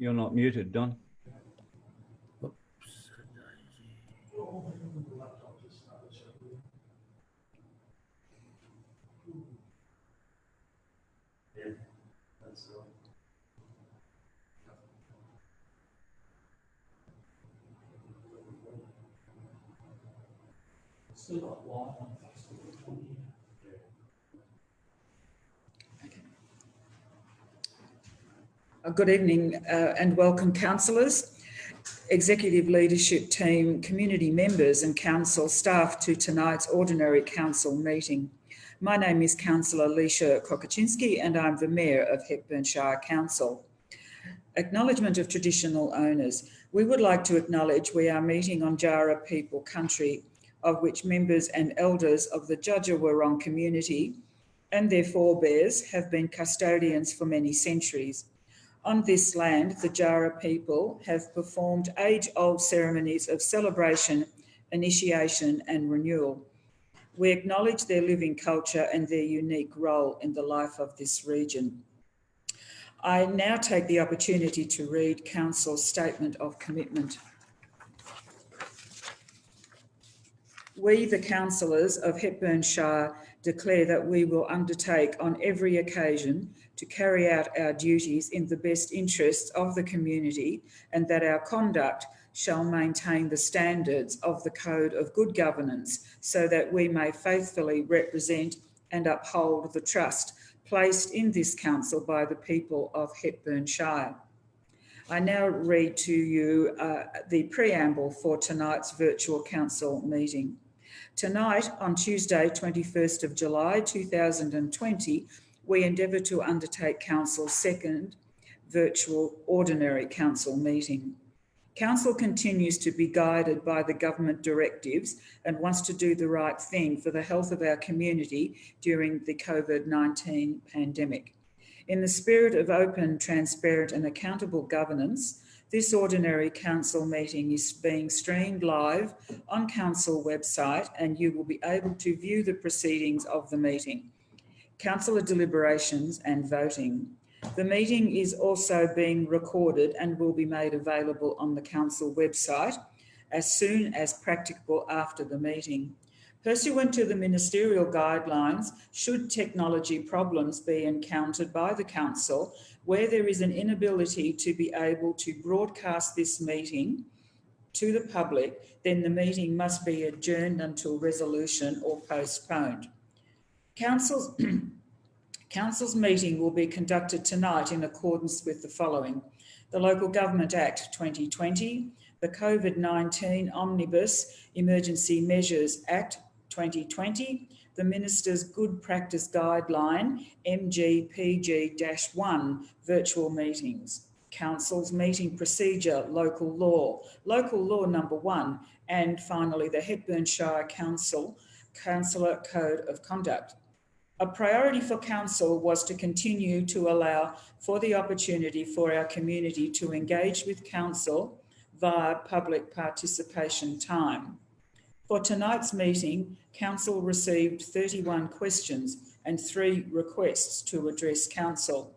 You're not muted, Don. Good evening and welcome, councillors, executive leadership team, community members and council staff to tonight's ordinary council meeting. My name is Councillor Leisha Kokoczynski and I'm the Mayor of Hepburn Shire Council. Acknowledgement of traditional owners. We would like to acknowledge we are meeting on Jara people country, of which members and elders of the Djadja Wurrung community and their forebears have been custodians for many centuries. On this land, the Jara people have performed age-old ceremonies of celebration, initiation and renewal. We acknowledge their living culture and their unique role in the life of this region. I now take the opportunity to read Council's Statement of Commitment. We, the councillors of Hepburn Shire, declare that we will undertake on every occasion to carry out our duties in the best interests of the community and that our conduct shall maintain the standards of the Code of Good Governance so that we may faithfully represent and uphold the trust placed in this council by the people of Hepburn Shire. I now read to you the preamble for tonight's virtual council meeting. Tonight, on Tuesday, 21st of July 2020, we endeavour to undertake Council's second virtual ordinary council meeting. Council continues to be guided by the government directives and wants to do the right thing for the health of our community during the COVID-19 pandemic. In the spirit of open, transparent and accountable governance, this ordinary council meeting is being streamed live on council website and you will be able to view the proceedings of the meeting, councillor deliberations and voting. The meeting is also being recorded and will be made available on the council website as soon as practicable after the meeting. Pursuant to the ministerial guidelines, should technology problems be encountered by the council where there is an inability to be able to broadcast this meeting to the public, then the meeting must be adjourned until resolution or postponed. Council's meeting will be conducted tonight in accordance with the following: the Local Government Act 2020, the COVID-19 Omnibus Emergency Measures Act 2020, the Minister's Good Practice Guideline MGPG-1 virtual meetings, Council's meeting procedure, local law number 1, and finally the Hepburn Shire Council Councillor Code of Conduct. A priority for Council was to continue to allow for the opportunity for our community to engage with Council via public participation time. For tonight's meeting, Council received 31 questions and 3 requests to address Council.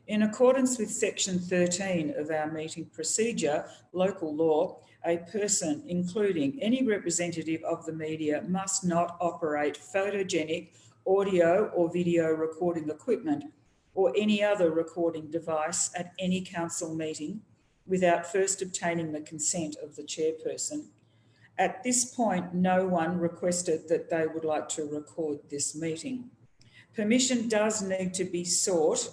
In accordance with Section 13 of our meeting procedure, local law, a person, including any representative of the media, must not operate photogenic audio or video recording equipment or any other recording device at any council meeting without first obtaining the consent of the chairperson. At this point, no one requested that they would like to record this meeting. Permission does need to be sought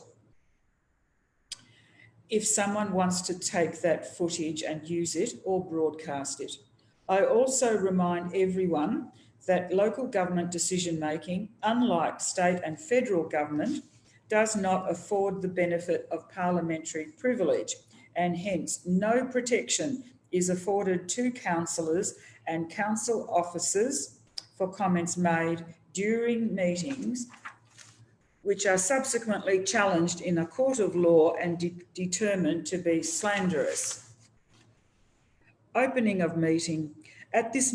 if someone wants to take that footage and use it or broadcast it. I also remind everyone that local government decision-making, unlike state and federal government, does not afford the benefit of parliamentary privilege, and hence no protection is afforded to councillors and council officers for comments made during meetings which are subsequently challenged in a court of law and determined to be slanderous. Opening of meeting. As this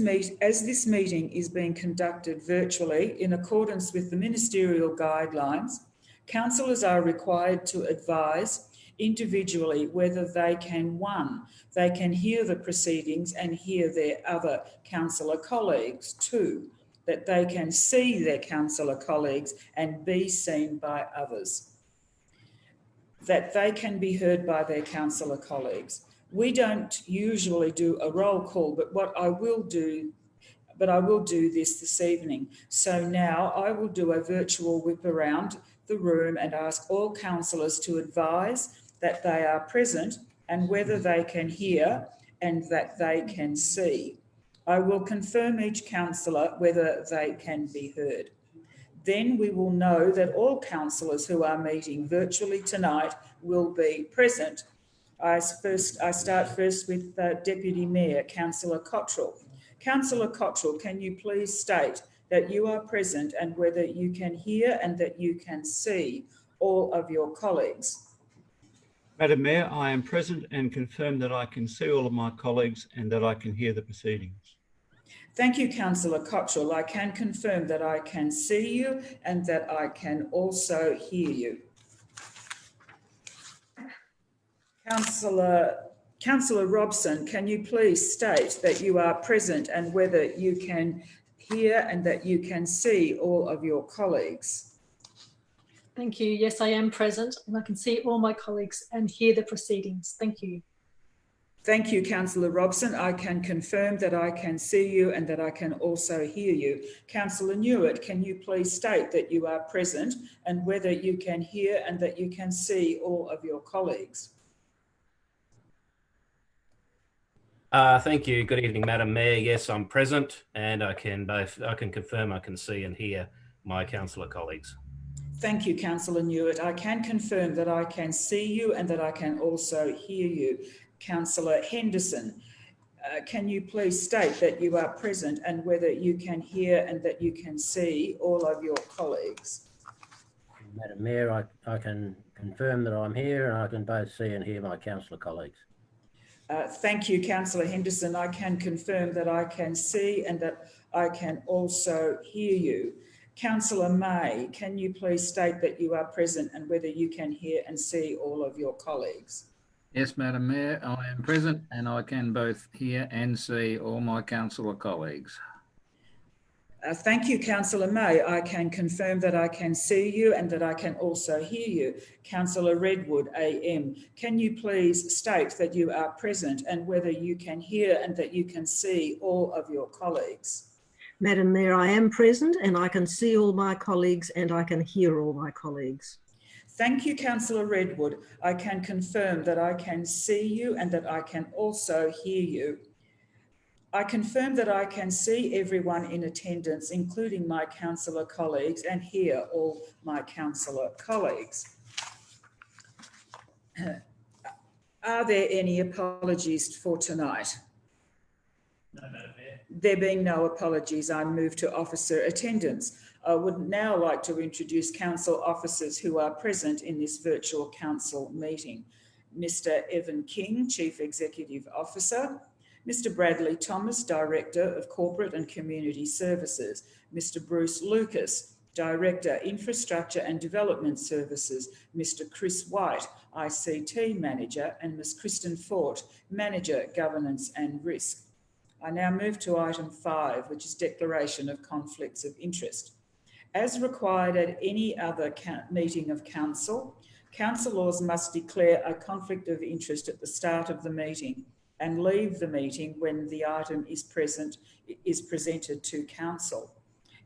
meeting is being conducted virtually in accordance with the ministerial guidelines, councillors are required to advise individually whether they can, one, they can hear the proceedings and hear their other councillor colleagues. Two, that they can see their councillor colleagues and be seen by others. That they can be heard by their councillor colleagues. We don't usually do a roll call, but I will do this evening. So now I will do a virtual whip around the room and ask all councillors to advise that they are present and whether they can hear and that they can see. I will confirm each councillor whether they can be heard. Then we will know that all councillors who are meeting virtually tonight will be present. I start first with Deputy Mayor, Councillor Cottrell. Councillor Cottrell, can you please state that you are present and whether you can hear and that you can see all of your colleagues? Madam Mayor, I am present and confirm that I can see all of my colleagues and that I can hear the proceedings. Thank you, Councillor Cottrell. I can confirm that I can see you and that I can also hear you. Councillor Robson, can you please state that you are present and whether you can hear and that you can see all of your colleagues? Thank you. Yes, I am present and I can see all my colleagues and hear the proceedings. Thank you. Thank you, Councillor Robson. I can confirm that I can see you and that I can also hear you. Councillor Newitt, can you please state that you are present and whether you can hear and that you can see all of your colleagues? Thank you. Good evening, Madam Mayor. Yes, I'm present and I can confirm I can see and hear my councillor colleagues. Thank you, Councillor Newitt. I can confirm that I can see you and that I can also hear you. Councillor Henderson, can you please state that you are present and whether you can hear and that you can see all of your colleagues? Madam Mayor, I can confirm that I'm here and I can both see and hear my councillor colleagues. Thank you, Councillor Henderson. I can confirm that I can see and that I can also hear you. Councillor May, can you please state that you are present and whether you can hear and see all of your colleagues? Yes, Madam Mayor, I am present and I can both hear and see all my councillor colleagues. Thank you, Councillor May. I can confirm that I can see you and that I can also hear you. Councillor Redwood AM, can you please state that you are present and whether you can hear and that you can see all of your colleagues? Madam Mayor, I am present and I can see all my colleagues and I can hear all my colleagues. Thank you, Councillor Redwood. I can confirm that I can see you and that I can also hear you. I confirm that I can see everyone in attendance, including my councillor colleagues, and hear all my councillor colleagues. Are there any apologies for tonight? No, Madam Mayor. There being no apologies, I move to officer attendance. I would now like to introduce council officers who are present in this virtual council meeting. Mr. Evan King, Chief Executive Officer. Mr. Bradley Thomas, Director of Corporate and Community Services. Mr. Bruce Lucas, Director, Infrastructure and Development Services. Mr. Chris White, ICT Manager, and Ms. Kristen Fort, Manager, Governance and Risk. I now move to item 5, which is declaration of conflicts of interest. As required at any other meeting of council, councillors must declare a conflict of interest at the start of the meeting and leave the meeting when the item is presented to council.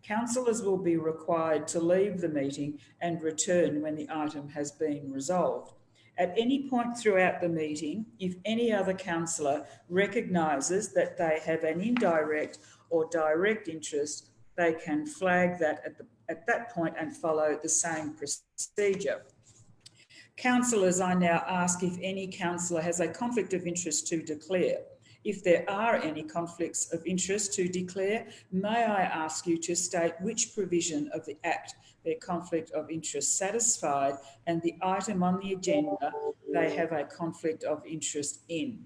Councillors will be required to leave the meeting and return when the item has been resolved. At any point throughout the meeting, if any other councillor recognises that they have an indirect or direct interest, they can flag that at that point and follow the same procedure. Councillors, I now ask if any councillor has a conflict of interest to declare. If there are any conflicts of interest to declare, may I ask you to state which provision of the Act their conflict of interest satisfied and the item on the agenda they have a conflict of interest in.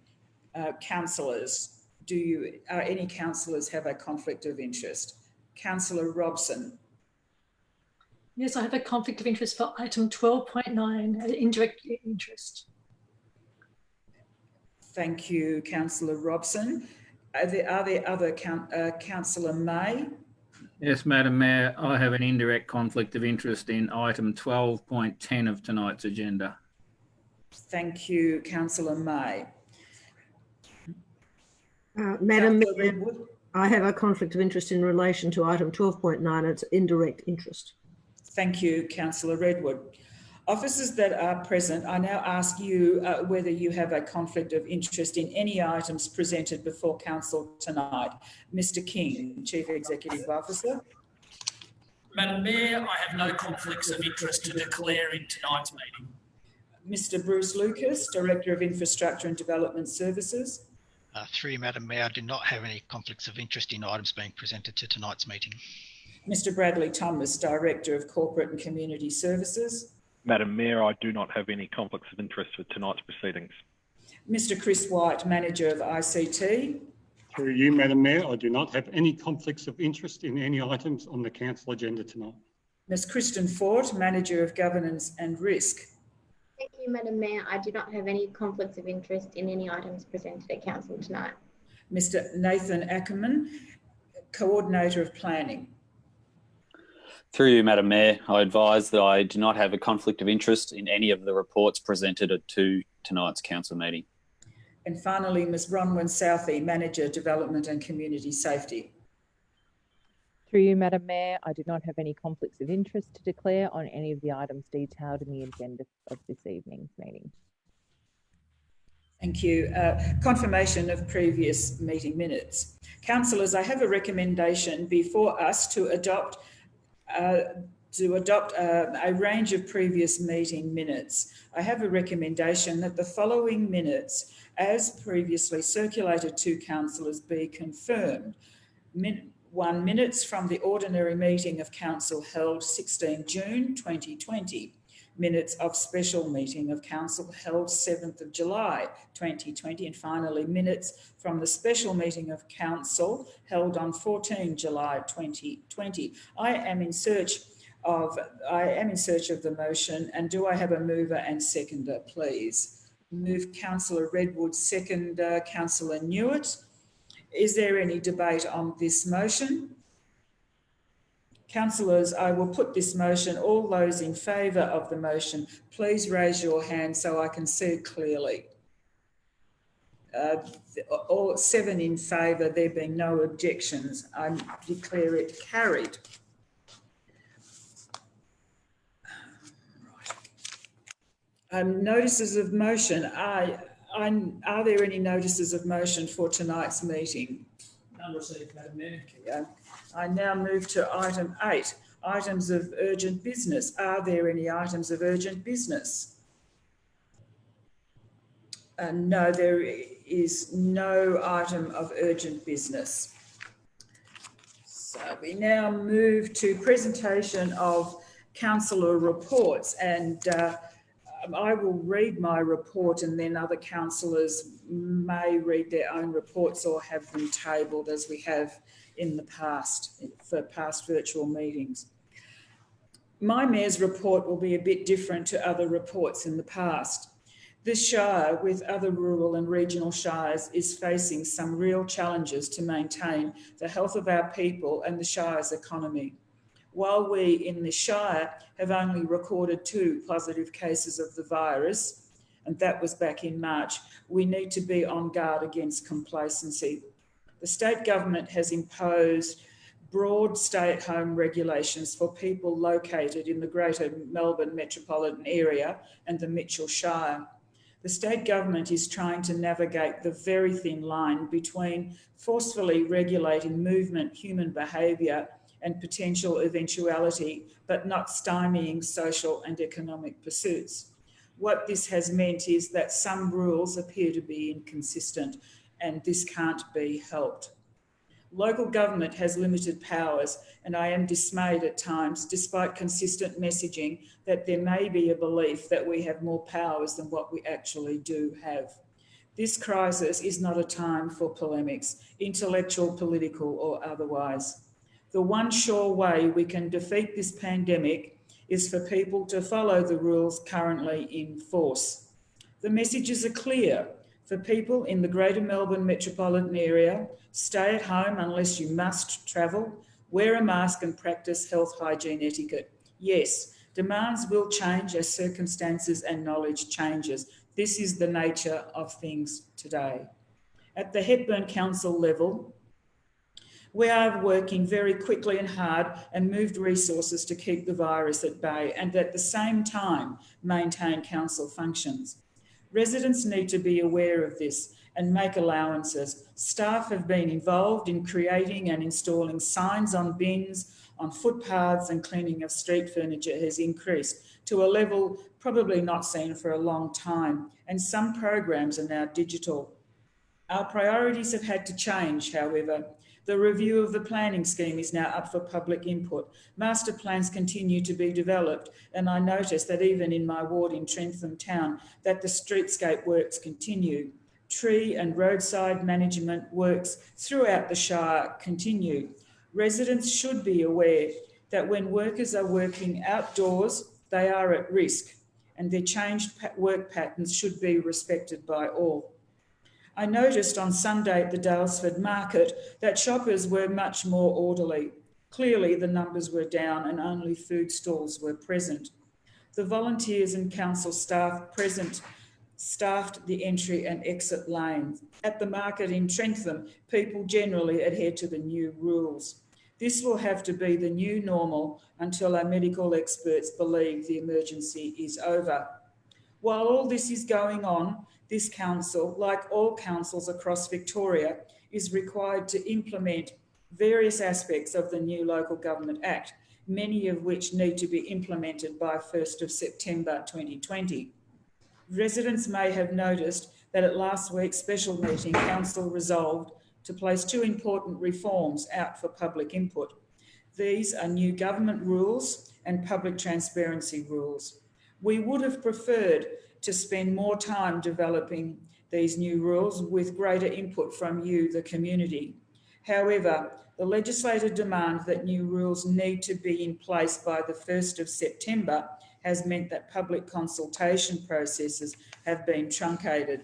Councillors, any councillors have a conflict of interest? Councillor Robson. Yes, I have a conflict of interest for item 12.9, indirect interest. Thank you, Councillor Robson. Are there other, Councillor May? Yes, Madam Mayor, I have an indirect conflict of interest in item 12.10 of tonight's agenda. Thank you, Councillor May. Madam Councillor Mayor, Redwood? I have a conflict of interest in relation to item 12.9. It's indirect interest. Thank you, Councillor Redwood. Officers that are present, I now ask you whether you have a conflict of interest in any items presented before Council tonight. Mr King, Chief Executive Officer. Madam Mayor, I have no conflicts of interest to declare in tonight's meeting. Mr Bruce Lucas, Director of Infrastructure and Development Services. Through you, Madam Mayor, I do not have any conflicts of interest in items being presented to tonight's meeting. Mr Bradley Thomas, Director of Corporate and Community Services. Madam Mayor, I do not have any conflicts of interest with tonight's proceedings. Mr Chris White, Manager of ICT. Through you, Madam Mayor, I do not have any conflicts of interest in any items on the council agenda tonight. Ms Kristen Fort, Manager of Governance and Risk. Thank you, Madam Mayor. I do not have any conflicts of interest in any items presented at council tonight. Mr Nathan Ackerman, Coordinator of Planning. Through you, Madam Mayor, I advise that I do not have a conflict of interest in any of the reports presented at tonight's council meeting. And finally, Ms Bronwyn Southey, Manager, Development and Community Safety. Through you, Madam Mayor, I do not have any conflicts of interest to declare on any of the items detailed in the agenda of this evening's meeting. Thank you. Confirmation of previous meeting minutes. Councillors, I have a recommendation before us to adopt a range of previous meeting minutes. I have a recommendation that the following minutes, as previously circulated to councillors, be confirmed. 1, minutes from the ordinary meeting of council held 16 June 2020. Minutes of special meeting of council held 7th of July 2020. And finally, minutes from the special meeting of council held on 14 July 2020. I am in search of the motion, and do I have a mover and seconder, please? Move Councillor Redwood, second Councillor Newitt. Is there any debate on this motion? Councillors, I will put this motion. All those in favour of the motion, please raise your hand so I can see it clearly. All 7 in favour, there being no objections. I declare it carried. Notices of motion. Are there any notices of motion for tonight's meeting? None received, Madam Mayor. I now move to item 8, items of urgent business. Are there any items of urgent business? No, there is no item of urgent business. So we now move to presentation of councillor reports, and I will read my report and then other councillors may read their own reports or have them tabled as we have in the past, for past virtual meetings. My Mayor's report will be a bit different to other reports in the past. This Shire, with other rural and regional shires, is facing some real challenges to maintain the health of our people and the Shire's economy. While we in the Shire have only recorded 2 positive cases of the virus, and that was back in March, we need to be on guard against complacency. The state government has imposed broad stay-at-home regulations for people located in the Greater Melbourne metropolitan area and the Mitchell Shire. The state government is trying to navigate the very thin line between forcefully regulating movement, human behaviour, and potential eventuality, but not stymieing social and economic pursuits. What this has meant is that some rules appear to be inconsistent, and this can't be helped. Local government has limited powers, and I am dismayed at times, despite consistent messaging, that there may be a belief that we have more powers than what we actually do have. This crisis is not a time for polemics, intellectual, political, or otherwise. The one sure way we can defeat this pandemic is for people to follow the rules currently in force. The messages are clear. For people in the Greater Melbourne metropolitan area, stay at home unless you must travel, wear a mask and practice health hygiene etiquette. Yes, demands will change as circumstances and knowledge changes. This is the nature of things today. At the Hepburn Council level, we are working very quickly and hard and moved resources to keep the virus at bay and at the same time maintain council functions. Residents need to be aware of this and make allowances. Staff have been involved in creating and installing signs on bins, on footpaths, and cleaning of street furniture has increased to a level probably not seen for a long time, and some programs are now digital. Our priorities have had to change, however. The review of the planning scheme is now up for public input. Master plans continue to be developed, and I notice that even in my ward in Trentham Town, that the streetscape works continue. Tree and roadside management works throughout the Shire continue. Residents should be aware that when workers are working outdoors, they are at risk, and their changed work patterns should be respected by all. I noticed on Sunday at the Dalesford Market that shoppers were much more orderly. Clearly the numbers were down and only food stalls were present. The volunteers and council staff present staffed the entry and exit lanes. At the market in Trentham, people generally adhere to the new rules. This will have to be the new normal until our medical experts believe the emergency is over. While all this is going on, this council, like all councils across Victoria, is required to implement various aspects of the new Local Government Act, many of which need to be implemented by 1st of September 2020. Residents may have noticed that at last week's special meeting, Council resolved to place 2 important reforms out for public input. These are new government rules and public transparency rules. We would have preferred to spend more time developing these new rules with greater input from you, the community. However, the legislative demand that new rules need to be in place by the 1st of September has meant that public consultation processes have been truncated.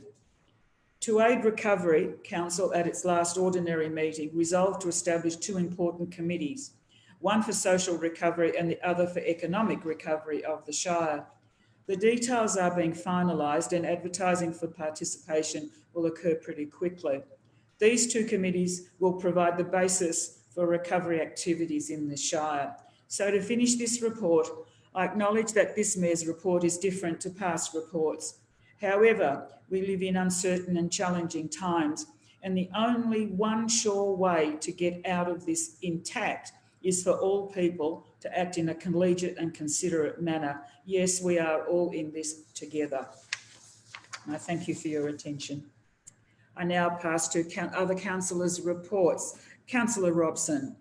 To aid recovery, Council at its last ordinary meeting resolved to establish 2 important committees, one for social recovery and the other for economic recovery of the Shire. The details are being finalised and advertising for participation will occur pretty quickly. These 2 committees will provide the basis for recovery activities in the Shire. So to finish this report, I acknowledge that this Mayor's report is different to past reports. However, we live in uncertain and challenging times, and the only one sure way to get out of this intact is for all people to act in a collegiate and considerate manner. Yes, we are all in this together. And I thank you for your attention. I now pass to other councillors' reports. Councillor Robson.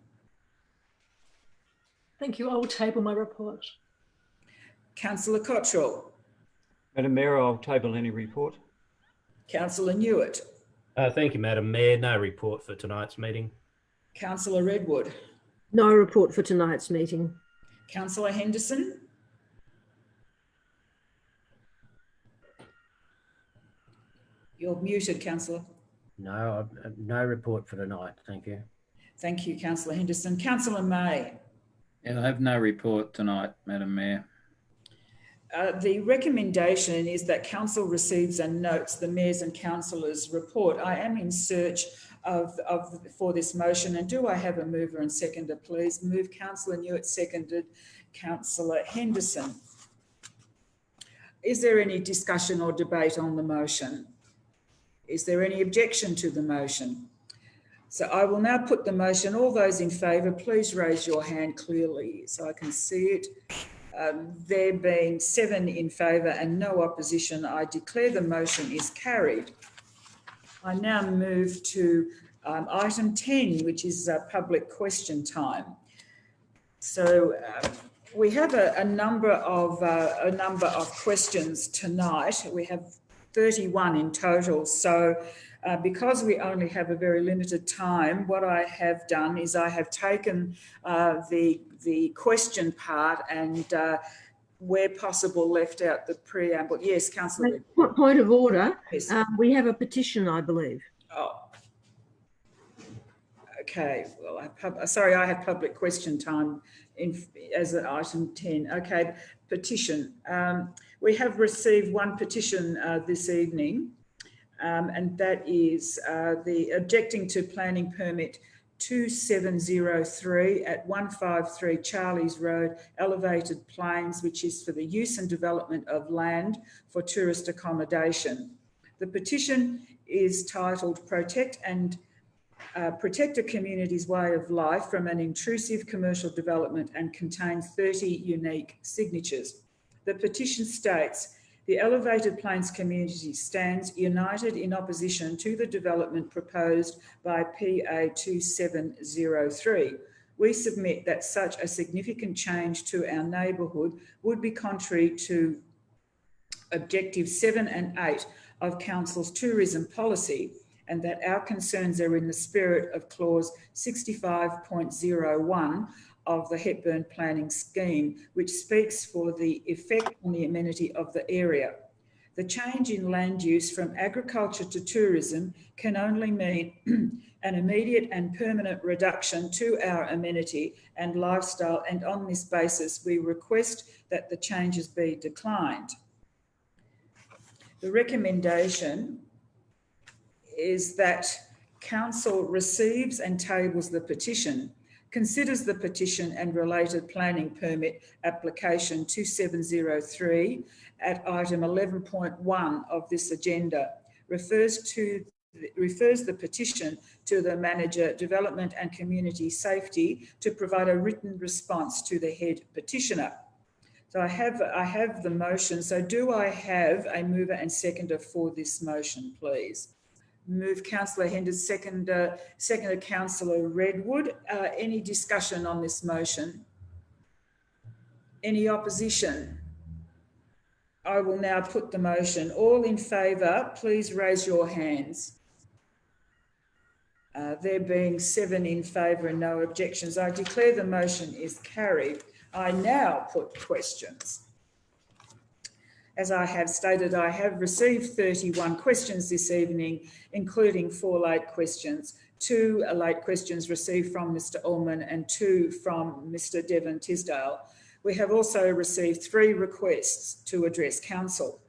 Thank you. I will table my report. Councillor Cottrell. Madam Mayor, I'll table any report. Councillor Newitt. Thank you, Madam Mayor. No report for tonight's meeting. Councillor Redwood. No report for tonight's meeting. Councillor Henderson. You're muted, Councillor. No, no report for tonight. Thank you. Thank you, Councillor Henderson. Councillor May. Yeah, I have no report tonight, Madam Mayor. The recommendation is that Council receives and notes the Mayor's and Councillors' report. I am in search for this motion, and do I have a mover and seconder, please? Move Councillor Newitt, seconded Councillor Henderson. Is there any discussion or debate on the motion? Is there any objection to the motion? So I will now put the motion. All those in favour, please raise your hand clearly so I can see it. There being 7 in favour and no opposition, I declare the motion is carried. I now move to item 10, which is public question time. So we have a number of questions tonight. We have 31 in total. So because we only have a very limited time, what I have done is I have taken the question part and where possible, left out the preamble. Yes, Councillor. Point of order. Yes. We have a petition, I believe. Oh. Okay. Well, sorry, I have public question time as an item 10. Okay. Petition. We have received one petition this evening, and that is the objecting to planning permit 2703 at 153 Charlies Road, Elevated Plains, which is for the use and development of land for tourist accommodation. The petition is titled Protect a Community's Way of Life from an Intrusive Commercial Development and contains 30 unique signatures. The petition states, the Elevated Plains community stands united in opposition to the development proposed by PA 2703. We submit that such a significant change to our neighbourhood would be contrary to Objectives 7 and 8 of Council's tourism policy, and that our concerns are in the spirit of clause 65.01 of the Hepburn Planning Scheme, which speaks for the effect on the amenity of the area. The change in land use from agriculture to tourism can only mean an immediate and permanent reduction to our amenity and lifestyle, and on this basis we request that the changes be declined. The recommendation is that Council receives and tables the petition, considers the petition and related planning permit application 2703 at item 11.1 of this agenda, refers the petition to the Manager, Development and Community Safety to provide a written response to the head petitioner. So I have the motion. So do I have a mover and seconder for this motion, please? Move Councillor Henders, seconded Councillor Redwood. Any discussion on this motion? Any opposition? I will now put the motion. All in favour, please raise your hands. There being 7 in favour and no objections, I declare the motion is carried. I now put questions. As I have stated, I have received 31 questions this evening, including 4 late questions. 2 late questions received from Mr. Ullman and 2 from Mr. Devon Tisdale. We have also received 3 requests to address Council.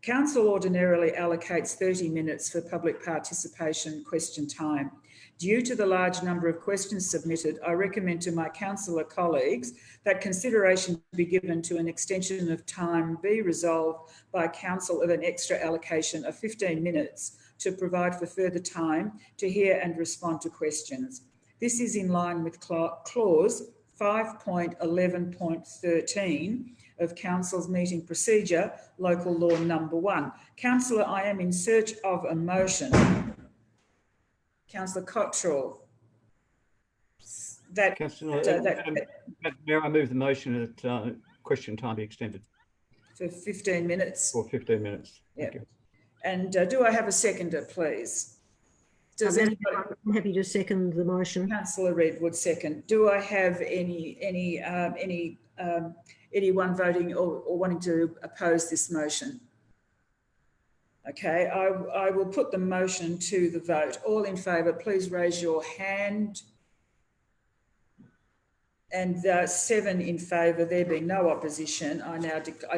Council ordinarily allocates 30 minutes for public participation question time. Due to the large number of questions submitted, I recommend to my councillor colleagues that consideration be given to an extension of time be resolved by Council of an extra allocation of 15 minutes to provide for further time to hear and respond to questions. This is in line with clause 5.11.13 of Council's meeting procedure, local law number 1. Councillor, I am in search of a motion. Councillor Cottrell. Mayor, I move the motion that question time be extended. For 15 minutes? For 15 minutes. Yeah. And do I have a seconder, please? Does I'm happy to second the motion. Councillor Redwood second. Do I have anyone voting or wanting to oppose this motion? Okay, I will put the motion to the vote. All in favour, please raise your hand. And 7 in favour, there being no opposition, I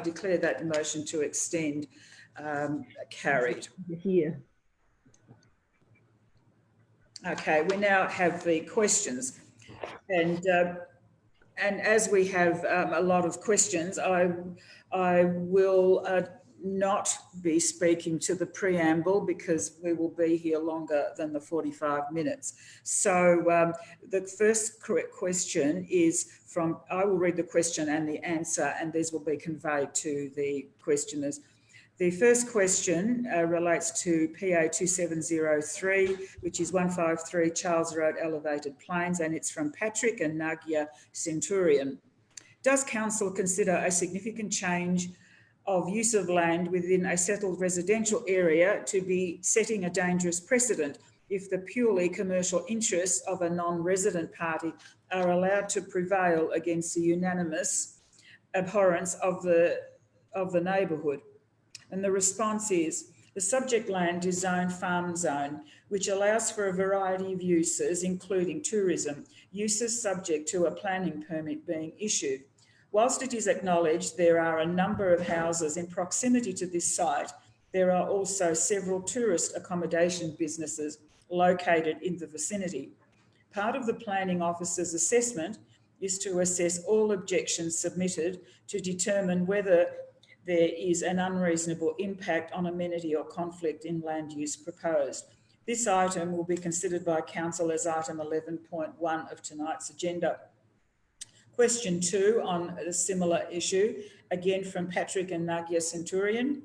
declare that motion to extend carried. Here. Okay, we now have the questions, and as we have a lot of questions, I will not be speaking to the preamble because we will be here longer than the 45 minutes. So the first question is from, I will read the question and the answer, and these will be conveyed to the questioners. The first question relates to PA 2703, which is 153 Charles Road, Elevated Plains, and it's from Patrick and Nagia Centurion. Does Council consider a significant change of use of land within a settled residential area to be setting a dangerous precedent if the purely commercial interests of a non-resident party are allowed to prevail against the unanimous abhorrence of the neighbourhood. And the response is, the subject land is zoned farm zone, which allows for a variety of uses, including tourism, uses subject to a planning permit being issued. Whilst it is acknowledged there are a number of houses in proximity to this site, there are also several tourist accommodation businesses located in the vicinity. Part of the planning officer's assessment is to assess all objections submitted to determine whether there is an unreasonable impact on amenity or conflict in land use proposed. This item will be considered by Council as item 11.1 of tonight's agenda. Question 2 on a similar issue, again from Patrick and Nagia Centurion.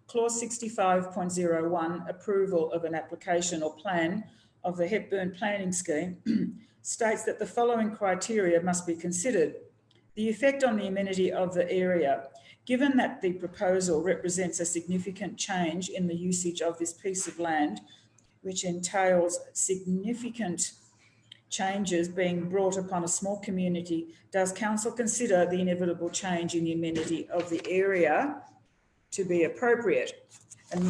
Clause 65.01, approval of an application or plan of the Hepburn Planning Scheme, states that the following criteria must be considered. The effect on the amenity of the area. Given that the proposal represents a significant change in the usage of this piece of land, which entails significant changes being brought upon a small community, does Council consider the inevitable change in the amenity of the area to be appropriate? And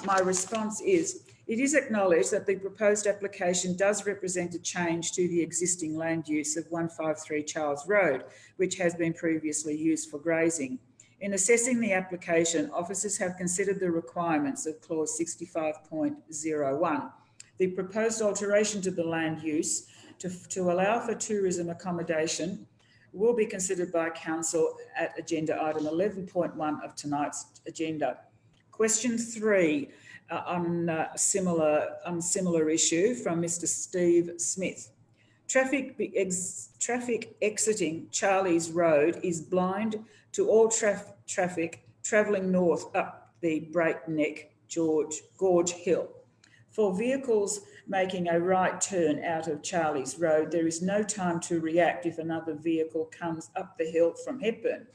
my response is, it is acknowledged that the proposed application does represent a change to the existing land use of 153 Charles Road, which has been previously used for grazing. In assessing the application, officers have considered the requirements of clause 65.01. The proposed alteration to the land use to allow for tourism accommodation will be considered by Council at agenda item 11.1 of tonight's agenda. Question 3 on a similar issue from Mr. Steve Smith. Traffic exiting Charlie's Road is blind to all traffic travelling north up the Breakneck Gorge Hill. For vehicles making a right turn out of Charlie's Road, there is no time to react if another vehicle comes up the hill from Hepburn.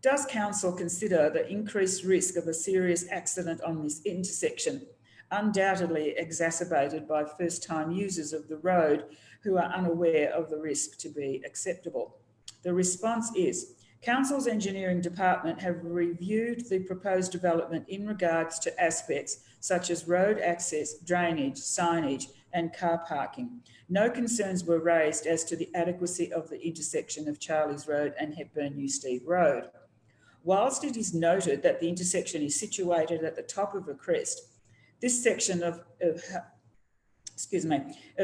Does Council consider the increased risk of a serious accident on this intersection, undoubtedly exacerbated by first-time users of the road who are unaware of the risk, to be acceptable? The response is, Council's Engineering Department have reviewed the proposed development in regards to aspects such as road access, drainage, signage and car parking. No concerns were raised as to the adequacy of the intersection of Charlie's Road and Hepburn Newstead Road. Whilst it is noted that the intersection is situated at the top of a crest, this section of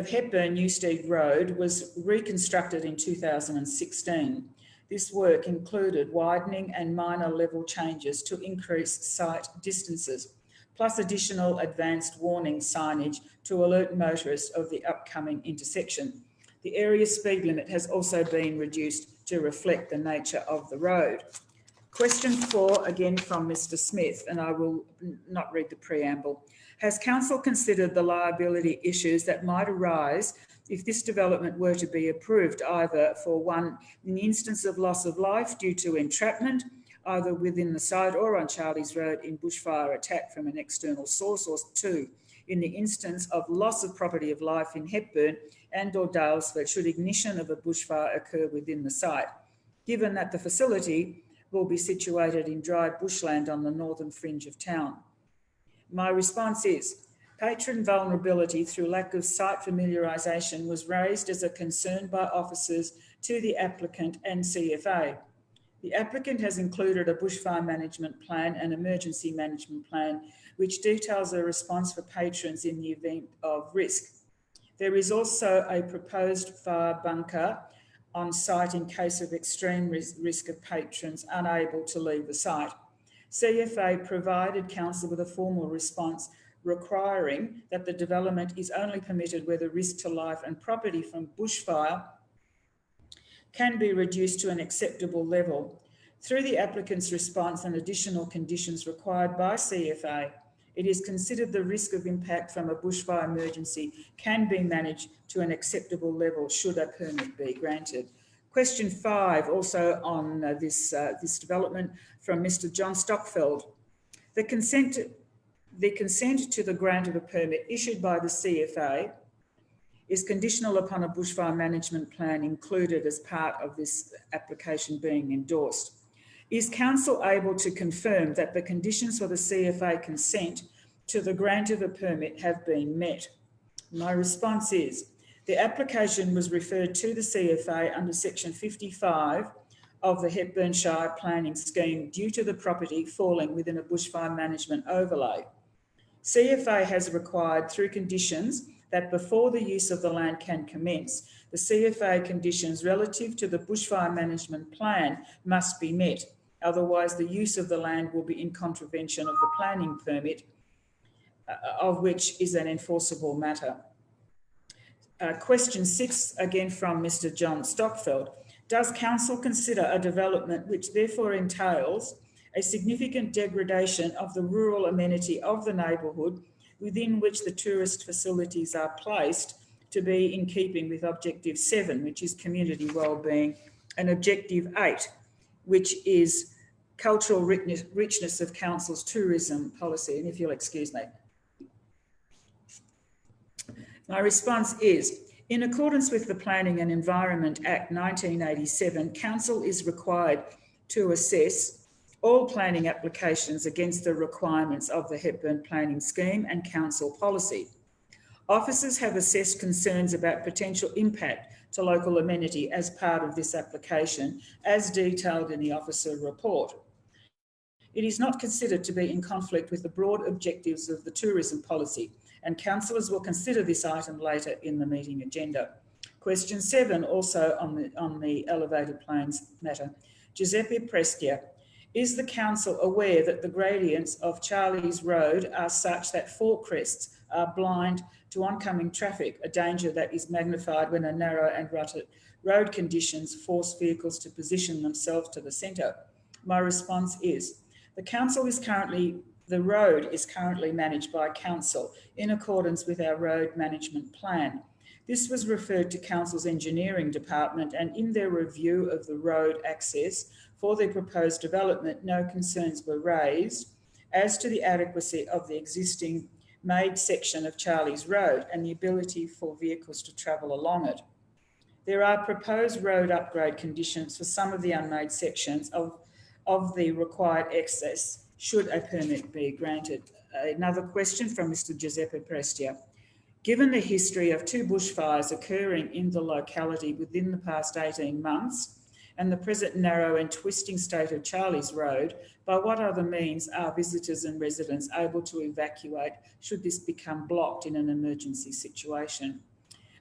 Hepburn Newstead Road was reconstructed in 2016. This work included widening and minor level changes to increase sight distances, plus additional advanced warning signage to alert motorists of the upcoming intersection. The area speed limit has also been reduced to reflect the nature of the road. Question 4, again from Mr. Smith, and I will not read the preamble. Has Council considered the liability issues that might arise if this development were to be approved, either for 1, in the instance of loss of life due to entrapment, either within the site or on Charlie's Road in bushfire attack from an external source, or 2, in the instance of loss of property of life in Hepburn and or Dalesford should ignition of a bushfire occur within the site, given that the facility will be situated in dry bushland on the northern fringe of town? My response is, patron vulnerability through lack of site familiarisation was raised as a concern by officers to the applicant and CFA. The applicant has included a bushfire management plan and emergency management plan, which details a response for patrons in the event of risk. There is also a proposed fire bunker on site in case of extreme risk of patrons unable to leave the site. CFA provided Council with a formal response requiring that the development is only permitted where the risk to life and property from bushfire can be reduced to an acceptable level. Through the applicant's response and additional conditions required by CFA, it is considered the risk of impact from a bushfire emergency can be managed to an acceptable level should a permit be granted. Question 5, also on this development, from Mr. John Stockfeld. The consent to the grant of a permit issued by the CFA is conditional upon a bushfire management plan included as part of this application being endorsed. Is council able to confirm that the conditions for the CFA consent to the grant of a permit have been met? My response is the application was referred to the CFA under section 55 of the Hepburn Shire planning scheme due to the property falling within a bushfire management overlay. CFA has required through conditions that before the use of the land can commence, the CFA conditions relative to the bushfire management plan must be met. Otherwise, the use of the land will be in contravention of the planning permit, of which is an enforceable matter. Question 6, again from Mr. John Stockfeld. Does council consider a development which therefore entails a significant degradation of the rural amenity of the neighbourhood within which the tourist facilities are placed to be in keeping with Objective 7, which is community wellbeing, and Objective 8, which is cultural richness of council's tourism policy? And if you'll excuse me. My response is, in accordance with the Planning and Environment Act 1987, council is required to assess all planning applications against the requirements of the Hepburn Planning Scheme and council policy. Officers have assessed concerns about potential impact to local amenity as part of this application, as detailed in the officer report. It is not considered to be in conflict with the broad objectives of the tourism policy, and councillors will consider this item later in the meeting agenda. Question 7, also on the elevated plains matter. Giuseppe Prestia. Is the council aware that the gradients of Charlie's Road are such that four crests are blind to oncoming traffic, a danger that is magnified when a narrow and rutted road conditions force vehicles to position themselves to the centre? My response is, the road is currently managed by council in accordance with our road management plan. This was referred to council's engineering department, and in their review of the road access for the proposed development, no concerns were raised as to the adequacy of the existing made section of Charlie's Road and the ability for vehicles to travel along it. There are proposed road upgrade conditions for some of the unmade sections of the required access should a permit be granted. Another question from Mr. Giuseppe Prestia. Given the history of 2 bushfires occurring in the locality within the past 18 months and the present narrow and twisting state of Charlie's Road, by what other means are visitors and residents able to evacuate should this become blocked in an emergency situation?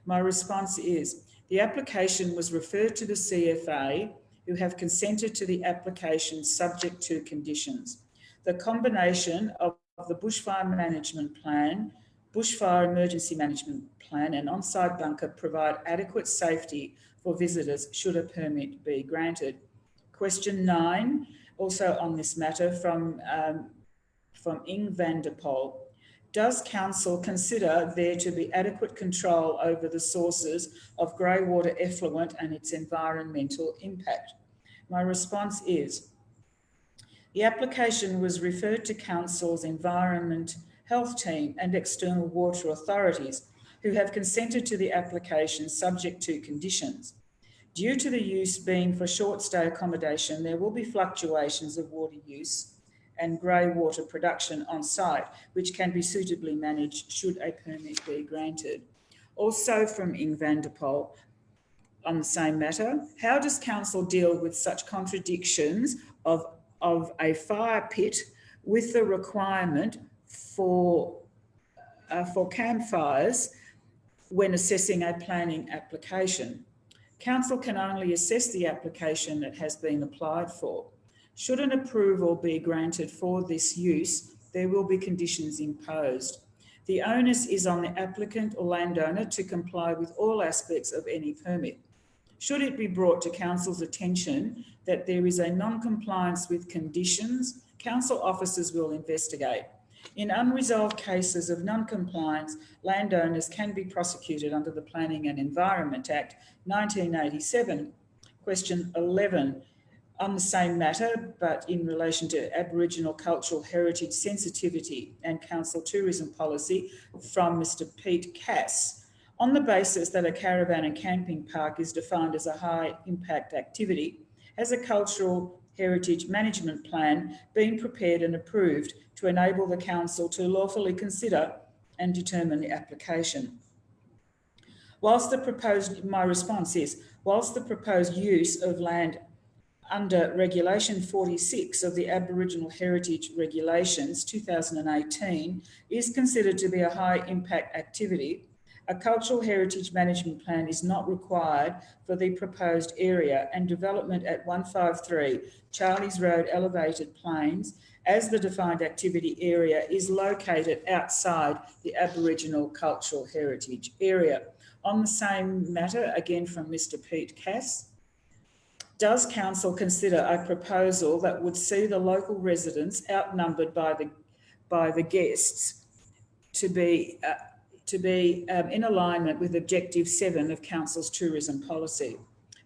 My response is, the application was referred to the CFA, who have consented to the application subject to conditions. The combination of the Bushfire Management Plan, Bushfire Emergency Management Plan and on-site bunker provide adequate safety for visitors should a permit be granted. Question 9, also on this matter from Ing van der Pol. Does council consider there to be adequate control over the sources of grey water effluent and its environmental impact? My response is, the application was referred to council's Environment Health Team and external water authorities, who have consented to the application subject to conditions. Due to the use being for short stay accommodation, there will be fluctuations of water use and grey water production on site, which can be suitably managed should a permit be granted. Also from Ing van der Pol, on the same matter, how does council deal with such contradictions of a fire pit with the requirement for campfires when assessing a planning application? Council can only assess the application that has been applied for. Should an approval be granted for this use, there will be conditions imposed. The onus is on the applicant or landowner to comply with all aspects of any permit. Should it be brought to council's attention that there is a non-compliance with conditions, council officers will investigate. In unresolved cases of non-compliance, landowners can be prosecuted under the Planning and Environment Act 1987. Question 11, on the same matter, but in relation to Aboriginal cultural heritage sensitivity and council tourism policy, from Mr. Pete Cass. On the basis that a caravan and camping park is defined as a high impact activity, has a cultural heritage management plan been prepared and approved to enable the council to lawfully consider and determine the application? My response is, whilst the proposed use of land under Regulation 46 of the Aboriginal Heritage Regulations 2018 is considered to be a high impact activity, a cultural heritage management plan is not required for the proposed area and development at 153 Charlies Road Elevated Plains, as the defined activity area is located outside the Aboriginal cultural heritage area. On the same matter, again from Mr. Pete Cass, does council consider a proposal that would see the local residents outnumbered by the guests to be in alignment with Objective 7 of Council's tourism policy?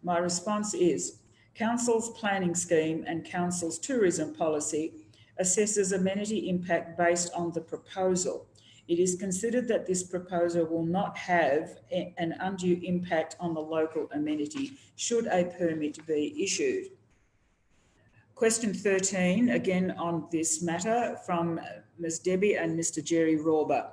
My response is, Council's planning scheme and Council's tourism policy assesses amenity impact based on the proposal. It is considered that this proposal will not have an undue impact on the local amenity should a permit be issued. Question 13, again on this matter from Ms. Debbie and Mr. Jerry Rawber.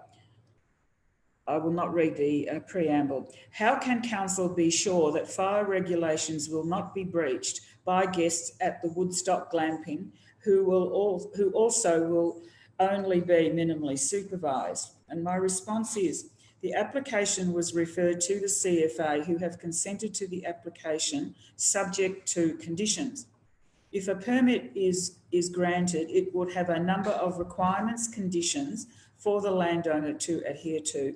I will not read the preamble. How can council be sure that fire regulations will not be breached by guests at the Woodstock glamping who also will only be minimally supervised? And my response is, the application was referred to the CFA, who have consented to the application subject to conditions. If a permit is granted, it would have a number of requirements, conditions for the landowner to adhere to.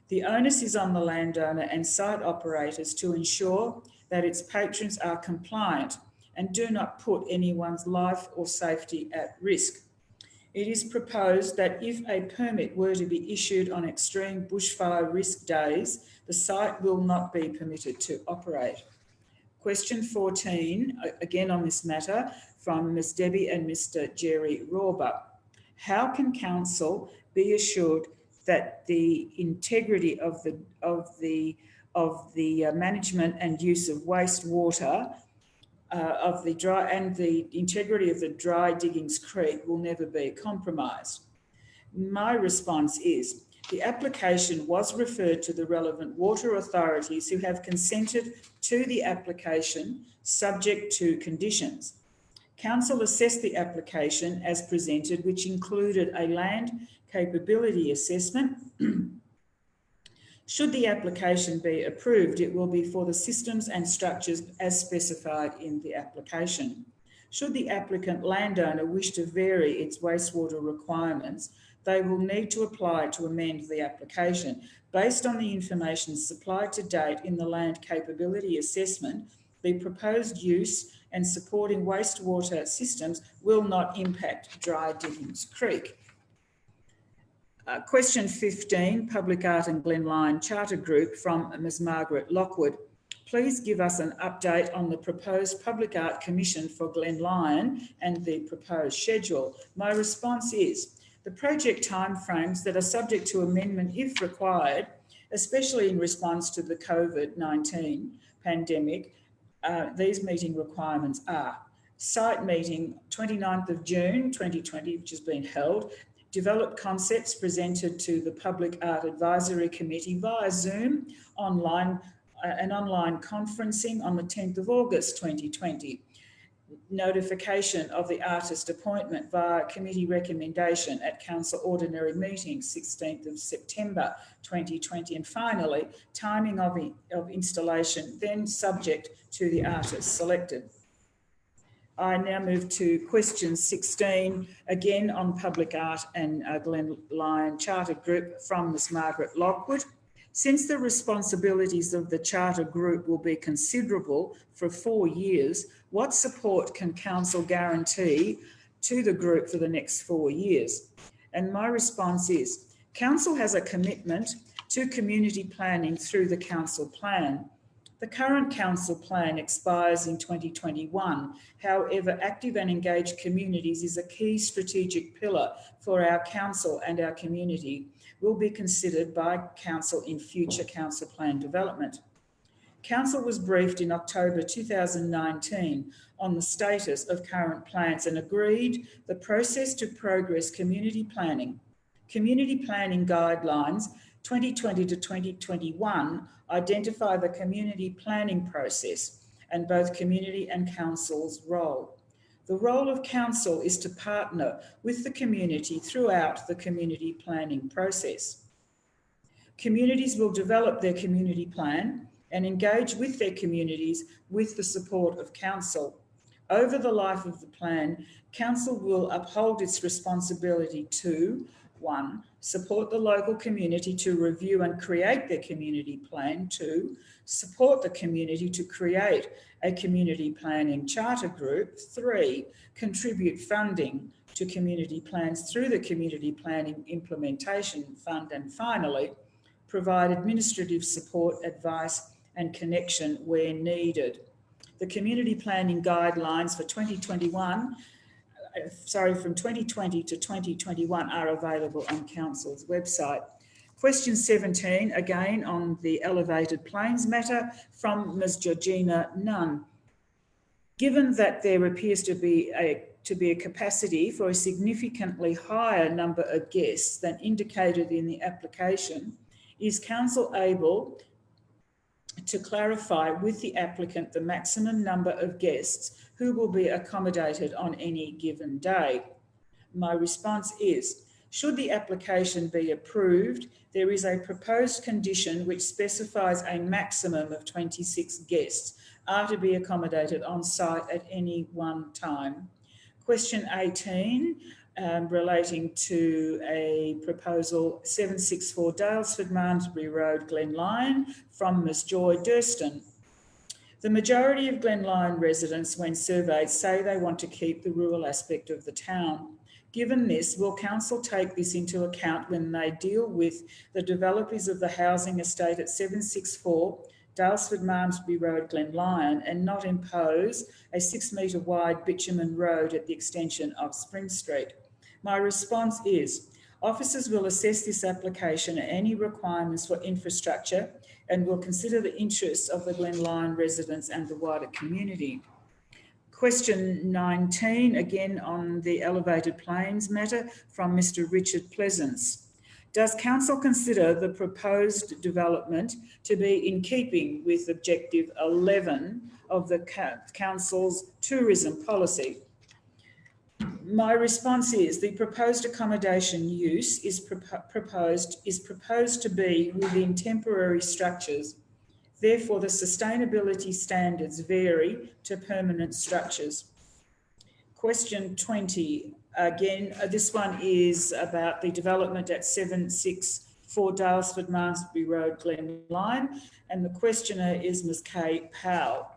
The onus is on the landowner and site operators to ensure that its patrons are compliant and do not put anyone's life or safety at risk. It is proposed that if a permit were to be issued on extreme bushfire risk days, the site will not be permitted to operate. Question 14, again on this matter, from Ms. Debbie and Mr. Jerry Rawber. How can council be assured that the integrity of the management and use of wastewater the integrity of the Dry Diggings Creek will never be compromised? My response is, the application was referred to the relevant water authorities who have consented to the application subject to conditions. Council assessed the application as presented, which included a land capability assessment. Should the application be approved, it will be for the systems and structures as specified in the application. Should the applicant landowner wish to vary its wastewater requirements, they will need to apply to amend the application. Based on the information supplied to date in the land capability assessment, the proposed use and supporting wastewater systems will not impact Dry Diggings Creek. Question 15, Public Art and Glen Lyon Charter Group from Ms. Margaret Lockwood. Please give us an update on the proposed Public Art Commission for Glen Lyon and the proposed schedule. My response is, the project timeframes that are subject to amendment if required, especially in response to the COVID-19 pandemic, these meeting requirements are: site meeting 29th of June 2020, which has been held, developed concepts presented to the Public Art Advisory Committee via Zoom, online conferencing on the 10th of August 2020. Notification of the artist appointment via committee recommendation at council ordinary meeting 16th of September 2020. And finally, timing of installation, then subject to the artist selected. I now move to question 16, again on Public Art and Glen Lyon Charter Group from Ms. Margaret Lockwood. Since the responsibilities of the Charter Group will be considerable for 4 years, what support can council guarantee to the group for the next 4 years? And my response is, council has a commitment to community planning through the council plan. The current council plan expires in 2021. However, active and engaged communities is a key strategic pillar for our council, and our community will be considered by council in future council plan development. Council was briefed in October 2019 on the status of current plans and agreed the process to progress community planning. Community planning guidelines 2020 to 2021 identify the community planning process and both community and council's role. The role of council is to partner with the community throughout the community planning process. Communities will develop their community plan and engage with their communities with the support of council. Over the life of the plan, council will uphold its responsibility to 1. Support the local community to review and create their community plan. 2. Support the community to create a community planning charter group. 3. Contribute funding to community plans through the Community Planning Implementation Fund. And finally, provide administrative support, advice and connection where needed. The community planning guidelines for 2020 to 2021 are available on council's website. Question 17, again on the elevated plains matter, from Ms. Georgina Nunn. Given that there appears to be a capacity for a significantly higher number of guests than indicated in the application, is council able to clarify with the applicant the maximum number of guests who will be accommodated on any given day? My response is, should the application be approved, there is a proposed condition which specifies a maximum of 26 guests are to be accommodated on site at any one time. Question 18, relating to a proposal 764 Dalesford Malmesbury Road, Glen Lyon, from Ms. Joy Durston. The majority of Glen Lyon residents, when surveyed, say they want to keep the rural aspect of the town. Given this, will council take this into account when they deal with the developers of the housing estate at 764 Dalesford Malmesbury Road, Glen Lyon, and not impose a 6 metre wide bitumen road at the extension of Spring Street? My response is, officers will assess this application and any requirements for infrastructure and will consider the interests of the Glen Lyon residents and the wider community. Question 19, again on the elevated plains matter, from Mr. Richard Pleasance. Does council consider the proposed development to be in keeping with objective 11 of the council's tourism policy? My response is the proposed accommodation use is proposed to be within temporary structures. Therefore, the sustainability standards vary to permanent structures. Question 20, again, this one is about the development at 764 Dalesford Malmesbury Road, Glen Lyon, and the questioner is Ms. Kay Powell.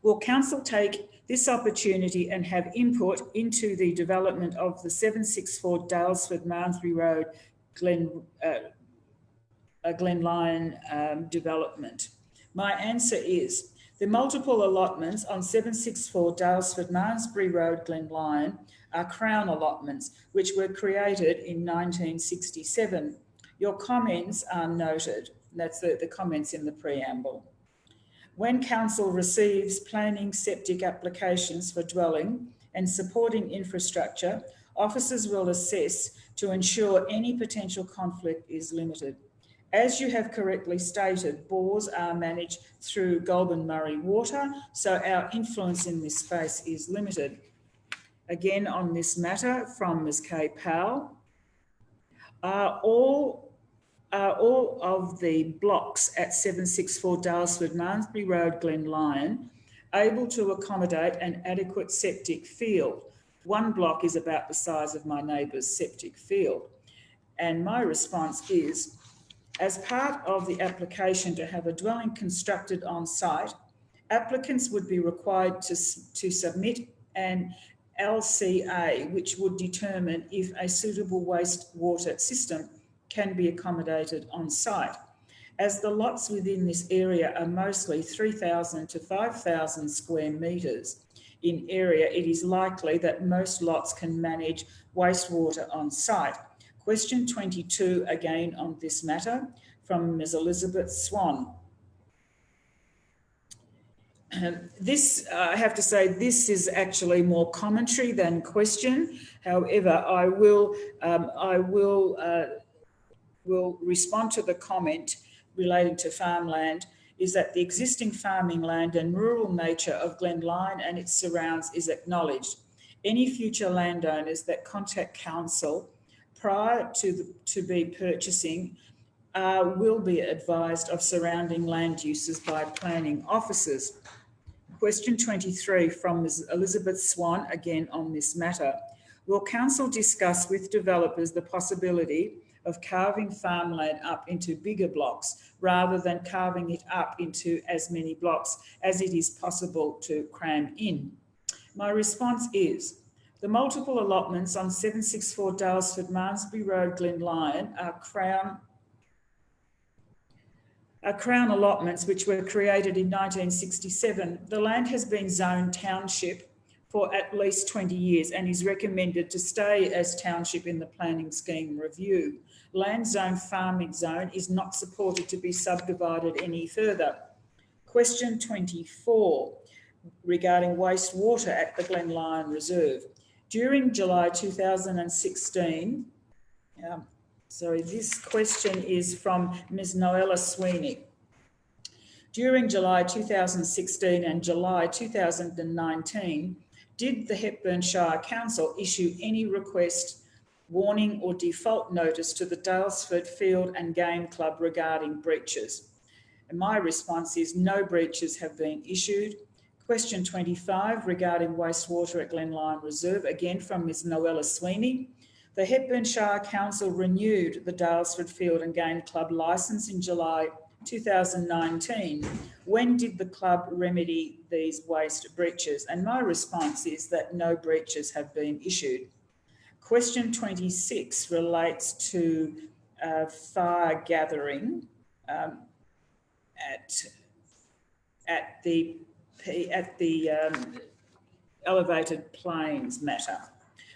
Will council take this opportunity and have input into the development of the 764 Dalesford Malmesbury Road, Glen Lyon development? My answer is the multiple allotments on 764 Dalesford Malmesbury Road, Glen Lyon are Crown allotments, which were created in 1967. Your comments are noted. That's the comments in the preamble. When council receives planning septic applications for dwelling and supporting infrastructure, officers will assess to ensure any potential conflict is limited. As you have correctly stated, bores are managed through Goulburn Murray Water, so our influence in this space is limited. Again, on this matter, from Ms. Kay Powell, are all of the blocks at 764 Dalesford Malmesbury Road, Glen Lyon, able to accommodate an adequate septic field? One block is about the size of my neighbour's septic field. And my response is, as part of the application to have a dwelling constructed on site, applicants would be required to submit an LCA, which would determine if a suitable wastewater system can be accommodated on site. As the lots within this area are mostly 3,000 to 5,000 square metres in area, it is likely that most lots can manage wastewater on site. Question 22, again on this matter, from Ms. Elizabeth Swan. This, I have to say, this is actually more commentary than question. However, I will respond to the comment relating to farmland, is that the existing farming land and rural nature of Glenlyon and its surrounds is acknowledged. Any future landowners that contact council prior to be purchasing will be advised of surrounding land uses by planning officers. Question 23 from Ms. Elizabeth Swan, again on this matter. Will council discuss with developers the possibility of carving farmland up into bigger blocks rather than carving it up into as many blocks as it is possible to cram in? My response is, the multiple allotments on 764 Dalesford, Malmesbury Road, Glenlyon are Crown allotments which were created in 1967. The land has been zoned township for at least 20 years and is recommended to stay as township in the planning scheme review. Land zone farming zone is not supported to be subdivided any further. Question 24 regarding wastewater at the Glenlyon Reserve. During July 2016, this question is from Ms. Noella Sweeney. During July 2016 and July 2019, did the Hepburn Shire Council issue any request, warning or default notice to the Dalesford Field and Game Club regarding breaches? And my response is no breaches have been issued. Question 25 regarding wastewater at Glenlyon Reserve, again from Ms. Noella Sweeney. The Hepburn Shire Council renewed the Dalesford Field and Game Club licence in July 2019. When did the club remedy these waste breaches? And my response is that no breaches have been issued. Question 26 relates to fire gathering at the elevated plains matter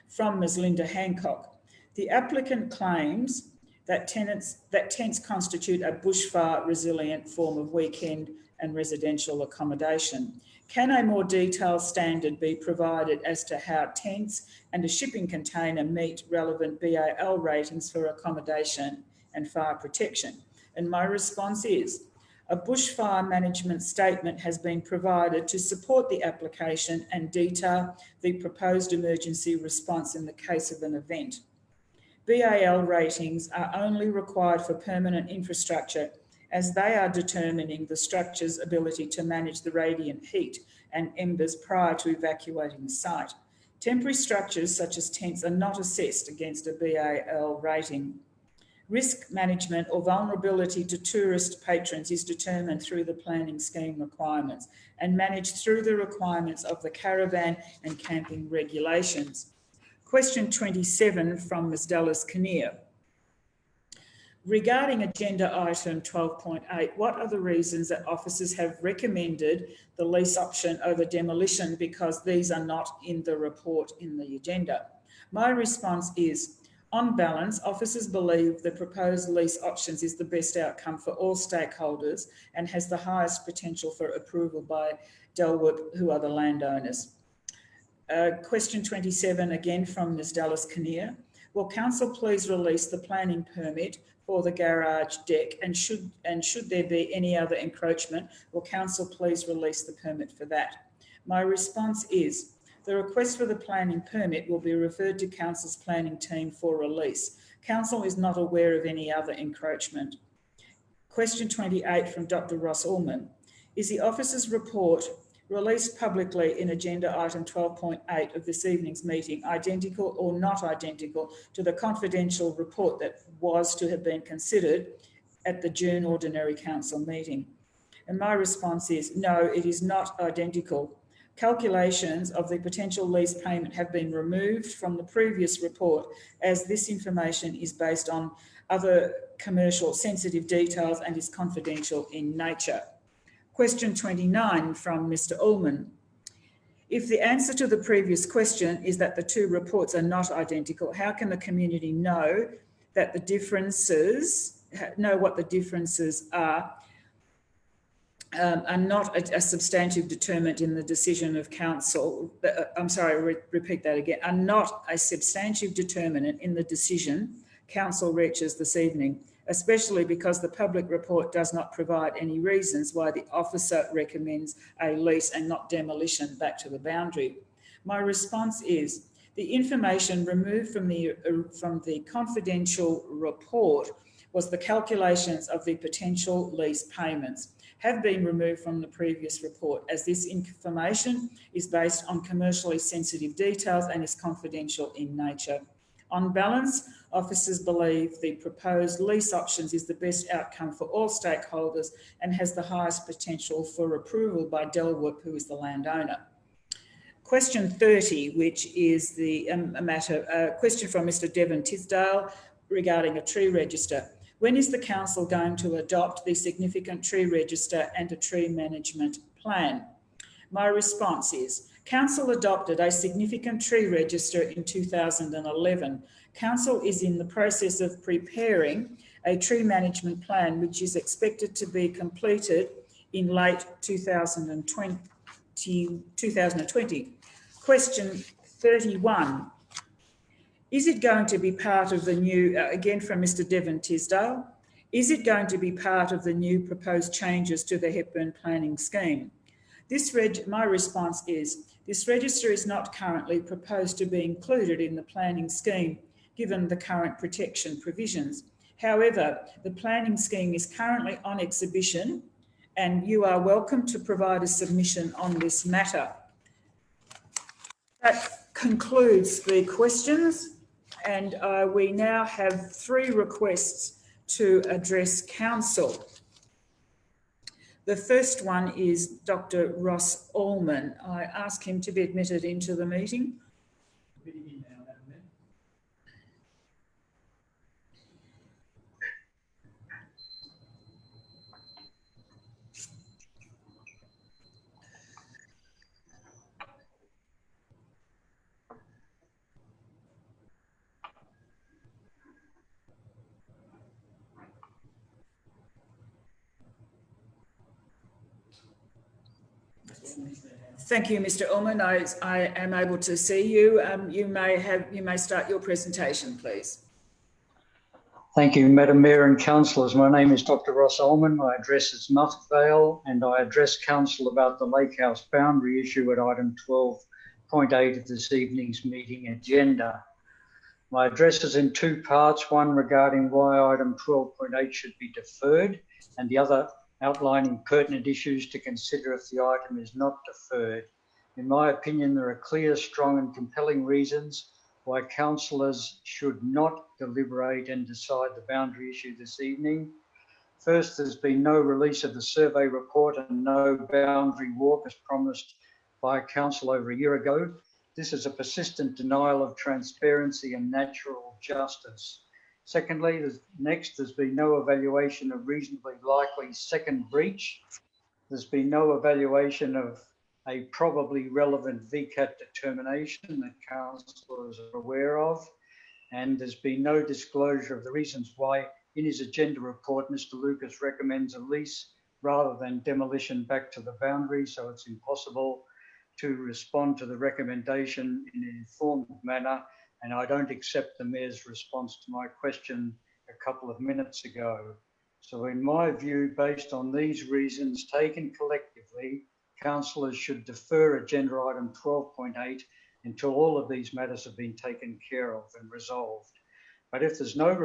from Ms. Linda Hancock. The applicant claims that tents constitute a bushfire resilient form of weekend and residential accommodation. Can a more detailed standard be provided as to how tents and a shipping container meet relevant BAL ratings for accommodation and fire protection? And my response is, a bushfire management statement has been provided to support the application and detail the proposed emergency response in the case of an event. BAL ratings are only required for permanent infrastructure as they are determining the structure's ability to manage the radiant heat and embers prior to evacuating the site. Temporary structures such as tents are not assessed against a BAL rating. Risk management or vulnerability to tourist patrons is determined through the planning scheme requirements and managed through the requirements of the caravan and camping regulations. Question 27 from Ms. Dallas Kinnear. Regarding agenda item 12.8, what are the reasons that officers have recommended the lease option over demolition because these are not in the report in the agenda? My response is, on balance, officers believe the proposed lease options is the best outcome for all stakeholders and has the highest potential for approval by Delwood, who are the landowners. Question 27, again from Ms. Dallas Kinnear. Will council please release the planning permit for the garage deck and should there be any other encroachment, will council please release the permit for that? My response is, the request for the planning permit will be referred to council's planning team for release. Council is not aware of any other encroachment. Question 28 from Dr. Ross Ullman. Is the officer's report released publicly in agenda item 12.8 of this evening's meeting identical or not identical to the confidential report that was to have been considered at the June Ordinary Council meeting? And my response is no, it is not identical. calculations of the potential lease payment have been removed from the previous report, as this information is based on other commercial sensitive details and is confidential in nature. Question 29 from Mr. Ullman. If the answer to the previous question is that the two reports are not identical, how can the community know that the differences, what the differences are not a substantive determinant in the decision of council? I'm sorry, repeat that again. Are not a substantive determinant in the decision council reaches this evening, especially because the public report does not provide any reasons why the officer recommends a lease and not demolition back to the boundary. My response is the information removed from the confidential report was the calculations of the potential lease payments have been removed from the previous report, as this information is based on commercially sensitive details and is confidential in nature. On balance, officers believe the proposed lease options is the best outcome for all stakeholders and has the highest potential for approval by Delwood, who is the landowner. Question 30, which is the question from Mr. Devon Tisdale regarding a tree register. When is the council going to adopt the significant tree register and a tree management plan? My response is, council adopted a significant tree register in 2011. Council is in the process of preparing a tree management plan, which is expected to be completed in late 2020. Question 31. Is it going to be part of the new, again from Mr. Devon Tisdale, is it going to be part of the new proposed changes to the Hepburn planning scheme? My response is, this register is not currently proposed to be included in the planning scheme, given the current protection provisions. However, the planning scheme is currently on exhibition and you are welcome to provide a submission on this matter. That concludes the questions, and we now have 3 requests to address council. The first one is Dr. Ross Allman. I ask him to be admitted into the meeting. Thank you, Mr. Ullman. I am able to see you. You may start your presentation, please. Thank you, Madam Mayor and Councillors. My name is Dr. Ross Allman. My address is Nuttvale, and I address Council about the Lake House boundary issue at item 12.8 of this evening's meeting agenda. My address is in 2 parts, one regarding why item 12.8 should be deferred, and the other outlining pertinent issues to consider if the item is not deferred. In my opinion, there are clear, strong and compelling reasons why councillors should not deliberate and decide the boundary issue this evening. First, there's been no release of the survey report and no boundary walk as promised by council over a year ago. This is a persistent denial of transparency and natural justice. Secondly, there's been no evaluation of reasonably likely second breach. There's been no evaluation of a probably relevant VCAT determination that councillors are aware of. And there's been no disclosure of the reasons why in his agenda report, Mr. Lucas recommends a lease rather than demolition back to the boundary. So it's impossible to respond to the recommendation in an informed manner. And I don't accept the Mayor's response to my question a couple of minutes ago. So in my view, based on these reasons taken collectively, councillors should defer agenda item 12.8 until all of these matters have been taken care of and resolved. But if there's no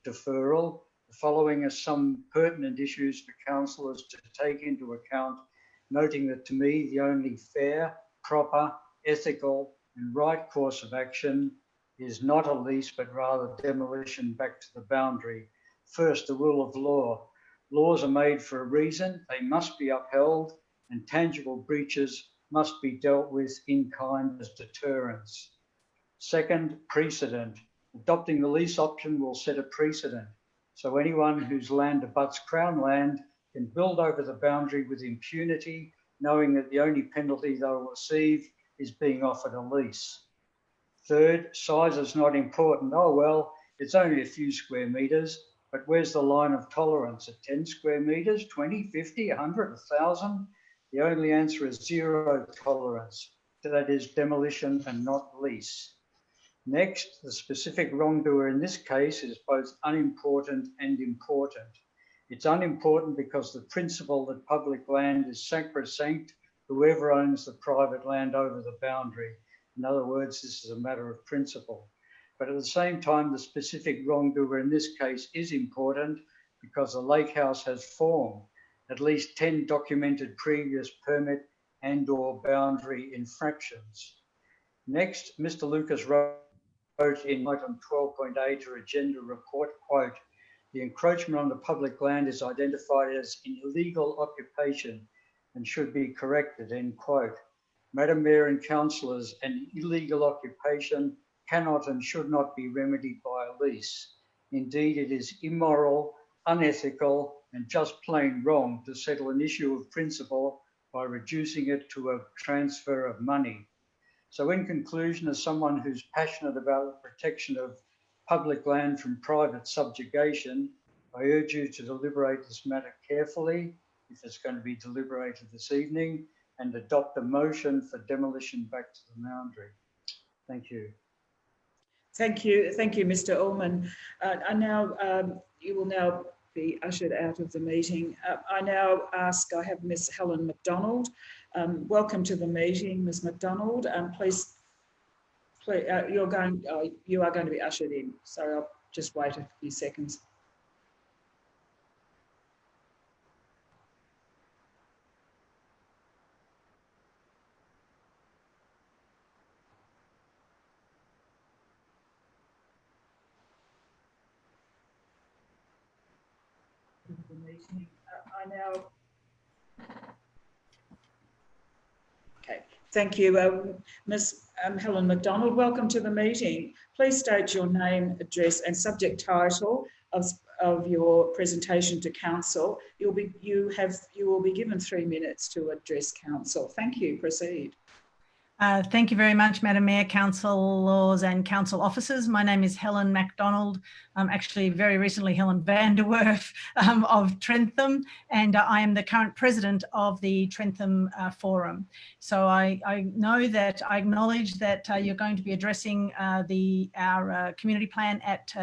deferral, the following are some pertinent issues for councillors to take into account, noting that to me, the only fair, proper, ethical and right course of action is not a lease, but rather demolition back to the boundary. First, the rule of law. Laws are made for a reason. They must be upheld, and tangible breaches must be dealt with in kind as deterrence. Second, precedent. Adopting the lease option will set a precedent. So anyone whose land abuts Crown land can build over the boundary with impunity, knowing that the only penalty they'll receive is being offered a lease. Third, size is not important. Oh, well, it's only a few square metres, but where's the line of tolerance? At 10 square metres, 20, 50, 100, 1,000? The only answer is zero tolerance. That is demolition and not lease. Next, the specific wrongdoer in this case is both unimportant and important. It's unimportant because the principle that public land is sacrosanct, whoever owns the private land over the boundary. In other words, this is a matter of principle. But at the same time, the specific wrongdoer in this case is important because the lake house has formed at least 10 documented previous permit and/or boundary infractions. Next, Mr. Lucas wrote in item 12.8 or agenda report, quote, the encroachment on the public land is identified as an illegal occupation and should be corrected, end quote. Madam Mayor and councillors, an illegal occupation cannot and should not be remedied by a lease. Indeed, it is immoral, unethical, and just plain wrong to settle an issue of principle by reducing it to a transfer of money. So in conclusion, as someone who's passionate about the protection of public land from private subjugation, I urge you to deliberate this matter carefully, if it's going to be deliberated this evening, and adopt a motion for demolition back to the boundary. Thank you. Thank you, Mr. Ullman. You will now be ushered out of the meeting. I now ask, I have Miss Helen McDonald. Welcome to the meeting, Ms. McDonald. Please, you are going to be ushered in. So I'll just wait a few seconds. Okay, thank you. Ms. Helen McDonald, welcome to the meeting. Please state your name, address and subject title of your presentation to council. You will be given 3 minutes to address council. Thank you. Proceed. Thank you very much, Madam Mayor, councillors and council officers. My name is Helen MacDonald. I'm actually very recently Helen van der Werf of Trentham, and I am the current president of the Trentham Forum. So I acknowledge that you're going to be addressing our community plan at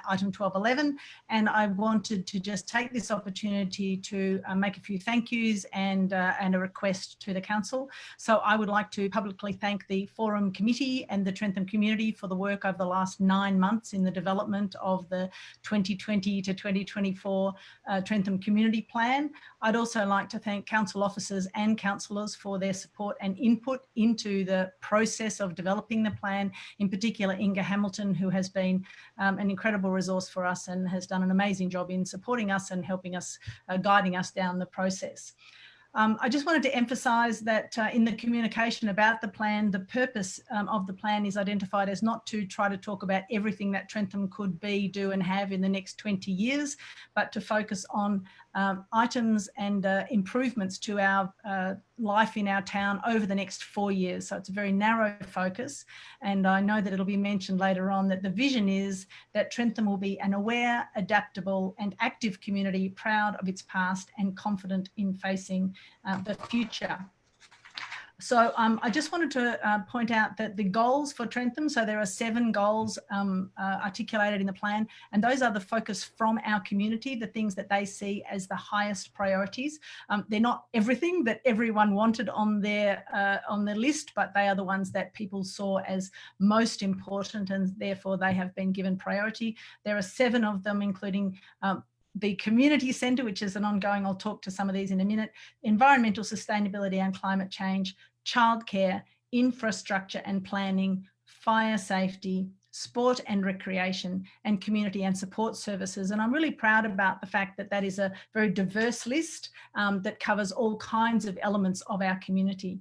item 12.11, and I wanted to just take this opportunity to make a few thank yous and a request to the council. So I would like to publicly thank the Forum Committee and the Trentham community for the work over the last 9 months in the development of the 2020 to 2024 Trentham Community Plan. I'd also like to thank council officers and councillors for their support and input into the process of developing the plan, in particular Inga Hamilton, who has been an incredible resource for us and has done an amazing job in supporting us and helping us, guiding us down the process. I just wanted to emphasise that in the communication about the plan, the purpose of the plan is identified as not to try to talk about everything that Trentham could be, do and have in the next 20 years, but to focus on items and improvements to our life in our town over the next 4 years. So it's a very narrow focus, and I know that it'll be mentioned later on that the vision is that Trentham will be an aware, adaptable and active community, proud of its past and confident in facing the future. So I just wanted to point out that the goals for Trentham, so there are 7 goals articulated in the plan, and those are the focus from our community, the things that they see as the highest priorities. They're not everything that everyone wanted on their list, but they are the ones that people saw as most important, and therefore they have been given priority. There are 7 of them, including the community centre, which is an ongoing, I'll talk to some of these in a minute, environmental sustainability and climate change, childcare, infrastructure and planning, fire safety, sport and recreation, and community and support services. And I'm really proud about the fact that that is a very diverse list that covers all kinds of elements of our community.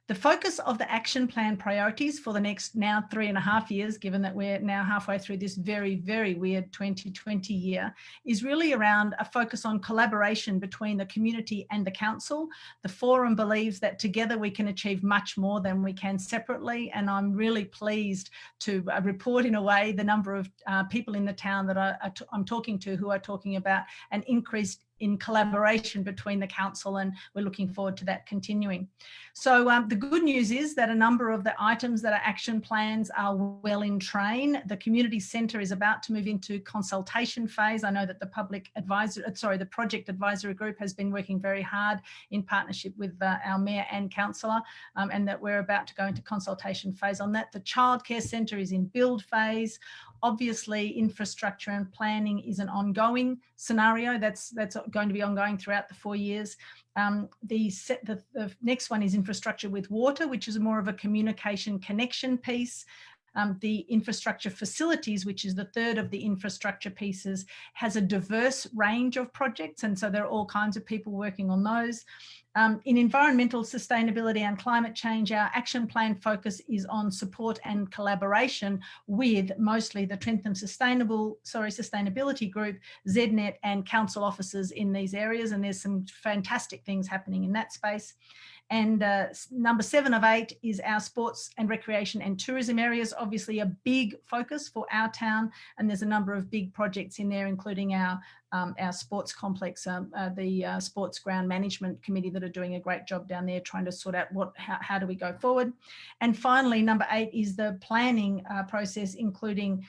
The focus of the action plan priorities for the next now 3.5 years, given that we're now halfway through this very, very weird 2020 year, is really around a focus on collaboration between the community and the council. The forum believes that together we can achieve much more than we can separately, and I'm really pleased to report in a way the number of people in the town that I'm talking to who are talking about an increase in collaboration between the council, and we're looking forward to that continuing. So the good news is that a number of the items that are action plans are well in train. The community centre is about to move into consultation phase. I know that the the project advisory group has been working very hard in partnership with our mayor and councillor, and that we're about to go into consultation phase on that. The childcare centre is in build phase. Obviously, infrastructure and planning is an ongoing scenario that's going to be ongoing throughout the 4 years. The next one is infrastructure with water, which is more of a communication connection piece. The infrastructure facilities, which is the third of the infrastructure pieces, has a diverse range of projects, and so there are all kinds of people working on those. In environmental sustainability and climate change, our action plan focus is on support and collaboration with mostly the Trentham Sustainability Group, ZNet and council officers in these areas, and there's some fantastic things happening in that space. And number 7 of 8 is our sports and recreation and tourism areas, obviously a big focus for our town. And there's a number of big projects in there, including our sports complex, the sports ground management committee that are doing a great job down there trying to sort out how do we go forward. And finally, number 8 is the planning process, including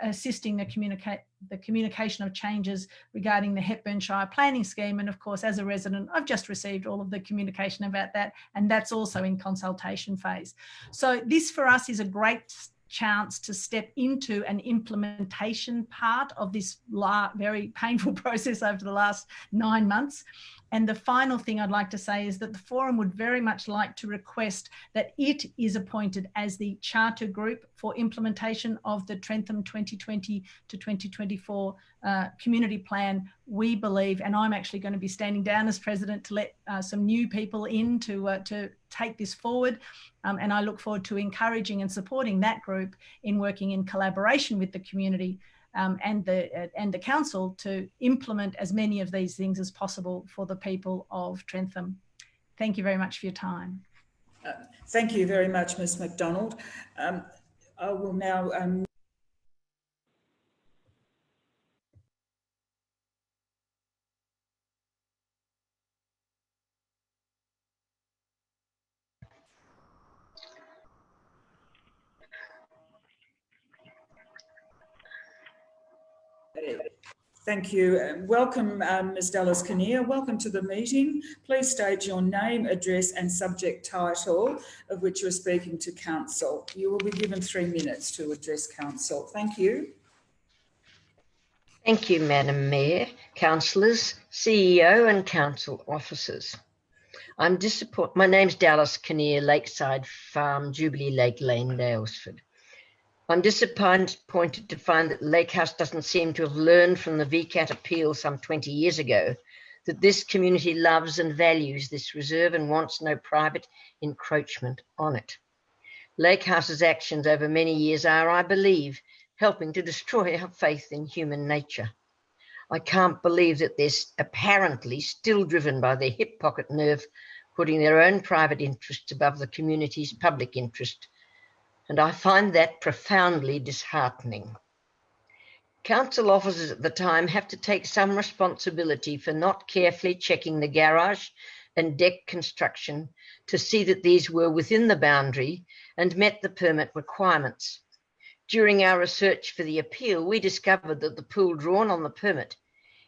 assisting the communication of changes regarding the Hepburn Shire planning scheme. And of course, as a resident, I've just received all of the communication about that, and that's also in consultation phase. So this for us is a great chance to step into an implementation part of this very painful process over the last 9 months. And the final thing I'd like to say is that the forum would very much like to request that it is appointed as the charter group for implementation of the Trentham 2020 to 2024 community plan. We believe, and I'm actually going to be standing down as president to let some new people in to take this forward. And I look forward to encouraging and supporting that group in working in collaboration with the community and the council to implement as many of these things as possible for the people of Trentham. Thank you very much for your time. Thank you very much, Ms. McDonald. I will now Thank you. Welcome, Ms. Dallas Kinnear. Welcome to the meeting. Please state your name, address and subject title of which you're speaking to council. You will be given 3 minutes to address council. Thank you. Thank you, Madam Mayor, councillors, CEO and council officers. I'm disappointed. My name's Dallas Kinnear, Lakeside Farm, Jubilee Lake Lane, Daylesford. I'm disappointed to find that Lake House doesn't seem to have learned from the VCAT appeal some 20 years ago that this community loves and values this reserve and wants no private encroachment on it. Lake House's actions over many years are, I believe, helping to destroy our faith in human nature. I can't believe that they're apparently still driven by their hip pocket nerve, putting their own private interests above the community's public interest. And I find that profoundly disheartening. Council officers at the time have to take some responsibility for not carefully checking the garage and deck construction to see that these were within the boundary and met the permit requirements. During our research for the appeal, we discovered that the pool drawn on the permit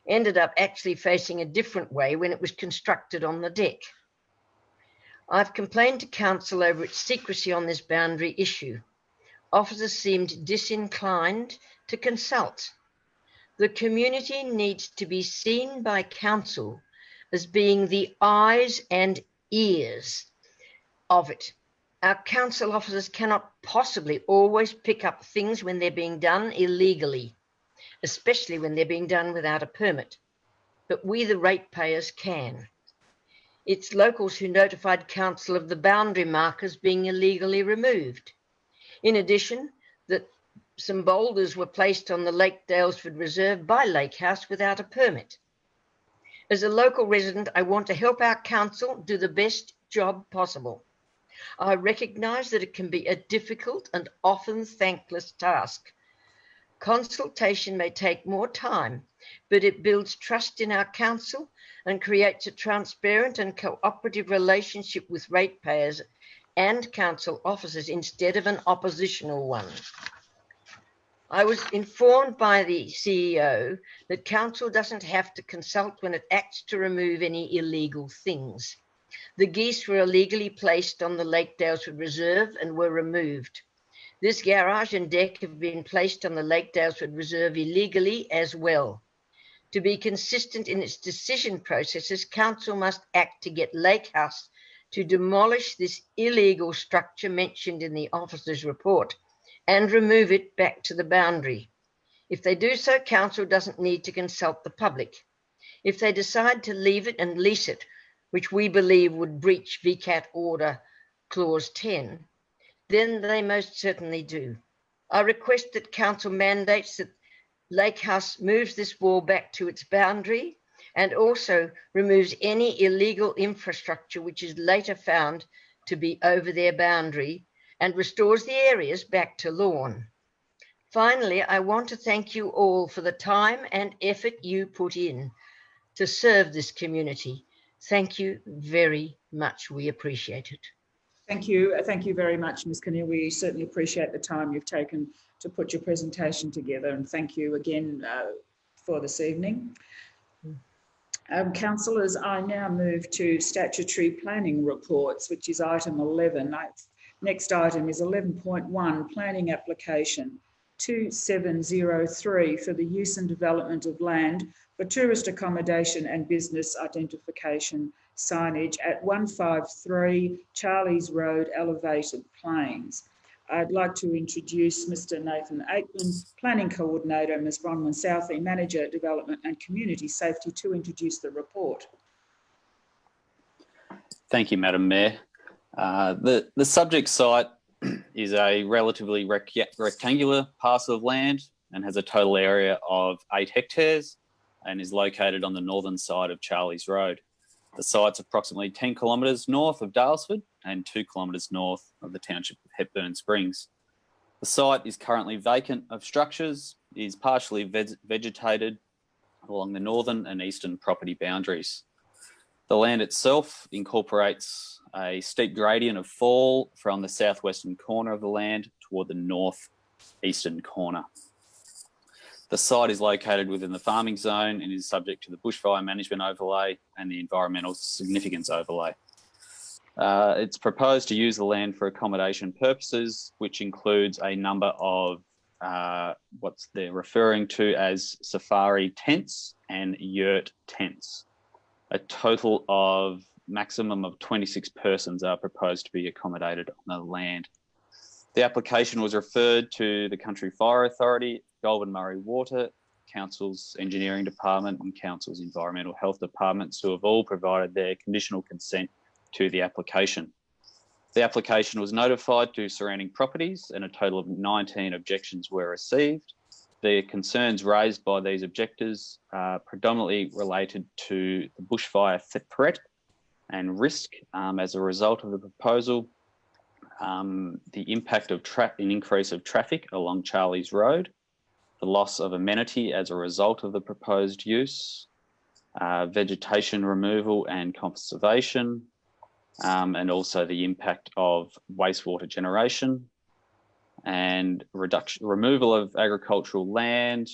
ended up actually facing a different way when it was constructed on the deck. I've complained to council over its secrecy on this boundary issue. Officers seemed disinclined to consult. The community needs to be seen by council as being the eyes and ears of it. Our council officers cannot possibly always pick up things when they're being done illegally, especially when they're being done without a permit. But we, the ratepayers, can. It's locals who notified council of the boundary markers being illegally removed. In addition, that some boulders were placed on the Lake Dalesford Reserve by Lake House without a permit. As a local resident, I want to help our council do the best job possible. I recognise that it can be a difficult and often thankless task. Consultation may take more time, but it builds trust in our council and creates a transparent and cooperative relationship with ratepayers and council officers instead of an oppositional one. I was informed by the CEO that council doesn't have to consult when it acts to remove any illegal things. The geese were illegally placed on the Lake Dalesford Reserve and were removed. This garage and deck have been placed on the Lake Dalesford Reserve illegally as well. To be consistent in its decision processes, council must act to get Lake House to demolish this illegal structure mentioned in the officer's report and remove it back to the boundary. If they do so, council doesn't need to consult the public. If they decide to leave it and lease it, which we believe would breach VCAT order clause 10, then they most certainly do. I request that council mandates that Lake House moves this wall back to its boundary and also removes any illegal infrastructure which is later found to be over their boundary and restores the areas back to lawn. Finally, I want to thank you all for the time and effort you put in to serve this community. Thank you very much. We appreciate it. Thank you. Thank you very much, Ms. Kinnear. We certainly appreciate the time you've taken to put your presentation together, and thank you again for this evening. Councillors, I now move to statutory planning reports, which is item 11. Next item is 11.1, planning application 2703 for the use and development of land for tourist accommodation and business identification signage at 153 Charlies Road, Elevated Plains. I'd like to introduce Mr. Nathan Aikman, Planning Coordinator, Ms. Bronwyn Southey, Manager, Development and Community Safety, to introduce the report. Thank you, Madam Mayor. The subject site is a relatively rectangular parcel of land and has a total area of 8 hectares and is located on the northern side of Charlies Road. The site's approximately 10 kilometres north of Dalesford and 2 kilometres north of the township of Hepburn Springs. The site is currently vacant of structures, is partially vegetated along the northern and eastern property boundaries. The land itself incorporates a steep gradient of fall from the southwestern corner of the land toward the northeastern corner. The site is located within the farming zone and is subject to the bushfire management overlay and the environmental significance overlay. It's proposed to use the land for accommodation purposes, which includes a number of what they're referring to as safari tents and yurt tents. A total of maximum of 26 persons are proposed to be accommodated on the land. The application was referred to the Country Fire Authority, Goulburn Murray Water, Council's Engineering Department and Council's Environmental Health Departments, who have all provided their conditional consent to the application. The application was notified to surrounding properties and a total of 19 objections were received. The concerns raised by these objectors are predominantly related to the bushfire threat and risk as a result of the proposal, the impact of an increase of traffic along Charlies Road, the loss of amenity as a result of the proposed use, vegetation removal and conservation, and also the impact of wastewater generation and removal of agricultural land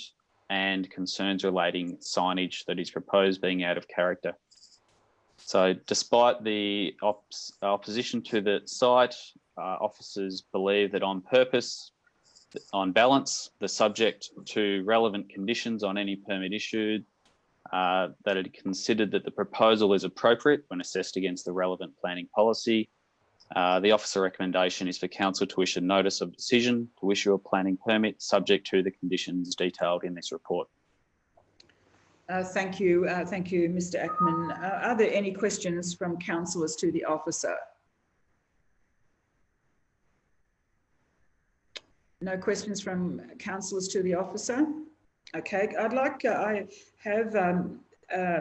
and concerns relating signage that is proposed being out of character. So despite the opposition to the site, officers believe that on purpose, on balance, the subject to relevant conditions on any permit issued, that it considered that the proposal is appropriate when assessed against the relevant planning policy. The officer recommendation is for council to issue notice of decision to issue a planning permit subject to the conditions detailed in this report. Thank you, Mr. Ackman. Are there any questions from councillors to the officer? No questions from councillors to the officer? Okay, I have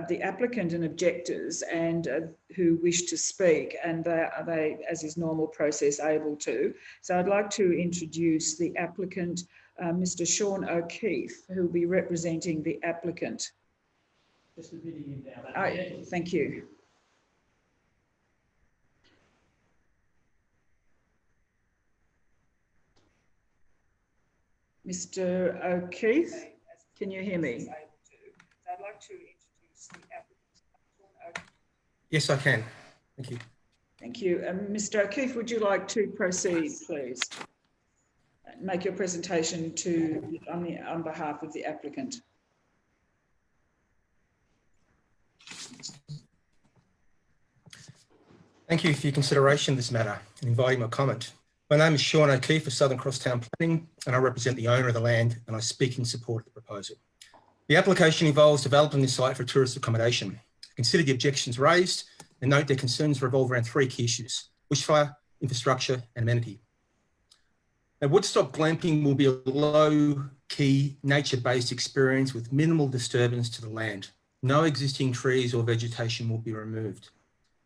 the applicant and objectors and who wish to speak, and they, as is normal process, able to. So I'd like to introduce the applicant, Mr. Sean O'Keefe, who will be representing the applicant. Just admitting him down. Thank you. Mr. O'Keefe, can you hear me? I'd like to introduce the applicant. Yes, I can. Thank you. Thank you. Mr. O'Keefe, would you like to proceed, please? Make your presentation on behalf of the applicant. Thank you for your consideration of this matter and inviting my comment. My name is Sean O'Keefe of Southern Crosstown Planning, and I represent the owner of the land, and I speak in support of the proposal. The application involves developing the site for tourist accommodation. Consider the objections raised and note their concerns revolve around three key issues: bushfire, infrastructure, and amenity. Now, Woodstock glamping will be a low-key, nature-based experience with minimal disturbance to the land. No existing trees or vegetation will be removed.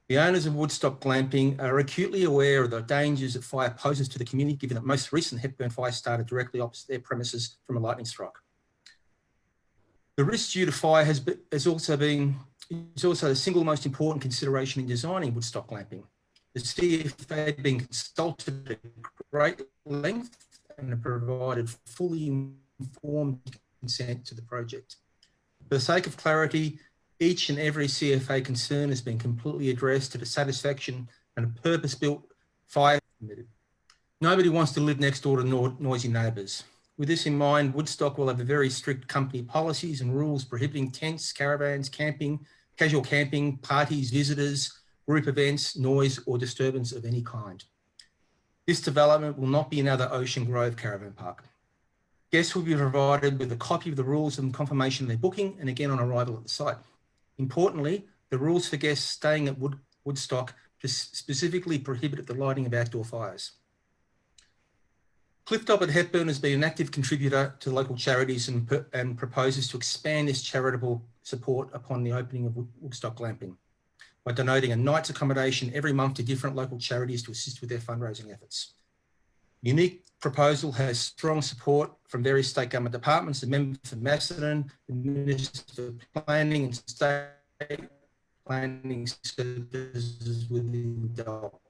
The owners of Woodstock glamping are acutely aware of the dangers that fire poses to the community, given that most recent Hepburn fire started directly opposite their premises from a lightning strike. The risk due to fire is also the single most important consideration in designing Woodstock glamping. The CFA had been consulted at great length and have provided fully informed consent to the project. For the sake of clarity, each and every CFA concern has been completely addressed to the satisfaction and a purpose-built fire permitted. Nobody wants to live next door to noisy neighbours. With this in mind, Woodstock will have a very strict company policies and rules prohibiting tents, caravans, camping, casual camping, parties, visitors, group events, noise or disturbance of any kind. This development will not be another Ocean Grove caravan park. Guests will be provided with a copy of the rules and confirmation of their booking and again on arrival at the site. Importantly, the rules for guests staying at Woodstock specifically prohibit the lighting of outdoor fires. Clifftop at Hepburn has been an active contributor to local charities and proposes to expand this charitable support upon the opening of Woodstock glamping by donating a night's accommodation every month to different local charities to assist with their fundraising efforts. The unique proposal has strong support from various state government departments, the member for Macedon, the Minister for Planning and State Planning Services within DOP.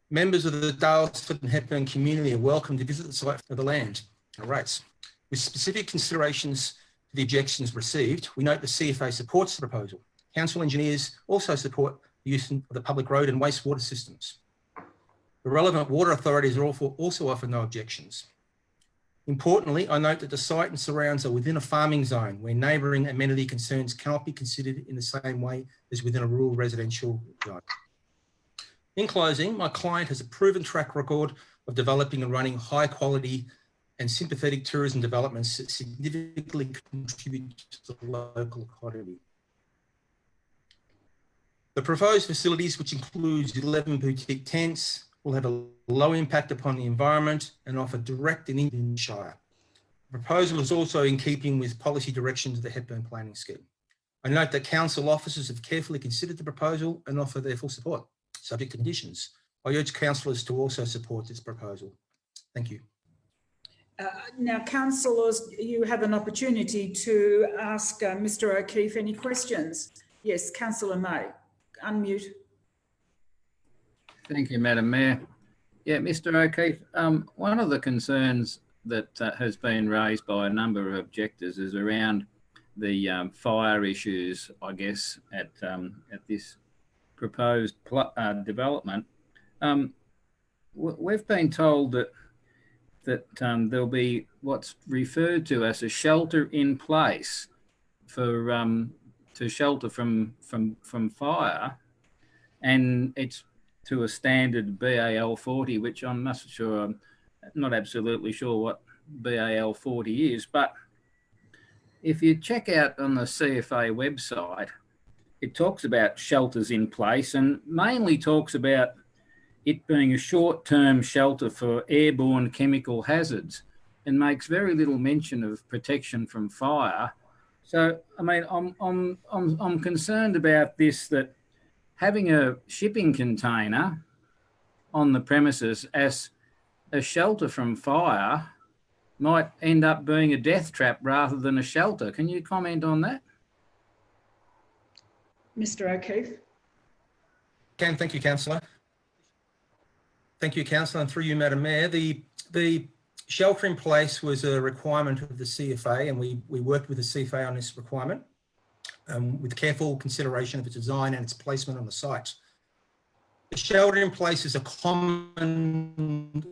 Members of the Daylesford and Hepburn community are welcome to visit the site of the land and rates. With specific considerations to the objections received, we note the CFA supports the proposal. Council engineers also support the use of the public road and wastewater systems. The relevant water authorities are also offer no objections. Importantly, I note that the site and surrounds are within a farming zone where neighbouring amenity concerns cannot be considered in the same way as within a rural residential zone. In closing, my client has a proven track record of developing and running high quality and sympathetic tourism developments that significantly contribute to the local economy. The proposed facilities, which includes 11 boutique tents, will have a low impact upon the environment and offer direct and in Shire. The proposal is also in keeping with policy directions of the Hepburn Planning Scheme. I note that council officers have carefully considered the proposal and offer their full support, subject to conditions. I urge councillors to also support this proposal. Thank you. Now, councillors, you have an opportunity to ask Mr. O'Keefe any questions. Yes, Councillor May, unmute. Thank you, Madam Mayor. Yeah, Mr. O'Keefe, one of the concerns that has been raised by a number of objectors is around the fire issues, I guess, at this proposed development. We've been told that there'll be what's referred to as a shelter in place for to shelter from fire, and it's to a standard BAL 40, which I'm not absolutely sure BAL 40 is. But if you check out on the CFA website, it talks about shelters in place and mainly talks about it being a short-term shelter for airborne chemical hazards and makes very little mention of protection from fire. So, I mean, I'm concerned about this, that having a shipping container on the premises as a shelter from fire might end up being a death trap rather than a shelter. Can you comment on that? Mr. O'Keefe. Thank you, Councillor. Thank you, Councillor, and through you, Madam Mayor. The shelter in place was a requirement of the CFA, and we worked with the CFA on this requirement with careful consideration of its design and its placement on the site. The shelter in place is a common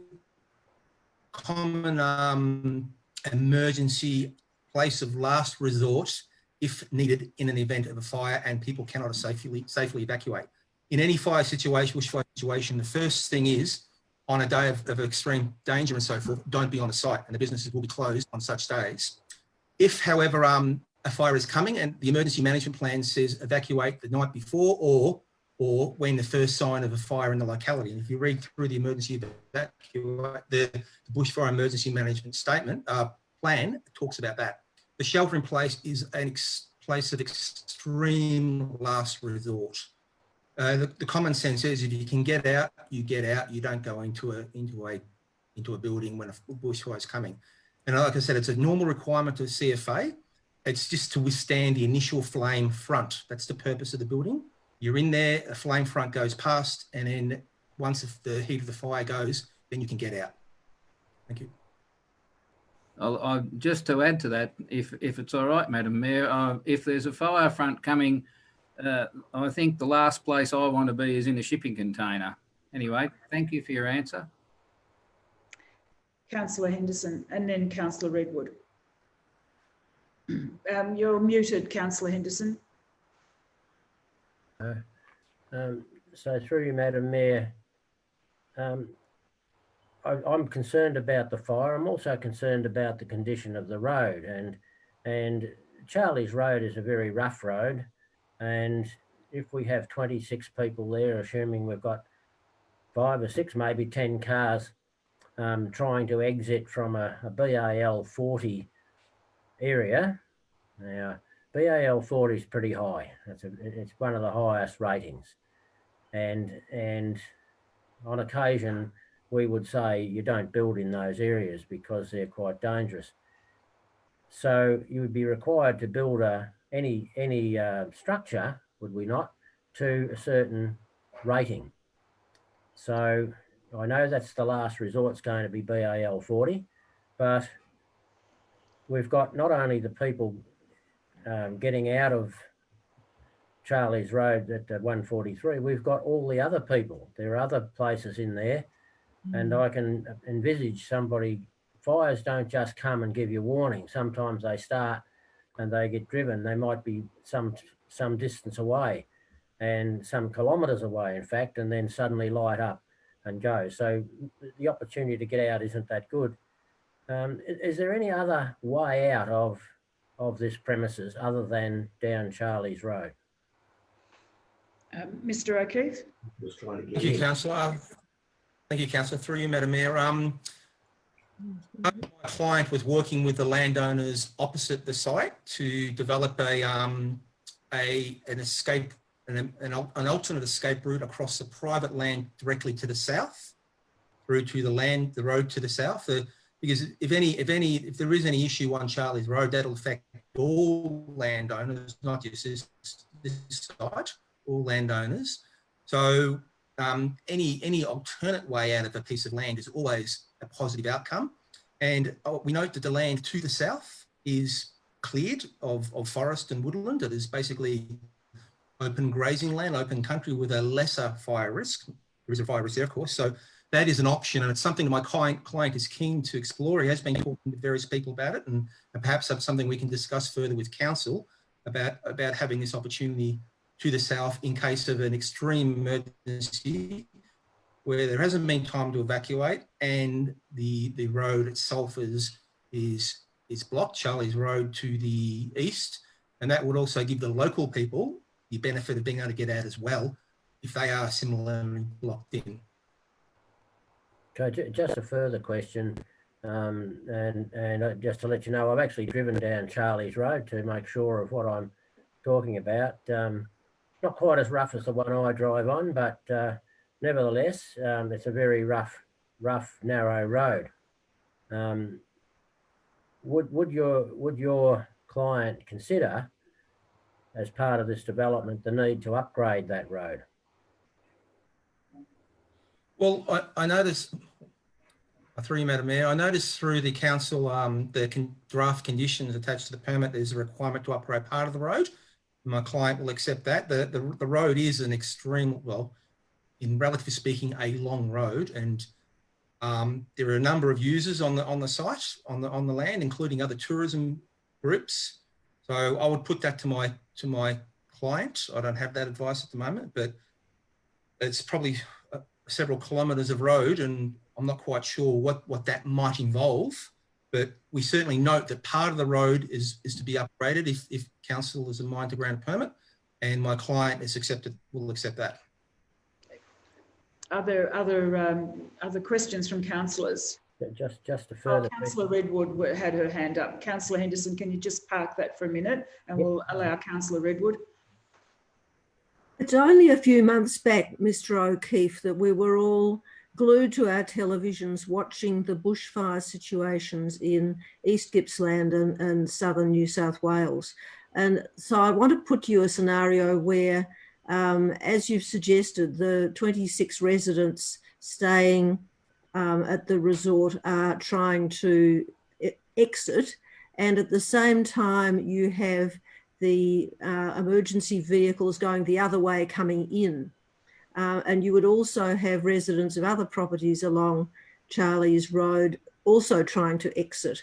emergency place of last resort if needed in an event of a fire and people cannot safely evacuate. In any fire situation, the first thing is, on a day of extreme danger and so forth, don't be on the site, and the businesses will be closed on such days. If, however, a fire is coming and the emergency management plan says evacuate the night before or when the first sign of a fire in the locality, and if you read through the emergency the bushfire emergency management statement plan, it talks about that. The shelter in place is a place of extreme last resort. The common sense is if you can get out, you get out. You don't go into a building when a bushfire is coming. And like I said, it's a normal requirement of CFA. It's just to withstand the initial flame front. That's the purpose of the building. You're in there, a flame front goes past, and then once the heat of the fire goes, then you can get out. Thank you. Just to add to that, if it's all right, Madam Mayor, if there's a fire front coming, I think the last place I want to be is in a shipping container. Anyway, thank you for your answer. Councillor Henderson, and then Councillor Redwood. You're muted, Councillor Henderson. So through you, Madam Mayor, I'm concerned about the fire. I'm also concerned about the condition of the road, and Charlie's Road is a very rough road, and if we have 26 people there, assuming we've got 5 or 6, maybe 10 cars trying to exit from a BAL 40 area. Now, BAL 40 is pretty high. It's one of the highest ratings, and on occasion we would say you don't build in those areas because they're quite dangerous. So you would be required to build any structure, would we not, to a certain rating. So I know that's the last resort, it's going to be BAL 40, but we've got not only the people getting out of Charlie's Road at 143, we've got all the other people. There are other places in there, and I can envisage fires don't just come and give you warning. Sometimes they start and they get driven. They might be some distance away, and some kilometres away, in fact, and then suddenly light up and go. So the opportunity to get out isn't that good. Is there any other way out of this premises other than down Charlie's Road? Mr. O'Keefe. Thank you, Councillor. Thank you, Councillor. Through you, Madam Mayor. My client was working with the landowners opposite the site to develop an alternate escape route across the private land directly to the south, through to the road to the south. Because if there is any issue on Charlie's Road, that'll affect all landowners, not just this site, all landowners. So any alternate way out of a piece of land is always a positive outcome. And we note that the land to the south is cleared of forest and woodland. It is basically open grazing land, open country with a lesser fire risk. There is a fire risk there, of course. So that is an option, and it's something that my client is keen to explore. He has been talking to various people about it, and perhaps that's something we can discuss further with council about having this opportunity to the south in case of an extreme emergency where there hasn't been time to evacuate and the road itself is is blocked, Charlie's Road to the east, and that would also give the local people the benefit of being able to get out as well if they are similarly blocked in. Okay, just a further question, and just to let you know, I've actually driven down Charlie's Road to make sure of what I'm talking about. Not quite as rough as the one I drive on, but nevertheless, it's a very rough, narrow road. Would your client consider, as part of this development, the need to upgrade that road? Well, I noticed, through you, Madam Mayor, I noticed through the council, draft conditions attached to the permit, there's a requirement to upgrade part of the road. My client will accept that. The road is an extreme, well, in relatively speaking, a long road, and there are a number of users on the site, on the land, including other tourism groups. So I would put that to my client. I don't have that advice at the moment, but it's probably several kilometres of road, and I'm not quite sure what that might involve. But we certainly note that part of the road is to be upgraded if council is in mind to grant a permit, and my client will accept that. Are there other questions from councillors? Just a further. Councillor Redwood had her hand up. Councillor Henderson, can you just park that for a minute, and we'll allow Councillor Redwood. It's only a few months back, Mr. O'Keefe, that we were all glued to our televisions watching the bushfire situations in East Gippsland and southern New South Wales. And so I want to put you a scenario where, as you've suggested, the 26 residents staying at the resort are trying to exit, and at the same time you have the emergency vehicles going the other way coming in. And you would also have residents of other properties along Charlie's Road also trying to exit.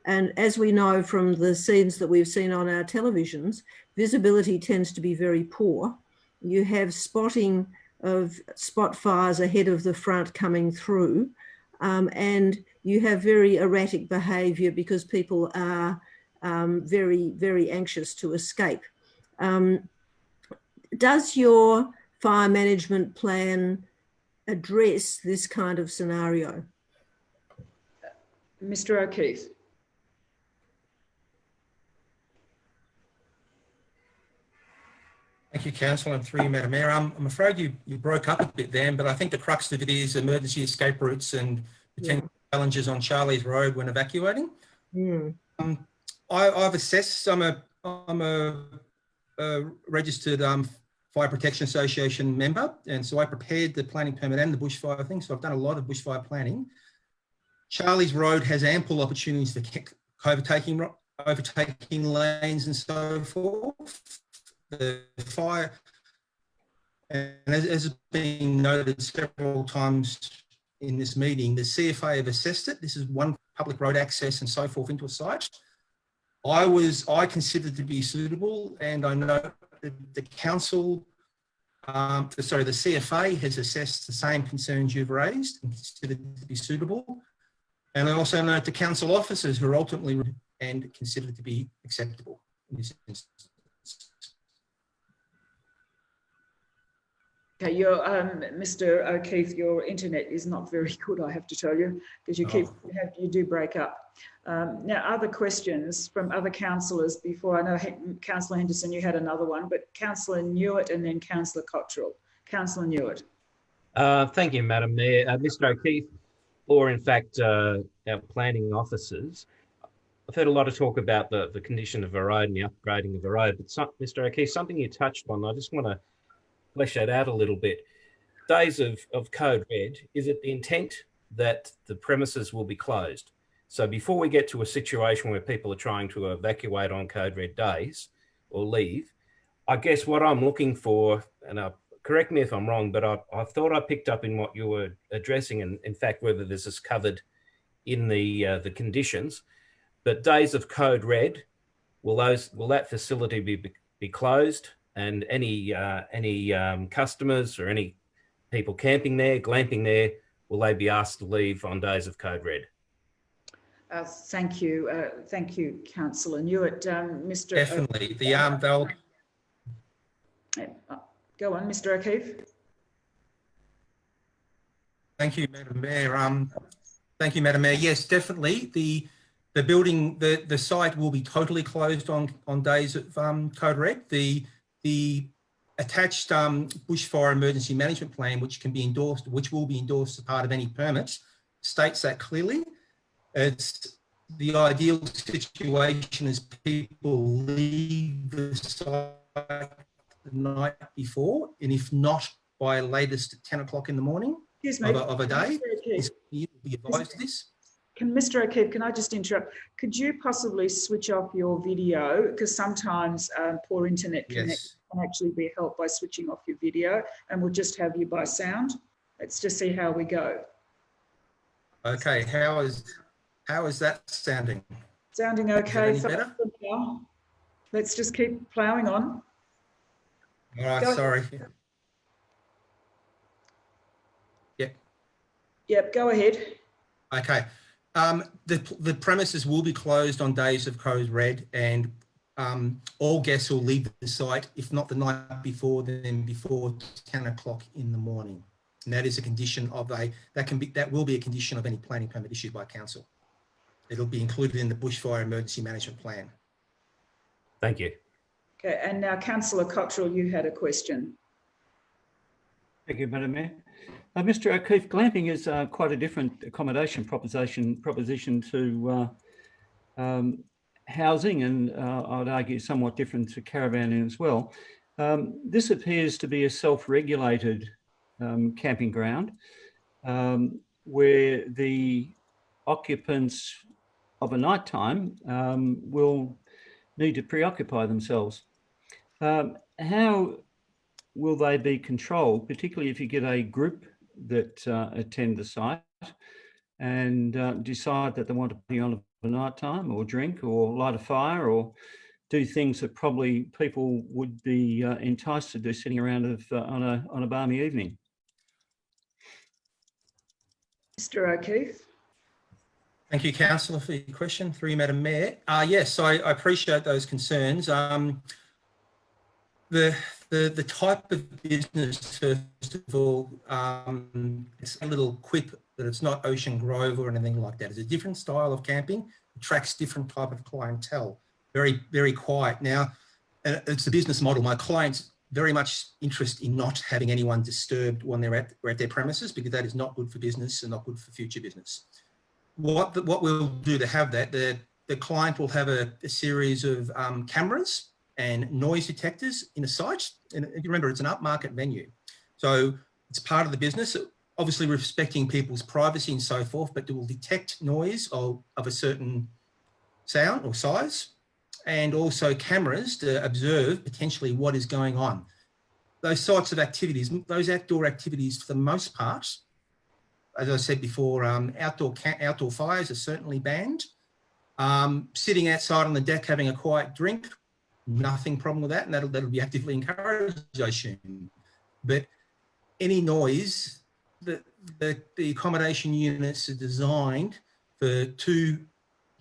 And as we know from the scenes that we've seen on our televisions, visibility tends to be very poor. You have spotting of spot fires ahead of the front coming through, and you have very erratic behaviour because people are very, very anxious to escape. Does your fire management plan address this kind of scenario? Mr. O'Keefe. Thank you, Councillor, and through you, Madam Mayor. I'm afraid you broke up a bit then, but I think the crux of it is emergency escape routes and potential challenges on Charlie's Road when evacuating. I've assessed. I'm a registered Fire Protection Association member, and so I prepared the planning permit and the bushfire thing. So I've done a lot of bushfire planning. Charlie's Road has ample opportunities for overtaking lanes and so forth. The fire, and as has been noted several times in this meeting, the CFA have assessed it. This is one public road access and so forth into a site. I considered to be suitable, and I know that the council, the CFA has assessed the same concerns you've raised and considered to be suitable. And I also note the council officers who are ultimately and considered to be acceptable in this instance. Okay, Mr. O'Keefe, your internet is not very good, I have to tell you, because you do break up. Now, other questions from other councillors before? I know Councillor Henderson, you had another one, but Councillor Newitt and then Councillor Cottrell. Councillor Newitt. Thank you, Madam Mayor. Mr. O'Keefe, or in fact, our planning officers, I've heard a lot of talk about the condition of a road and the upgrading of a road, but Mr. O'Keefe, something you touched on, I just want to flesh that out a little bit. Days of Code Red, is it the intent that the premises will be closed? So before we get to a situation where people are trying to evacuate on Code Red days or leave, I guess what I'm looking for, and correct me if I'm wrong, but I thought I picked up in what you were addressing, and in fact whether this is covered in the conditions, but days of Code Red, will that facility be closed? And any customers or any people camping there, glamping there, will they be asked to leave on days of Code Red? Thank you, Councillor Newitt. Mr. Definitely. They'll Go on, Mr. O'Keefe. Thank you, Madam Mayor. Thank you, Madam Mayor. Yes, definitely. The building, the site will be totally closed on days of Code Red. The attached bushfire emergency management plan, which will be endorsed as part of any permits, states that clearly. It's the ideal situation is people leave the site the night before, and if not by latest at 10 o'clock in the morning of a day, you'll be advised of this. Mr. O'Keefe, can I just interrupt? Could you possibly switch off your video? Because sometimes poor internet connection can actually be helped by switching off your video, and we'll just have you by sound. Let's just see how we go. Okay, how is that sounding? Sounding okay. Is that any better? Let's just keep ploughing on. All right, sorry. Yep, go ahead. Okay. The premises will be closed on days of Code Red, and all guests will leave the site, if not the night before, then before 10 o'clock in the morning. And that is a condition of that will be a condition of any planning permit issued by council. It'll be included in the bushfire emergency management plan. Thank you. Okay, and now Councillor Cottrell, you had a question. Thank you, Madam Mayor. Mr. O'Keefe, glamping is quite a different accommodation proposition to housing, and I'd argue somewhat different to caravanning as well. This appears to be a self-regulated camping ground where the occupants of a night time will need to preoccupy themselves. How will they be controlled, particularly if you get a group that attend the site and decide that they want to be on a night time, or drink, or light a fire, or do things that probably people would be enticed to do sitting around on a balmy evening? Mr. O'Keefe. Thank you, Councillor, for your question. Through you, Madam Mayor. Yes, I appreciate those concerns. The type of business, first of all, it's a little quip that it's not Ocean Grove or anything like that. It's a different style of camping, attracts different type of clientele. Very, very quiet. Now, it's a business model. My clients very much interest in not having anyone disturbed when they're at their premises, because that is not good for business and not good for future business. What we'll do to have that, the client will have a series of cameras and noise detectors in a site. And if you remember, it's an upmarket venue. So it's part of the business, obviously respecting people's privacy and so forth, but it will detect noise of a certain sound or size, and also cameras to observe potentially what is going on. Those sorts of activities, those outdoor activities, for the most part, as I said before, outdoor fires are certainly banned. Sitting outside on the deck having a quiet drink, nothing problem with that, and that'll be actively encouraged, I assume. But any noise, the accommodation units are designed for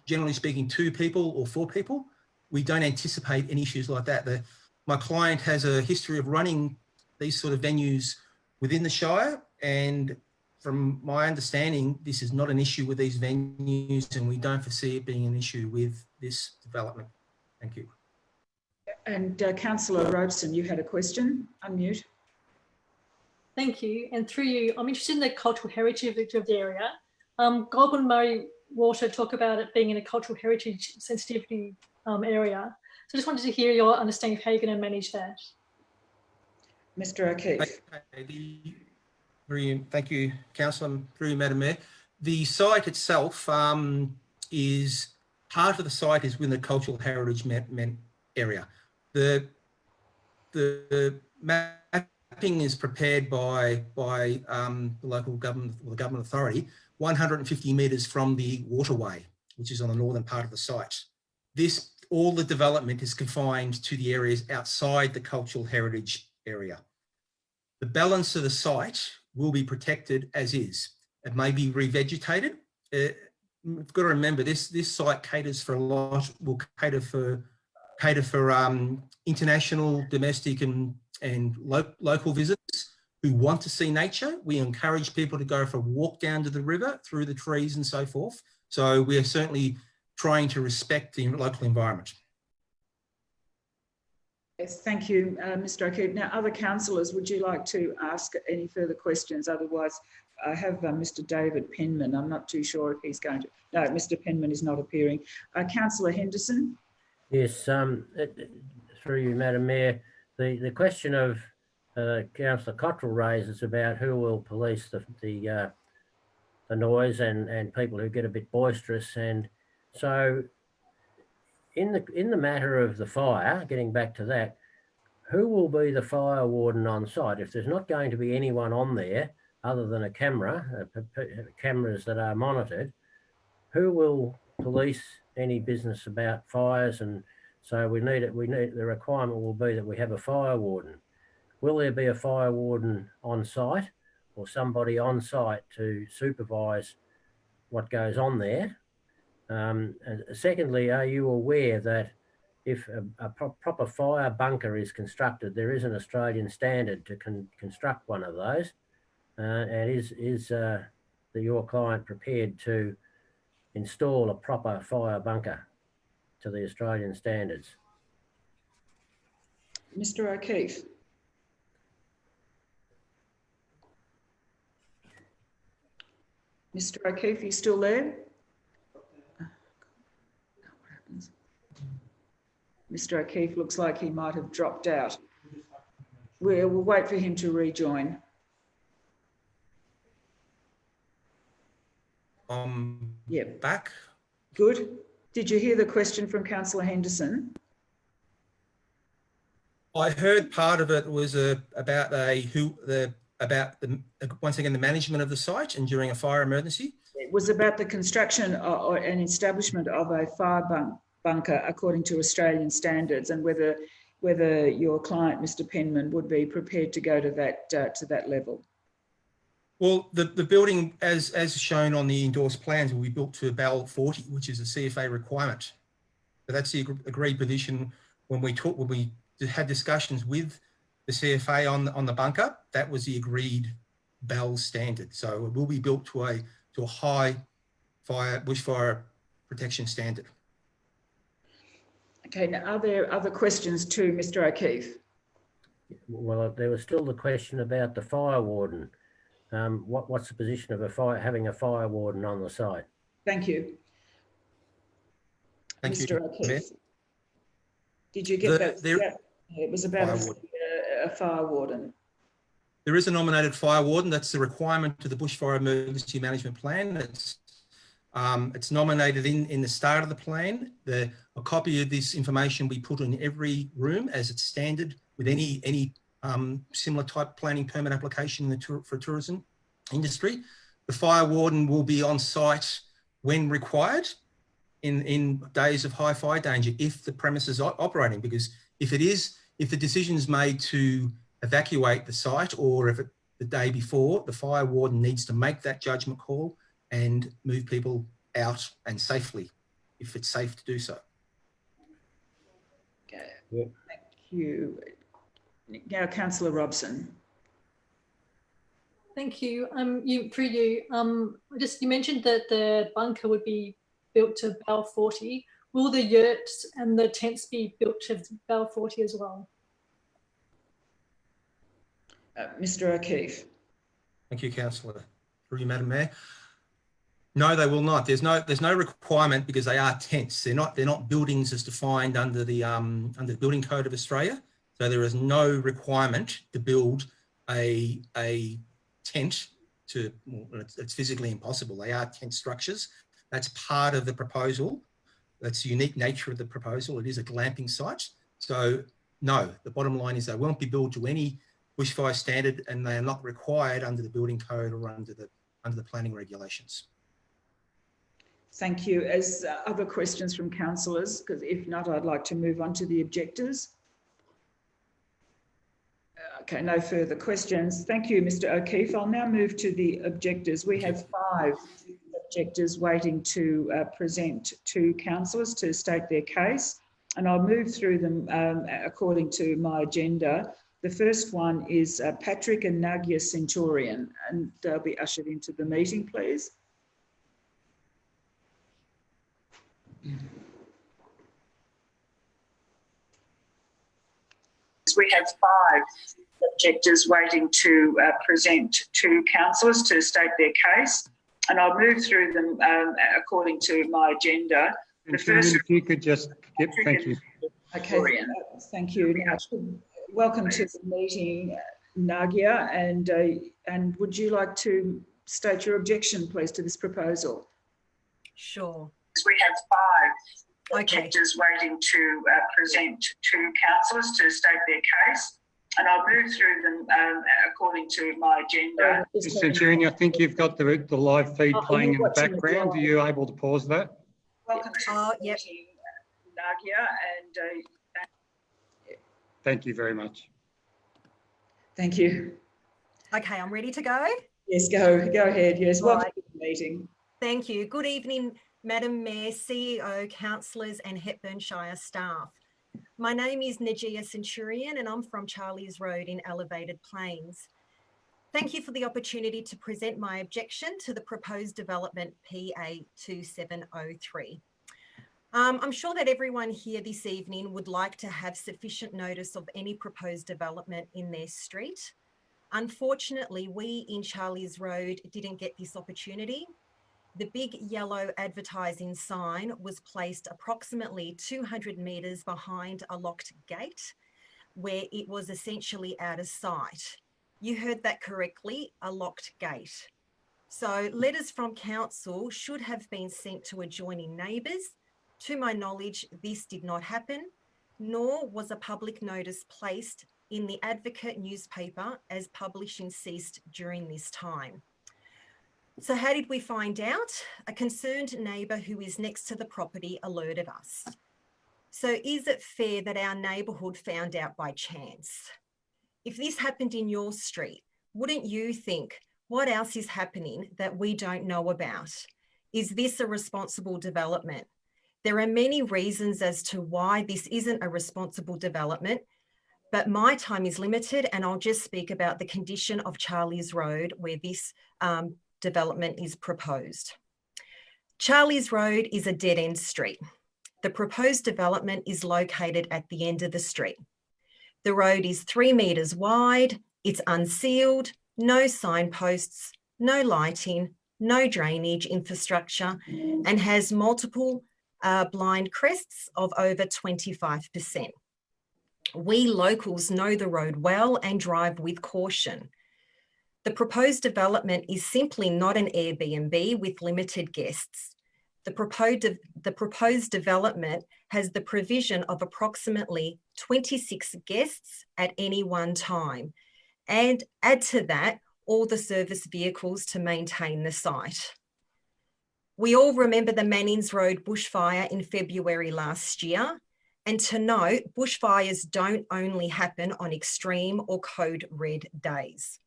generally speaking, 2 people or 4 people. We don't anticipate any issues like that. My client has a history of running these sort of venues within the Shire, and from my understanding, this is not an issue with these venues, and we don't foresee it being an issue with this development. Thank you. And Councillor Robeson, you had a question. Unmute. Thank you. And through you, I'm interested in the cultural heritage of the area. Goulburn Murray Water talk about it being in a cultural heritage sensitivity area. So I just wanted to hear your understanding of how you're going to manage that. Mr. O'Keefe. Thank you, Councillor. Through you, Madam Mayor. The site itself is part of the site is within the cultural heritage area. The mapping is prepared by the local government or the government authority 150 metres from the waterway, which is on the northern part of the site. All the development is confined to the areas outside the cultural heritage area. The balance of the site will be protected as is. It may be revegetated we've got to remember this site caters for a lot, will cater for international, domestic and local visitors who want to see nature. We encourage people to go for a walk down to the river through the trees and so forth. So we are certainly trying to respect the local environment. Yes, thank you, Mr. O'Keefe. Now, other councillors, would you like to ask any further questions? Otherwise, I have Mr. David Penman. I'm not too sure if he's going to. No, Mr. Penman is not appearing. Councillor Henderson. Yes, through you, Madam Mayor, the question of Councillor Cottrell raises about who will police the noise and people who get a bit boisterous. And so in the matter of the fire, getting back to that, who will be the fire warden on site? If there's not going to be anyone on there other than a camera, cameras that are monitored, who will police any business about fires? And so the requirement will be that we have a fire warden. Will there be a fire warden on site or somebody on site to supervise what goes on there? And secondly, are you aware that if a proper fire bunker is constructed, there is an Australian standard to construct one of those? And is your client prepared to install a proper fire bunker to the Australian standards? Mr. O'Keefe. Mr. O'Keefe, you still there? Mr. O'Keefe looks like he might have dropped out. We'll wait for him to rejoin. Yep. Back. Good. Did you hear the question from Councillor Henderson? I heard part of it was about once again the management of the site and during a fire emergency. It was about the construction or an establishment of a fire bunker according to Australian standards, and whether your client, Mr. Penman, would be prepared to go to that level. Well, the building, as shown on the endorsed plans, will be built to BAL 40, which is a CFA requirement. So that's the agreed position when we had discussions with the CFA on the bunker. That was the agreed BAL standard. So it will be built to a high bushfire protection standard. Okay. Now, are there other questions to Mr. O'Keefe? Well, there was still the question about the fire warden. What's the position of having a fire warden on the site? Thank you. Thank Mr. you, O'Keefe. Mayor. Did you get that? It was about a fire warden. There is a nominated fire warden. That's the requirement to the Bushfire Emergency Management Plan. It's nominated in the start of the plan. A copy of this information we put in every room as it's standard with any similar type planning permit application for tourism industry. The fire warden will be on site when required in days of high fire danger if the premise is operating, because if the decision is made to evacuate the site, or if the day before, the fire warden needs to make that judgment call and move people out and safely, if it's safe to do so. Okay. Yep. Thank you. Now, Councillor Robson. Thank you. You mentioned that the bunker would be built to BAL 40. Will the yurts and the tents be built to BAL 40 as well? Mr. O'Keefe. Thank you, Councillor. Through you, Madam Mayor. No, they will not. There's no requirement because they are tents. They're not buildings as defined under the Building Code of Australia. So there is no requirement to build a tent it's physically impossible. They are tent structures. That's part of the proposal. That's the unique nature of the proposal. It is a glamping site. So no, the bottom line is they won't be built to any bushfire standard, and they are not required under the Building Code or under the planning regulations. Thank you. As other questions from councillors, because if not, I'd like to move on to the objectors. Okay, no further questions. Thank you, Mr. O'Keefe. I'll now move to the objectors. We have 5 objectors waiting to present to councillors to state their case, and I'll move through them according to my agenda. The first one is Patrick and Nagia Centurion, and they'll be ushered into the meeting, please. We have 5 objectors waiting to present to councillors to state their case, and I'll move through them according to my agenda. The first, if you could just thank you. Okay, thank you. Now, welcome to the meeting, Nagia, and would you like to state your objection, please, to this proposal? Sure. We have 5 objectors waiting to present to councillors to state their case, and I'll move through them according to my agenda. Centurion, I think you've got the live feed playing in the background. Are you able to pause that? Welcome to the meeting, Nagia, and thank you very much. thank you. Okay, I'm ready to go. Yes, go ahead. Yes, welcome Right. to the meeting. Thank you. Good evening, Madam Mayor, CEO, councillors and Hepburn Shire staff. My name is Nagia Centurion and I'm from Charlie's Road in Elevated Plains. Thank you for the opportunity to present my objection to the proposed development PA 2703. I'm sure that everyone here this evening would like to have sufficient notice of any proposed development in their street. Unfortunately, we in Charlie's Road didn't get this opportunity. The big yellow advertising sign was placed approximately 200 metres behind a locked gate, where it was essentially out of sight. You heard that correctly, a locked gate. So letters from council should have been sent to adjoining neighbours. To my knowledge, this did not happen, nor was a public notice placed in the Advocate newspaper as publishing ceased during this time. So how did we find out? A concerned neighbour who is next to the property alerted us. So is it fair that our neighbourhood found out by chance? If this happened in your street, wouldn't you think, what else is happening that we don't know about? Is this a responsible development? There are many reasons as to why this isn't a responsible development, but my time is limited and I'll just speak about the condition of Charlie's Road where this development is proposed. Charlie's Road is a dead-end street. The proposed development is located at the end of the street. The road is 3 metres wide, it's unsealed, no signposts, no lighting, no drainage infrastructure, and has multiple blind crests of over 25%. We locals know the road well and drive with caution. The proposed development is simply not an Airbnb with limited guests. The proposed development has the provision of approximately 26 guests at any one time, and add to that all the service vehicles to maintain the site. We all remember the Mannings Road bushfire in February last year, and to note, bushfires don't only happen on extreme or code red days.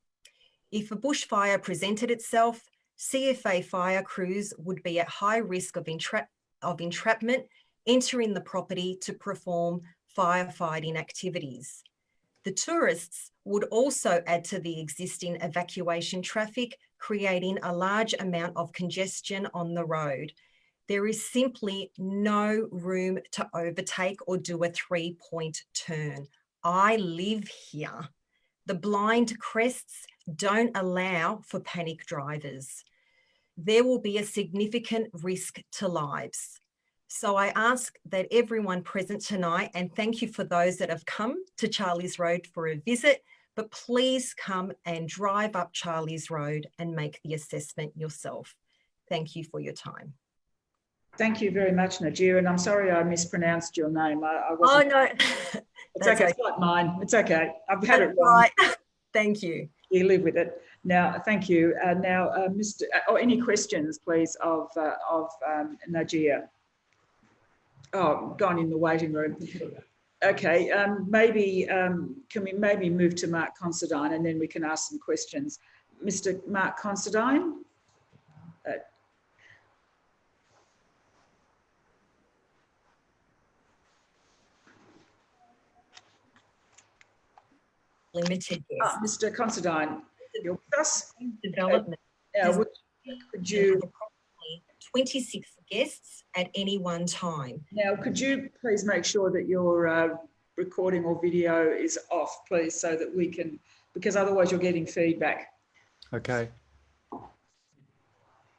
If a bushfire presented itself, CFA fire crews would be at high risk of entrapment, entering the property to perform firefighting activities. The tourists would also add to the existing evacuation traffic, creating a large amount of congestion on the road. There is simply no room to overtake or do a 3-point turn. I live here. The blind crests don't allow for panic drivers. There will be a significant risk to lives. So I ask that everyone present tonight, and thank you for those that have come to Charlie's Road for a visit, but please come and drive up Charlie's Road and make the assessment yourself. Thank you for your time. Thank you very much, Nagia, and I'm sorry I mispronounced your name. Oh, no. It's okay. It's like mine. It's okay. I've had it wrong. Right. Thank you. You live with it. Now, thank you. Mr. Any questions, please, of Nagia? Oh, gone in the waiting room. Okay, can we maybe move to Mark Considine and then we can ask some questions. Mr. Mark Considine? limited guests. Mr. Considine, you're with us? Development. Could you... approximately 26 guests at any one time. Now, could you please make sure that your recording or video is off, please, so that we can, because otherwise you're getting feedback. Okay.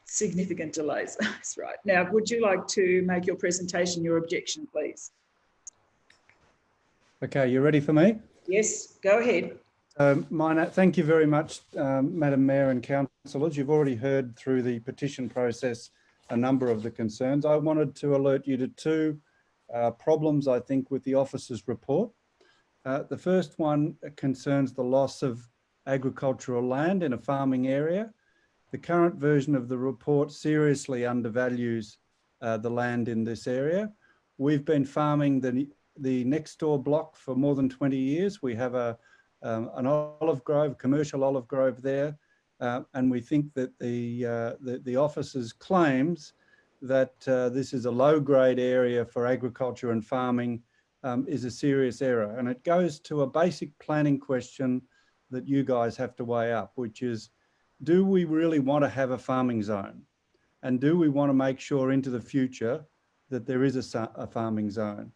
Significant delays. That's right. Now, would you like to make your presentation, your objection, please? Okay, you ready for me? Yes, go ahead. Thank you very much, Madam Mayor and councillors. You've already heard through the petition process a number of the concerns. I wanted to alert you to two problems, I think, with the officer's report. The first one concerns the loss of agricultural land in a farming area. The current version of the report seriously undervalues the land in this area. We've been farming the next door block for more than 20 years. We have an olive grove, commercial olive grove there, and we think that the officer's claims that this is a low-grade area for agriculture and farming is a serious error. And it goes to a basic planning question that you guys have to weigh up, which is, do we really want to have a farming zone? And do we want to make sure into the future that there is a farming zone?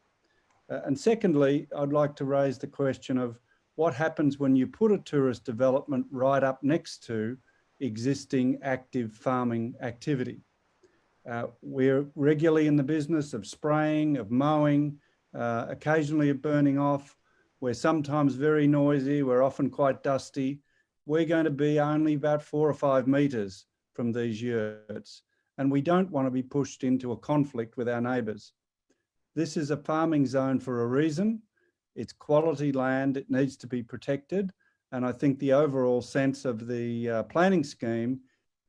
And secondly, I'd like to raise the question of what happens when you put a tourist development right up next to existing active farming activity. We're regularly in the business of spraying, of mowing, occasionally of burning off. We're sometimes very noisy. We're often quite dusty. We're going to be only about 4 or 5 metres from these yurts, and we don't want to be pushed into a conflict with our neighbours. This is a farming zone for a reason. It's quality land. It needs to be protected. And I think the overall sense of the planning scheme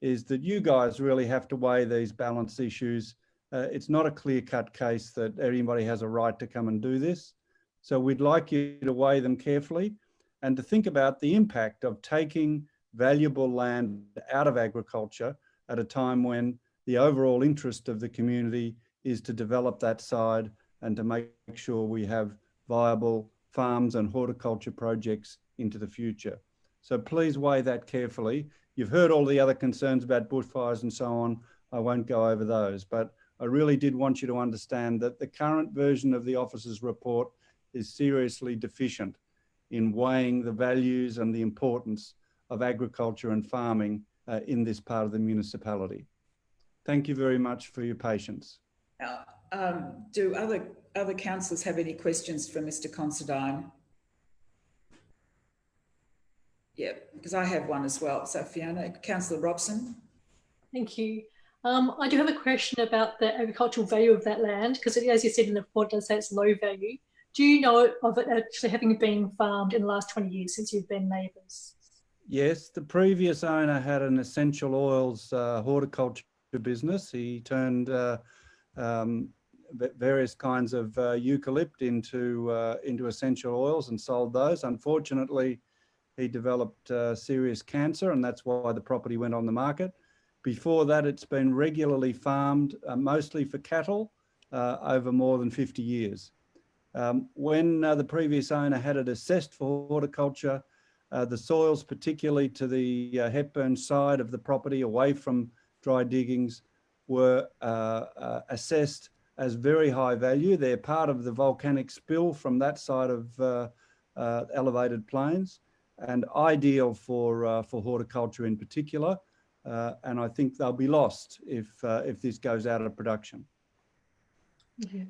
is that you guys really have to weigh these balance issues. It's not a clear-cut case that anybody has a right to come and do this. So we'd like you to weigh them carefully and to think about the impact of taking valuable land out of agriculture at a time when the overall interest of the community is to develop that side and to make sure we have viable farms and horticulture projects into the future. So please weigh that carefully. You've heard all the other concerns about bushfires and so on. I won't go over those, but I really did want you to understand that the current version of the officer's report is seriously deficient in weighing the values and the importance of agriculture and farming in this part of the municipality. Thank you very much for your patience. Do other councillors have any questions for Mr. Considine? Yeah, because I have one as well. So Fiona, Councillor Robson. Thank you. I do have a question about the agricultural value of that land, because as you said in the report, it does say it's low value. Do you know of it actually having been farmed in the last 20 years since you've been neighbours? Yes, the previous owner had an essential oils horticulture business. He turned various kinds of eucalypt into essential oils and sold those. Unfortunately, he developed serious cancer, and that's why the property went on the market. Before that, it's been regularly farmed, mostly for cattle, over more than 50 years. When the previous owner had it assessed for horticulture, the soils, particularly to the Hepburn side of the property, away from dry diggings, were assessed as very high value. They're part of the volcanic spill from that side of elevated plains, and ideal for horticulture in particular. And I think they'll be lost if this goes out of production. Yeah.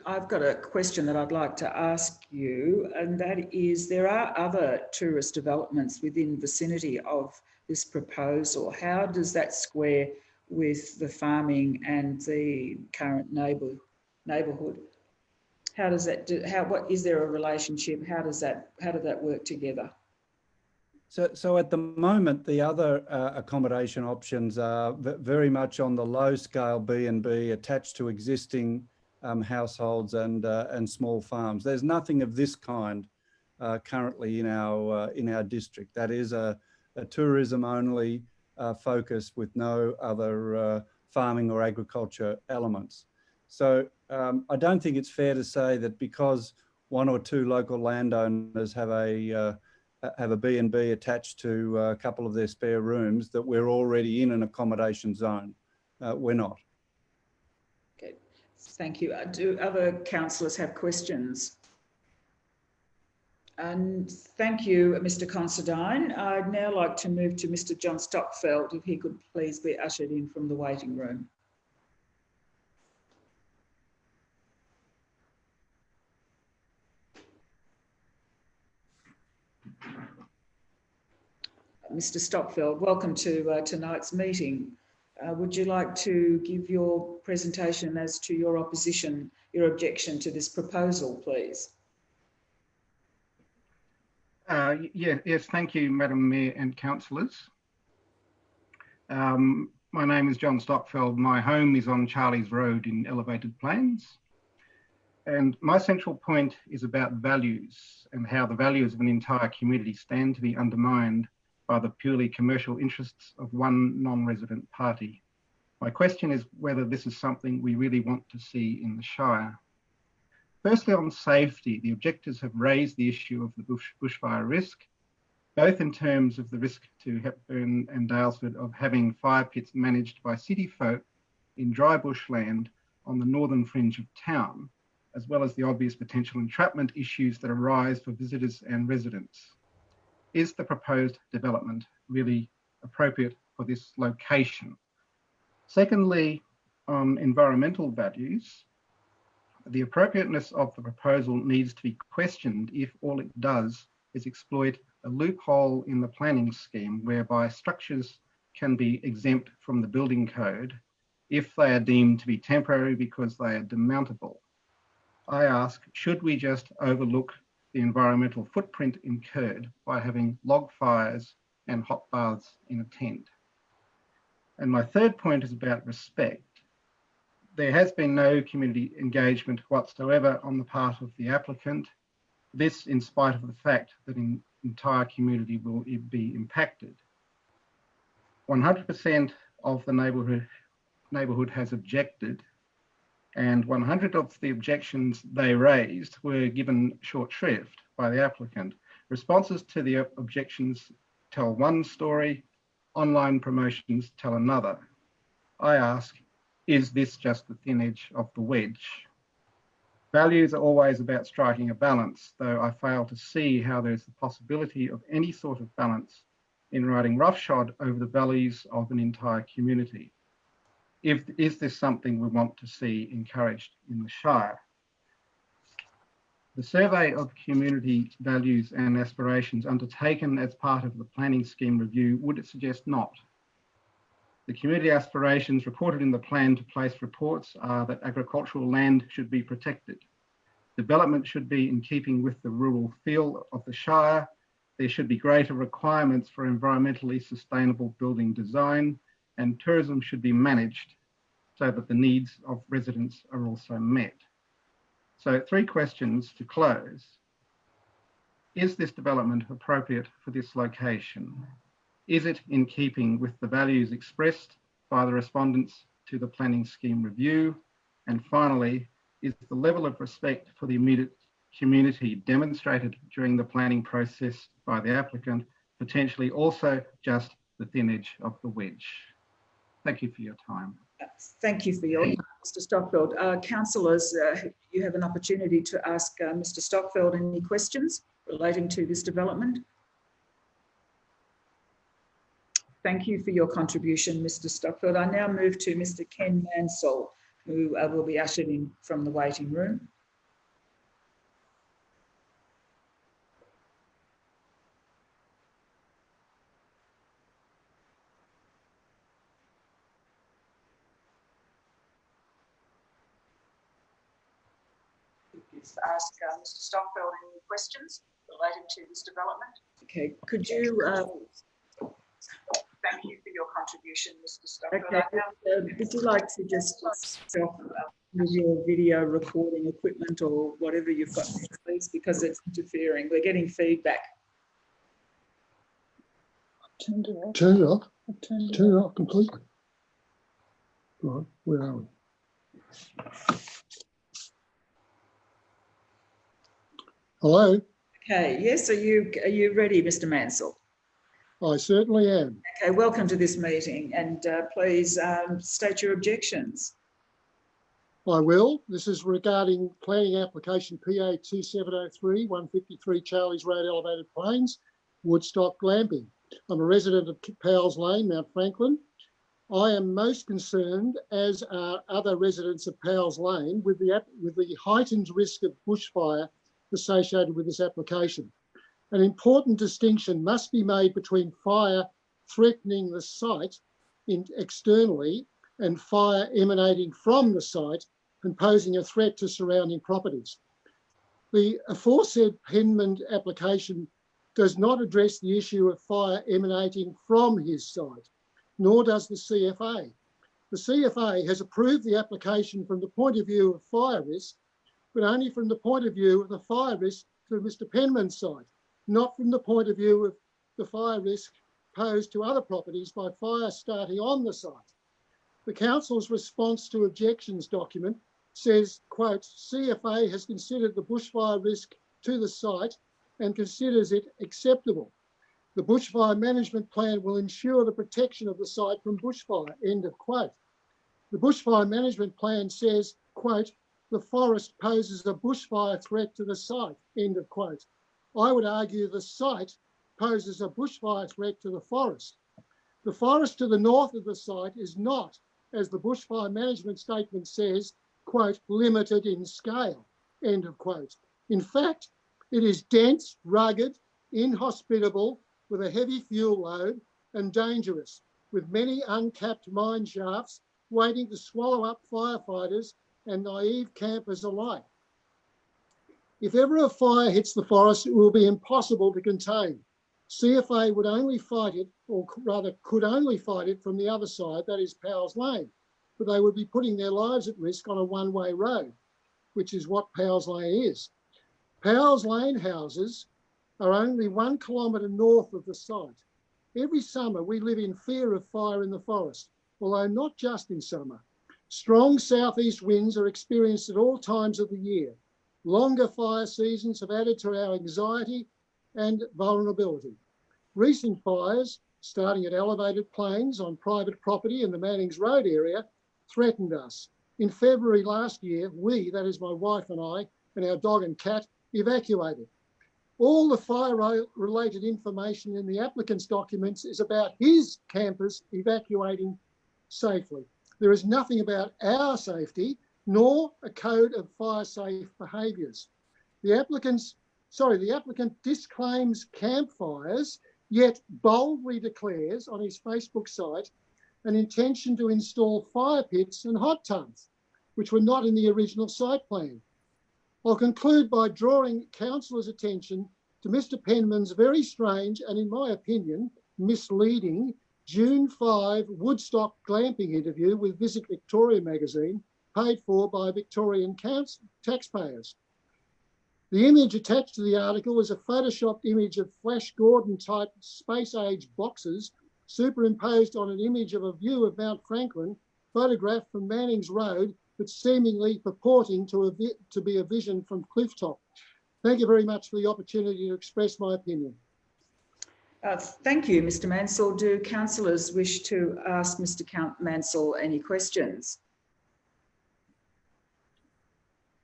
I've got a question that I'd like to ask you, and that is, there are other tourist developments within vicinity of this proposal. How does that square with the farming and the current neighbourhood? How does that do? What is there a relationship? How did that work together? So at the moment, the other accommodation options are very much on the low scale B&B attached to existing households and small farms. There's nothing of this kind currently in our district. That is a tourism only focus with no other farming or agriculture elements. So I don't think it's fair to say that because one or two local landowners have a have a B&B attached to a couple of their spare rooms, that we're already in an accommodation zone. We're not. Okay, thank you. Do other councillors have questions? And thank you, Mr. Considine. I'd now like to move to Mr. John Stockfeld, if he could please be ushered in from the waiting room. Mr. Stockfeld, welcome to tonight's meeting. Would you like to give your presentation as to your opposition, your objection to this proposal, please? Yes, thank you, Madam Mayor and councillors. My name is John Stockfeld. My home is on Charlie's Road in Elevated Plains. And my central point is about values and how the values of an entire community stand to be undermined by the purely commercial interests of one non-resident party. My question is whether this is something we really want to see in the Shire. Firstly, on safety, the objectors have raised the issue of the bushfire risk, both in terms of the risk to Hepburn and Daylesford of having fire pits managed by city folk in dry bushland on the northern fringe of town, as well as the obvious potential entrapment issues that arise for visitors and residents. Is the proposed development really appropriate for this location? Secondly, on environmental values, the appropriateness of the proposal needs to be questioned if all it does is exploit a loophole in the planning scheme whereby structures can be exempt from the building code if they are deemed to be temporary because they are demountable. I ask, should we just overlook the environmental footprint incurred by having log fires and hot baths in a tent? And my third point is about respect. There has been no community engagement whatsoever on the part of the applicant. This in spite of the fact that an entire community will be impacted. 100% of the neighbourhood has objected, and 100 of the objections they raised were given short shrift by the applicant. Responses to the objections tell one story, online promotions tell another. I ask, is this just the thin edge of the wedge? Values are always about striking a balance, though I fail to see how there's the possibility of any sort of balance in riding roughshod over the values of an entire community. Is this something we want to see encouraged in the Shire? The survey of community values and aspirations undertaken as part of the planning scheme review would suggest not. The community aspirations reported in the plan to place reports are that agricultural land should be protected. Development should be in keeping with the rural feel of the Shire. There should be greater requirements for environmentally sustainable building design, and tourism should be managed so that the needs of residents are also met. So 3 questions to close. Is this development appropriate for this location? Is it in keeping with the values expressed by the respondents to the planning scheme review? And finally, is the level of respect for the immediate community demonstrated during the planning process by the applicant potentially also just the thin edge of the wedge? Thank you for your time. Thank you for your time, Mr. Stockfeld. Councillors, you have an opportunity to ask Mr. Stockfeld any questions relating to this development. Thank you for your contribution, Mr. Stockfeld. I now move to Mr. Ken Mansell, who will be ushered in from the waiting room. Ask Mr. Stockfeld any questions related to this development. Okay, could you thank you for your contribution, Mr. Stockfeld. Okay, would you like to just stop with your video recording equipment or whatever you've got there, please, because it's interfering. We're getting feedback. Turned it off. Turned it off. Turned it off completely. Right, where are we? Hello? Okay, yes, are you ready, Mr. Mansell? I certainly am. Okay, welcome to this meeting, and please state your objections. I will. This is regarding planning application PA 2703, 153 Charlies Road, Elevated Plains, Woodstock Glamping. I'm a resident of Powell's Lane, Mount Franklin. I am most concerned, as are other residents of Powell's Lane, with the heightened risk of bushfire associated with this application. An important distinction must be made between fire threatening the site externally and fire emanating from the site and posing a threat to surrounding properties. The aforesaid Penman application does not address the issue of fire emanating from his site, nor does the CFA. The CFA has approved the application from the point of view of fire risk, but only from the point of view of the fire risk to Mr. Penman's site, not from the point of view of the fire risk posed to other properties by fire starting on the site. The council's response to objections document says, quote, CFA has considered the bushfire risk to the site and considers it acceptable. The bushfire management plan will ensure the protection of the site from bushfire, end of quote. The bushfire management plan says, quote, the forest poses a bushfire threat to the site, end of quote. I would argue the site poses a bushfire threat to the forest. The forest to the north of the site is not, as the bushfire management statement says, quote, limited in scale, end of quote. In fact, it is dense, rugged, inhospitable, with a heavy fuel load and dangerous, with many uncapped mine shafts waiting to swallow up firefighters and naive campers alike. If ever a fire hits the forest, it will be impossible to contain. CFA would only fight it, or rather could only fight it from the other side, that is Powell's Lane, but they would be putting their lives at risk on a one-way road, which is what Powell's Lane is. Powell's Lane houses are only 1 kilometre north of the site. Every summer we live in fear of fire in the forest, although not just in summer. Strong southeast winds are experienced at all times of the year. Longer fire seasons have added to our anxiety and vulnerability. Recent fires, starting at Elevated Plains on private property in the Mannings Road area, threatened us. In February last year, we, that is my wife and I, and our dog and cat, evacuated. All the fire-related information in the applicant's documents is about his campers evacuating safely. There is nothing about our safety, nor a code of fire-safe behaviours. The applicant disclaims campfires, yet boldly declares on his Facebook site an intention to install fire pits and hot tubs, which were not in the original site plan. I'll conclude by drawing councillors' attention to Mr. Penman's very strange and, in my opinion, misleading June 5 Woodstock glamping interview with Visit Victoria magazine, paid for by Victorian taxpayers. The image attached to the article is a photoshopped image of Flash Gordon-type space-age boxes superimposed on an image of a view of Mount Franklin, photographed from Mannings Road, but seemingly purporting to be a vision from Clifftop. Thank you very much for the opportunity to express my opinion. Thank you, Mr. Mansell. Do councillors wish to ask Mr. Mansell any questions?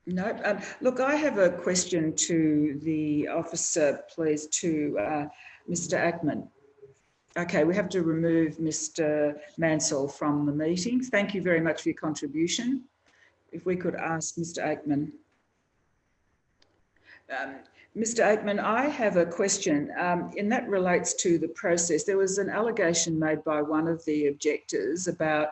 No. Look, I have a question to the officer, please, to Mr. Ackman. Okay, we have to remove Mr. Mansell from the meeting. Thank you very much for your contribution. If we could ask Mr. Ackman. Mr. Ackman, I have a question, and that relates to the process. There was an allegation made by one of the objectors about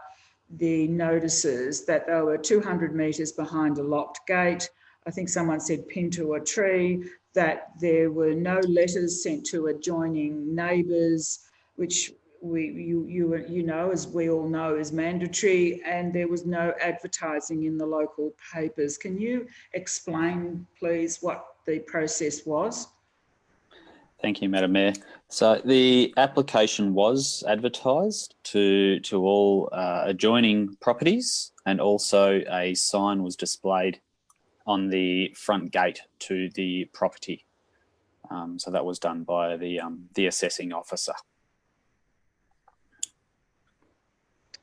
the notices that they were 200 metres behind a locked gate. I think someone said pinned to a tree, that there were no letters sent to adjoining neighbours, which you know, as we all know, is mandatory, and there was no advertising in the local papers. Can you explain, please, what the process was? Thank you, Madam Mayor. So the application was advertised to all adjoining properties, and also a sign was displayed on the front gate to the property. So that was done by the assessing officer.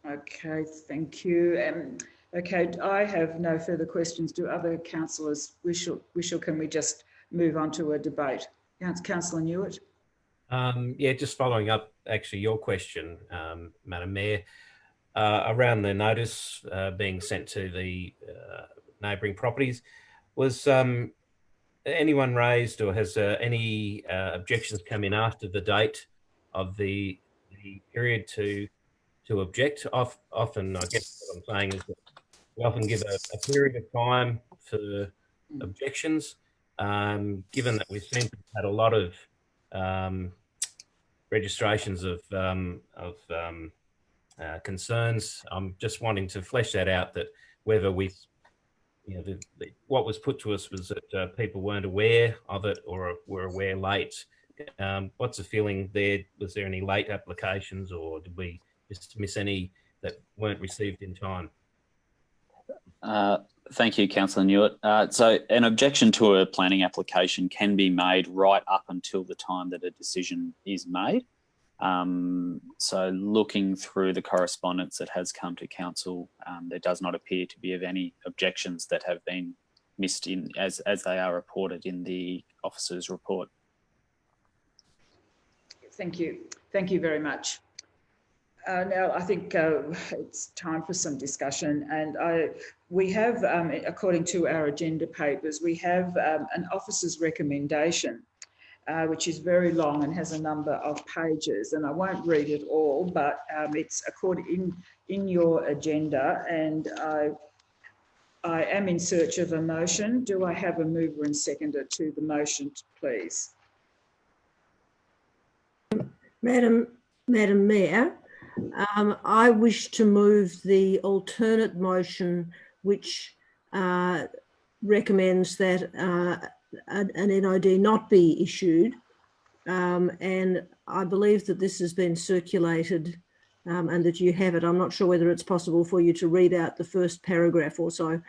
Okay, thank you. Okay, I have no further questions. Do other councillors wish, or can we just move on to a debate? Councillor Newitt. Yeah, just following up actually your question, Madam Mayor, around the notice being sent to the neighbouring properties. Was anyone raised, or has any objections come in after the date of the period to object? Often, I guess what I'm saying is that we often give a period of time for objections. Given that we've seen had a lot of registrations of concerns, I'm just wanting to flesh that out, that whether we, what was put to us was that people weren't aware of it or were aware late. What's the feeling there? Was there any late applications, or did we just miss any that weren't received in time? Thank you, Councillor Newitt. So an objection to a planning application can be made right up until the time that a decision is made. So looking through the correspondence that has come to council, there does not appear to be of any objections that have been missed in as they are reported in the officer's report. Thank you. Thank you very much. Now, I think it's time for some discussion, and we have, according to our agenda papers, we have an officer's recommendation, which is very long and has a number of pages, and I won't read it all, but it's according in your agenda, and I am in search of a motion. Do I have a mover and seconder to the motion, please? Madam Mayor, I wish to move the alternate motion which recommends that an NOD not be issued, and I believe that this has been circulated and that you have it. I'm not sure whether it's possible for you to read out the first paragraph or so,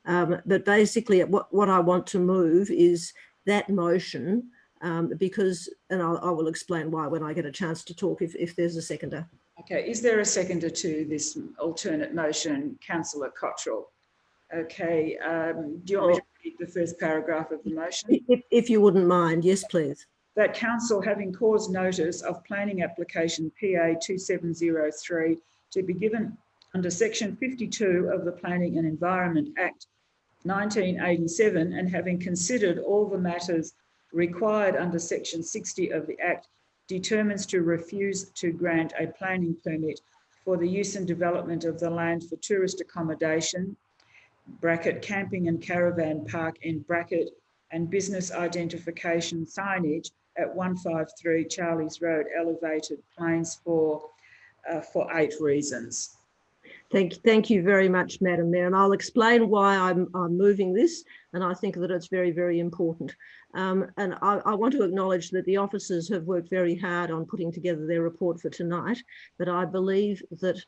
but basically what I want to move is that motion because, and I will explain why when I get a chance to talk if there's a seconder. Okay, is there a seconder to this alternate motion, Councillor Cottrell? Okay, do you want me to read the first paragraph of the motion? If you wouldn't mind, yes, please. That council, having caused notice of planning application PA 2703 to be given under section 52 of the Planning and Environment Act 1987, and having considered all the matters required under section 60 of the Act, determines to refuse to grant a planning permit for the use and development of the land for tourist accommodation, bracket camping and caravan park in bracket, and business identification signage at 153 Charlies Road, Elevated Plains for 8 reasons. Thank you very much, Madam Mayor, and I'll explain why I'm moving this, and I think that it's very, very important. And I want to acknowledge that the officers have worked very hard on putting together their report for tonight, but I believe that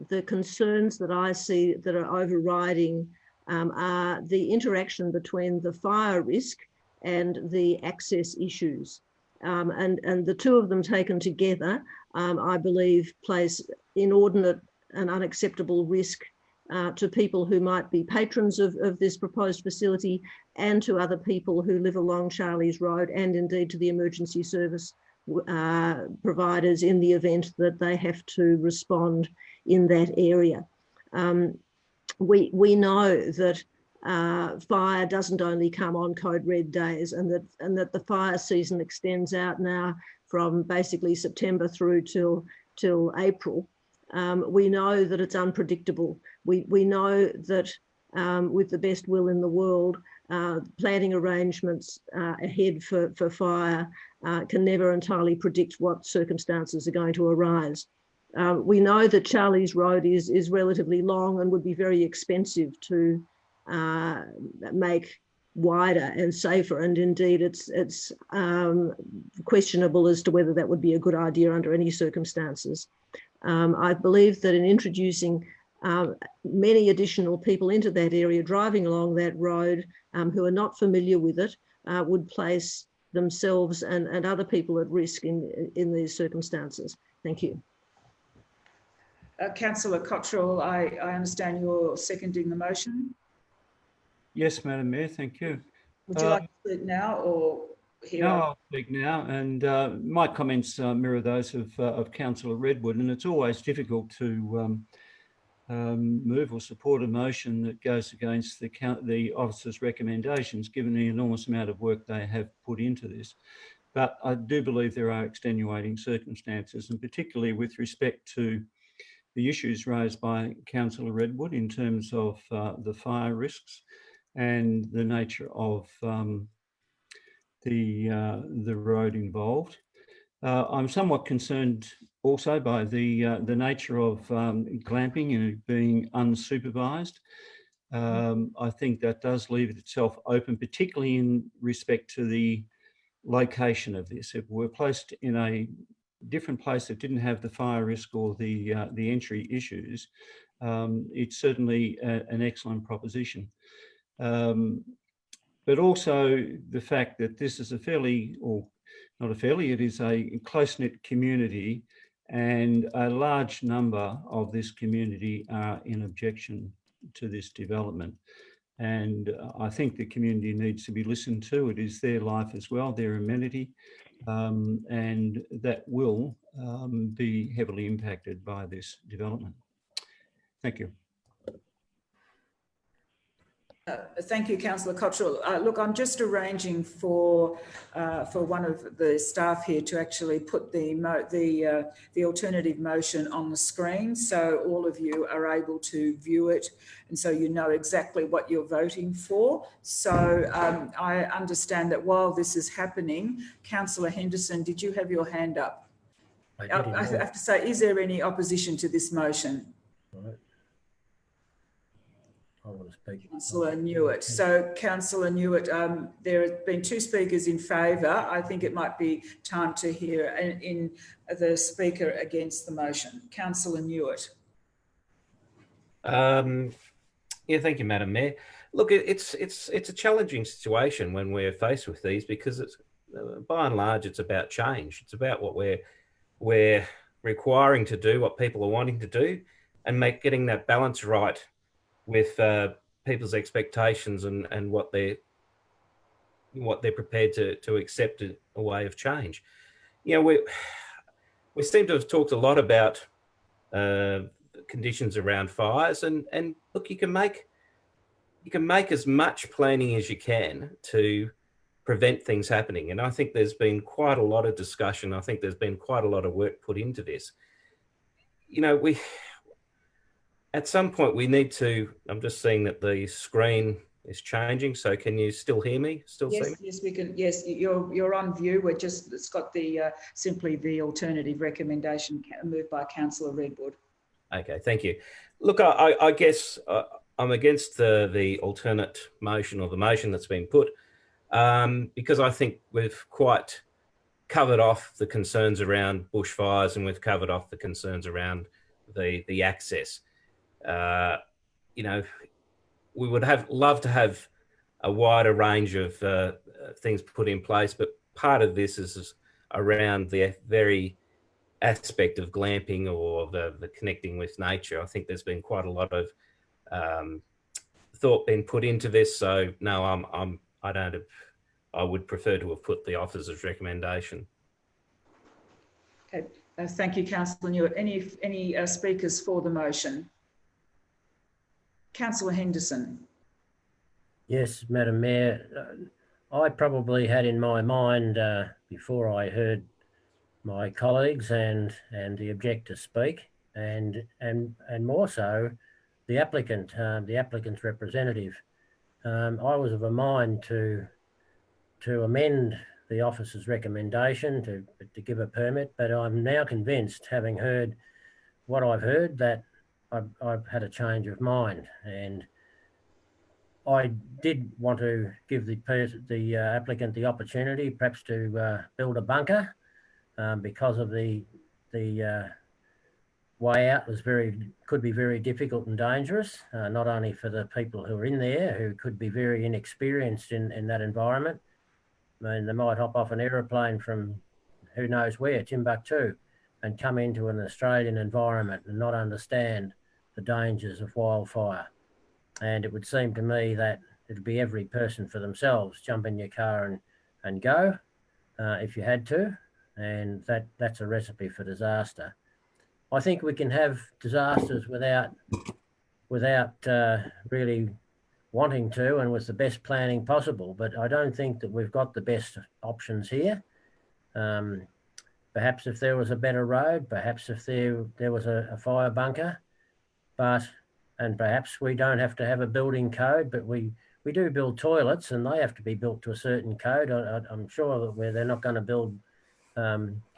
the concerns that I see that are overriding are the interaction between the fire risk and the access issues. And the two of them taken together, I believe, place inordinate and unacceptable risk to people who might be patrons of this proposed facility and to other people who live along Charlies Road, and indeed to the emergency service providers in the event that they have to respond in that area. We know that fire doesn't only come on code red days, and that the fire season extends out now from basically September through till April. We know that it's unpredictable. We know that with the best will in the world, planning arrangements ahead for fire can never entirely predict what circumstances are going to arise. We know that Charlies Road is relatively long and would be very expensive to make wider and safer, and indeed it's questionable as to whether that would be a good idea under any circumstances. I believe that in introducing many additional people into that area driving along that road who are not familiar with it would place themselves and other people at risk in these circumstances. Thank you. Councillor Cottrell, I understand you're seconding the motion. Yes, Madam Mayor, thank you. Would you like to speak now or here? No, I'll speak now, and my comments mirror those of Councillor Redwood, and it's always difficult to move or support a motion that goes against the officer's recommendations, given the enormous amount of work they have put into this. But I do believe there are extenuating circumstances, and particularly with respect to the issues raised by Councillor Redwood in terms of the fire risks and the nature of the road involved. I'm somewhat concerned also by the nature of glamping and being unsupervised. I think that does leave itself open, particularly in respect to the location of this. If we're placed in a different place that didn't have the fire risk or the entry issues, it's certainly an excellent proposition. But also the fact that this is a fairly, or not a fairly, it is a close-knit community, and a large number of this community are in objection to this development. And I think the community needs to be listened to. It is their life as well, their amenity, and that will be heavily impacted by this development. Thank you. Thank you, Councillor Cottrell. Look, I'm just arranging for one of the staff here to actually put the alternative motion on the screen, so all of you are able to view it, and so you know exactly what you're voting for. So I understand that while this is happening, Councillor Henderson, did you have your hand up? I have to say, is there any opposition to this motion? Right. I want to speak. Councillor Newitt. So, Councillor Newitt, there have been two speakers in favour. I think it might be time to hear in the speaker against the motion. Councillor Newitt. Yeah, thank you, Madam Mayor. Look, it's a challenging situation when we're faced with these, because it's by and large it's about change. It's about what we're requiring to do, what people are wanting to do, and getting that balance right with people's expectations and what they're prepared to accept a way of change. You know, we seem to have talked a lot about conditions around fires, and look, you can make as much planning as you can to prevent things happening. And I think there's been quite a lot of discussion. I think there's been quite a lot of work put into this. You know, at some point we need to, I'm just seeing that the screen is changing. So can you still hear me? Still see me? Yes, we can. Yes, you're on view. It's got the simply the alternative recommendation moved by Councillor Redwood. Okay, thank you. Look, I guess I'm against the alternate motion, or the motion that's been put, because I think we've quite covered off the concerns around bushfires, and we've covered off the concerns around the access. You know, we would love to have a wider range of things put in place, but part of this is around the very aspect of glamping, or the connecting with nature. I think there's been quite a lot of thought being put into this. So no, I would prefer to have put the officer's recommendation. Okay, thank you, Councillor Newitt. Any speakers for the motion? Councillor Henderson. Yes, Madam Mayor. I probably had in my mind before I heard my colleagues and the objector speak, and more so the applicant's representative. I was of a mind to amend the officer's recommendation to give a permit, but I'm now convinced, having heard what I've heard, that I've had a change of mind, and I did want to give the applicant the opportunity perhaps to build a bunker, because of the way out could be very difficult and dangerous, not only for the people who are in there, who could be very inexperienced in that environment, I mean, they might hop off an aeroplane from who knows where, Timbuktu, and come into an Australian environment and not understand the dangers of wildfire. And it would seem to me that it'd be every person for themselves, jump in your car and go if you had to. And that's a recipe for disaster. I think we can have disasters without really wanting to and with the best planning possible, but I don't think that we've got the best options here. Perhaps if there was a better road, perhaps if there was a fire bunker, and perhaps we don't have to have a building code, but we do build toilets and they have to be built to a certain code. I'm sure that where they're not going to build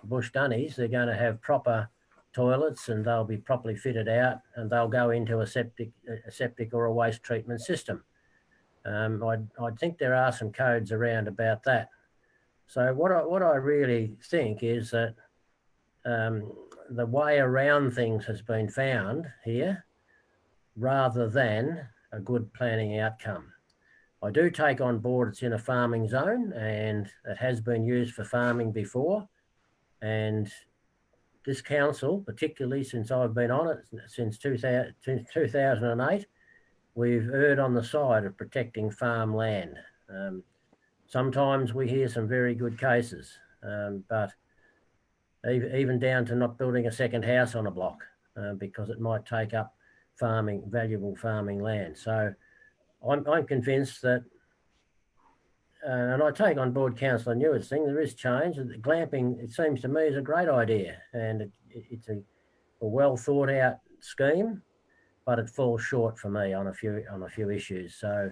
bush dunnies, they're going to have proper toilets and they'll be properly fitted out and they'll go into a septic or a waste treatment system. I think there are some codes around about that. So what I really think is that the way around things has been found here rather than a good planning outcome. I do take on board it's in a farming zone and it has been used for farming before. And this council, particularly since I've been on it since 2008, we've erred on the side of protecting farmland. Sometimes we hear some very good cases, but even down to not building a second house on a block because it might take up valuable farming land. So I'm convinced that, and I take on board Councillor Newitt's thing, there is change. Glamping, it seems to me, is a great idea and it's a well thought out scheme, but it falls short for me on a few issues. So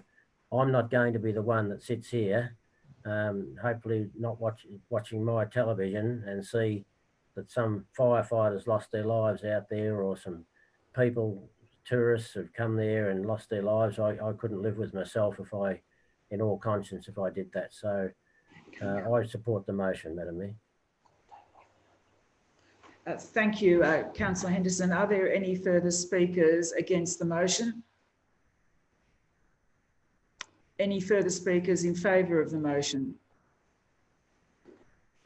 I'm not going to be the one that sits here, hopefully not watching my television and see that some firefighters lost their lives out there or some people, tourists have come there and lost their lives. I couldn't live with myself in all conscience if I did that. So I support the motion, Madam Mayor. Thank you, Councillor Henderson. Are there any further speakers against the motion? Any further speakers in favour of the motion?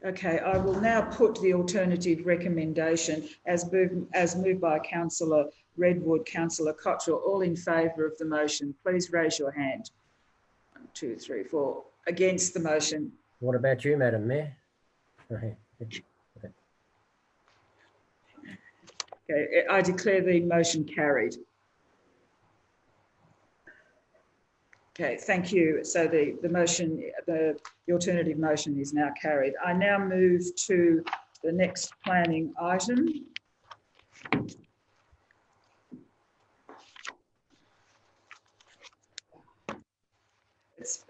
Okay, I will now put the alternative recommendation as moved by Councillor Redwood, Councillor Cottrell. All in favour of the motion, please raise your hand. 1, 2, 3, 4. Against the motion. What about you, Madam Mayor? Okay, I declare the motion carried. Okay, thank you. So the motion, the alternative motion is now carried. I now move to the next planning item.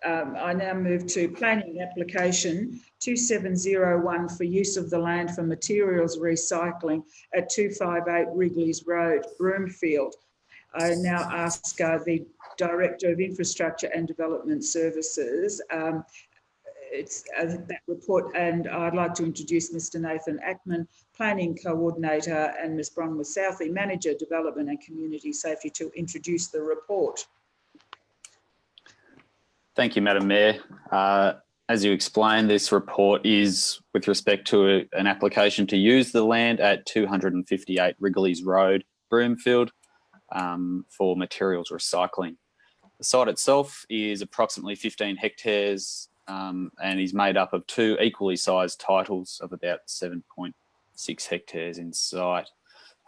I now move to planning application 2701 for use of the land for materials recycling at 258 Wrigley's Road, Broomfield. I now ask the Director of Infrastructure and Development Services that report, and I'd like to introduce Mr. Nathan Ackman, Planning Coordinator, and Ms. Bronwyn Southey, Manager, Development and Community Safety, to introduce the report. Thank you, Madam Mayor. As you explained, this report is with respect to an application to use the land at 258 Wrigley's Road, Broomfield, for materials recycling. The site itself is approximately 15 hectares and is made up of 2 equally sized titles of about 7.6 hectares in site.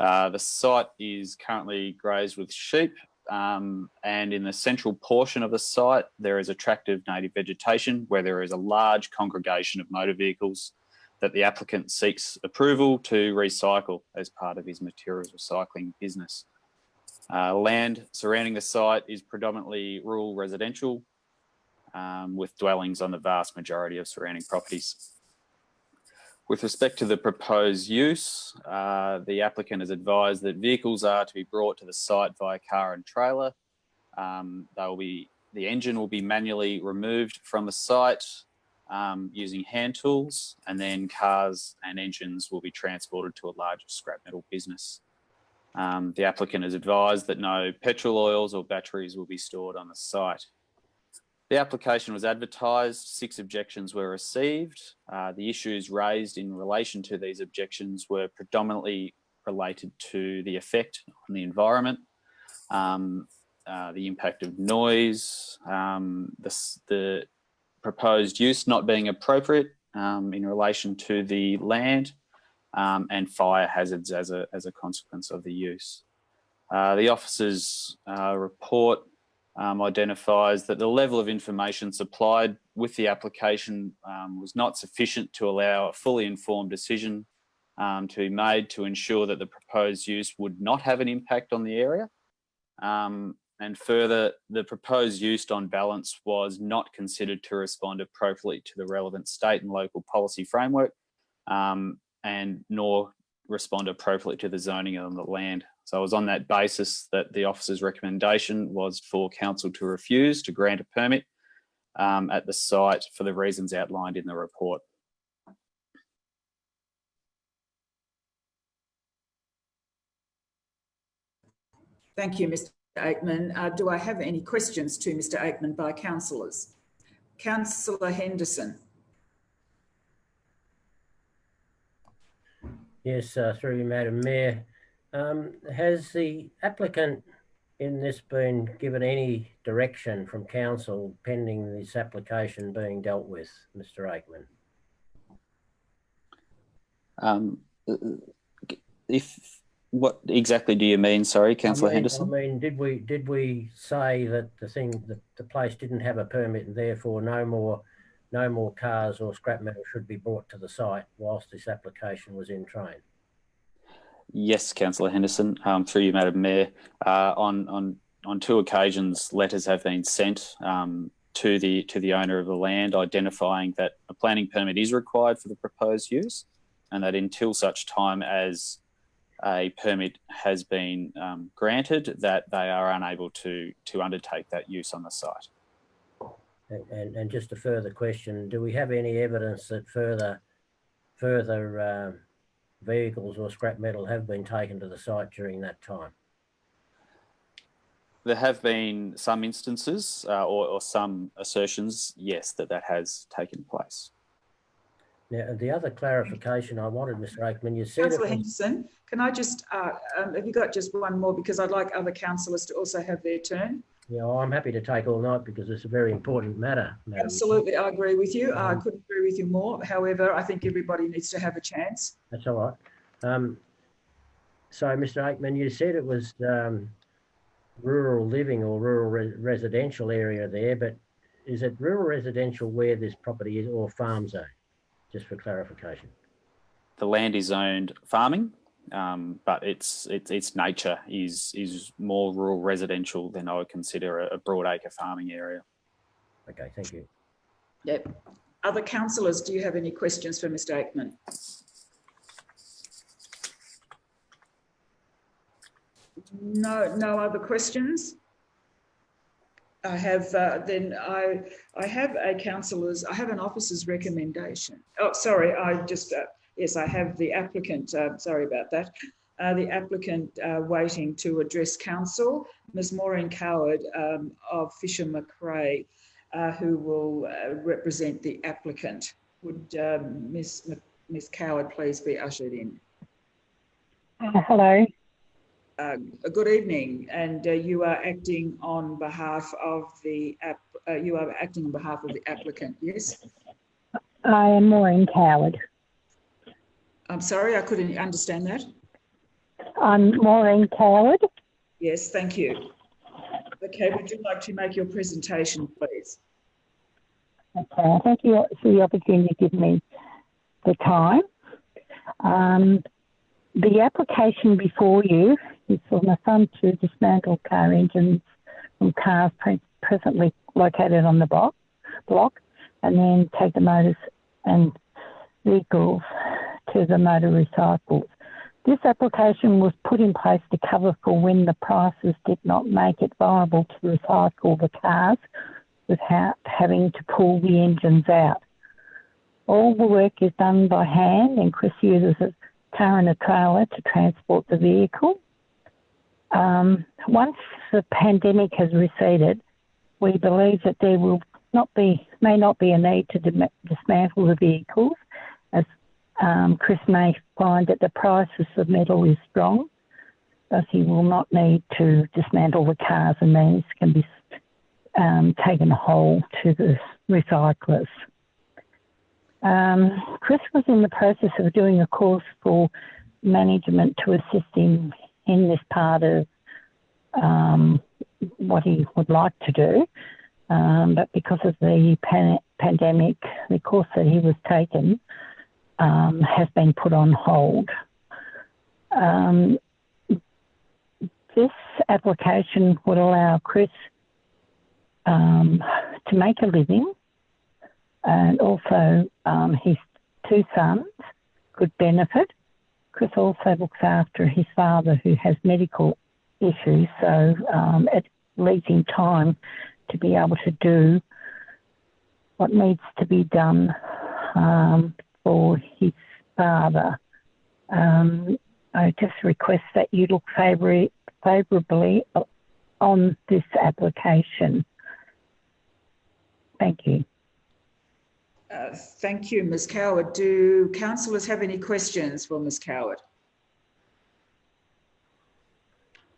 The site is currently grazed with sheep, and in the central portion of the site there is attractive native vegetation where there is a large congregation of motor vehicles that the applicant seeks approval to recycle as part of his materials recycling business. Land surrounding the site is predominantly rural residential, with dwellings on the vast majority of surrounding properties. With respect to the proposed use, the applicant has advised that vehicles are to be brought to the site via car and trailer. The engine will be manually removed from the site using hand tools, and then cars and engines will be transported to a larger scrap metal business. The applicant has advised that no petrol oils or batteries will be stored on the site. The application was advertised, 6 objections were received. The issues raised in relation to these objections were predominantly related to the effect on the environment, the impact of noise, the proposed use not being appropriate in relation to the land, and fire hazards as a consequence of the use. The officer's report identifies that the level of information supplied with the application was not sufficient to allow a fully informed decision to be made to ensure that the proposed use would not have an impact on the area. And further, the proposed use on balance was not considered to respond appropriately to the relevant state and local policy framework, and nor respond appropriately to the zoning on the land. So it was on that basis that the officer's recommendation was for council to refuse to grant a permit at the site for the reasons outlined in the report. Thank you, Mr. Aikman. Do I have any questions to Mr. Aikman by councillors? Councillor Henderson. Yes, through you, Madam Mayor. Has the applicant in this been given any direction from council pending this application being dealt with, Mr. Aikman? What exactly do you mean? Sorry, Councillor Henderson. I mean, did we say that the place didn't have a permit and therefore no more cars or scrap metal should be brought to the site whilst this application was in train? Yes, Councillor Henderson. Through you, Madam Mayor. On 2 occasions, letters have been sent to the owner of the land identifying that a planning permit is required for the proposed use, and that until such time as a permit has been granted, that they are unable to undertake that use on the site. And just a further question, do we have any evidence that further vehicles or scrap metal have been taken to the site during that time? There have been some instances or some assertions, yes, that has taken place. Now, the other clarification I wanted, Mr. Aikman, you said... Councillor Henderson, can I just, have you got just one more, because I'd like other councillors to also have their turn. Yeah, well, I'm happy to take all night because it's a very important matter, Madam. Absolutely, I agree with you. I couldn't agree with you more. However, I think everybody needs to have a chance. That's all right. So, Mr. Aikman, you said it was rural living or rural residential area there, but is it rural residential where this property is, or farm zone? Just for clarification. The land is zoned farming, but its nature is more rural residential than I would consider a broadacre farming area. Okay, thank you. Yep. Other councillors, do you have any questions for Mr. Aikman? No other questions. I have I have an officer's recommendation. Oh, sorry, yes, I have the applicant, sorry about that. The applicant waiting to address council, Ms. Maureen Coward of Fisher McRae, who will represent the applicant. Would Ms. Coward please be ushered in? Hello. Good evening, and you are acting on behalf of the applicant, yes? I am Maureen Coward. I'm sorry, I couldn't understand that. I'm Maureen Coward. Yes, thank you. Okay, would you like to make your presentation, please? Okay, thank you for the opportunity to give me the time. The application before you is for my son to dismantle car engines from cars presently located on the block and then take the motors and vehicles to the motor recycles. This application was put in place to cover for when the prices did not make it viable to recycle the cars without having to pull the engines out. All the work is done by hand, and Chris uses a car and a trailer to transport the vehicle. Once the pandemic has receded, we believe that there will may not be a need to dismantle the vehicles, as Chris may find that the price of submittal is strong, thus he will not need to dismantle the cars, and these can be taken whole to the recyclers. Chris was in the process of doing a course for management to assist him in this part of what he would like to do, but because of the pandemic, the course that he was taking has been put on hold. This application would allow Chris to make a living, and also his two sons could benefit. Chris also looks after his father, who has medical issues, so it leaves him time to be able to do what needs to be done for his father. I just request that you look favourably on this application. Thank you. Thank you, Ms Coward. Do councillors have any questions for Ms Coward?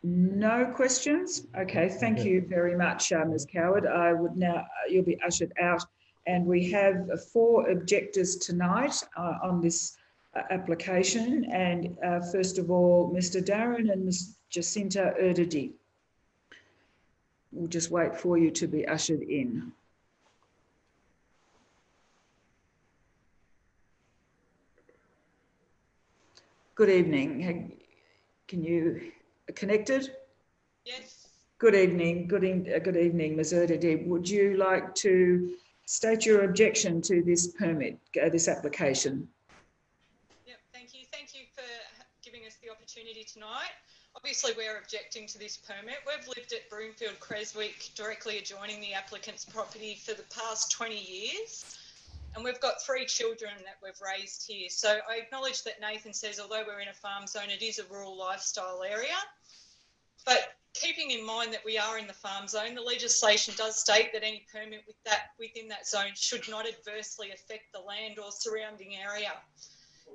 No questions? Okay, thank you very much, Ms Coward. I would now, you'll be ushered out, and we have 4 objectors tonight on this application. And first of all, Mr Darren and Ms Jacinta Erdedy. We'll just wait for you to be ushered in. Good evening. Can you connected? Yes. Good evening. Good evening, Ms Erdedy. Would you like to state your objection to this permit, this application? Yep. Thank you. Thank you for giving us the opportunity tonight. Obviously, we're objecting to this permit. We've lived at Broomfield Creswick, directly adjoining the applicant's property, for the past 20 years. And we've got 3 children that we've raised here. So I acknowledge that Nathan says, although we're in a farm zone, it is a rural lifestyle area. But keeping in mind that we are in the farm zone, the legislation does state that any permit within that zone should not adversely affect the land or surrounding area.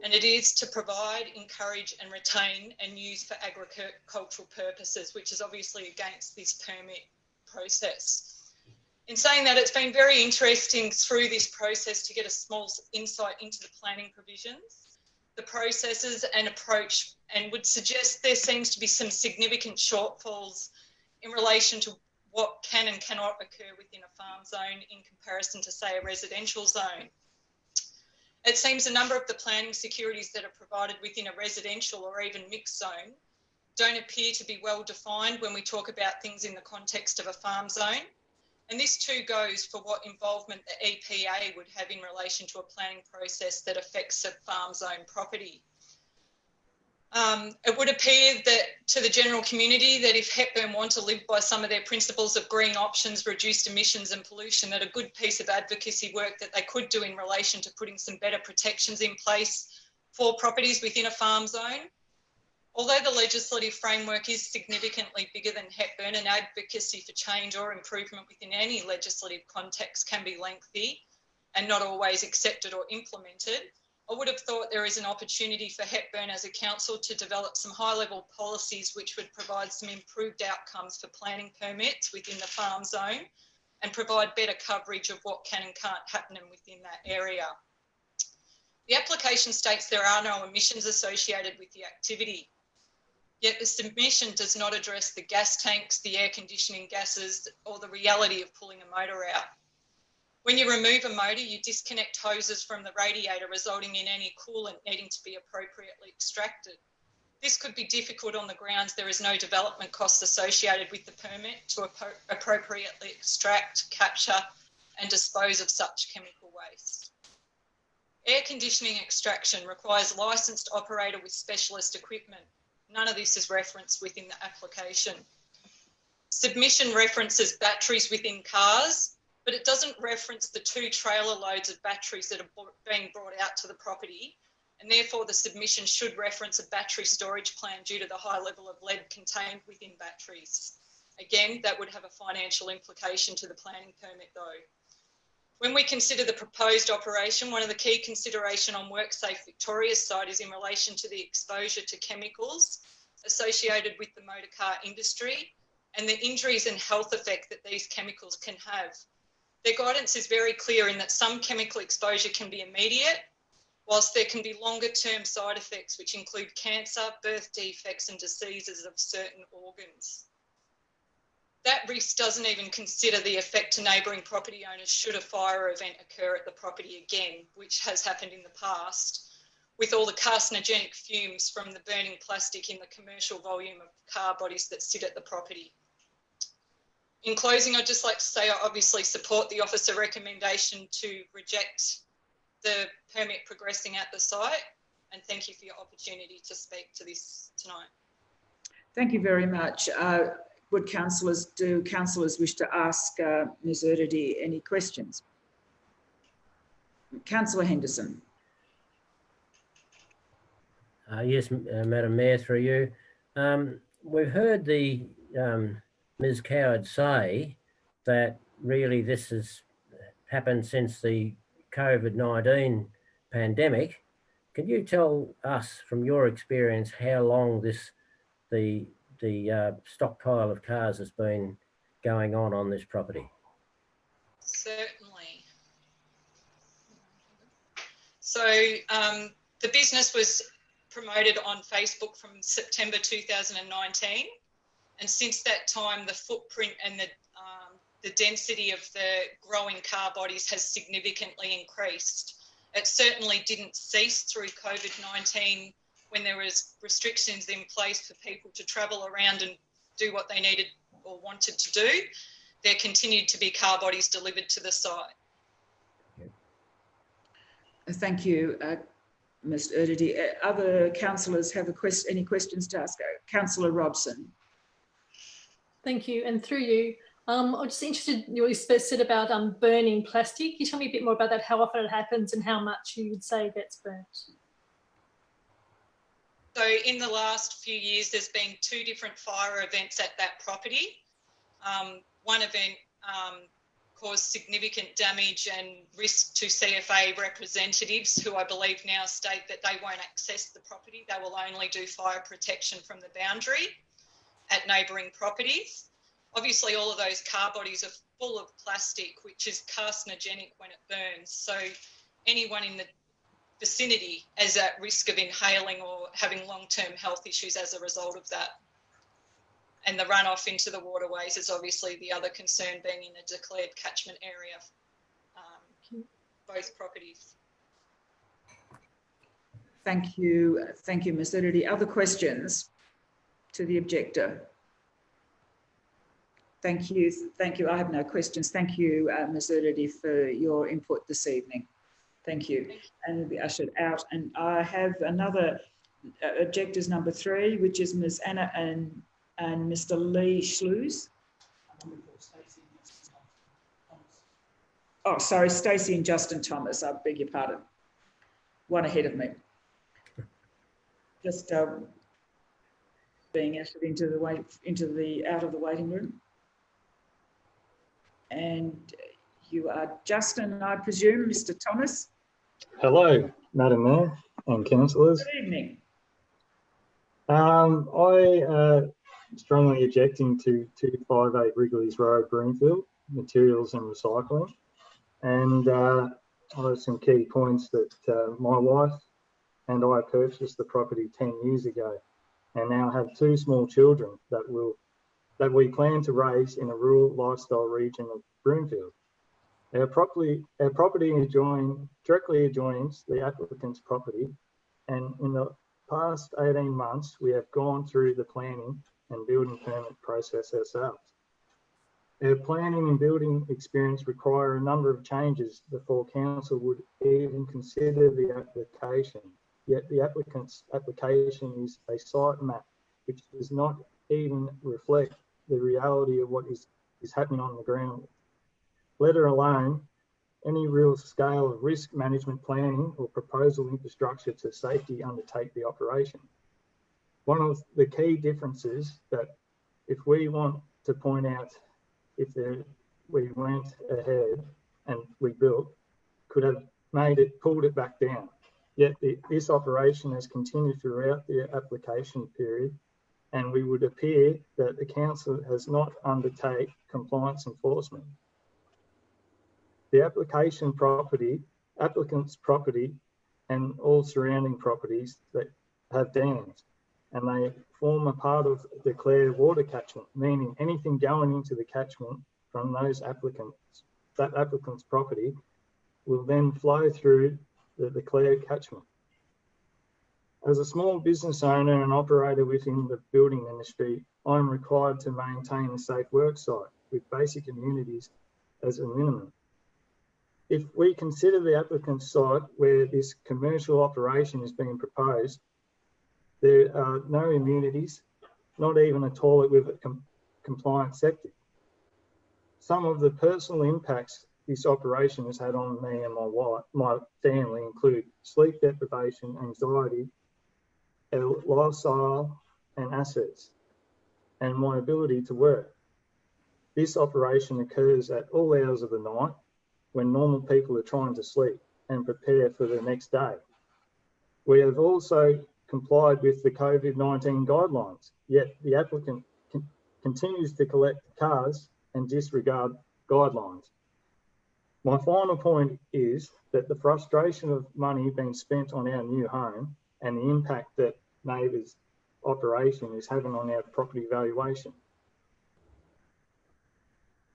And it is to provide, encourage and retain and use for agricultural purposes, which is obviously against this permit process. In saying that, it's been very interesting through this process to get a small insight into the planning provisions, the processes and approach, and would suggest there seems to be some significant shortfalls in relation to what can and cannot occur within a farm zone in comparison to, say, a residential zone. It seems a number of the planning securities that are provided within a residential or even mixed zone don't appear to be well defined when we talk about things in the context of a farm zone. And this too goes for what involvement the EPA would have in relation to a planning process that affects a farm zone property. It would appear that to the general community that if Hepburn want to live by some of their principles of green options, reduced emissions and pollution, that a good piece of advocacy work that they could do in relation to putting some better protections in place for properties within a farm zone. Although the legislative framework is significantly bigger than Hepburn, and advocacy for change or improvement within any legislative context can be lengthy and not always accepted or implemented, I would have thought there is an opportunity for Hepburn as a council to develop some high-level policies which would provide some improved outcomes for planning permits within the farm zone and provide better coverage of what can and can't happen within that area. The application states there are no emissions associated with the activity. Yet the submission does not address the gas tanks, the air conditioning gases, or the reality of pulling a motor out. When you remove a motor, you disconnect hoses from the radiator, resulting in any coolant needing to be appropriately extracted. This could be difficult on the grounds there is no development costs associated with the permit to appropriately extract, capture, and dispose of such chemical waste. Air conditioning extraction requires a licensed operator with specialist equipment. None of this is referenced within the application. Submission references batteries within cars, but it doesn't reference the 2 trailer loads of batteries that are being brought out to the property, and therefore the submission should reference a battery storage plan due to the high level of lead contained within batteries. Again, that would have a financial implication to the planning permit though. When we consider the proposed operation, one of the key consideration on WorkSafe Victoria's side is in relation to the exposure to chemicals associated with the motor car industry and the injuries and health effect that these chemicals can have. Their guidance is very clear in that some chemical exposure can be immediate, whilst there can be longer term side effects, which include cancer, birth defects and diseases of certain organs. That risk doesn't even consider the effect to neighbouring property owners should a fire event occur at the property again, which has happened in the past, with all the carcinogenic fumes from the burning plastic in the commercial volume of car bodies that sit at the property. In closing, I'd just like to say I obviously support the officer recommendation to reject the permit progressing at the site, and thank you for your opportunity to speak to this tonight. Thank you very much. Would councillors wish to ask Ms Erdady any questions? Councillor Henderson. Yes, Madam Mayor, through you. We've heard the Ms Coward say that really this has happened since the COVID-19 pandemic. Can you tell us from your experience how long the stockpile of cars has been going on this property? Certainly. So the business was promoted on Facebook from September 2019, and since that time the footprint and the density of the growing car bodies has significantly increased. It certainly didn't cease through COVID-19 when there was restrictions in place for people to travel around and do what they needed or wanted to do. There continued to be car bodies delivered to the site. Thank you, Ms Erdady. Other councillors have any questions to ask? Councillor Robson. Thank you, and through you, I'm just interested in what you said about burning plastic. Can you tell me a bit more about that, how often it happens and how much you would say gets burnt? So in the last few years, there's been 2 different fire events at that property. One event caused significant damage and risk to CFA representatives, who I believe now state that they won't access the property. They will only do fire protection from the boundary at neighbouring properties. Obviously, all of those car bodies are full of plastic, which is carcinogenic when it burns. So anyone in the vicinity is at risk of inhaling or having long-term health issues as a result of that. And the runoff into the waterways is obviously the other concern, being in a declared catchment area, both properties. Thank you, Ms Erdady. Other questions to the objector? Thank you. I have no questions. Thank you, Ms Erdady, for your input this evening. Thank you. And we'll be ushered out. And I have another objectors number 3, which is Ms Anna and Mr Lee Schlues. Oh, sorry, Stacey and Justin Thomas. I beg your pardon. One ahead of me. Just being ushered into the out of the waiting room. And you are Justin, I presume, Mr Thomas. Hello, Madam Mayor and councillors. Good evening. I strongly objecting to 258 Wrigley's Road, Broomfield, materials and recycling. And I have some key points that my wife and I purchased the property 10 years ago, and now have 2 small children that we plan to raise in a rural lifestyle region of Broomfield. Our property directly adjoins the applicant's property, and in the past 18 months, we have gone through the planning and building permit process ourselves. Our planning and building experience require a number of changes before council would even consider the application. Yet the applicant's application is a site map, which does not even reflect the reality of what is happening on the ground, let alone any real scale of risk management planning or proposal infrastructure to safely undertake the operation. One of the key differences that if we want to point out, if we went ahead, and rebuilt could have pulled it back down. Yet this operation has continued throughout the application period, and we would appear that the council has not undertaken compliance enforcement. The applicant's property and all surrounding properties that have dams, and they form a part of the declared water catchment, meaning anything going into the catchment from that applicant's property will then flow through the declared catchment. As a small business owner and operator within the building industry, I'm required to maintain a safe work site with basic amenities as a minimum. If we consider the applicant's site where this commercial operation is being proposed, there are no amenities, not even a toilet with a compliant septic. Some of the personal impacts this operation has had on me and my family include sleep deprivation, anxiety, lifestyle and assets, and my ability to work. This operation occurs at all hours of the night when normal people are trying to sleep and prepare for the next day. We have also complied with the COVID-19 guidelines, yet the applicant continues to collect cars and disregard guidelines. My final point is that the frustration of money being spent on our new home and the impact that Neighbours' operation is having on our property valuation.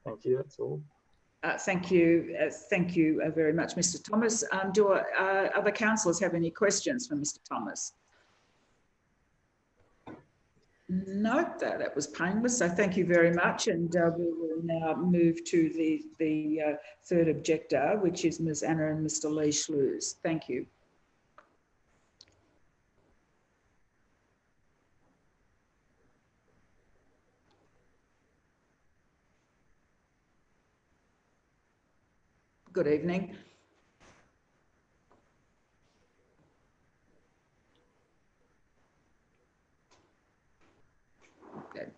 Thank you, that's all. Thank you very much, Mr. Thomas. Do other councillors have any questions for Mr. Thomas? No, that was painless. So thank you very much, and we will now move to the third objector, which is Ms. Anna and Mr. Lee Schlues. Thank you. Good evening. Okay.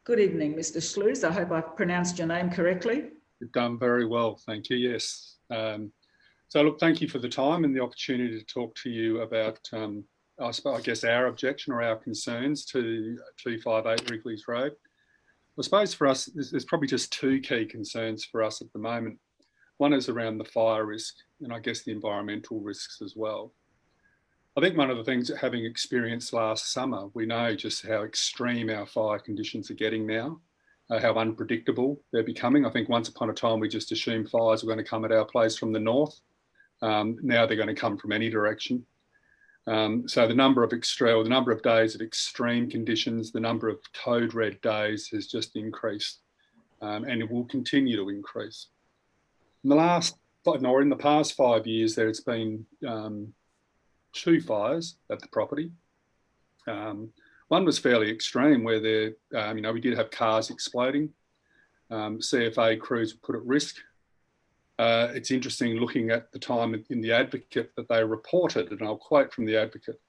Good evening, Mr. Schlues. I hope I've pronounced your name correctly. You've done very well, thank you, yes. So look, thank you for the time and the opportunity to talk to you about, I guess, our objection or our concerns to 258 Wrigley's Road. I suppose for us, there's probably just two key concerns for us at the moment. One is around the fire risk and I guess the environmental risks as well. I think one of the things that having experienced last summer, we know just how extreme our fire conditions are getting now, how unpredictable they're becoming. I think once upon a time, we just assumed fires were going to come at our place from the north. Now they're going to come from any direction. So the number of days of extreme conditions, the number of code red days has just increased and it will continue to increase. In the past 5 years, there's been 2 fires at the property. One was fairly extreme where we did have cars exploding. CFA crews were put at risk. It's interesting looking at the time in the Advocate that they reported, and I'll quote from the Advocate,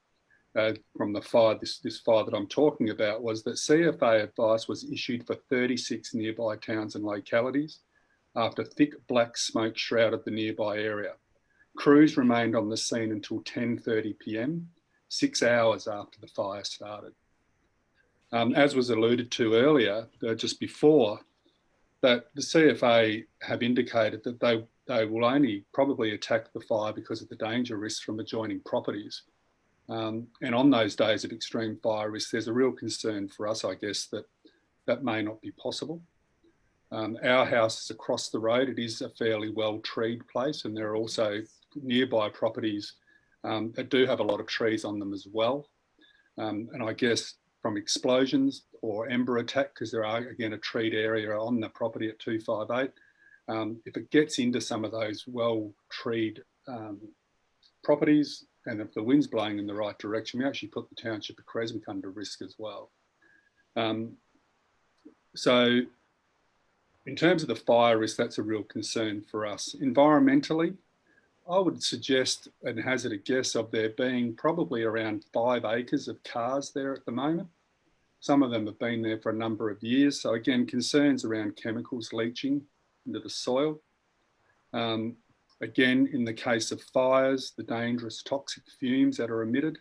from the fire, this fire that I'm talking about, was that CFA advice was issued for 36 nearby towns and localities after thick black smoke shrouded the nearby area. Crews remained on the scene until 10:30 p.m, 6 hours after the fire started. As was alluded to earlier, just before, that the CFA have indicated that they will only probably attack the fire because of the danger risks from adjoining properties. And on those days of extreme fire risk, there's a real concern for us, I guess, that may not be possible. Our house is across the road. It is a fairly well-treed place, and there are also nearby properties that do have a lot of trees on them as well. And I guess from explosions or ember attack, because there are, again, a treed area on the property at 258, if it gets into some of those well-treed properties, and if the wind's blowing in the right direction, we actually put the township of Creswick under risk as well. So in terms of the fire risk, that's a real concern for us. Environmentally, I would suggest and hazard a guess of there being probably around 5 acres of cars there at the moment. Some of them have been there for a number of years. So again, concerns around chemicals leaching into the soil. Again, in the case of fires, the dangerous toxic fumes that are emitted.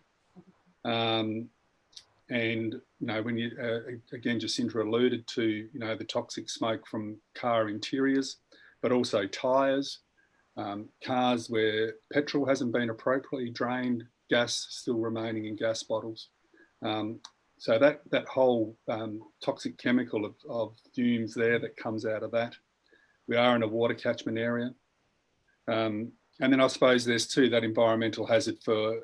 And, you know, when you, again, Jacinta alluded to, you know, the toxic smoke from car interiors, but also tyres, cars where petrol hasn't been appropriately drained, gas still remaining in gas bottles. So that whole toxic chemical of fumes there that comes out of that. We are in a water catchment area. And then I suppose there's too that environmental hazard for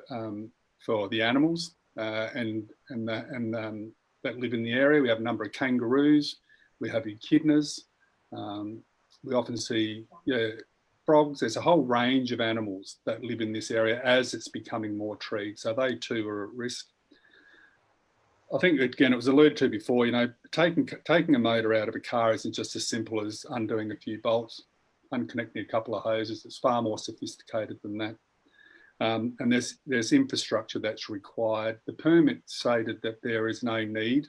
the animals and that live in the area. We have a number of kangaroos, we have echidnas, we often see frogs. There's a whole range of animals that live in this area as it's becoming more treed. So they too are at risk. I think, again, it was alluded to before, you know, taking a motor out of a car isn't just as simple as undoing a few bolts, unconnecting a couple of hoses. It's far more sophisticated than that. And there's infrastructure that's required. The permit stated that there is no need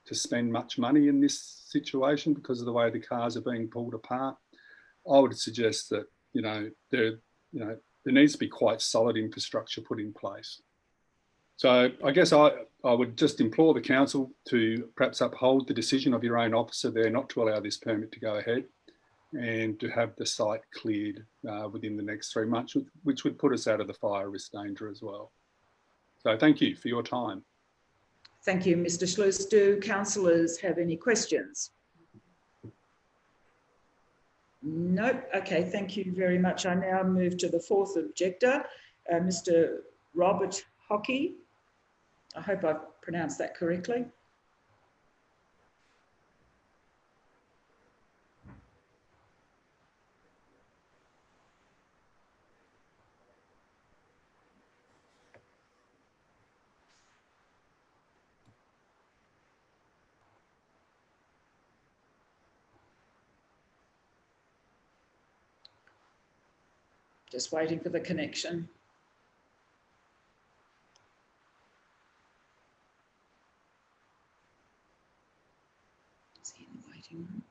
to spend much money in this situation because of the way the cars are being pulled apart. I would suggest that, there needs to be quite solid infrastructure put in place. So I guess I would just implore the council to perhaps uphold the decision of your own officer there not to allow this permit to go ahead and to have the site cleared within the next 3 months, which would put us out of the fire risk danger as well. So thank you for your time. Thank you, Mr. Schluss. Do councillors have any questions? Nope. Okay, thank you very much. I now move to the fourth objector, Mr. Robert Hockey. I hope I've pronounced that correctly. Just waiting for the connection. Is he in the waiting room?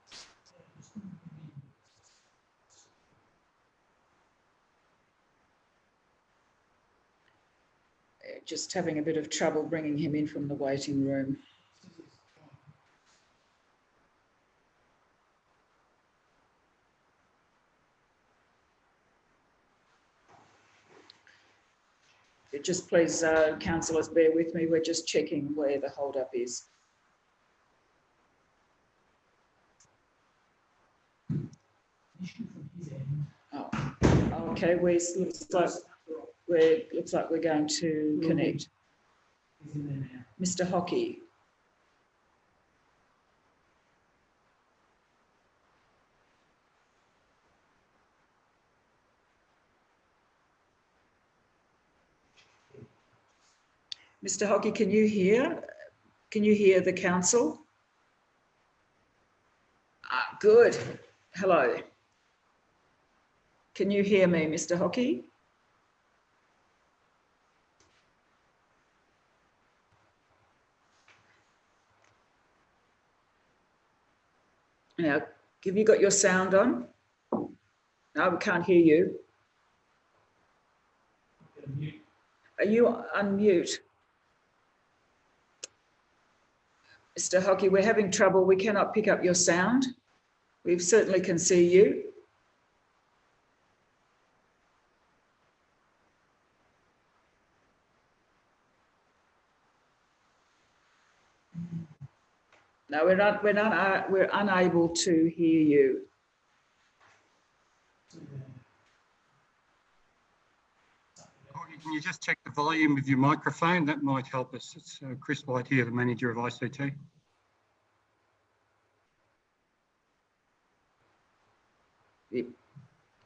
Just having a bit of trouble bringing him in from the waiting room. Just please, councillors, bear with me. We're just checking where the hold-up is. Oh, okay. Looks like we're going to connect. Mr. Hockey. Mr. Hockey, can you hear? Can you hear the council? Good. Hello. Can you hear me, Mr. Hockey? Now, have you got your sound on? No, we can't hear you. Are you unmute? Mr. Hockey, we're having trouble. We cannot pick up your sound. We certainly can see you. No, we're unable to hear you. Can you just check the volume of your microphone? That might help us. It's Chris White here, the manager of ICT.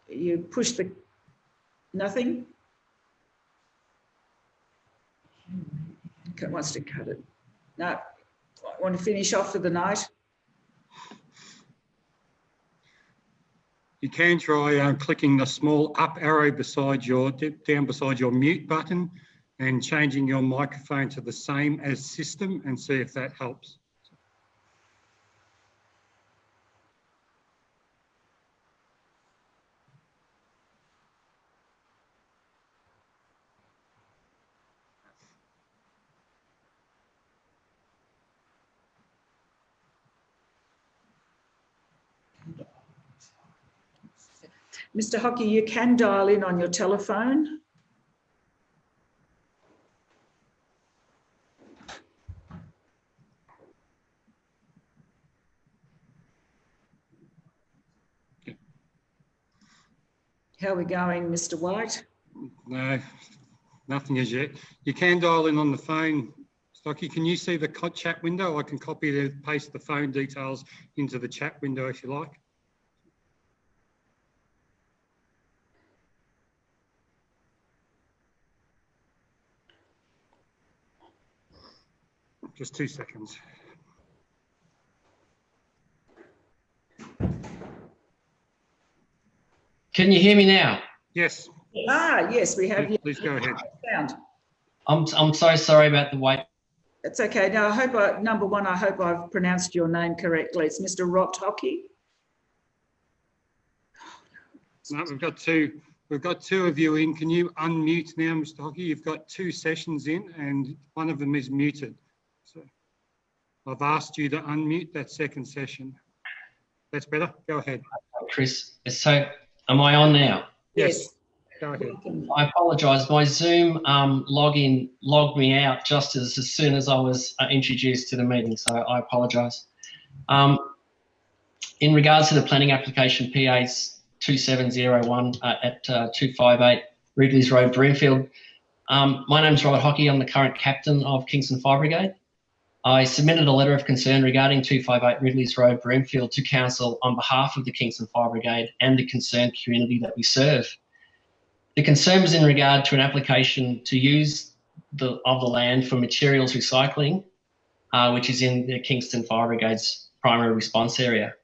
You push the nothing? Wants to cut it. No, want to finish off for the night? You can try clicking the small up arrow down beside your mute button and changing your microphone to the same as system and see if that helps. Mr. Hockey, you can dial in on your telephone. How are we going, Mr. White? No, nothing as yet. You can dial in on the phone. Stocky, can you see the chat window? I can copy and paste the phone details into the chat window if you like. Just 2 seconds. Can you hear me now? Yes. Ah, yes, we have you. Please go ahead. Sound. I'm so sorry about the wait. It's okay. Now, number one, I hope I've pronounced your name correctly. It's Mr. Rot Hockey. No, we've got two. We've got two of you in. Can you unmute now, Mr. Hockey? You've got 2 sessions in and one of them is muted. So I've asked you to unmute that second session. That's better. Go ahead. Chris, so am I on now? Yes. Go ahead. I apologise. My Zoom login logged me out just as soon as I was introduced to the meeting, so I apologise. In regards to the planning application PA 2701 at 258 Wrigley's Road, Broomfield, my name's Robert Hockey. I'm the current captain of Kingston Fire Brigade. I submitted a letter of concern regarding 258 Wrigley's Road, Broomfield to Council on behalf of the Kingston Fire Brigade and the concerned community that we serve. The concern was in regard to an application to use the land for materials recycling, which is in the Kingston Fire Brigade's primary response area.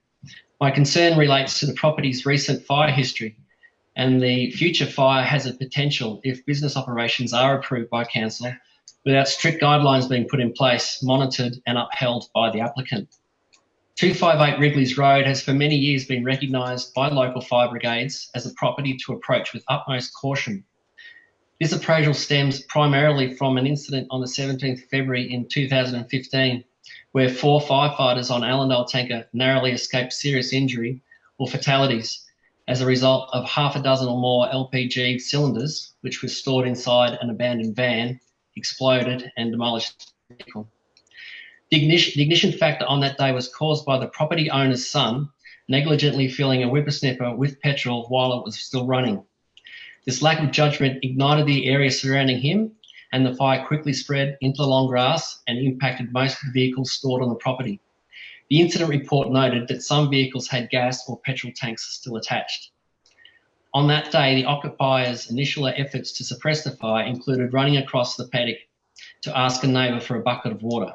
My concern relates to the property's recent fire history and the future fire hazard potential if business operations are approved by Council without strict guidelines being put in place, monitored and upheld by the applicant. 258 Wrigley's Road has for many years been recognised by local fire brigades as a property to approach with utmost caution. This appraisal stems primarily from an incident on the 17th February in 2015, where 4 firefighters on Allendale tanker narrowly escaped serious injury or fatalities as a result of half a dozen or more LPG cylinders, which were stored inside an abandoned van, exploded and demolished the vehicle. The ignition factor on that day was caused by the property owner's son negligently filling a whippersnapper with petrol while it was still running. This lack of judgment ignited the area surrounding him, and the fire quickly spread into the long grass and impacted most of the vehicles stored on the property. The incident report noted that some vehicles had gas or petrol tanks still attached. On that day, the occupiers' initial efforts to suppress the fire included running across the paddock to ask a neighbour for a bucket of water.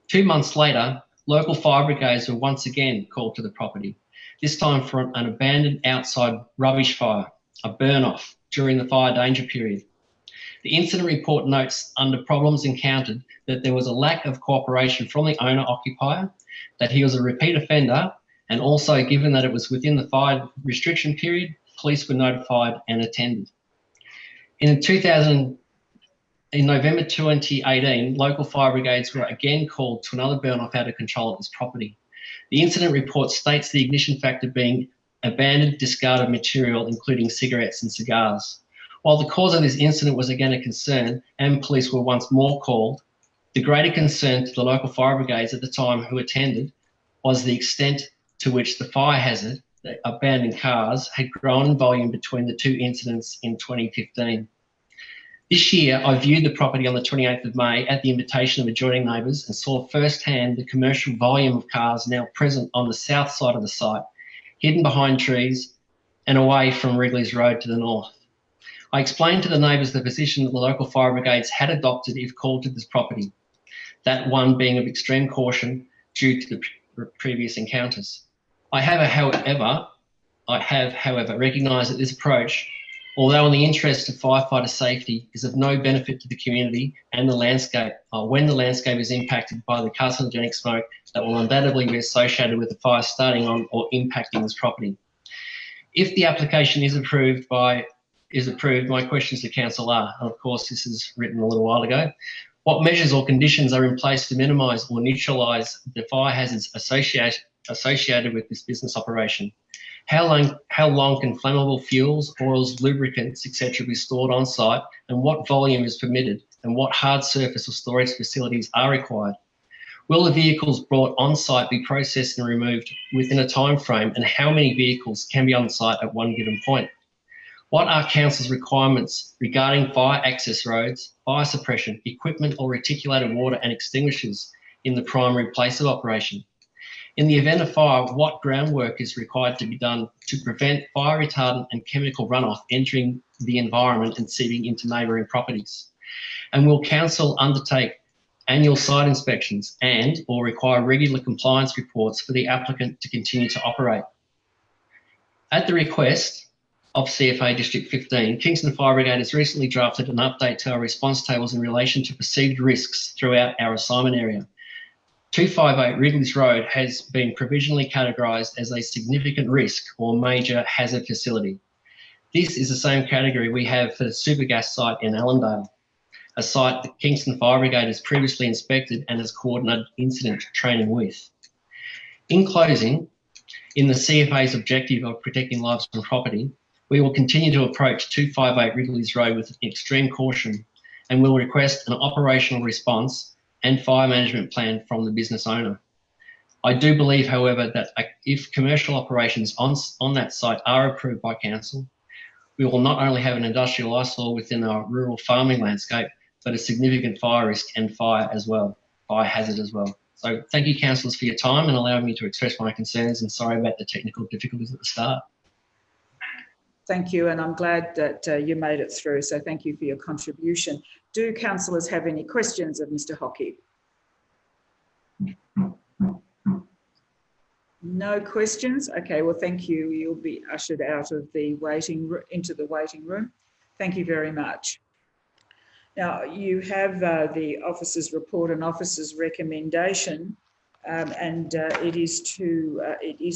2 months later, local fire brigades were once again called to the property, this time for an abandoned outside rubbish fire, a burn-off, during the fire danger period. The incident report notes under problems encountered that there was a lack of cooperation from the owner-occupier, that he was a repeat offender, and also given that it was within the fire restriction period, police were notified and attended. In November 2018, local fire brigades were again called to another burn-off out of control at this property. The incident report states the ignition factor being abandoned discarded material, including cigarettes and cigars. While the cause of this incident was again a concern and police were once more called, the greater concern to the local fire brigades at the time who attended was the extent to which the fire hazard, the abandoned cars, had grown in volume between the 2 incidents in 2015. This year, I viewed the property on the 28th of May at the invitation of adjoining neighbours and saw firsthand the commercial volume of cars now present on the south side of the site, hidden behind trees and away from Wrigley's Road to the north. I explained to the neighbours the position that the local fire brigades had adopted if called to this property, that one being of extreme caution due to the previous encounters. I have, however, recognised that this approach, although in the interest of firefighter safety, is of no benefit to the community and the landscape when the landscape is impacted by the carcinogenic smoke that will undoubtedly be associated with the fire starting on or impacting this property. If the application is approved, my questions to Council are, and of course this is written a little while ago, what measures or conditions are in place to minimise or neutralise the fire hazards associated with this business operation. How long can flammable fuels, oils, lubricants, etc. be stored on site, and what volume is permitted, and what hard surface or storage facilities are required? Will the vehicles brought on site be processed and removed within a time frame, and how many vehicles can be on site at one given point? What are council's requirements regarding fire access roads, fire suppression, equipment or reticulated water and extinguishers in the primary place of operation? In the event of fire, what groundwork is required to be done to prevent fire retardant and chemical runoff entering the environment and seeping into neighbouring properties? And will council undertake annual site inspections and or require regular compliance reports for the applicant to continue to operate? At the request of CFA District 15, Kingston Fire Brigade has recently drafted an update to our response tables in relation to perceived risks throughout our assignment area. 258 Wrigley's Road has been provisionally categorised as a significant risk or major hazard facility. This is the same category we have for the Supergas site in Allendale, a site that Kingston Fire Brigade has previously inspected and has coordinated incident training with. In closing, in the CFA's objective of protecting lives and property, we will continue to approach 258 Wrigley's Road with extreme caution and will request an operational response and fire management plan from the business owner. I do believe, however, that if commercial operations on that site are approved by council, we will not only have an industrial eyesore within our rural farming landscape, but a significant fire risk and fire hazard as well. So thank you, councillors, for your time and allowing me to express my concerns, and sorry about the technical difficulties at the start. Thank you, and I'm glad that you made it through, so thank you for your contribution. Do councillors have any questions of Mr. Hockey? No questions? Okay, well, thank you. You'll be ushered out of the into the waiting room. Thank you very much. Now, you have the officer's report and officer's recommendation, and it is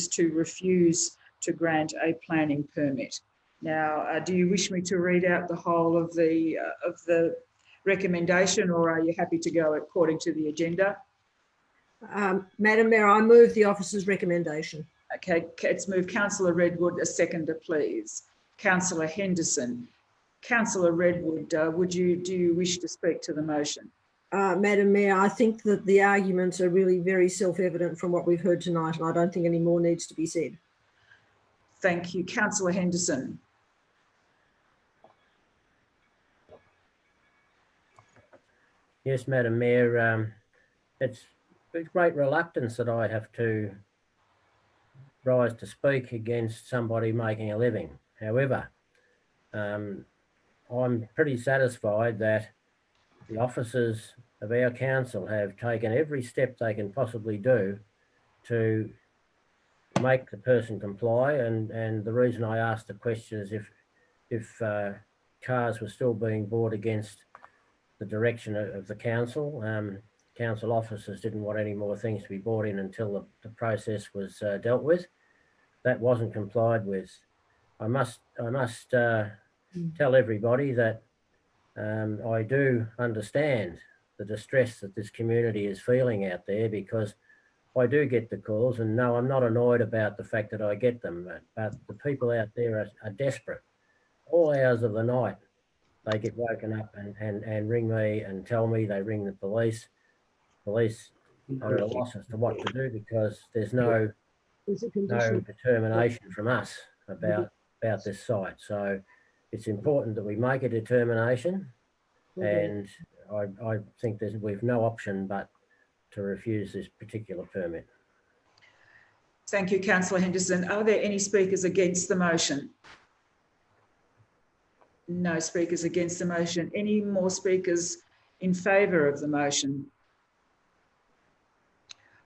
to refuse to grant a planning permit. Now, do you wish me to read out the whole of the recommendation, or are you happy to go according to the agenda? Madam Mayor, I move the officer's recommendation. Okay, let's move Councillor Redwood, a seconder, please. Councillor Henderson. Councillor Redwood, do you wish to speak to the motion? Madam Mayor, I think that the arguments are really very self-evident from what we've heard tonight, and I don't think any more needs to be said. Thank you. Councillor Henderson. Yes, Madam Mayor, it's with great reluctance that I have to rise to speak against somebody making a living. However, I'm pretty satisfied that the officers of our council have taken every step they can possibly do to make the person comply. And the reason I asked the question is if cars were still being brought against the direction of the council, council officers didn't want any more things to be brought in until the process was dealt with. That wasn't complied with. I must tell everybody that I do understand the distress that this community is feeling out there, because I do get the calls, and no, I'm not annoyed about the fact that I get them, but the people out there are desperate. All hours of the night, they get woken up and ring me and tell me, they ring the police. Police are at a loss as to what to do, because there's no determination from us about this site. So it's important that we make a determination, and I think we've no option but to refuse this particular permit. Thank you, Councillor Henderson. Are there any speakers against the motion? No speakers against the motion. Any more speakers in favour of the motion?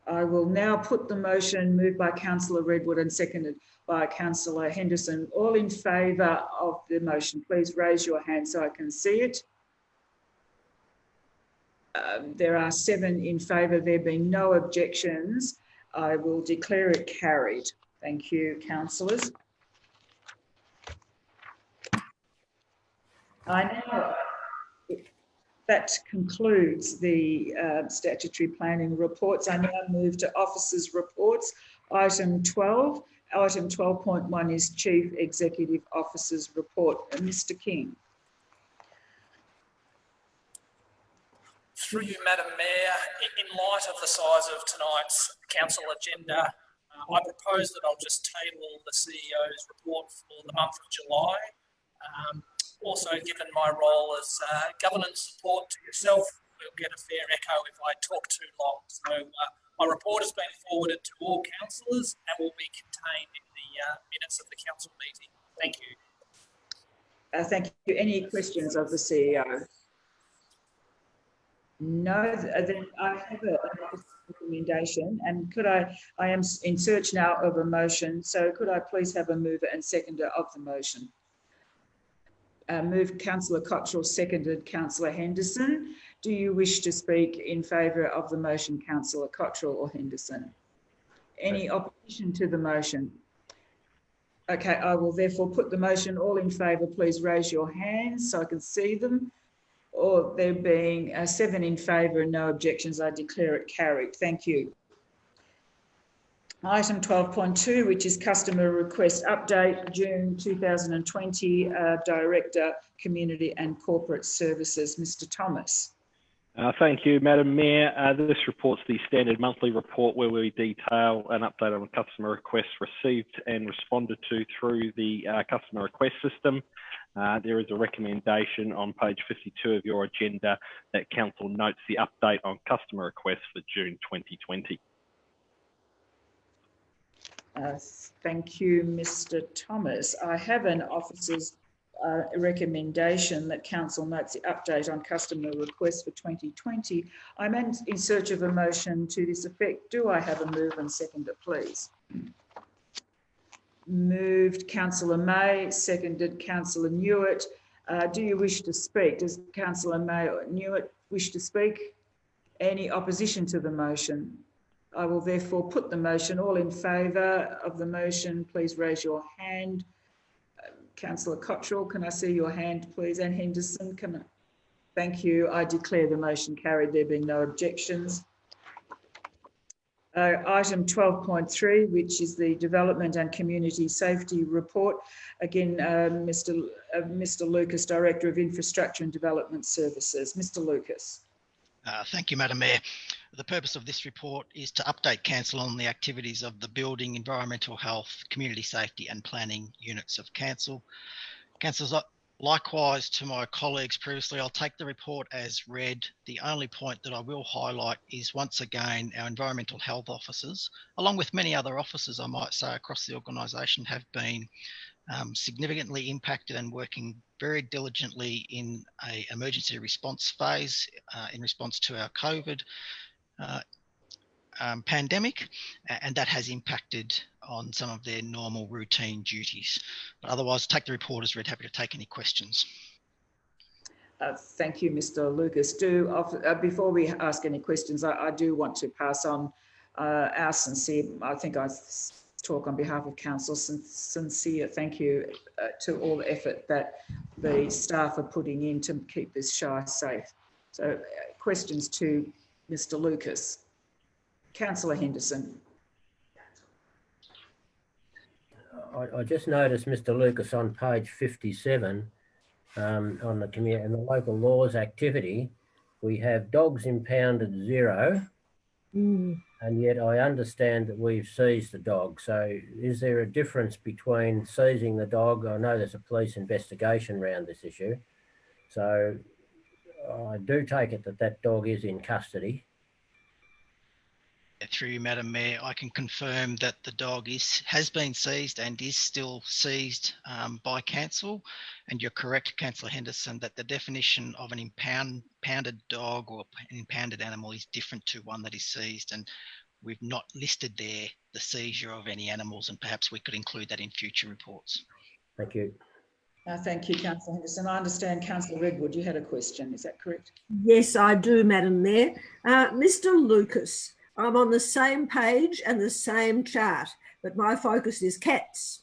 I will now put the motion moved by Councillor Redwood and seconded by Councillor Henderson. All in favour of the motion, please raise your hand so I can see it. There are 7 in favour. There being no objections, I will declare it carried. Thank you, councillors. That concludes the statutory planning reports. I now move to officers' reports. Item 12. Item 12.1 is Chief Executive Officer's report. Mr. King. Through you, Madam Mayor, in light of the size of tonight's council agenda, I propose that I'll just table the CEO's report for the month of July. Also, given my role as governance support to yourself, we'll get a fair echo if I talk too long. So my report has been forwarded to all councillors and will be contained in the minutes of the council meeting. Thank you. Thank you. Any questions of the CEO? No, then I have a recommendation, and I am in search now of a motion, so could I please have a mover and seconder of the motion? Moved Councillor Cottrell, seconded Councillor Henderson. Do you wish to speak in favour of the motion, Councillor Cottrell or Henderson? Any opposition to the motion? Okay, I will therefore put the motion. All in favour, please raise your hands so I can see them. Or there being 7 in favour and no objections, I declare it carried. Thank you. Item 12.2, which is customer request update, June 2020, Director, Community and Corporate Services, Mr. Thomas. Thank you, Madam Mayor. This report's the standard monthly report where we detail an update on customer requests received and responded to through the customer request system. There is a recommendation on page 52 of your agenda that Council notes the update on customer requests for June 2020. Thank you, Mr. Thomas. I have an officer's recommendation that Council notes the update on customer requests for 2020. I'm in search of a motion to this effect. Do I have a move and seconder, please? Moved Councillor May, seconded Councillor Newitt. Do you wish to speak? Does Councillor May or Newitt wish to speak? Any opposition to the motion? I will therefore put the motion. All in favour of the motion, please raise your hand. Councillor Cottrell, can I see your hand, please? And Henderson, thank you. I declare the motion carried, there being no objections. Item 12.3, which is the Development and Community Safety Report. Again, Mr. Lucas, Director of Infrastructure and Development Services. Mr. Lucas. Thank you, Madam Mayor. The purpose of this report is to update Council on the activities of the Building, Environmental Health, Community Safety and Planning units of Council. Councillors, likewise to my colleagues previously, I'll take the report as read. The only point that I will highlight is once again our environmental health officers, along with many other officers I might say across the organisation, have been significantly impacted and working very diligently in an emergency response phase in response to our COVID pandemic, and that has impacted on some of their normal routine duties. But otherwise, take the report as read. Happy to take any questions. Thank you, Mr. Lucas. Before we ask any questions, I do want to pass on our sincere, I think I talk on behalf of Council, sincere thank you to all the effort that the staff are putting in to keep this shire safe. So questions to Mr. Lucas. Councillor Henderson. I just noticed, Mr. Lucas, on page 57, on the community and the local laws activity, we have dogs impounded 0, and yet I understand that we've seized the dog. So is there a difference between seizing the dog? I know there's a police investigation around this issue. So I do take it that that dog is in custody. Through you, Madam Mayor, I can confirm that the dog has been seized and is still seized by Council. And you're correct, Councillor Henderson, that the definition of an impounded dog or an impounded animal is different to one that is seized. And we've not listed there the seizure of any animals, and perhaps we could include that in future reports. Thank you. Thank you, Councillor Henderson. I understand Councillor Redwood, you had a question, is that correct? Yes, I do, Madam Mayor. Mr. Lucas, I'm on the same page and the same chart, but my focus is cats.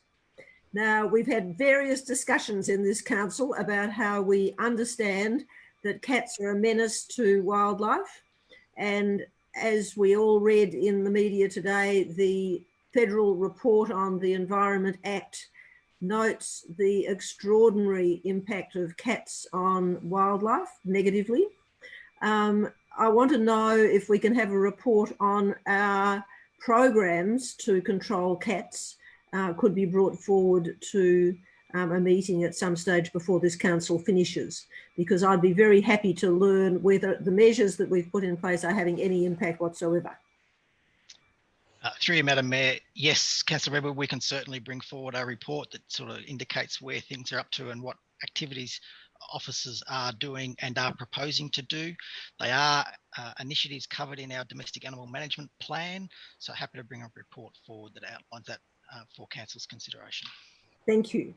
Now, we've had various discussions in this council about how we understand that cats are a menace to wildlife. And as we all read in the media today, the federal report on the Environment Act notes the extraordinary impact of cats on wildlife negatively. I want to know if we can have a report on our programs to control cats could be brought forward to a meeting at some stage before this council finishes, because I'd be very happy to learn whether the measures that we've put in place are having any impact whatsoever. Through you, Madam Mayor, yes, Councillor Rebel, we can certainly bring forward a report that sort of indicates where things are up to and what activities officers are doing and are proposing to do. They are initiatives covered in our domestic animal management plan, so happy to bring a report forward that outlines that for Council's consideration. Thank you.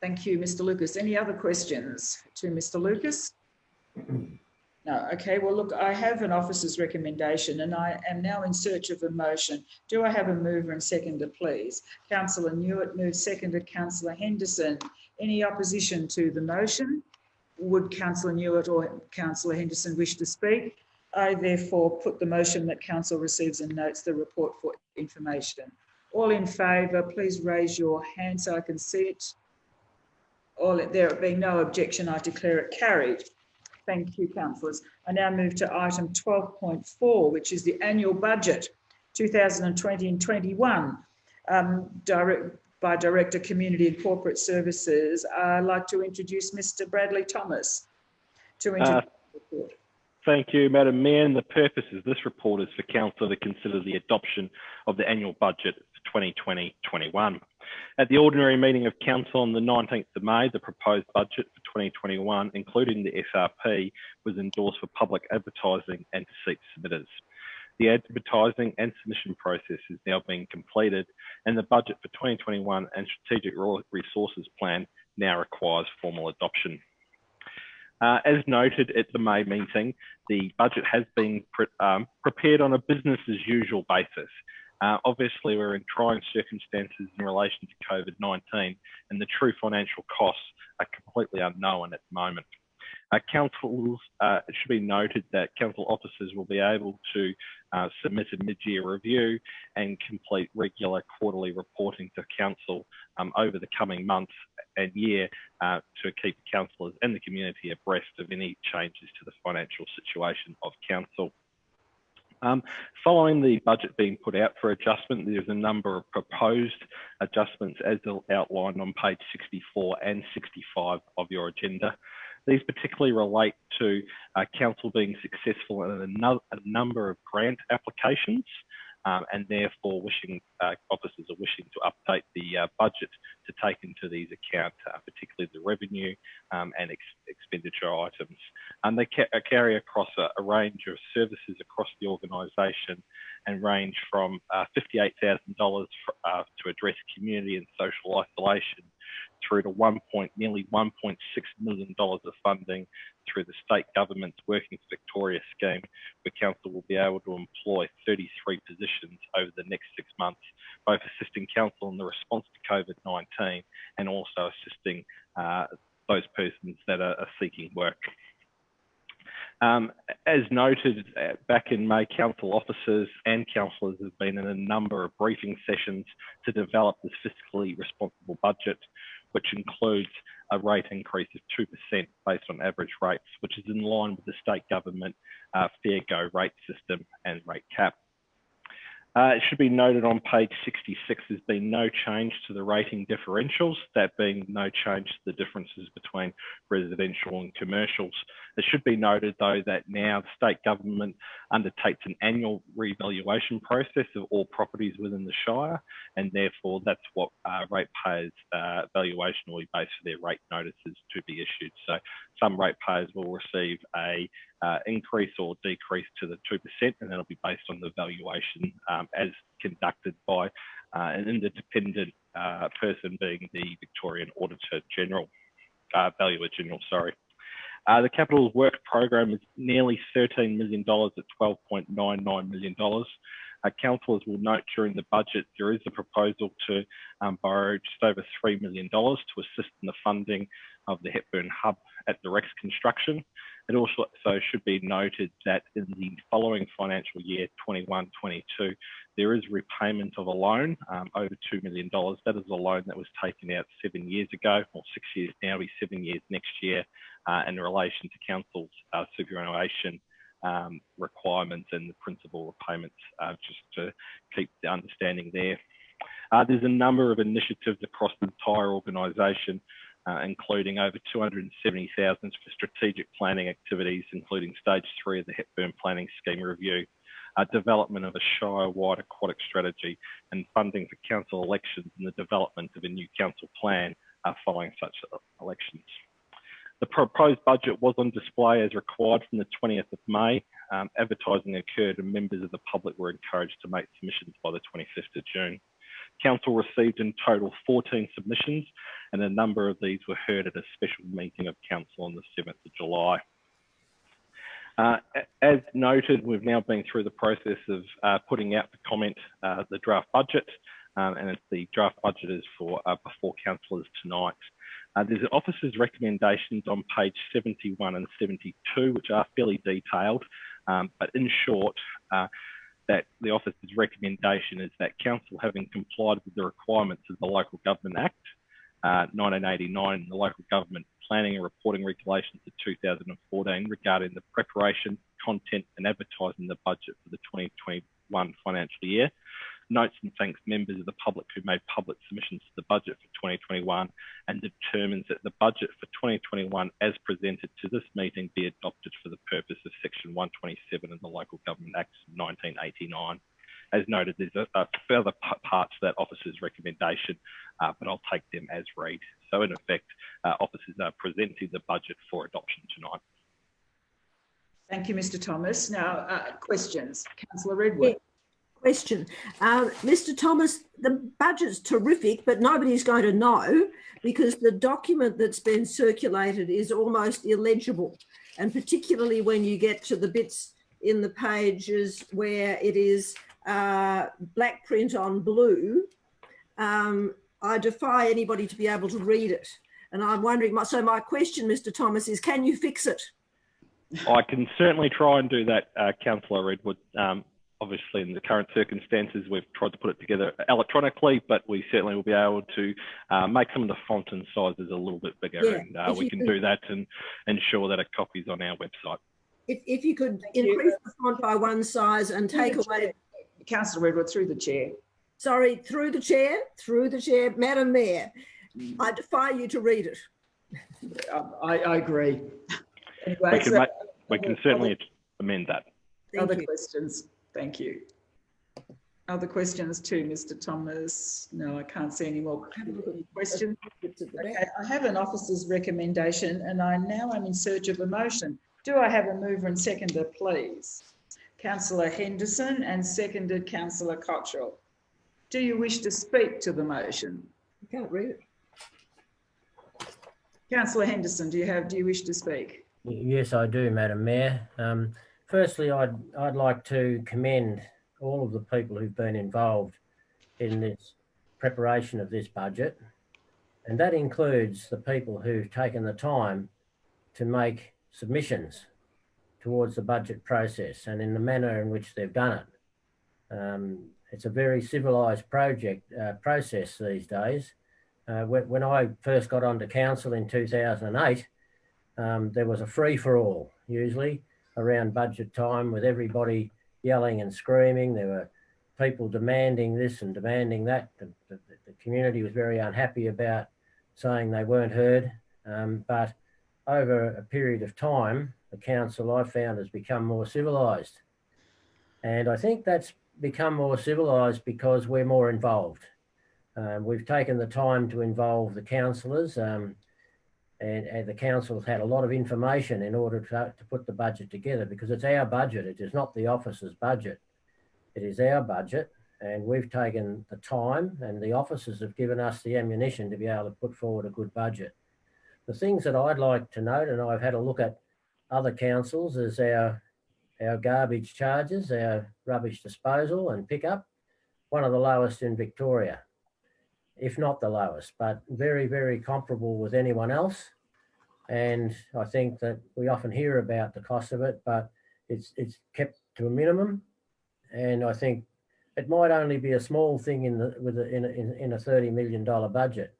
Thank you, Mr. Lucas. Any other questions to Mr. Lucas? No. Okay. Well, look, I have an officer's recommendation and I am now in search of a motion. Do I have a mover and seconder, please? Councillor Newitt moves, seconded Councillor Henderson. Any opposition to the motion? Would Councillor Newitt or Councillor Henderson wish to speak? I therefore put the motion that Council receives and notes the report for information. All in favour, please raise your hand so I can see it. There being no objection, I declare it carried. Thank you, councillors. I now move to item 12.4, which is the annual budget 2020 and 21, by Director Community and Corporate Services. I'd like to introduce Mr. Bradley Thomas to introduce the report. Thank you, Madam Mayor. And the purpose of this report is for Council to consider the adoption of the annual budget for 2020-21. At the ordinary meeting of Council on the 19th of May, the proposed budget for 2021, including the SRP, was endorsed for public advertising and to seat submitters. The advertising and submission process is now being completed, and the budget for 2021 and Strategic Resources Plan now requires formal adoption. As noted at the May meeting, the budget has been prepared on a business as usual basis. Obviously, we're in trying circumstances in relation to COVID-19, and the true financial costs are completely unknown at the moment. Councils, it should be noted that council officers will be able to submit a mid-year review and complete regular quarterly reporting to council over the coming months and year to keep councillors and the community abreast of any changes to the financial situation of council. Following the budget being put out for adjustment, there's a number of proposed adjustments as outlined on page 64 and 65 of your agenda. These particularly relate to council being successful in a number of grant applications and therefore officers are wishing to update the budget to take into these account, particularly the revenue and expenditure items. And they carry across a range of services across the organisation and range from $58,000 to address community and social isolation through to nearly $1.6 million of funding through the state government's Working for Victoria scheme, where council will be able to employ 33 positions over the next 6 months, both assisting council in the response to COVID-19 and also assisting those persons that are seeking work. As noted back in May, council officers and councillors have been in a number of briefing sessions to develop this fiscally responsible budget, which includes a rate increase of 2% based on average rates, which is in line with the state government fair go rate system and rate cap. It should be noted on page 66, there's been no change to the rating differentials, that being no change to the differences between residential and commercials. It should be noted though that now the state government undertakes an annual revaluation process of all properties within the Shire, and therefore that's what ratepayers' valuation will be based for their rate notices to be issued. So some ratepayers will receive a increase or decrease to the 2%, and that'll be based on the valuation as conducted by an independent person, being the Victorian Auditor General, Valuer General, sorry. The capital work program is nearly $13 million at $12.99 million. Councillors will note during the budget there is a proposal to borrow just over $3 million to assist in the funding of the Hepburn Hub at the Rex construction. It also should be noted that in the following financial year, 21-22, there is repayment of a loan over $2 million. That is a loan that was taken out 7 years ago, or 6 years now, be 7 years next year, in relation to council's superannuation requirements and the principal repayments, just to keep the understanding there. There's a number of initiatives across the entire organisation, including over 270,000 for strategic planning activities, including stage 3 of the Hepburn Planning Scheme Review, development of a Shire-wide aquatic strategy, and funding for council elections and the development of a new council plan following such elections. The proposed budget was on display as required from the 20th of May. Advertising occurred and members of the public were encouraged to make submissions by the 25th of June. Council received in total 14 submissions, and a number of these were heard at a special meeting of council on the 7th of July. As noted, we've now been through the process of putting out the comment, the draft budget, and the draft budget is for before councillors tonight. There's the officer's recommendations on page 71 and 72, which are fairly detailed, but in short, that the officer's recommendation is that council, having complied with the requirements of the Local Government Act 1989 and the Local Government Planning and Reporting Regulations of 2014 regarding the preparation, content and advertising the budget for the 2021 financial year, notes and thanks members of the public who made public submissions to the budget for 2021, and determines that the budget for 2021 as presented to this meeting be adopted for the purpose of section 127 of the Local Government Act 1989. As noted, there's a further part to that officer's recommendation, but I'll take them as read. So in effect, officers are presenting the budget for adoption tonight. Thank you, Mr. Thomas. Now, questions. Councillor Redwood. Question. Mr. Thomas, the budget's terrific, but nobody's going to know because the document that's been circulated is almost illegible. And particularly when you get to the bits in the pages where it is black print on blue, I defy anybody to be able to read it. And I'm wondering, so my question, Mr. Thomas, is can you fix it? I can certainly try and do that, Councillor Redwood. Obviously, in the current circumstances, we've tried to put it together electronically, but we certainly will be able to make some of the font and sizes a little bit bigger, yeah, and we can do that and ensure that a copy is on our website. If you could increase the font by one size and take away... Councillor Redwood, through the chair. Sorry, through the chair, Madam Mayor, I defy you to read it. I agree. Anyway, we can certainly amend that. Other questions? Thank you. Other questions too, Mr. Thomas? No, I can't see any more questions. Okay, I have an officer's recommendation and I now am in search of a motion. Do I have a mover and seconder, please? Councillor Henderson and seconded Councillor Cottrell. Do you wish to speak to the motion? I can't read it. Councillor Henderson, do you wish to speak? Yes, I do, Madam Mayor. Firstly, I'd like to commend all of the people who've been involved in this preparation of this budget, and that includes the people who've taken the time to make submissions towards the budget process and in the manner in which they've done it. It's a very civilised process these days. When I first got onto council in 2008, there was a free-for-all, usually, around budget time with everybody yelling and screaming. There were people demanding this and demanding that. The community was very unhappy about saying they weren't heard. But over a period of time, the council, I found, has become more civilised. And I think that's become more civilised because we're more involved. We've taken the time to involve the councillors, and the council's had a lot of information in order to put the budget together, because it's our budget. It is not the officers' budget. It is our budget, and we've taken the time, and the officers have given us the ammunition to be able to put forward a good budget. The things that I'd like to note, and I've had a look at other councils, is our garbage charges, our rubbish disposal and pickup, one of the lowest in Victoria, if not the lowest, but very, very comparable with anyone else. And I think that we often hear about the cost of it, but it's kept to a minimum. And I think it might only be a small thing in a $30 million budget,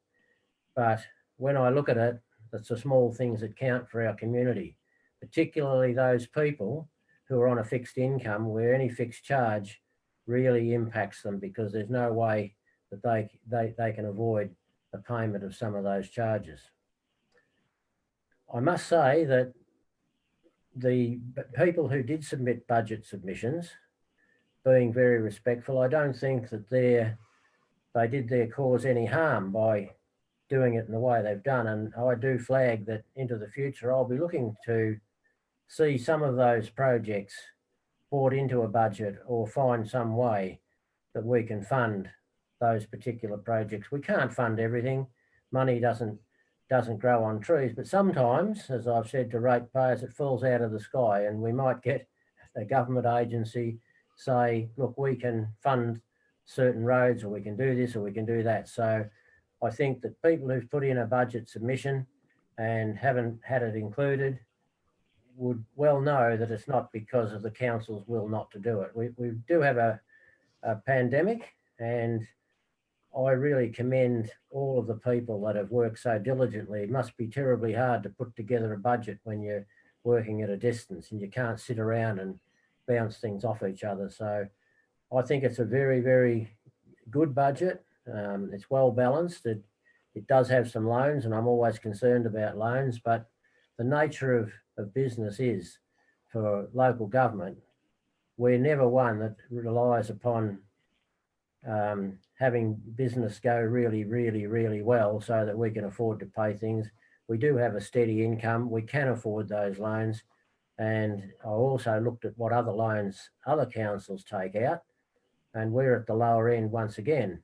but when I look at it, it's the small things that count for our community, particularly those people who are on a fixed income where any fixed charge really impacts them, because there's no way that they can avoid the payment of some of those charges. I must say that the people who did submit budget submissions, being very respectful, I don't think that they did their cause any harm by doing it in the way they've done. And I do flag that into the future, I'll be looking to see some of those projects brought into a budget, or find some way that we can fund those particular projects. We can't fund everything. Money doesn't grow on trees, but sometimes, as I've said to ratepayers, it falls out of the sky, and we might get a government agency say, look, we can fund certain roads, or we can do this, or we can do that. So I think that people who've put in a budget submission and haven't had it included would well know that it's not because of the council's will not to do it. We do have a pandemic, and I really commend all of the people that have worked so diligently. It must be terribly hard to put together a budget when you're working at a distance and you can't sit around and bounce things off each other. So I think it's a very, very good budget. It's well balanced. It does have some loans, and I'm always concerned about loans, but the nature of business is, for local government, we're never one that relies upon having business go really, really, really well so that we can afford to pay things. We do have a steady income. We can afford those loans. And I also looked at what other loans other councils take out, and we're at the lower end once again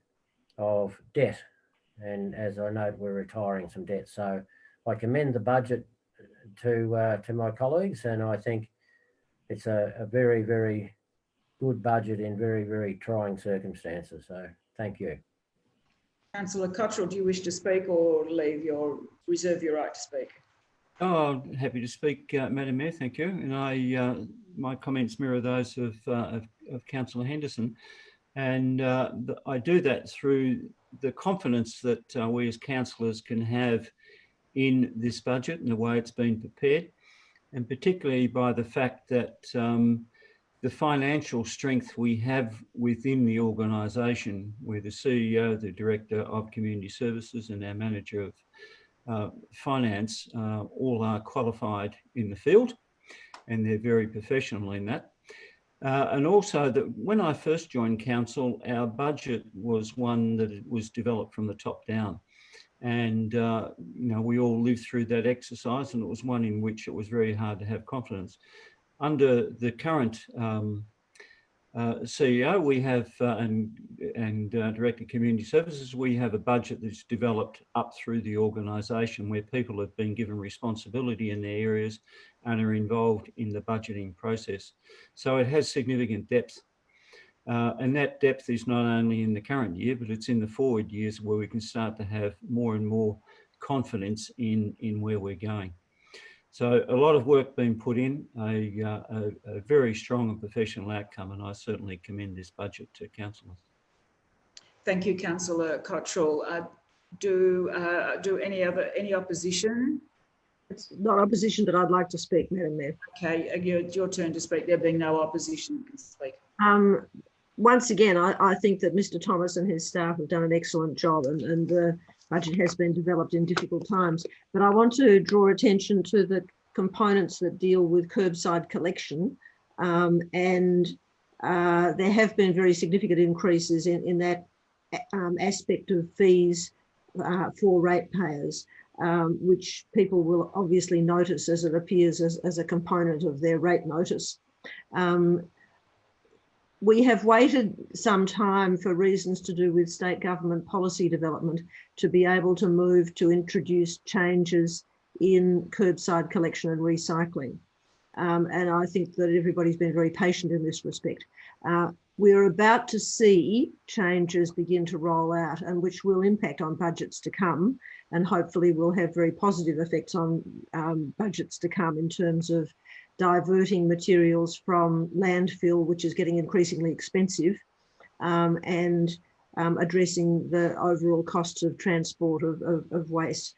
of debt. And as I note, we're retiring some debt. So I commend the budget to my colleagues, and I think it's a very, very good budget in very, very trying circumstances. So thank you. Councillor Cottrell, do you wish to speak, or reserve your right to speak? Oh, I'm happy to speak, Madam Mayor, thank you. And my comments mirror those of Councillor Henderson. And I do that through the confidence that we as councillors can have in this budget and the way it's been prepared, and particularly by the fact that the financial strength we have within the organisation, where the CEO, the Director of Community Services and our Manager of Finance all are qualified in the field, and they're very professional in that. And also that when I first joined council, our budget was one that it was developed from the top down. And, we all lived through that exercise, and it was one in which it was very hard to have confidence. Under the current CEO, we have, and Director of Community Services, we have a budget that's developed up through the organisation, where people have been given responsibility in their areas and are involved in the budgeting process. So it has significant depth. And that depth is not only in the current year, but it's in the forward years, where we can start to have more and more confidence in where we're going. So a lot of work being put in, a very strong and professional outcome, and I certainly commend this budget to councillors. Thank you, Councillor Cottrell. Any opposition? It's not opposition, but I'd like to speak, Madam Mayor. Okay, it's your turn to speak. There being no opposition, you can speak. Once again, I think that Mr. Thomas and his staff have done an excellent job, and the budget has been developed in difficult times. But I want to draw attention to the components that deal with curbside collection, and there have been very significant increases in that aspect of fees for ratepayers, which people will obviously notice as it appears as a component of their rate notice. We have waited some time, for reasons to do with state government policy development, to be able to move to introduce changes in curbside collection and recycling. And I think that everybody's been very patient in this respect. we're about to see changes begin to roll out, and which will impact on budgets to come, and hopefully will have very positive effects on budgets to come in terms of diverting materials from landfill, which is getting increasingly expensive, and addressing the overall costs of transport of waste.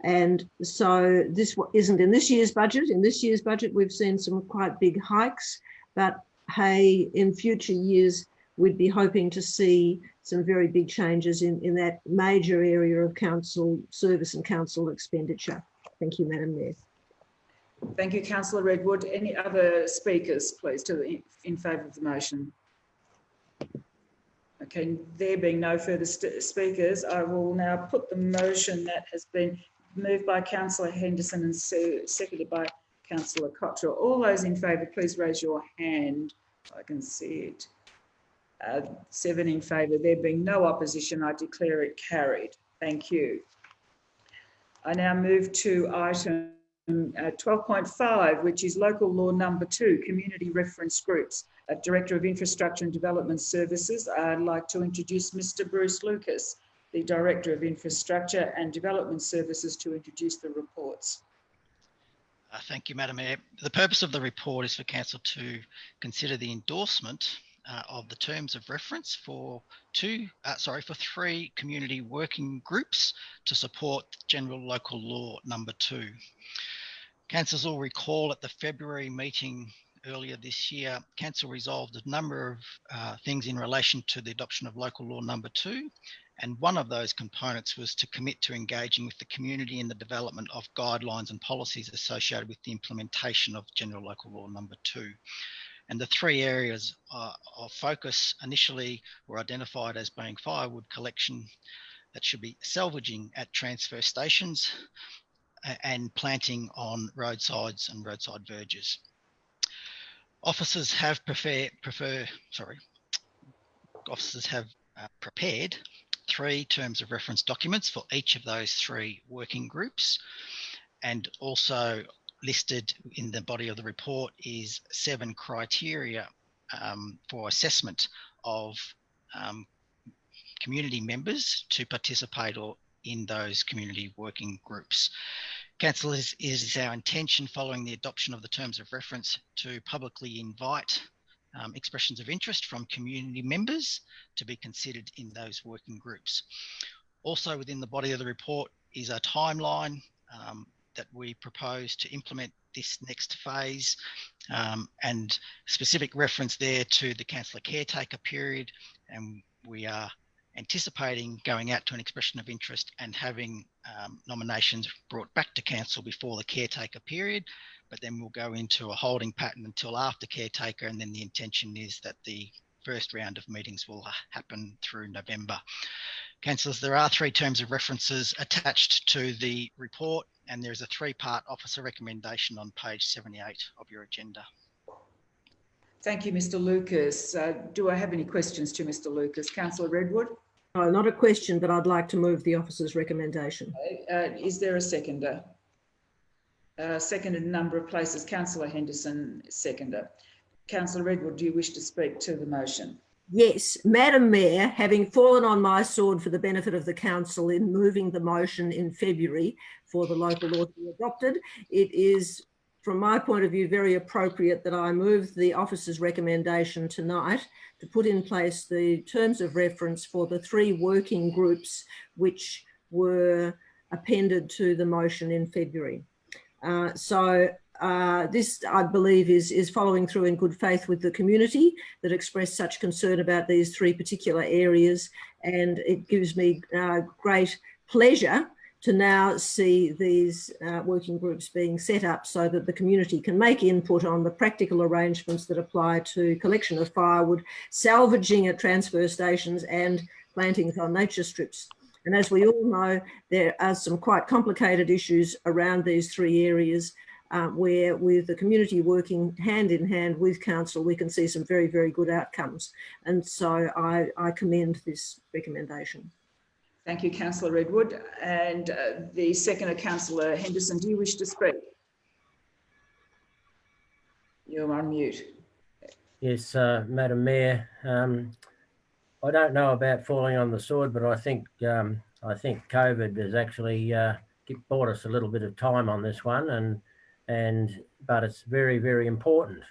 And so this isn't in this year's budget. In this year's budget, we've seen some quite big hikes, but hey, in future years, we'd be hoping to see some very big changes in that major area of council service and council expenditure. Thank you, Madam Mayor. Thank you, Councillor Redwood. Any other speakers, please, in favour of the motion? Okay, there being no further speakers, I will now put the motion that has been moved by Councillor Henderson and seconded by Councillor Cottrell. All those in favour, please raise your hand. I can see it. 7 in favour. There being no opposition, I declare it carried. Thank you. I now move to item 12.5, which is local law number 2, community reference groups. Director of Infrastructure and Development Services, I'd like to introduce Mr. Bruce Lucas, the Director of Infrastructure and Development Services, to introduce the reports. Thank you, Madam Mayor. The purpose of the report is for Council to consider the endorsement of the terms of reference for 3 community working groups to support General Local Law number 2. Councillors will recall at the February meeting earlier this year, Council resolved a number of things in relation to the adoption of Local Law number 2. And one of those components was to commit to engaging with the community in the development of guidelines and policies associated with the implementation of General Local Law number 2. And the 3 areas of focus initially were identified as being firewood collection that should be salvaging at transfer stations and planting on roadsides and roadside verges. Officers have prepared 3 terms of reference documents for each of those 3 working groups, and also listed in the body of the report is 7 criteria for assessment of community members to participate in those community working groups. Council, it is our intention following the adoption of the terms of reference to publicly invite expressions of interest from community members to be considered in those working groups. Also within the body of the report is a timeline that we propose to implement this next phase, and specific reference there to the councillor caretaker period, and we are anticipating going out to an expression of interest and having nominations brought back to council before the caretaker period, but then we'll go into a holding pattern until after caretaker, and then the intention is that the first round of meetings will happen through November. Councillors, there are 3 terms of references attached to the report, and there's a 3-part officer recommendation on page 78 of your agenda. Thank you, Mr. Lucas. Do I have any questions to Mr. Lucas? Councillor Redwood? No, not a question, but I'd like to move the officer's recommendation. Is there a seconder? Seconded in a number of places. Councillor Henderson, seconder. Councillor Redwood, do you wish to speak to the motion? Yes, Madam Mayor, having fallen on my sword for the benefit of the council in moving the motion in February for the local law to be adopted, it is, from my point of view, very appropriate that I move the officer's recommendation tonight to put in place the terms of reference for the 3 working groups which were appended to the motion in February. This, I believe, is following through in good faith with the community that expressed such concern about these 3 particular areas, and it gives me great pleasure to now see these working groups being set up so that the community can make input on the practical arrangements that apply to collection of firewood, salvaging at transfer stations and plantings on nature strips. And as we all know, there are some quite complicated issues around these 3 areas where, with the community working hand in hand with council, we can see some very, very good outcomes. And so I commend this recommendation. Thank you, Councillor Redwood. And the seconder, Councillor Henderson, do you wish to speak? You're on mute. Yes, Madam Mayor. I don't know about falling on the sword, but I think COVID has actually bought us a little bit of time on this one, but it's very, very important.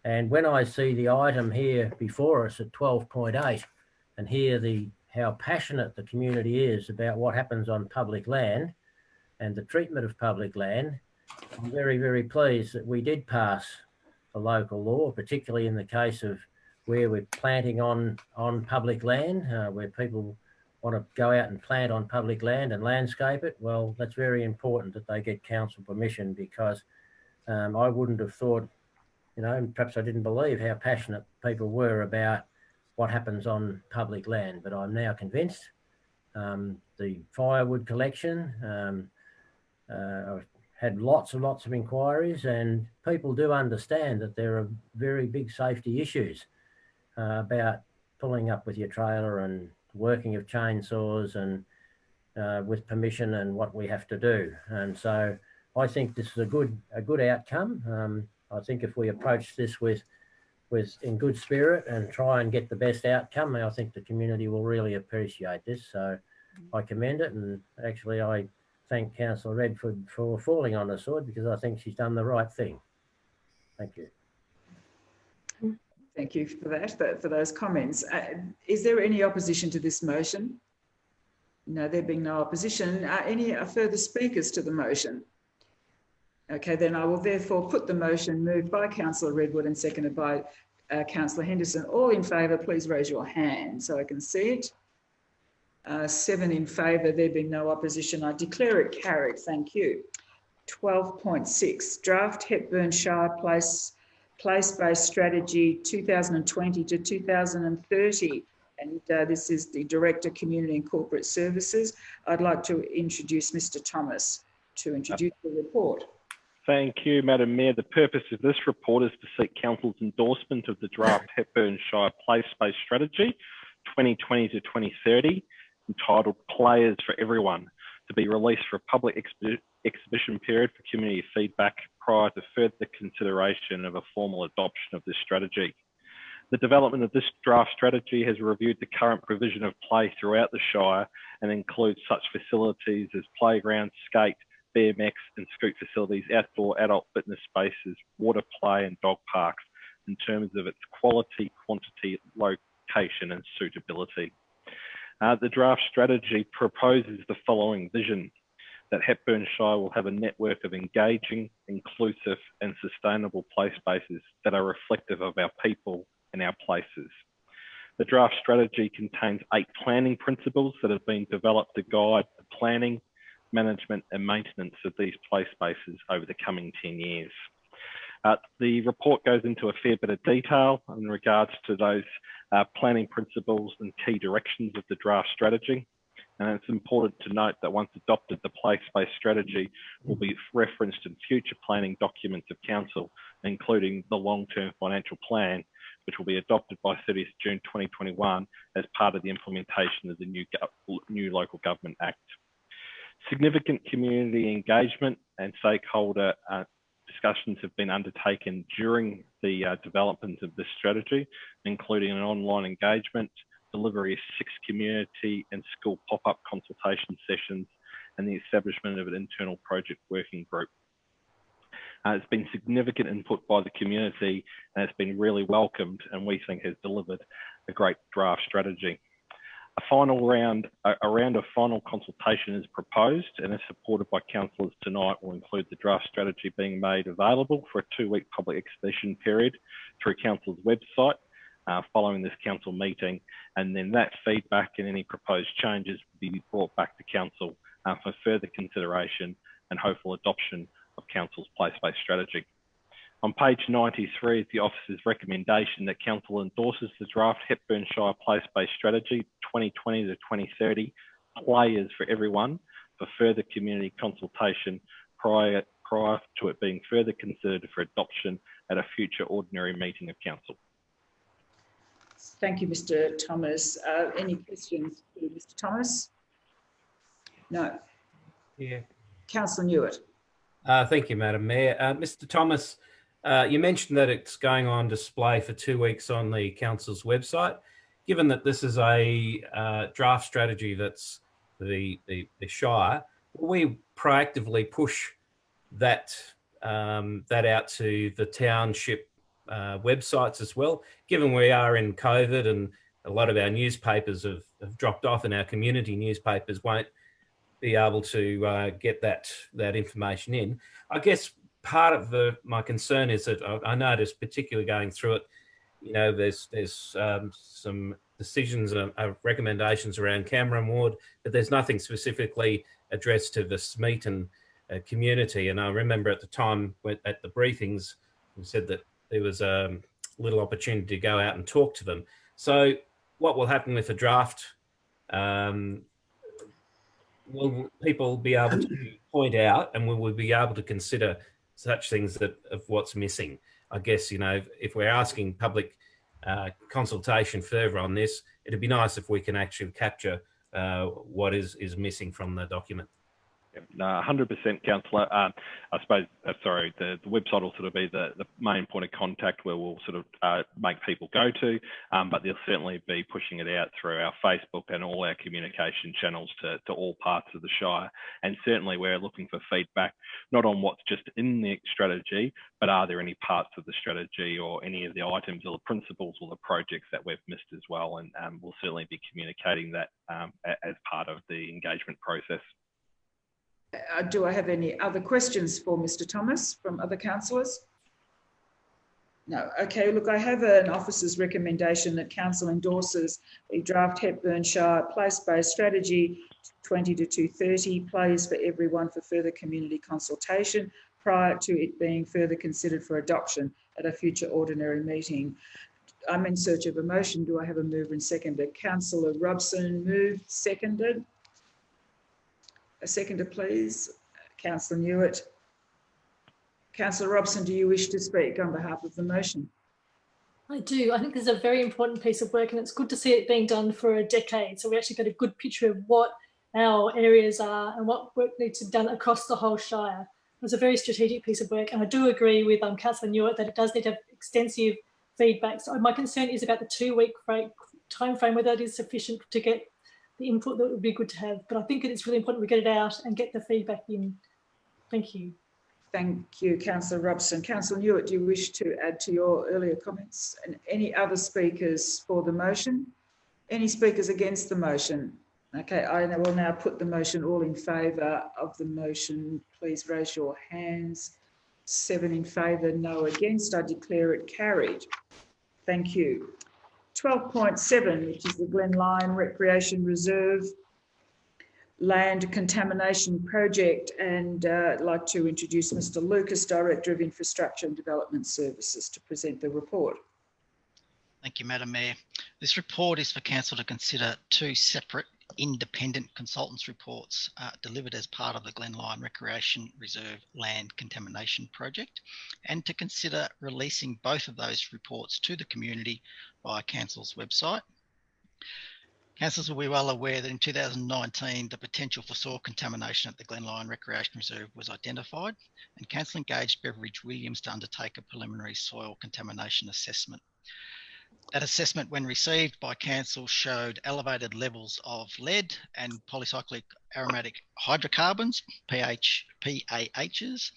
And when I see the item here before us at 12.8 and hear how passionate the community is about what happens on public land and the treatment of public land, I'm very, very pleased that we did pass a local law, particularly in the case of where we're planting on public land, where people want to go out and plant on public land and landscape it. Well, that's very important that they get council permission, because I wouldn't have thought, perhaps I didn't believe how passionate people were about what happens on public land, but I'm now convinced. The firewood collection, I've had lots and lots of inquiries, and people do understand that there are very big safety issues about pulling up with your trailer and working of chainsaws and with permission and what we have to do. And so I think this is a good outcome. I think if we approach this with in good spirit and try and get the best outcome, I think the community will really appreciate this. So I commend it, and actually I thank Councillor Redford for falling on the sword, because I think she's done the right thing. Thank you. Thank you for that, for those comments. Is there any opposition to this motion? No, there being no opposition. Any further speakers to the motion? Okay, then I will therefore put the motion moved by Councillor Redwood and seconded by Councillor Henderson. All in favour, please raise your hand so I can see it. 7 in favour, there being no opposition. I declare it carried. Thank you. 12.6, Draft Hepburn Shire Place-Based Strategy 2020 to 2030. And this is the Director, Community and Corporate Services. I'd like to introduce Mr. Thomas to introduce the report. Thank you, Madam Mayor. The purpose of this report is to seek Council's endorsement of the Draft Hepburn Shire Place-Based Strategy 2020 to 2030, entitled Players for Everyone, to be released for a public exhibition period for community feedback prior to further consideration of a formal adoption of this strategy. The development of this draft strategy has reviewed the current provision of play throughout the Shire and includes such facilities as playgrounds, skate, BMX and scoot facilities, outdoor adult fitness spaces, water play and dog parks in terms of its quality, quantity, location and suitability. The draft strategy proposes the following vision: that Hepburn Shire will have a network of engaging, inclusive and sustainable play spaces that are reflective of our people and our places. The draft strategy contains 8 planning principles that have been developed to guide the planning, management and maintenance of these play spaces over the coming 10 years. The report goes into a fair bit of detail in regards to those planning principles and key directions of the draft strategy. And it's important to note that once adopted, the place-based strategy will be referenced in future planning documents of council, including the long-term financial plan, which will be adopted by 30th June 2021 as part of the implementation of the new Local Government Act. Significant community engagement and stakeholder discussions have been undertaken during the development of this strategy, including an online engagement, delivery of 6 community and school pop-up consultation sessions, and the establishment of an internal project working group. It's been significant input by the community and it's been really welcomed, and we think has delivered a great draft strategy. A round of final consultation is proposed and is supported by councillors tonight will include the draft strategy being made available for a 2-week public exhibition period through council's website following this council meeting, and then that feedback and any proposed changes will be brought back to council for further consideration and hopeful adoption of council's place-based strategy. On page 93 is the officer's recommendation that council endorses the draft Hepburn Shire Place-Based Strategy 2020 to 2030, Players for Everyone, for further community consultation prior to it being further considered for adoption at a future ordinary meeting of council. Thank you, Mr. Thomas. Any questions for Mr. Thomas? No. Yeah. Councillor Newitt. Thank you, Madam Mayor. Mr. Thomas, You mentioned that it's going on display for 2 weeks on the council's website. Given that this is a draft strategy that's the Shire, will we proactively push that out to the township websites as well? Given we are in COVID and a lot of our newspapers have dropped off and our community newspapers won't be able to get that information in. I guess part of my concern is that I noticed, particularly going through it, you know, there's some decisions and recommendations around Cameron Ward, but there's nothing specifically addressed to the Smeaton community. And I remember at the time at the briefings, we said that there was a little opportunity to go out and talk to them. So what will happen with the draft? Will people be able to point out, and will we be able to consider such things of what's missing? I guess, you know, if we're asking public consultation further on this, it'd be nice if we can actually capture what is missing from the document. No, 100%, Councillor. I suppose, sorry, the website will sort of be the main point of contact where we'll sort of make people go to, but they'll certainly be pushing it out through our Facebook and all our communication channels to all parts of the Shire. And certainly we're looking for feedback, not on what's just in the strategy, but are there any parts of the strategy or any of the items or the principles or the projects that we've missed as well. And we'll certainly be communicating that as part of the engagement process. Do I have any other questions for Mr. Thomas from other councillors? No. Okay, look, I have an officer's recommendation that council endorses the draft Hepburn Shire place-based strategy 20 to 230 plays for everyone for further community consultation prior to it being further considered for adoption at a future ordinary meeting. I'm in search of a motion. Do I have a mover and seconder? Councillor Robson moved, seconded. A seconder, please. Councillor Newitt. Councillor Robson, do you wish to speak on behalf of the motion? I do. I think this is a very important piece of work, and it's good to see it being done for a decade. So we actually get a good picture of what our areas are and what work needs to be done across the whole Shire. It's a very strategic piece of work, and I do agree with Councillor Newitt that it does need to have extensive feedback. So my concern is about the 2-week time frame, whether that is sufficient to get the input that would be good to have. But I think it's really important we get it out and get the feedback in. Thank you. Thank you, Councillor Robson. Councillor Newitt, do you wish to add to your earlier comments? And any other speakers for the motion? Any speakers against the motion? Okay, I will now put the motion. All in favour of the motion, please raise your hands. 7 in favour, no against. I declare it carried. Thank you. 12.7, which is the Glen Lyon Recreation Reserve Land Contamination Project, and I'd like to introduce Mr. Lucas, Director of Infrastructure and Development Services, to present the report. Thank you, Madam Mayor. This report is for Council to consider 2 separate independent consultants' reports delivered as part of the Glen Lyon Recreation Reserve Land Contamination Project, and to consider releasing both of those reports to the community via Council's website. Councillors will be well aware that in 2019, the potential for soil contamination at the Glen Lyon Recreation Reserve was identified, and Council engaged Beveridge Williams to undertake a preliminary soil contamination assessment. That assessment, when received by Council, showed elevated levels of lead and polycyclic aromatic hydrocarbons, PAHs,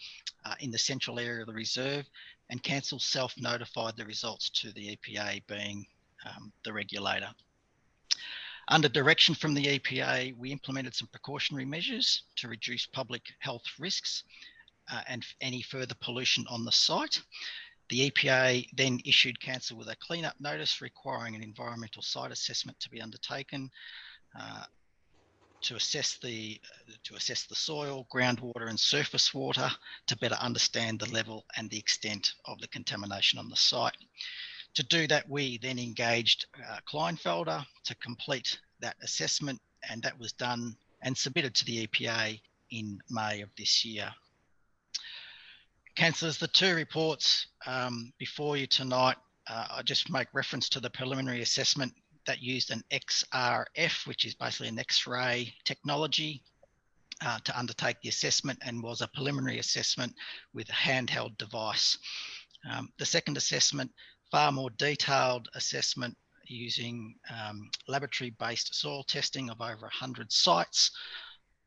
in the central area of the reserve, and Council self-notified the results to the EPA, being the regulator. Under direction from the EPA, we implemented some precautionary measures to reduce public health risks and any further pollution on the site. The EPA then issued Council with a clean-up notice requiring an environmental site assessment to be undertaken to assess the soil, groundwater and surface water to better understand the level and the extent of the contamination on the site. To do that, we then engaged Kleinfelder to complete that assessment, and that was done and submitted to the EPA in May of this year. Councillors, the 2 reports before you tonight, I just make reference to the preliminary assessment that used an XRF, which is basically an X-ray technology to undertake the assessment, and was a preliminary assessment with a handheld device. The second assessment, far more detailed assessment using laboratory-based soil testing of over 100 sites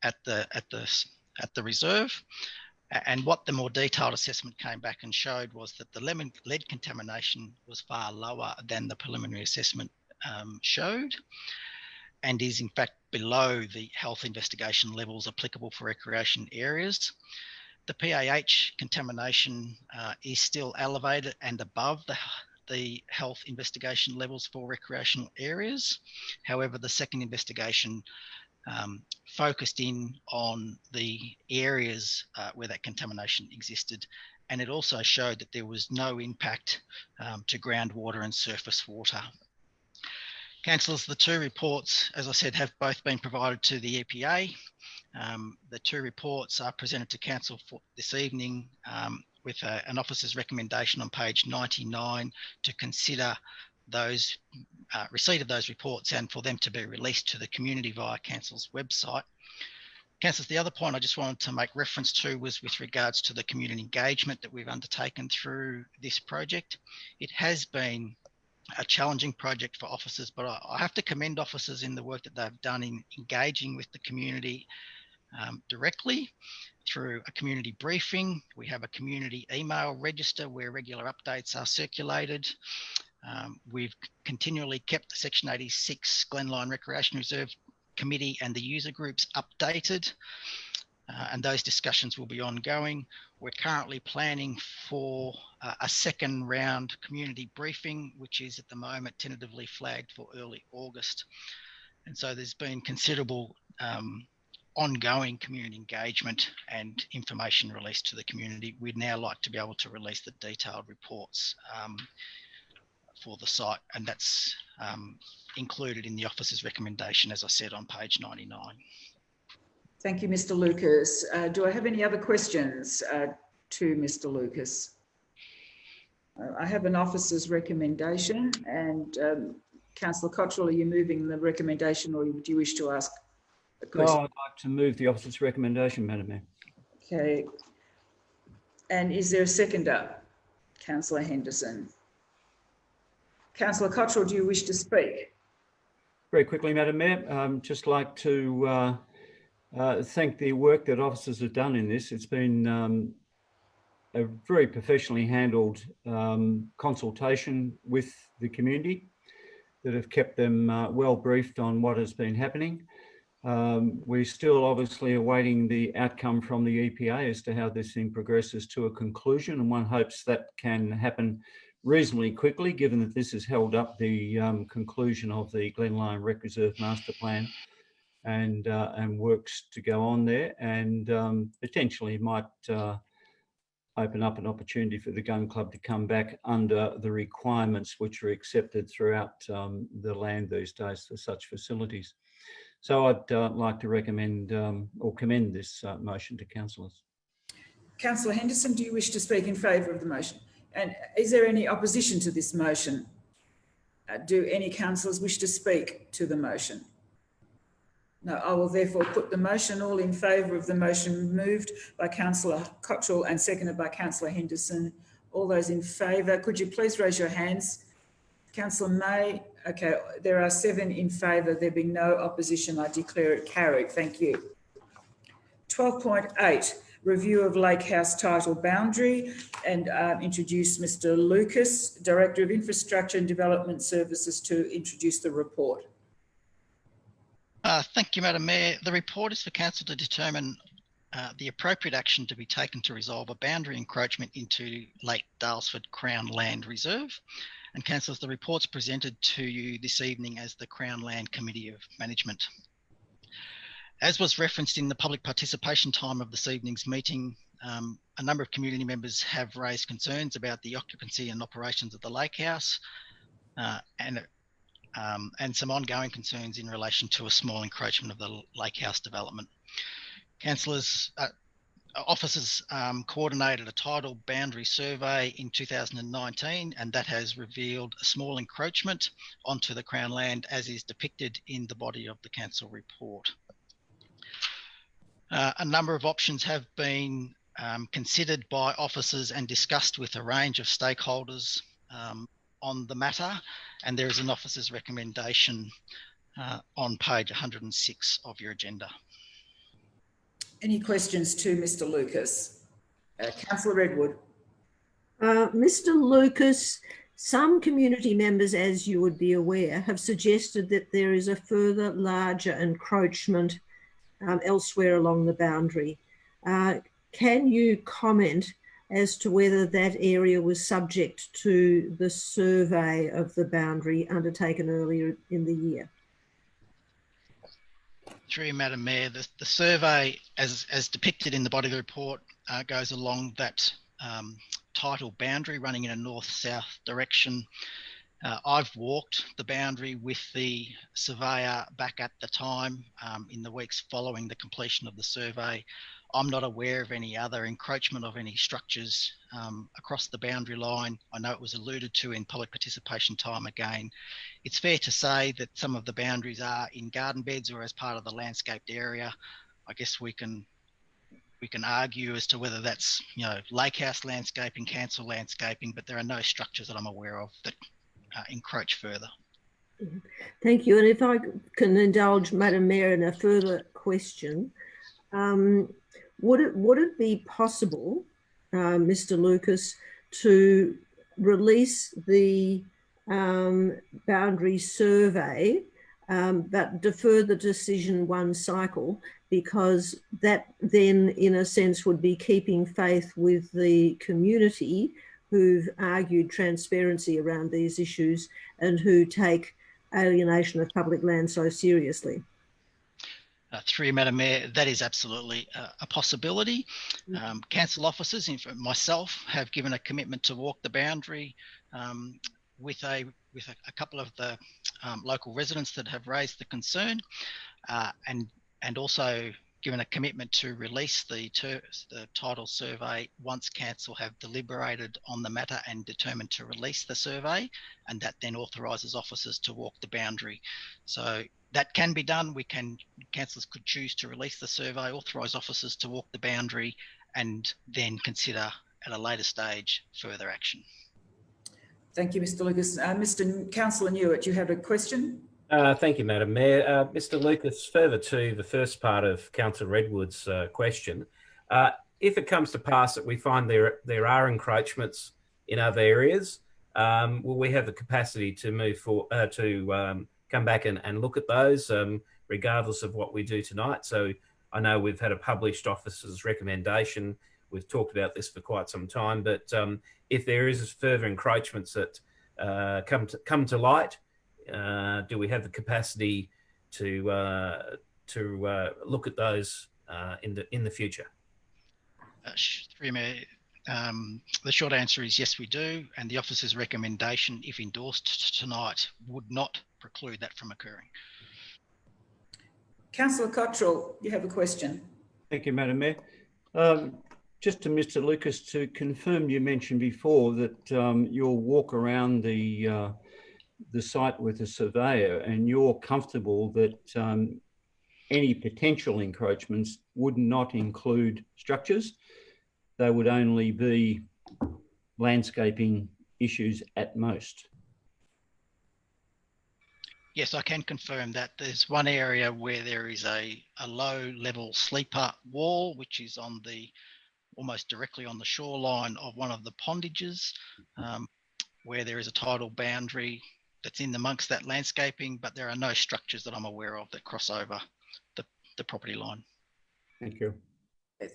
at the reserve. And what the more detailed assessment came back and showed was that the lead contamination was far lower than the preliminary assessment showed, and is in fact below the health investigation levels applicable for recreation areas. The PAH contamination is still elevated and above the health investigation levels for recreational areas. However, the second investigation focused in on the areas where that contamination existed, and it also showed that there was no impact to groundwater and surface water. Councillors, the two reports, as I said, have both been provided to the EPA. The two reports are presented to Council for this evening with an officer's recommendation on page 99 to consider those receipt of those reports and for them to be released to the community via Council's website. Councillors, the other point I just wanted to make reference to was with regards to the community engagement that we've undertaken through this project. It has been a challenging project for officers, but I have to commend officers in the work that they've done in engaging with the community directly through a community briefing. We have a community email register where regular updates are circulated. We've continually kept the Section 86 Glenline Recreation Reserve Committee and the user groups updated, and those discussions will be ongoing. We're currently planning for a second round community briefing, which is at the moment tentatively flagged for early August. And so there's been considerable ongoing community engagement and information released to the community. We'd now like to be able to release the detailed reports for the site, and that's included in the officer's recommendation, as I said, on page 99. Thank you, Mr. Lucas. Do I have any other questions to Mr. Lucas? I have an officer's recommendation, and Councillor Cottrell, are you moving the recommendation, or do you wish to ask a question? I'd like to move the officer's recommendation, Madam Mayor. Okay. And is there a seconder? Councillor Henderson. Councillor Cottrell, do you wish to speak? Very quickly, Madam Mayor, just like to thank the work that officers have done in this. It's been a very professionally handled consultation with the community that have kept them well briefed on what has been happening. We're still obviously awaiting the outcome from the EPA as to how this thing progresses to a conclusion, and one hopes that can happen reasonably quickly, given that this has held up the conclusion of the Glenline Rec Reserve Master Plan and works to go on there, and potentially might open up an opportunity for the gun club to come back under the requirements which are accepted throughout the land these days for such facilities. So I'd like to recommend or commend this motion to councillors. Councillor Henderson, do you wish to speak in favour of the motion? And is there any opposition to this motion? Do any councillors wish to speak to the motion? No, I will therefore put the motion. All in favour of the motion moved by Councillor Cottrell and seconded by Councillor Henderson. All those in favour, could you please raise your hands? Councillor May. Okay, there are 7 in favour. There being no opposition, I declare it carried. Thank you. 12.8, review of Lake House title boundary, and introduce Mr. Lucas, Director of Infrastructure and Development Services, to introduce the report. Thank you, Madam Mayor. The report is for Council to determine the appropriate action to be taken to resolve a boundary encroachment into Lake Daylesford Crown Land Reserve. And councillors, the report's presented to you this evening as the Crown Land Committee of Management. As was referenced in the public participation time of this evening's meeting, a number of community members have raised concerns about the occupancy and operations of the Lake House, and some ongoing concerns in relation to a small encroachment of the Lake House development. Councillors, officers coordinated a tidal boundary survey in 2019, and that has revealed a small encroachment onto the Crown land, as is depicted in the body of the council report. A number of options have been considered by officers and discussed with a range of stakeholders on the matter, and there is an officer's recommendation on page 106 of your agenda. Any questions to Mr. Lucas? Councillor Redwood. Mr. Lucas, some community members, as you would be aware, have suggested that there is a further larger encroachment elsewhere along the boundary. Can you comment as to whether that area was subject to the survey of the boundary undertaken earlier in the year? Through you, Madam Mayor, the survey, as depicted in the body of the report, goes along that tidal boundary running in a north-south direction. I've walked the boundary with the surveyor back at the time in the weeks following the completion of the survey. I'm not aware of any other encroachment of any structures across the boundary line. I know it was alluded to in public participation time again. It's fair to say that some of the boundaries are in garden beds or as part of the landscaped area. I guess we can argue as to whether that's, you know, lake house landscaping, council landscaping, but there are no structures that I'm aware of that encroach further. Thank you. And if I can indulge Madam Mayor in a further question, would it be possible, Mr. Lucas, to release the boundary survey, but defer the decision one cycle, because that then, in a sense, would be keeping faith with the community who've argued transparency around these issues and who take alienation of public land so seriously? Through you, Madam Mayor, that is absolutely a possibility. Council officers, myself, have given a commitment to walk the boundary with a couple of the local residents that have raised the concern, and also given a commitment to release the title survey once council have deliberated on the matter and determined to release the survey, and that then authorises officers to walk the boundary. So that can be done. Councillors could choose to release the survey, authorise officers to walk the boundary, and then consider at a later stage further action. Thank you, Mr. Lucas. Councillor Newitt, you have a question? Thank you, Madam Mayor. Mr. Lucas, further to the first part of Councillor Redwood's question, if it comes to pass that we find there are encroachments in other areas, will we have the capacity to move for to come back and look at those, regardless of what we do tonight? So I know we've had a published officer's recommendation. We've talked about this for quite some time, but if there is further encroachments that come to light, do we have the capacity to look at those in the future? The short answer is yes, we do, and the officer's recommendation, if endorsed tonight, would not preclude that from occurring. Councillor Cottrell, you have a question. Thank you, Madam Mayor. Just to Mr. Lucas, to confirm, you mentioned before that you'll walk around the site with a surveyor, and you're comfortable that any potential encroachments would not include structures. They would only be landscaping issues at most. Yes, I can confirm that. There's one area where there is a low level sleeper wall, which is on almost directly on the shoreline of one of the pondages, where there is a tidal boundary that's in amongst that landscaping, but there are no structures that I'm aware of that cross over the property line. Thank you.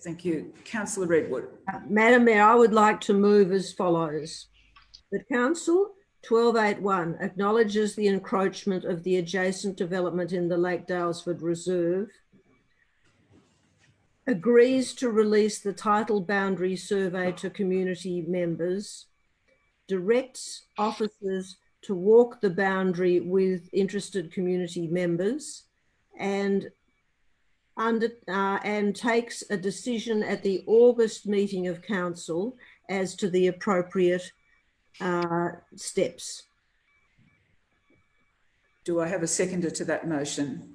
Thank you. Councillor Redwood. Madam Mayor, I would like to move as follows. The Council 1281 acknowledges the encroachment of the adjacent development in the Lake Dalesford Reserve, agrees to release the title boundary survey to community members, directs officers to walk the boundary with interested community members, and takes a decision at the August meeting of Council as to the appropriate steps. Do I have a seconder to that motion?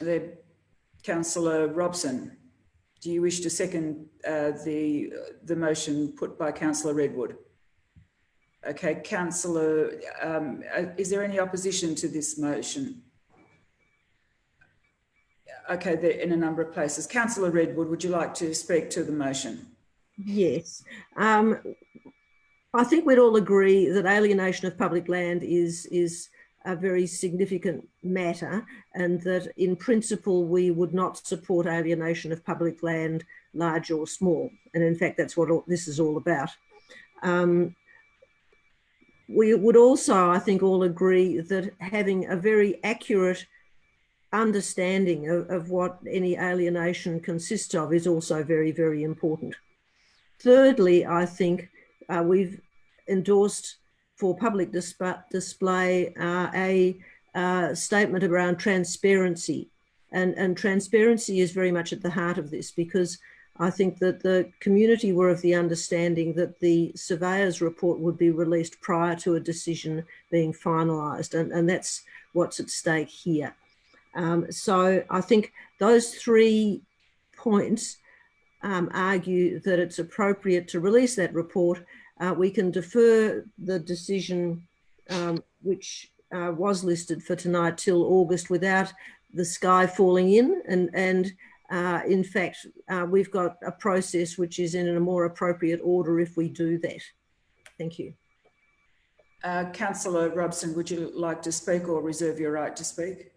There Councillor Robson, do you wish to second the motion put by Councillor Redwood? Okay, Councillor, is there any opposition to this motion? Okay, they're in a number of places. Councillor Redwood, would you like to speak to the motion? Yes. I think we'd all agree that alienation of public land is a very significant matter, and that in principle we would not support alienation of public land, large or small. And in fact, that's what this is all about. We would also, I think, all agree that having a very accurate understanding of what any alienation consists of is also very, very important. Thirdly, I think we've endorsed for public display a statement around transparency. And transparency is very much at the heart of this, because I think that the community were of the understanding that the surveyor's report would be released prior to a decision being finalised, and that's what's at stake here. So I think those 3 points argue that it's appropriate to release that report. We can defer the decision which was listed for tonight till August without the sky falling in, and in fact, we've got a process which is in a more appropriate order if we do that. Thank you. Councillor Robson, would you like to speak or reserve your right to speak?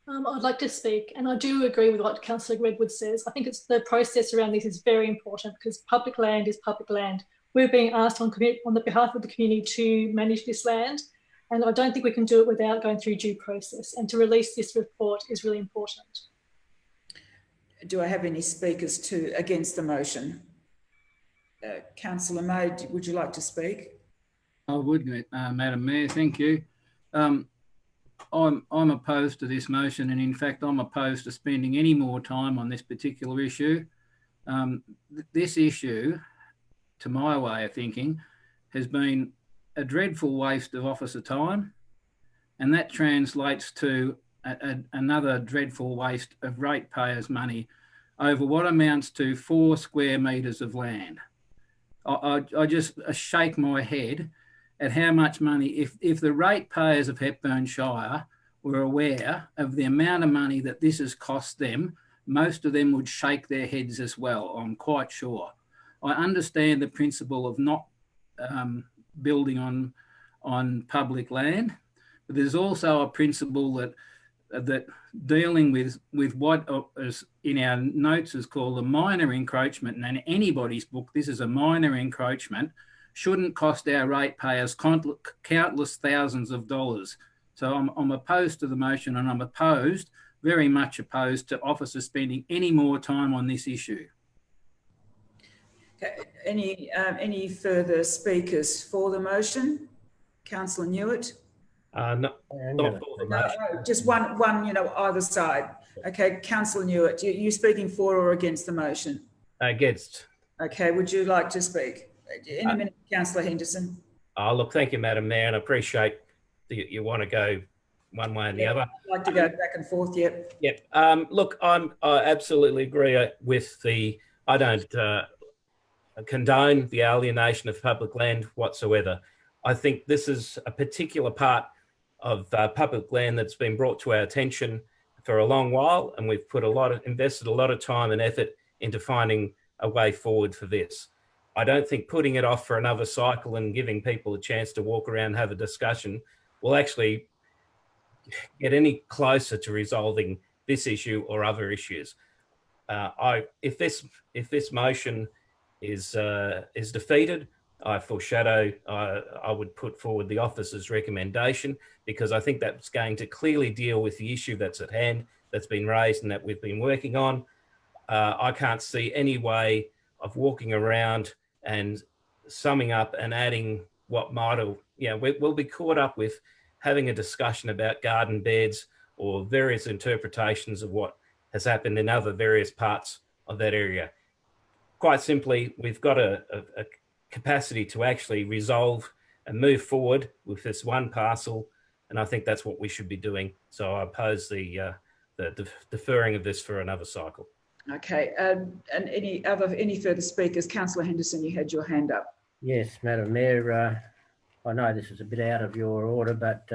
I'd like to speak, and I do agree with what Councillor Redwood says. I think it's the process around this is very important, because public land is public land. We're being asked on the behalf of the community to manage this land, and I don't think we can do it without going through due process, and to release this report is really important. Do I have any speakers against the motion? Councillor May, would you like to speak? I would, Madam Mayor, thank you. I'm opposed to this motion, and in fact I'm opposed to spending any more time on this particular issue. This issue, to my way of thinking, has been a dreadful waste of officer time, and that translates to another dreadful waste of ratepayers' money over what amounts to 4 square metres of land. I just shake my head at how much money, if the ratepayers of Hepburn Shire were aware of the amount of money that this has cost them, most of them would shake their heads as well, I'm quite sure. I understand the principle of not building on public land, but there's also a principle that dealing with what is in our notes is called a minor encroachment, and in anybody's book, this is a minor encroachment, shouldn't cost our ratepayers countless thousands of dollars. So I'm opposed to the motion, and I'm very much opposed to officers spending any more time on this issue. Okay. Any further speakers for the motion? Councillor Newitt? No, not for the motion. No, just one, either side. Okay, Councillor Newitt, you speaking for or against the motion? Against. Okay, would you like to speak? In a minute, Councillor Henderson. Look, thank you, Madam Mayor, and I appreciate that you want to go one way and the other. I'd like to go back and forth, yep. Yep. Look, I absolutely agree with I don't condone the alienation of public land whatsoever. I think this is a particular part of public land that's been brought to our attention for a long while, and we've invested a lot of time and effort into finding a way forward for this. I don't think putting it off for another cycle and giving people a chance to walk around and have a discussion will actually get any closer to resolving this issue or other issues. If this motion is defeated, I foreshadow I would put forward the officer's recommendation, because I think that's going to clearly deal with the issue that's at hand, that's been raised and that we've been working on. I can't see any way of walking around and summing up and adding what might have, we'll be caught up with having a discussion about garden beds or various interpretations of what has happened in other various parts of that area. Quite simply, we've got a capacity to actually resolve and move forward with this one parcel, and I think that's what we should be doing. So I oppose the deferring of this for another cycle. Okay, and any further speakers? Councillor Henderson, you had your hand up. Yes, Madam Mayor, I know this is a bit out of your order, but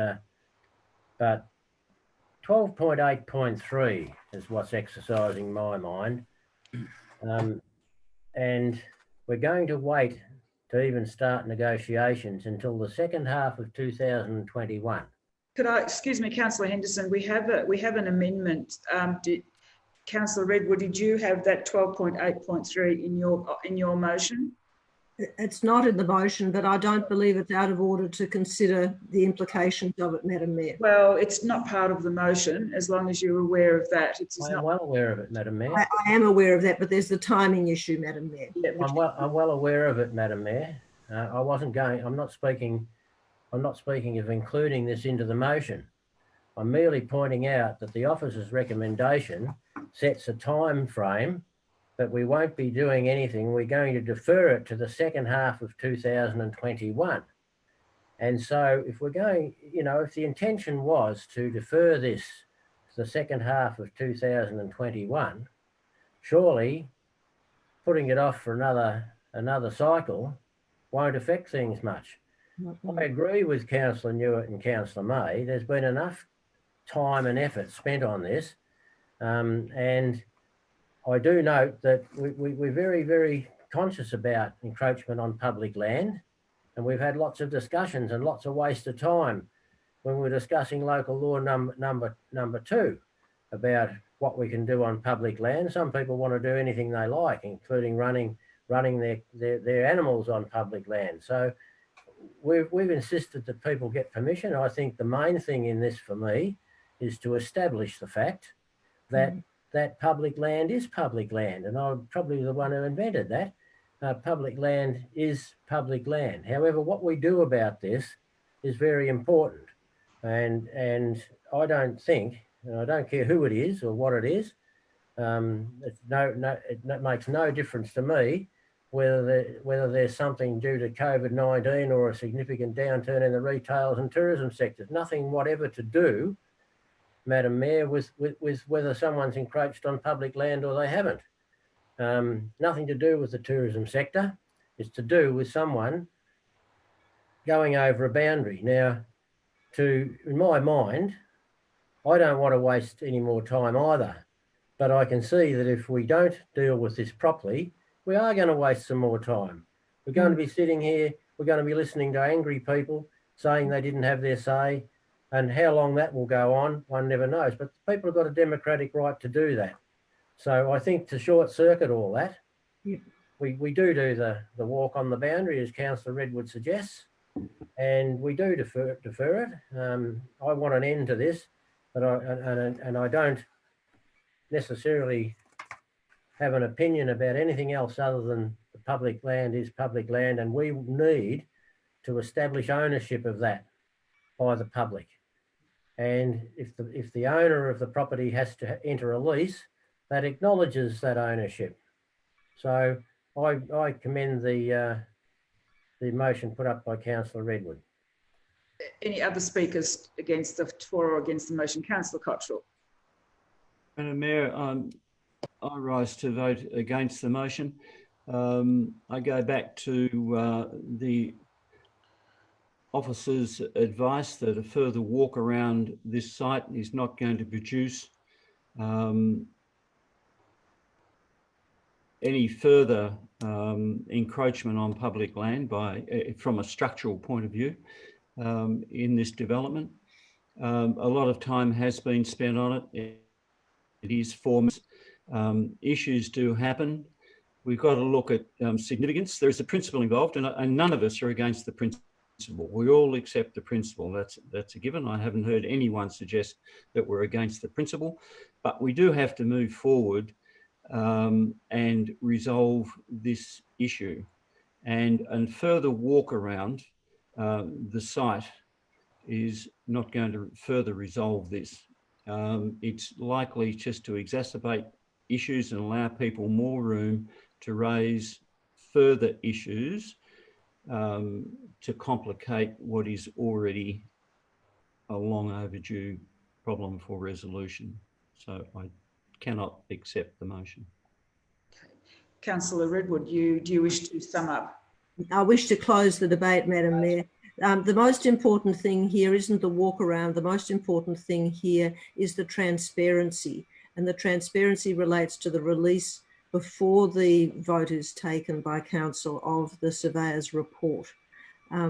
12.8.3 is what's exercising my mind. And we're going to wait to even start negotiations until the second half of 2021. Could I, excuse me, Councillor Henderson, we have an amendment. Councillor Redwood, did you have that 12.8.3 in your motion? It's not in the motion, but I don't believe it's out of order to consider the implications of it, Madam Mayor. Well, it's not part of the motion, as long as you're aware of that. I am well aware of it, Madam Mayor. I am aware of that, but there's the timing issue, Madam Mayor. Yeah, I'm well aware of it, Madam Mayor. I'm not speaking of including this into the motion. I'm merely pointing out that the officer's recommendation sets a time frame that we won't be doing anything. We're going to defer it to the second half of 2021. And so if we're going, if the intention was to defer this to the second half of 2021, surely putting it off for another cycle won't affect things much. I agree with Councillor Newitt and Councillor May. There's been enough time and effort spent on this. And I do note that we're very, very conscious about encroachment on public land. And we've had lots of discussions and lots of waste of time when we're discussing local law number 2 about what we can do on public land. Some people want to do anything they like, including running their animals on public land. So we've insisted that people get permission. I think the main thing in this for me is to establish the fact that that public land is public land, and I'm probably the one who invented that. Public land is public land. However, what we do about this is very important, and I don't think, and I don't care who it is or what it is. It makes no difference to me whether there's something due to COVID-19 or a significant downturn in the retail and tourism sectors. Nothing whatever to do, Madam Mayor, with whether someone's encroached on public land or they haven't. Nothing to do with the tourism sector. It's to do with someone going over a boundary. Now, in my mind, I don't want to waste any more time either, but I can see that if we don't deal with this properly, we are going to waste some more time. We're going to be sitting here, we're going to be listening to angry people saying they didn't have their say. And how long that will go on, one never knows. But people have got a democratic right to do that. So I think to short circuit all that, we do the walk on the boundary, as Councillor Redwood suggests, and we do defer it. I want an end to this, but I don't necessarily have an opinion about anything else other than the public land is public land, and we need to establish ownership of that by the public. And if the owner of the property has to enter a lease, that acknowledges that ownership. So I commend the motion put up by Councillor Redwood. Any other speakers for or against the motion? Councillor Cottrell. Madam Mayor, I rise to vote against the motion. I go back to the officer's advice that a further walk around this site is not going to produce any further encroachment on public land from a structural point of view in this development. A lot of time has been spent on it. It is forms. Issues do happen. We've got to look at significance. There's a principle involved, and none of us are against the principle. We all accept the principle. That's a given. I haven't heard anyone suggest that we're against the principle, but we do have to move forward and resolve this issue. And further walk around the site is not going to further resolve this. It's likely just to exacerbate issues and allow people more room to raise further issues to complicate what is already a long overdue problem for resolution. So I cannot accept the motion. Councillor Redwood, do you wish to sum up? I wish to close the debate, Madam Mayor. The most important thing here isn't the walk around. The most important thing here is the transparency. And the transparency relates to the release before the vote is taken by council of the surveyor's report.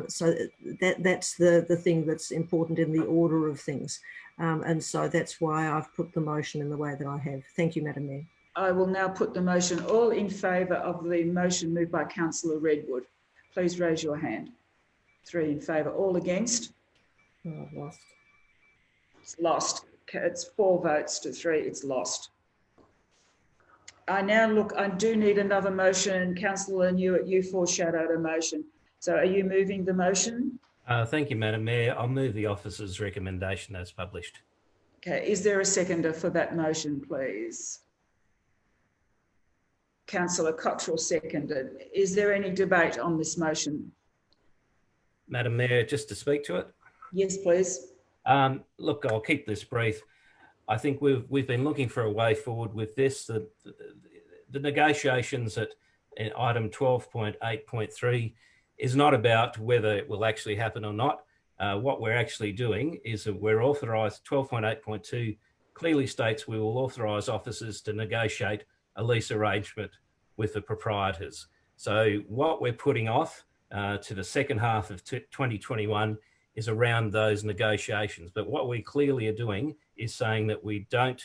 So that's the thing that's important in the order of things. And so that's why I've put the motion in the way that I have. Thank you, Madam Mayor. I will now put the motion. All in favour of the motion moved by Councillor Redwood, please raise your hand. 3 in favour. All against? Oh, I've lost. It's lost. It's 4 votes to 3. It's lost. I do need another motion. Councillor Newitt, you foreshadowed a motion. So are you moving the motion? Thank you, Madam Mayor. I'll move the officer's recommendation as published. Okay, is there a seconder for that motion, please? Councillor Cottrell seconded. Is there any debate on this motion? Madam Mayor, just to speak to it. Yes, please. Look, I'll keep this brief. I think we've been looking for a way forward with this. The negotiations at item 12.8.3 is not about whether it will actually happen or not. What we're actually doing is that we're authorised. 12.8.2 clearly states we will authorise officers to negotiate a lease arrangement with the proprietors. So what we're putting off to the second half of 2021 is around those negotiations. But what we clearly are doing is saying that we don't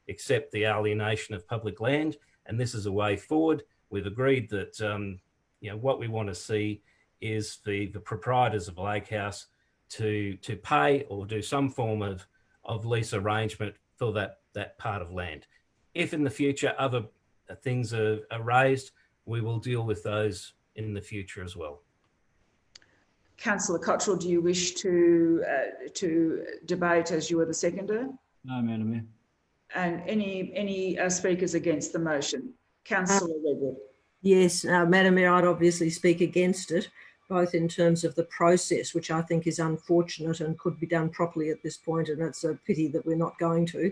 accept the alienation of public land, and this is a way forward. We've agreed that what we want to see is the proprietors of Lake House to pay or do some form of lease arrangement for that part of land. If in the future other things are raised, we will deal with those in the future as well. Councillor Cottrell, do you wish to debate as you are the seconder? No, Madam Mayor. And any speakers against the motion? Councillor Redwood. Yes, Madam Mayor, I'd obviously speak against it, both in terms of the process, which I think is unfortunate and could be done properly at this point, and it's a pity that we're not going to.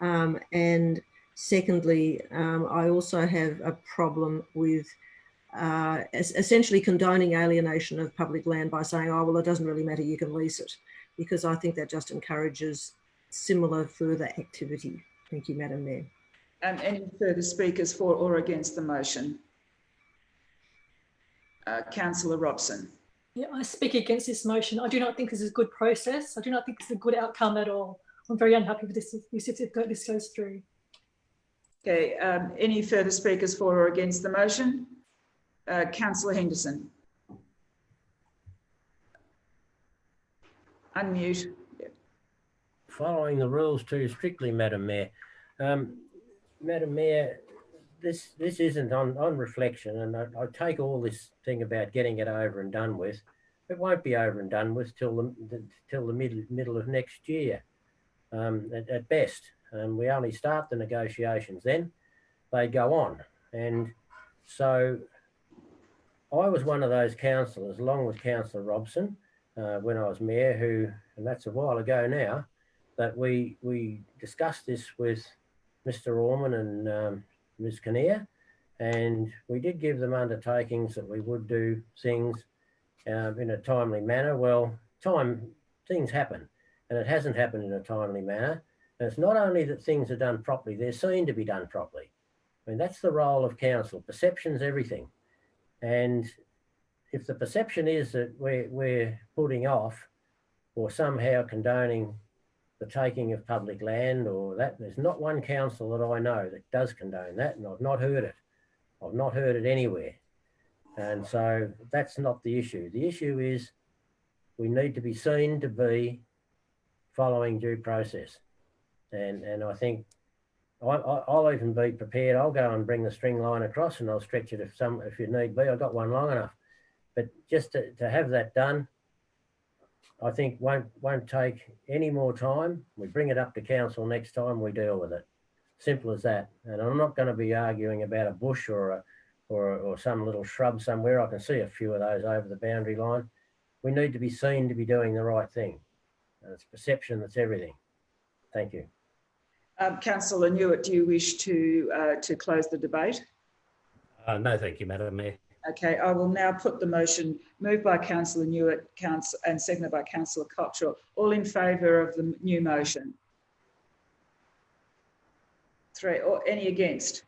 And secondly, I also have a problem with essentially condoning alienation of public land by saying, oh, well, it doesn't really matter, you can lease it, because I think that just encourages similar further activity. Thank you, Madam Mayor. Any further speakers for or against the motion? Councillor Robson. Yeah, I speak against this motion. I do not think this is a good process. I do not think this is a good outcome at all. I'm very unhappy with this if this goes through. Okay, any further speakers for or against the motion? Councillor Henderson. Unmute. Yep. Following the rules too strictly, Madam Mayor. Madam Mayor, this isn't on reflection, and I take all this thing about getting it over and done with. It won't be over and done with till the middle of next year, at best. We only start the negotiations then. They go on, and so I was one of those councillors, along with Councillor Robson, when I was mayor, and that's a while ago now, that we discussed this with Mr. Orman and Ms. Kinnear, and we did give them undertakings that we would do things in a timely manner. Well, things happen, and it hasn't happened in a timely manner. And it's not only that things are done properly, they're seen to be done properly. I mean, that's the role of council. Perception's everything. And if the perception is that we're putting off or somehow condoning the taking of public land or that, there's not one council that I know that does condone that, and I've not heard it. I've not heard it anywhere. And so that's not the issue. The issue is we need to be seen to be following due process. And I think I'll even be prepared. I'll go and bring the string line across and I'll stretch it if you need be. I've got one long enough. But just to have that done, I think won't take any more time. We bring it up to council next time, we deal with it. Simple as that. And I'm not going to be arguing about a bush or some little shrub somewhere. I can see a few of those over the boundary line. We need to be seen to be doing the right thing. And it's perception that's everything. Thank you. Councillor Newitt, do you wish to close the debate? No, thank you, Madam Mayor. Okay, I will now put the motion moved by Councillor Newitt and seconded by Councillor Cottrell. All in favour of the new motion? 3. Or any against?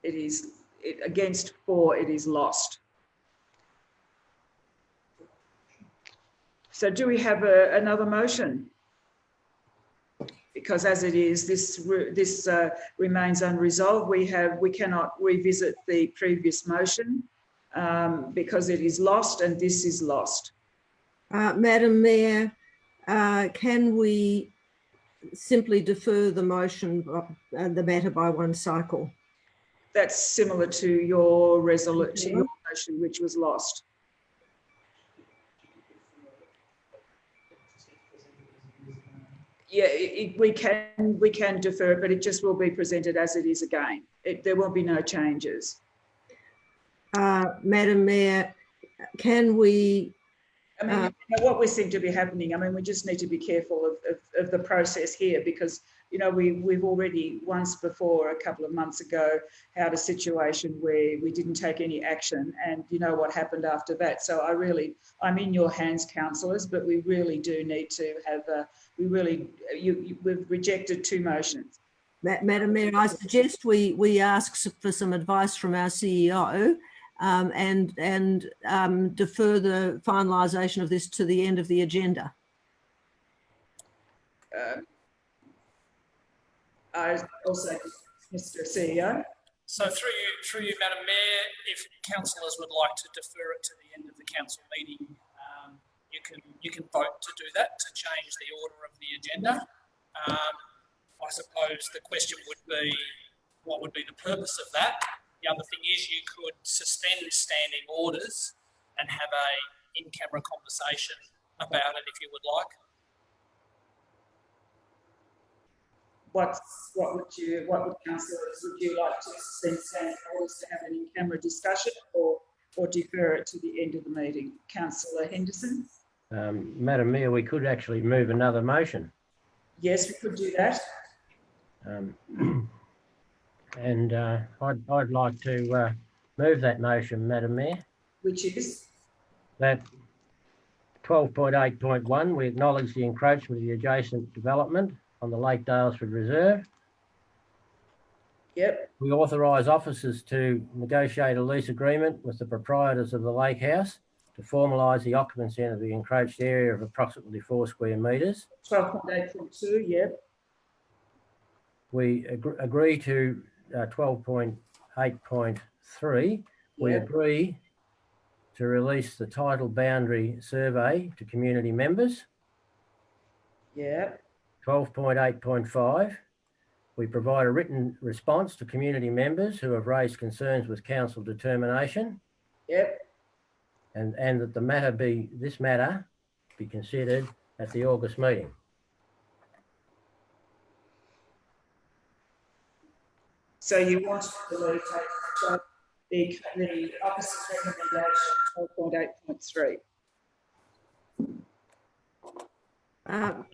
Against 4, it is lost. So do we have another motion? Because as it is, this remains unresolved. We cannot revisit the previous motion because it is lost, and this is lost. Madam Mayor, can we simply defer the motion, the matter by one cycle? That's similar to your motion, which was lost. Yeah, we can defer it, but it just will be presented as it is again. There will be no changes. Madam Mayor, can we... I mean, what we seem to be happening, I mean, we just need to be careful of the process here because, you know, we've already once before, a couple of months ago, had a situation where we didn't take any action and you know what happened after that. So I'm in your hands, councillors, but we really do need to have we've rejected 2 motions. Madam Mayor, I suggest we ask for some advice from our CEO and defer the finalisation of this to the end of the agenda. I also, Mr. CEO. So through you, Madam Mayor, if councillors would like to defer it to the end of the council meeting, you can vote to do that, to change the order of the agenda. I suppose the question would be, what would be the purpose of that? The other thing is you could suspend standing orders and have a in-camera conversation about it if you would like. What would councillors, would you like to suspend standing orders to have an in-camera discussion or defer it to the end of the meeting? Councillor Henderson? Madam Mayor, we could actually move another motion. Yes, we could do that. I'd like to move that motion, Madam Mayor. Which is? That 12.8.1, we acknowledge the encroachment of the adjacent development on the Lake Dalesford Reserve. Yep. We authorise officers to negotiate a lease agreement with the proprietors of the lake house to formalise the occupancy of the encroached area of approximately 4 square metres. 12.8.2, yep. We agree to 12.8.3. We agree to release the title boundary survey to community members. Yeah. 12.8.5. We provide a written response to community members who have raised concerns with council determination. Yep. And that this matter be considered at the August meeting. So you want to delete the opposite recommendation 12.8.3.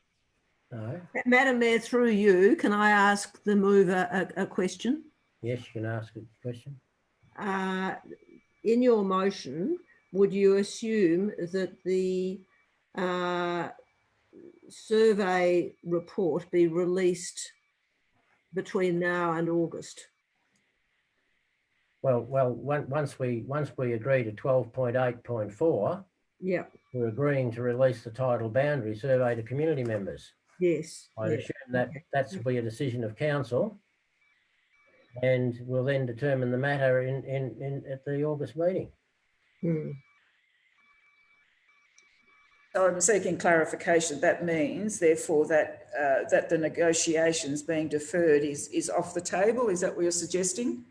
No. Madam Mayor, through you, can I ask the mover a question? Yes, you can ask a question. In your motion, would you assume that the survey report be released between now and August? Well, once we agree to 12.8.4, yeah, we're agreeing to release the title boundary survey to community members. Yes. I assume that will be a decision of council, and we'll then determine the matter at the August meeting. So I'm seeking clarification. That means, therefore, that that the negotiations being deferred is off the table. Is that what you're suggesting?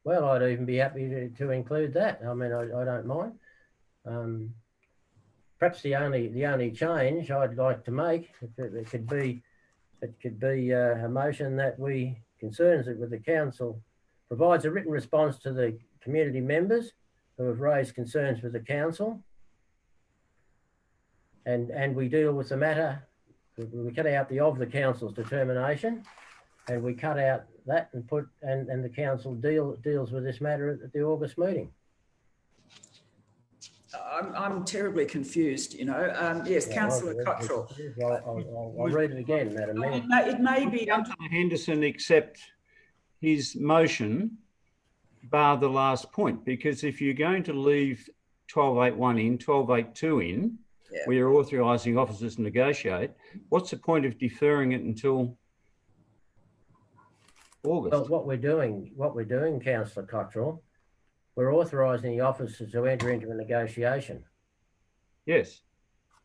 Well, I'd even be happy to include that. I mean, I don't mind. Perhaps the only change I'd like to make, it could be a motion that concerns it with the council provides a written response to the community members who have raised concerns with the council, and we deal with the matter we cut out the of the council's determination, and we cut out that and put and the council deals with this matter at the August meeting. I'm terribly confused, you know. Yes, Yeah, Councillor Cottrell. I'll read it again, Madam Mayor. It may be. Councillor Henderson accept his motion, bar the last point, because if you're going to leave 12.8.1 in, 12.8.2 in, Yeah. where you're authorising officers to negotiate, what's the point of deferring it until August? Well, what we're doing, Councillor Cottrell, we're authorising the officers to enter into a negotiation. Yes.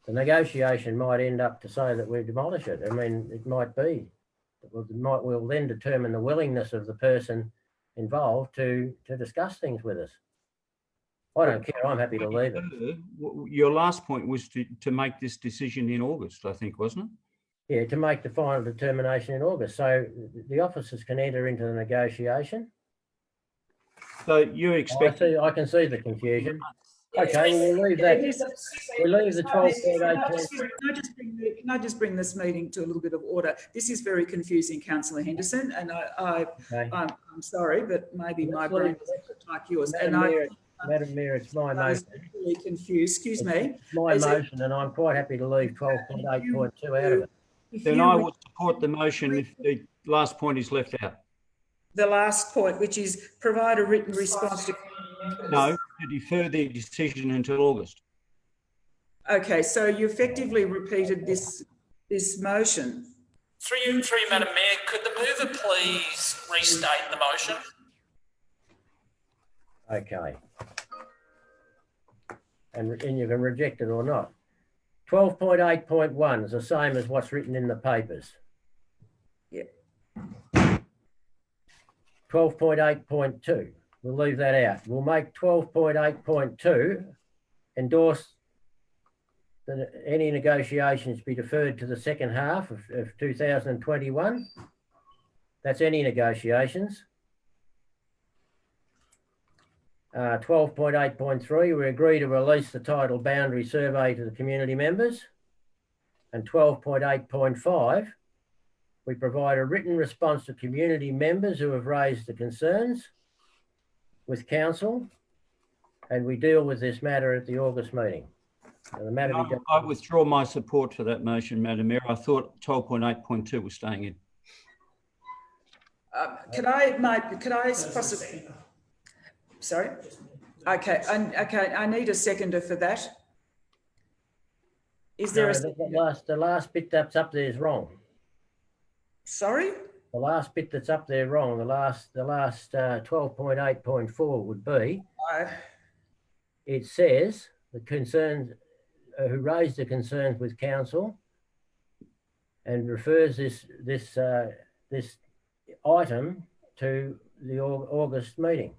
The negotiation might end up to say that we demolish it. I mean, it might be. We'll then determine the willingness of the person involved to discuss things with us. I don't care. I'm happy to leave it. Your last point was to make this decision in August, I think, wasn't it? Yeah, to make the final determination in August. So the officers can enter into the negotiation. So you expect... I can see the confusion. Okay, we'll leave that. We leave the 12.8. Can I just bring this meeting to a little bit of order? This is very confusing, Councillor Henderson, and I'm sorry, but maybe my brain is like yours. Madam Mayor, it's my motion. Really confused. Excuse me. It's my motion, and I'm quite happy to leave 12.8.2 out of it. Then I would support the motion if the last point is left out. The last point, which is provide a written response to... No, to defer the decision until August. Okay, so you effectively repeated this motion. Through you, Madam Mayor, could the mover please restate the motion? Okay. And you can reject it or not. 12.8.1 is the same as what's written in the papers. Yep. 12.8.2, we'll leave that out. We'll make 12.8.2 endorse that any negotiations be deferred to the second half of 2021. That's any negotiations. 12.8.3, we agree to release the title boundary survey to the community members. And 12.8.5, we provide a written response to community members who have raised the concerns with council, and we deal with this matter at the August meeting. The matter I withdraw my support for that motion, Madam Mayor. I thought 12.8.2 was staying in. Could I possibly... Sorry? Okay, I need a seconder for that. Is there the last bit that's up there is wrong. Sorry? The last bit that's up there wrong. The last 12.8.4 would be. It says the concerns who raised the concerns with council, and refers this item to the August meeting.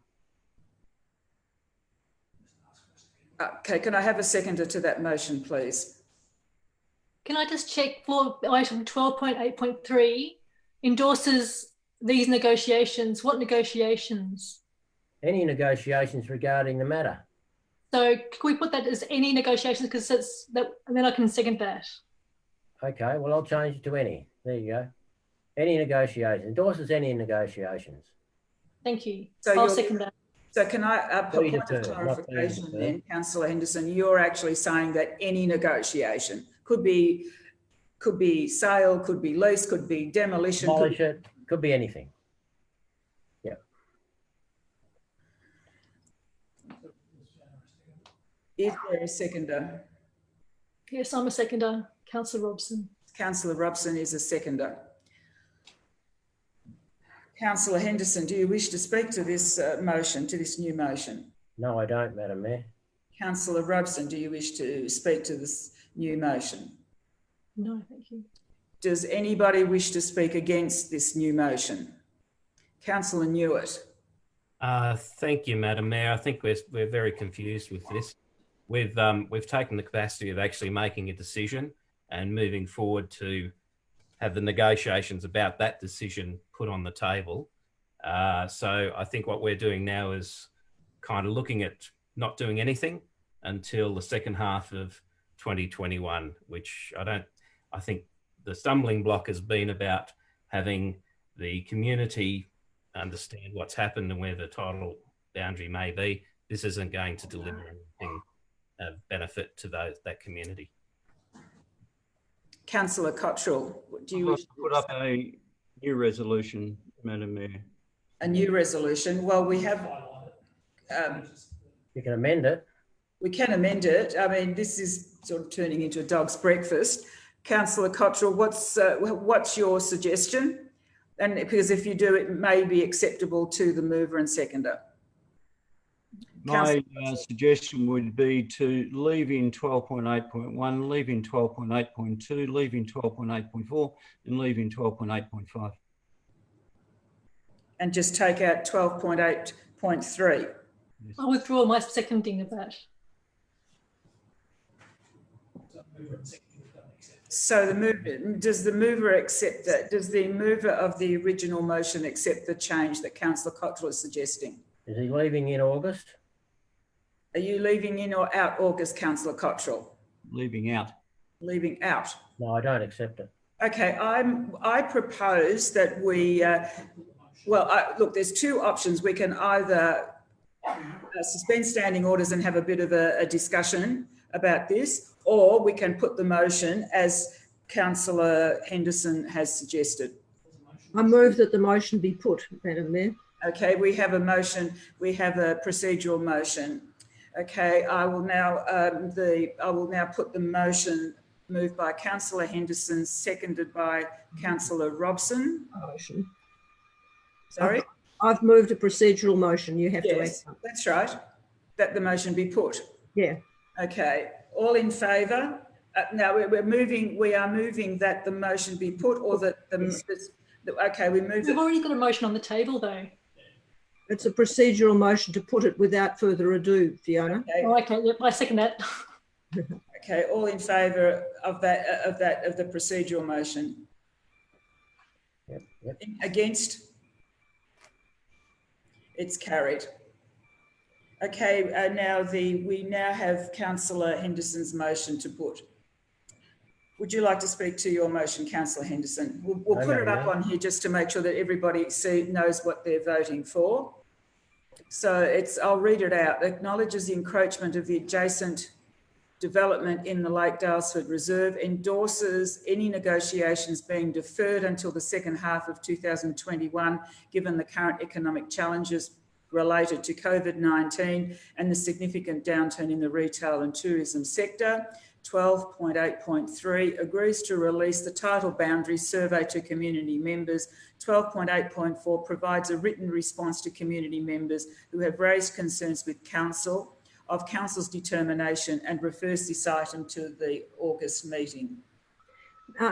Okay, can I have a seconder to that motion, please? Can I just check for item 12.8.3 endorses these negotiations? What negotiations? Any negotiations regarding the matter. So can we put that as any negotiations, because it's that, and then I can second that. Okay, well, I'll change it to any. There you go. Any negotiations, endorses any negotiations. Thank you. So I'll second that. So can I, point of clarification then, Councillor Henderson, you're actually saying that any negotiation could be sale, could be lease, could be demolition. Demolish it, could be anything. Yeah. Is there a seconder? Yes, I'm a seconder. Councillor Robson. Councillor Robson is a seconder. Councillor Henderson, do you wish to speak to this motion, to this new motion? No, I don't, Madam Mayor. Councillor Robson, do you wish to speak to this new motion? No, thank you. Does anybody wish to speak against this new motion? Councillor Newitt. Thank you, Madam Mayor. I think we're very confused with this. We've taken the capacity of actually making a decision and moving forward to have the negotiations about that decision put on the table. So I think what we're doing now is kind of looking at not doing anything until the second half of 2021, which I think the stumbling block has been about having the community understand what's happened and where the title boundary may be. This isn't going to deliver anything of benefit to that community. Councillor Cottrell, do you wish to put up a new resolution, Madam Mayor? A new resolution? Well, we have. You can amend it. We can amend it. I mean, this is sort of turning into a dog's breakfast. Councillor Cottrell, what's your suggestion? And because if you do, it may be acceptable to the mover and seconder. My suggestion would be to leave in 12.8.1, leave in 12.8.2, leave in 12.8.4 and leave in 12.8.5. And just take out 12.8.3. I'll withdraw my seconding of that. So does the mover accept that? Does the mover of the original motion accept the change that Councillor Cottrell is suggesting? Is he leaving in August? Are you leaving in or out August, Councillor Cottrell? Leaving out. Leaving out. No, I don't accept it. Okay, I propose that we, look, there's two options. We can either suspend standing orders and have a bit of a discussion about this, or we can put the motion as Councillor Henderson has suggested. I move that the motion be put, Madam Mayor. Okay, we have a motion. We have a procedural motion. Okay, I will now put the motion moved by Councillor Henderson, seconded by Councillor Robson. Motion. Sorry? I've moved a procedural motion. You have to. Yes, that's right. That the motion be put. Yeah. Okay. All in favour? Now we are moving that the motion be put, or that okay, we move. We've already got a motion on the table, though. It's a procedural motion to put it without further ado, Fiona. Okay. Oh, okay. Yep, I second that. Okay. All in favour of the procedural motion? Yep. Against? It's carried. Okay, we now have Councillor Henderson's motion to put. Would you like to speak to your motion, Councillor Henderson? We'll put it up on here just to make sure that everybody knows what they're voting for. So I'll read it out. Acknowledges the encroachment of the adjacent development in the Lake Dalesford Reserve, endorses any negotiations being deferred until the second half of 2021, given the current economic challenges related to COVID-19 and the significant downturn in the retail and tourism sector. 12.8.3 agrees to release the title boundary survey to community members. 12.8.4 provides a written response to community members who have raised concerns with council of council's determination and refers this item to the August meeting.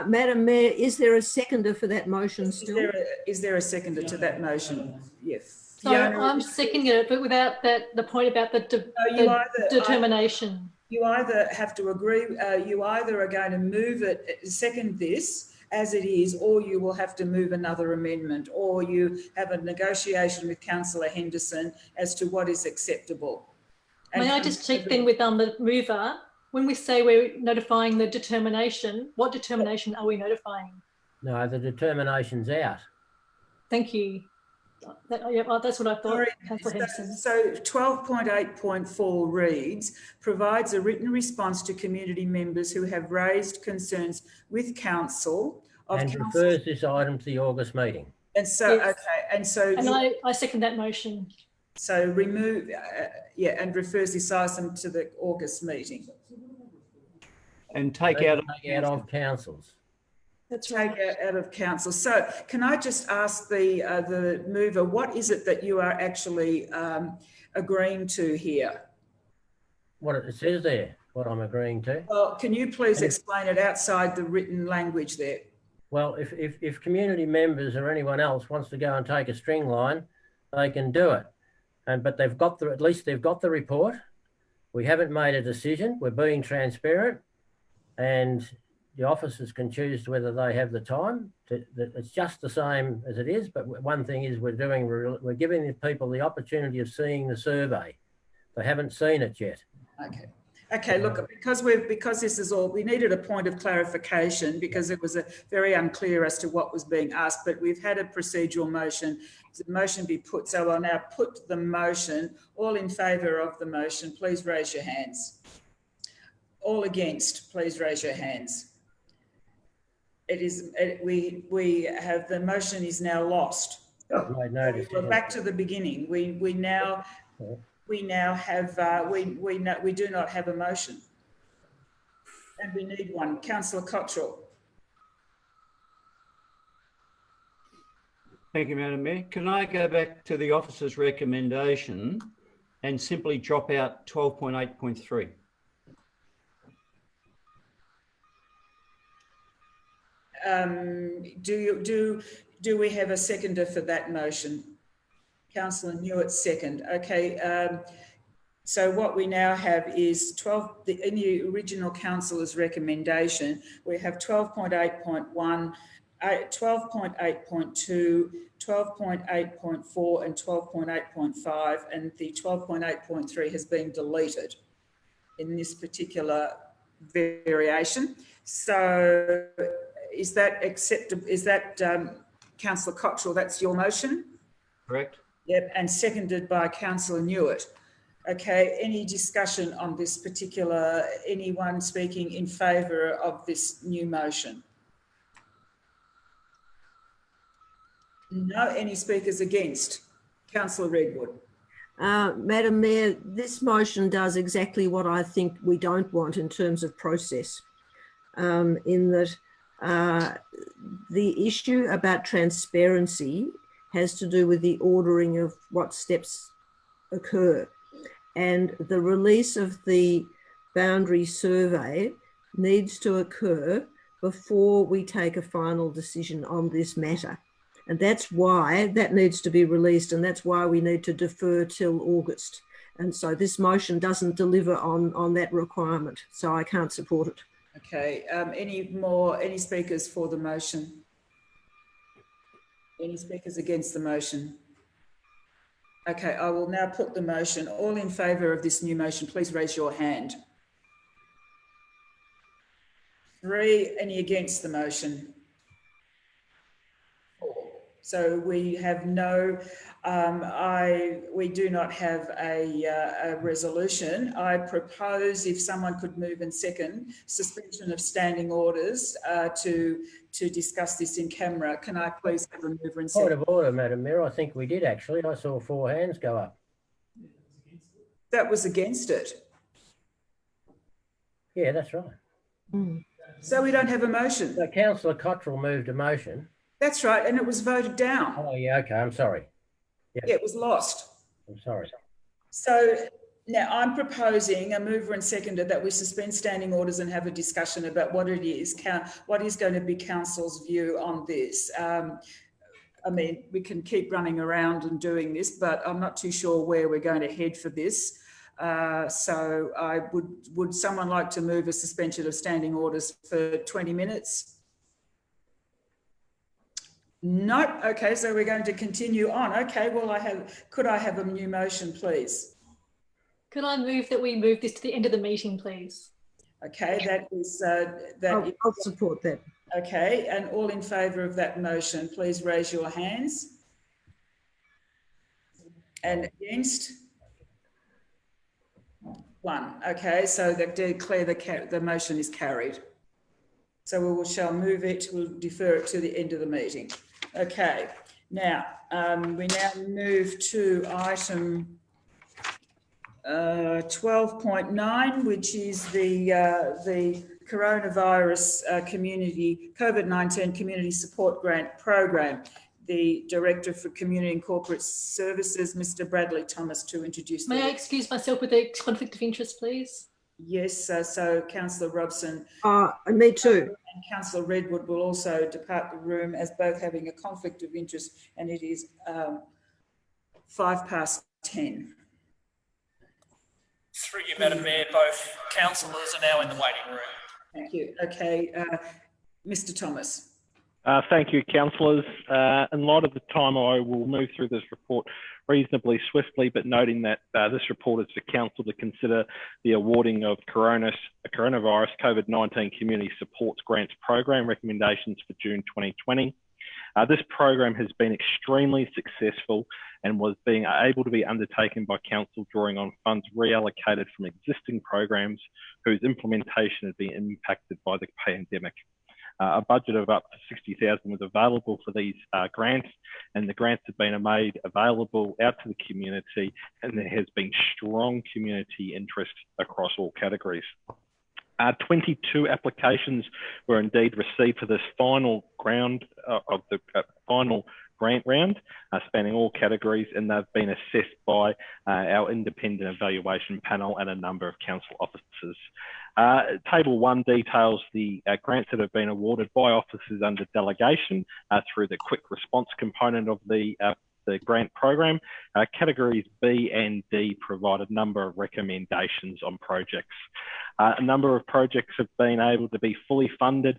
Madam Mayor, is there a seconder for that motion still? Is there a seconder to that motion? Yes. So I'm seconding it, but without the point about the determination. You either have to agree, you either are going to move it, second this as it is, or you will have to move another amendment, or you have a negotiation with Councillor Henderson as to what is acceptable. May I just check then with the mover, when we say we're notifying the determination, what determination are we notifying? No, the determination's out. Thank you. That's what I thought, Councillor Henderson. So 12.8.4 reads, provides a written response to community members who have raised concerns with council. And refers this item to the August meeting. And so, yes. Okay, and so... And I second that motion. So remove, and refers this item to the August meeting. And take out of councils. That's right. Take out of council. So can I just ask the mover, what is it that you are actually agreeing to here? What it says there, what I'm agreeing to. Well, can you please explain it outside the written language there? Well, if community members or anyone else wants to go and take a string line, they can do it. But they've got at least they've got the report. We haven't made a decision. We're being transparent, and the officers can choose whether they have the time. It's just the same as it is. But one thing is we're giving the people the opportunity of seeing the survey. They haven't seen it yet. Okay. Okay, look, because this is all, we needed a point of clarification because it was very unclear as to what was being asked, but we've had a procedural motion. The motion be put, so I'll now put the motion. All in favour of the motion, please raise your hands. All against, please raise your hands. We have, the motion is now lost. We're back to the beginning. We now have, we do not have a motion. And we need one. Councillor Cottrell. Thank you, Madam Mayor. Can I go back to the officer's recommendation and simply drop out 12.8.3? Do we have a seconder for that motion? Councillor Newitt, second. Okay. So what we now have is in the original councillor's recommendation, we have 12.8.1, 12.8.2, 12.8.4 and 12.8.5, and the 12.8.3 has been deleted in this particular variation. So is that acceptable? Is that Councillor Cottrell, that's your motion? Correct. Yep, and seconded by Councillor Newitt. Okay, any discussion on this particular, anyone speaking in favour of this new motion? No, any speakers against? Councillor Redwood. Madam Mayor, this motion does exactly what I think we don't want in terms of process, in that the issue about transparency has to do with the ordering of what steps occur. And the release of the boundary survey needs to occur before we take a final decision on this matter. And that's why that needs to be released, and that's why we need to defer till August. And so this motion doesn't deliver on that requirement, so I can't support it. Okay, any speakers for the motion? Any speakers against the motion? Okay, I will now put the motion. All in favour of this new motion, please raise your hand. 3, any against the motion? 4. So we have no, we do not have a resolution. I propose, if someone could move and second, suspension of standing orders to discuss this in camera. Can I please have a mover and second? Point of order, Madam Mayor. I think we did actually. I saw 4 hands go up. That was against it. Yeah, that's right. So we don't have a motion. So Councillor Cottrell moved a motion. That's right, and it was voted down. Oh, yeah, okay, I'm sorry. Yep. Yeah, it was lost. I'm sorry. So now I'm proposing a mover and seconder that we suspend standing orders and have a discussion about what it is, what is going to be council's view on this. I mean, we can keep running around and doing this, but I'm not too sure where we're going to head for this. So I would someone like to move a suspension of standing orders for 20 minutes? No. Okay, so we're going to continue on. Okay, well, could I have a new motion, please? Could I move that we move this to the end of the meeting, please? Okay, that is I'll support that. Okay, and all in favour of that motion, please raise your hands. And against? 1. Okay, so that declare the motion is carried. So we shall move it, we'll defer it to the end of the meeting. Okay, now we now move to item 12.9, which is the coronavirus COVID-19 community support grant program. The Director for Community and Corporate Services, Mr. Bradley Thomas, to introduce. May I excuse myself with a conflict of interest, please? Yes, so Councillor Robson. Me too. And Councillor Redwood will also depart the room as both having a conflict of interest, and it is 10:05. Through you, Madam Mayor, both councillors are now in the waiting room. Thank you. Okay, Mr. Thomas. Thank you, councillors. In light of the time, I will move through this report reasonably swiftly, but noting that this report is for council to consider the awarding of coronavirus COVID-19 Community Supports Grants Program recommendations for June 2020. This program has been extremely successful and was being able to be undertaken by council drawing on funds reallocated from existing programs whose implementation had been impacted by the pandemic. A budget of up to 60,000 was available for these grants, and the grants have been made available out to the community, and there has been strong community interest across all categories. 22 applications were indeed received for this final round of the final grant round, spanning all categories, and they've been assessed by our independent evaluation panel and a number of council officers. Table 1 details the grants that have been awarded by officers under delegation through the quick response component of the grant program. Categories B and D provide a number of recommendations on projects. A number of projects have been able to be fully funded.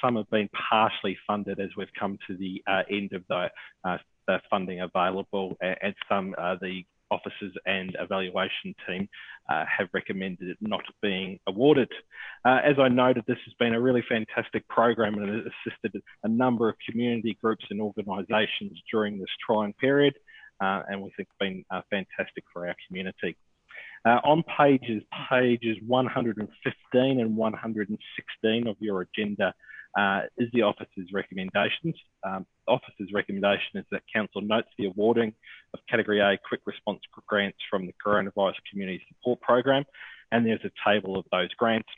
Some have been partially funded as we've come to the end of the funding available, and some the officers and evaluation team have recommended it not being awarded. As I noted, this has been a really fantastic program and it assisted a number of community groups and organisations during this trying period, and we think it's been fantastic for our community. On pages 115 and 116 of your agenda is the officer's recommendations. Officer's recommendation is that council notes the awarding of Category A quick response grants from the Coronavirus Community Support Program, and there's a table of those grants.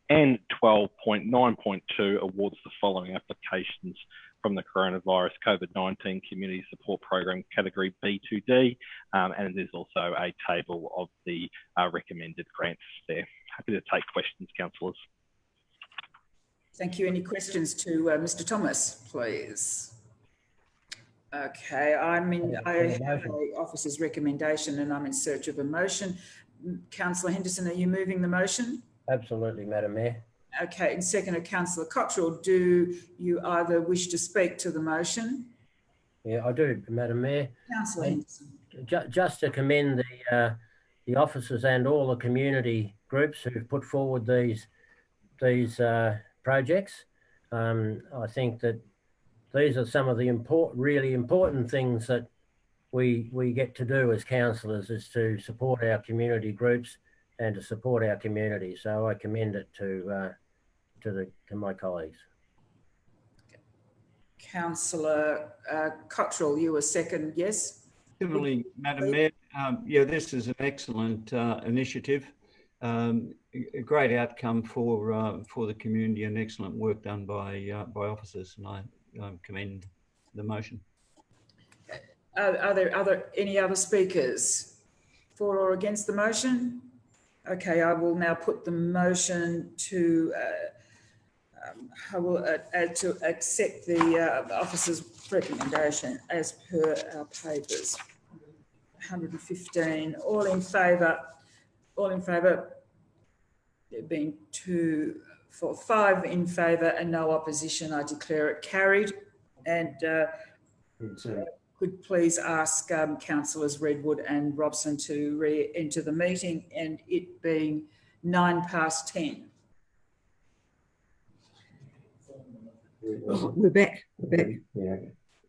And 12.9.2 awards the following applications from the Coronavirus COVID-19 Community Support Program Category B2D, and there's also a table of the recommended grants there. Happy to take questions, councillors. Thank you. Any questions to Mr. Thomas, please? Okay, I have the officer's recommendation and I'm in search of a motion. Councillor Henderson, are you moving the motion? Absolutely, Madam Mayor. Okay, and second, Councillor Cottrell, do you either wish to speak to the motion? Yeah, I do, Madam Mayor. Councillor Henderson. Just to commend the officers and all the community groups who've put forward these projects. I think that these are some of the really important things that we get to do as councillors, is to support our community groups and to support our community. So I commend it to my colleagues. Councillor Cottrell, you were second, yes? Similarly, Madam Mayor, yeah, this is an excellent initiative. A great outcome for the community and excellent work done by officers, and I commend the motion. Are there any other speakers for or against the motion? Okay, I will now put the motion to to accept the officer's recommendation as per our papers. 115. All in favour. All in favour. There being 5 in favour and no opposition, I declare it carried. And could please ask councillors Redwood and Robson to re-enter the meeting, and it being 10:09. We're back.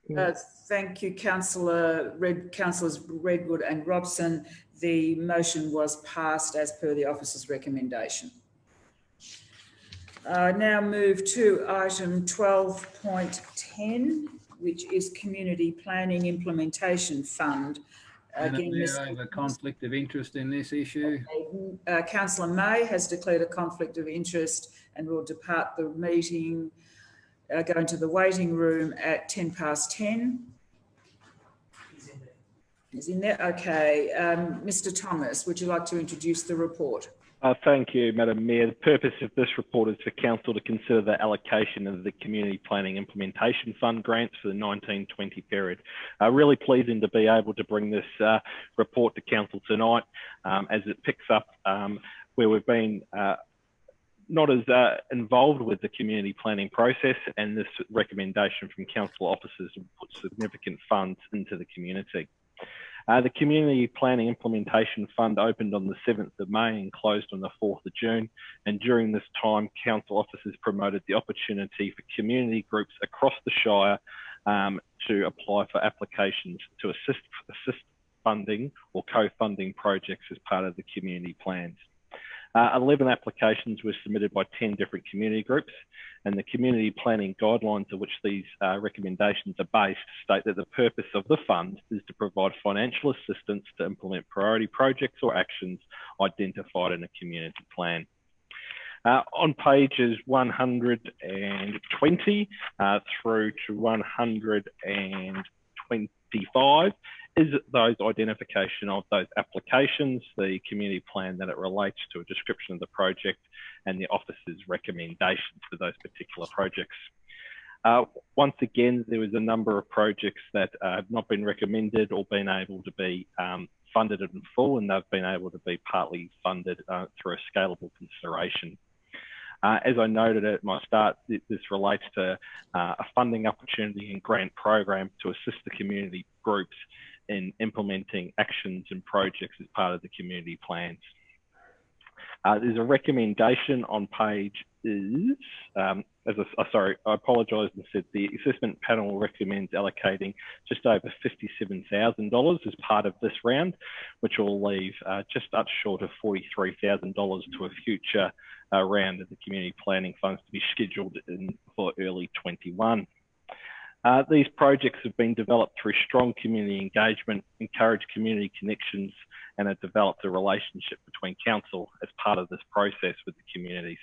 Yeah. Thank you, councillors Redwood and Robson. The motion was passed as per the officer's recommendation. Now move to item 12.10, which is Community Planning Implementation Fund. Again, I have a conflict of interest in this issue. Councillor May has declared a conflict of interest and will depart the meeting, go into the waiting room at 10:10. Is in there? Okay. Mr. Thomas, would you like to introduce the report? Thank you, Madam Mayor. The purpose of this report is for council to consider the allocation of the Community Planning Implementation Fund grants for the 1920 period. Really pleasing to be able to bring this report to council tonight as it picks up where we've been not as involved with the community planning process, and this recommendation from council officers will put significant funds into the community. The Community Planning Implementation Fund opened on the 7th of May and closed on the 4th of June. And during this time, council officers promoted the opportunity for community groups across the Shire to apply for applications to assist funding or co-funding projects as part of the community plans. 11 applications were submitted by 10 different community groups, and the community planning guidelines of which these recommendations are based state that the purpose of the fund is to provide financial assistance to implement priority projects or actions identified in a community plan. On pages 120 through to 125 is those identification of those applications, the community plan that it relates to, a description of the project, and the officer's recommendations for those particular projects. Once again, there was a number of projects that have not been recommended or been able to be funded in full, and they've been able to be partly funded through a scalable consideration. As I noted at my start, this relates to a funding opportunity and grant program to assist the community groups in implementing actions and projects as part of the community plans. There's a recommendation on page I apologise and said the assessment panel recommends allocating just over $57,000 as part of this round, which will leave just up short of $43,000 to a future round of the community planning funds to be scheduled for early 21. These projects have been developed through strong community engagement, encouraged community connections, and have developed a relationship between council as part of this process with the communities.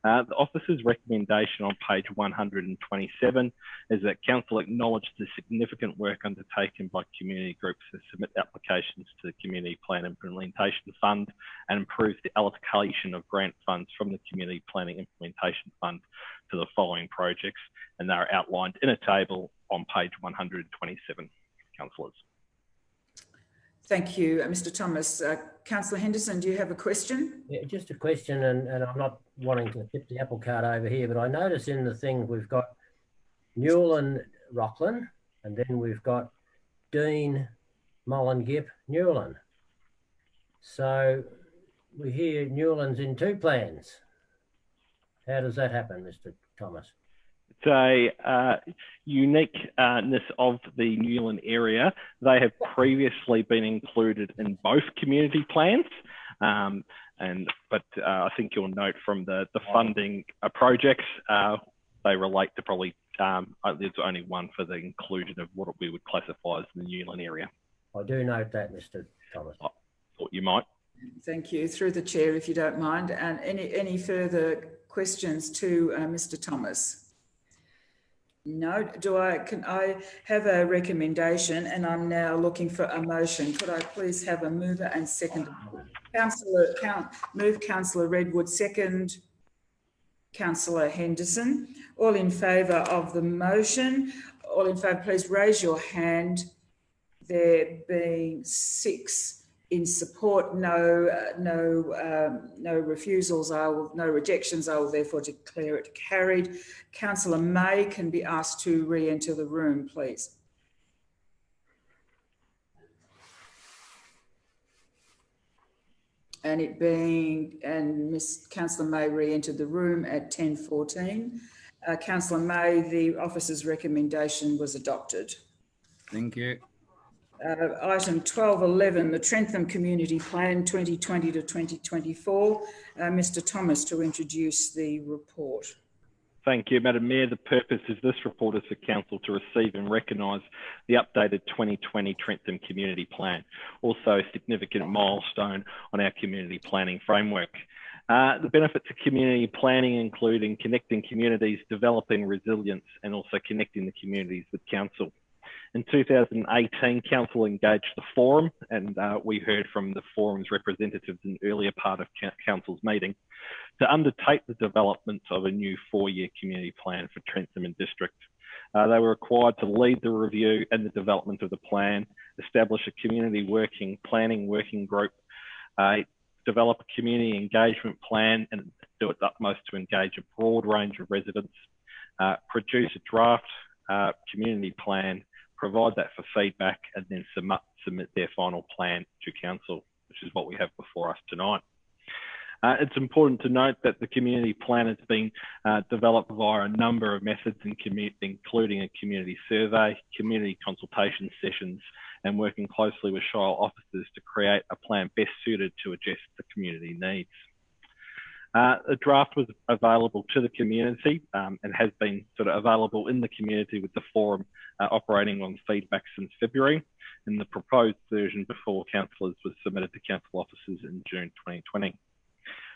The officer's recommendation on page 127 is that council acknowledge the significant work undertaken by community groups to submit applications to the Community Plan Implementation Fund and improve the allocation of grant funds from the Community Planning Implementation Fund to the following projects, and they are outlined in a table on page 127, councillors. Thank you, Mr. Thomas. Councillor Henderson, do you have a question? Yeah, just a question, and I'm not wanting to tip the apple cart over here, but I notice in the thing we've got Newland, Rockland, and then we've got Dean, Mollingip, Newland. So we hear Newland's in two plans. How does that happen, Mr. Thomas? It's a uniqueness of the Newland area. They have previously been included in both community plans, but I think you'll note from the funding projects, they relate to probably, there's only one for the inclusion of what we would classify as the Newland area. I do note that, Mr. Thomas. I thought you might. Thank you. Through the chair, if you don't mind. And any further questions to Mr. Thomas? No. Can I have a recommendation? And I'm now looking for a motion. Could I please have a mover and second? Move Councillor Redwood, second Councillor Henderson. All in favour of the motion? All in favour, please raise your hand. There being 6 in support, no refusals, no rejections. I will therefore declare it carried. Councillor May can be asked to re-enter the room, please. And Miss Councillor May re-entered the room at 10:14. Councillor May, the officer's recommendation was adopted. Thank you. Item 12.11, the Trentham Community Plan 2020 to 2024. Mr. Thomas to introduce the report. Thank you, Madam Mayor. The purpose of this report is for Council to receive and recognise the updated 2020 Trentham Community Plan, also a significant milestone on our community planning framework. The benefits of community planning including connecting communities, developing resilience, and also connecting the communities with Council. In 2018, Council engaged the Forum, and we heard from the Forum's representatives in the earlier part of Council's meeting, to undertake the development of a new 4-year community plan for Trentham and District. They were required to lead the review and the development of the plan, establish a community planning working group, develop a community engagement plan, and do its utmost to engage a broad range of residents, produce a draft community plan, provide that for feedback, and then submit their final plan to council, which is what we have before us tonight. It's important to note that the community plan has been developed via a number of methods, including a community survey, community consultation sessions, and working closely with Shire officers to create a plan best suited to address the community needs. The draft was available to the community and has been sort of available in the community with the forum operating on feedback since February, and the proposed version before councillors was submitted to council officers in June 2020.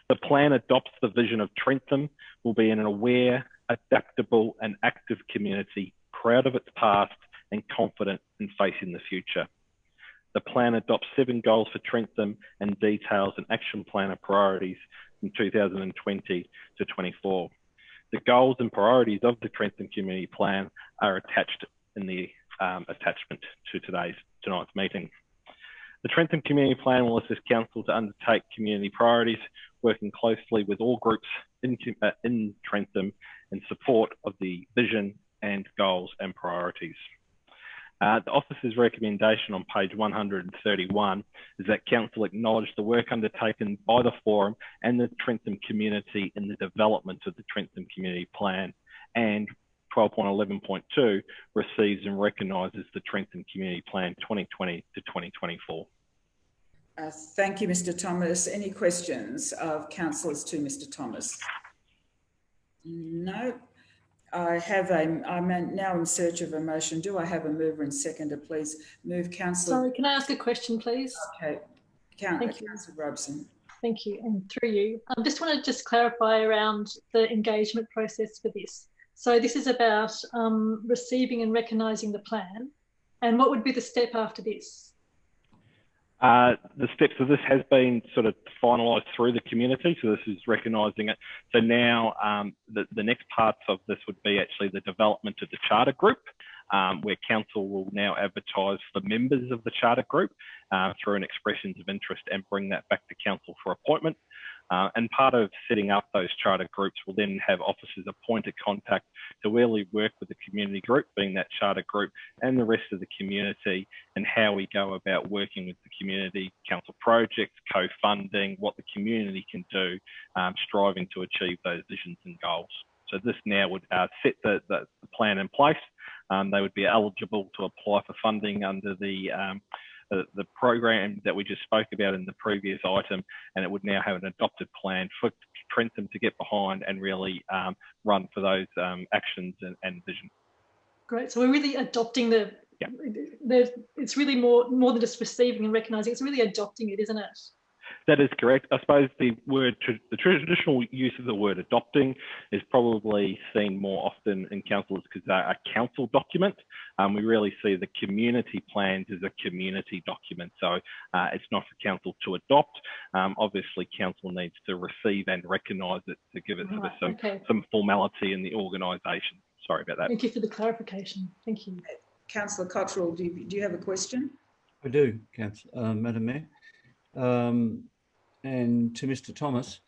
The plan adopts the vision of Trentham will be an aware, adaptable and active community, proud of its past and confident in facing the future. The plan adopts 7 goals for Trentham and details an action plan of priorities from 2020 to 24. The goals and priorities of the Trentham Community Plan are attached in the attachment to tonight's meeting. The Trentham Community Plan will assist council to undertake community priorities, working closely with all groups in Trentham in support of the vision and goals and priorities. The officer's recommendation on page 131 is that council acknowledge the work undertaken by the forum and the Trentham community in the development of the Trentham Community Plan, and 12.11.2 receives and recognises the Trentham Community Plan 2020 to 2024. Thank you, Mr. Thomas. Any questions of councillors to Mr. Thomas? No. I'm now in search of a motion. Do I have a mover and seconder, please? Move, councillor. Sorry, can I ask a question, please? Okay. Councillor Robson. Thank you, and through you. Just want to clarify around the engagement process for this. So this is about receiving and recognising the plan. And what would be the step after this? The steps of this has been sort of finalised through the community, so this is recognising it. So now the next parts of this would be actually the development of the charter group, where council will now advertise for members of the charter group through an expressions of interest and bring that back to council for appointment. And part of setting up those charter groups will then have officers appointed contact to really work with the community group, being that charter group, and the rest of the community, and how we go about working with the community, council projects, co-funding, what the community can do, striving to achieve those visions and goals. So this now would set the plan in place. They would be eligible to apply for funding under the program that we just spoke about in the previous item, and it would now have an adopted plan for Trentham to get behind and really run for those actions and vision. Great. So we're really adopting it's really more than just receiving and recognising. It's really adopting it, isn't it? That is correct. I suppose the traditional use of the word adopting is probably seen more often in councils because they're a council document. We really see the community plans as a community document. So it's not for council to adopt. Obviously, council needs to receive and recognise it to give it some formality in the organisation. Sorry about that. Thank you for the clarification. Thank you. Councillor Cottrell, do you have a question? I do, Madam Mayor. And to Mr. Thomas,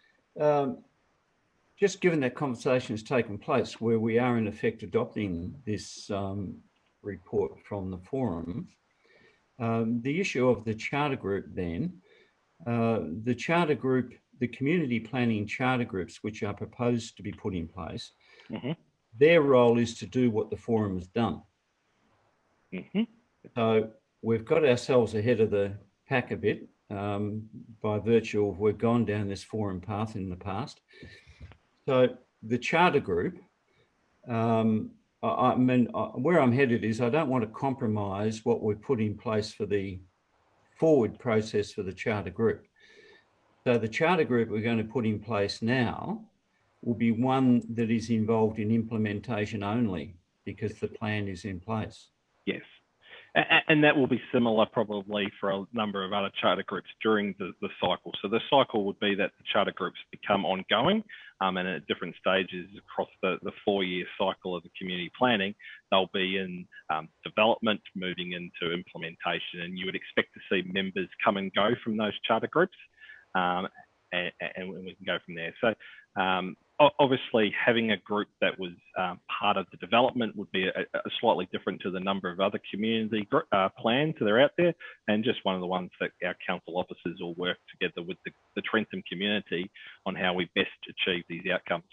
just given that conversation has taken place where we are in effect adopting this report from the forum, the issue of the charter group then, the charter group, the community planning charter groups which are proposed to be put in place, their role is to do what the forum has done. So we've got ourselves ahead of the pack a bit by virtue of we've gone down this forum path in the past. So the charter group, I mean, where I'm headed is I don't want to compromise what we've put in place for the forward process for the charter group. So the charter group we're going to put in place now will be one that is involved in implementation only because the plan is in place. Yes. And that will be similar probably for a number of other charter groups during the cycle. So the cycle would be that the charter groups become ongoing and at different stages across the 4-year cycle of the community planning, they'll be in development, moving into implementation, and you would expect to see members come and go from those charter groups. and we can go from there. So obviously having a group that was part of the development would be a slightly different to the number of other community plans that are out there, and just one of the ones that our council officers all work together with the Trentham community on how we best achieve these outcomes.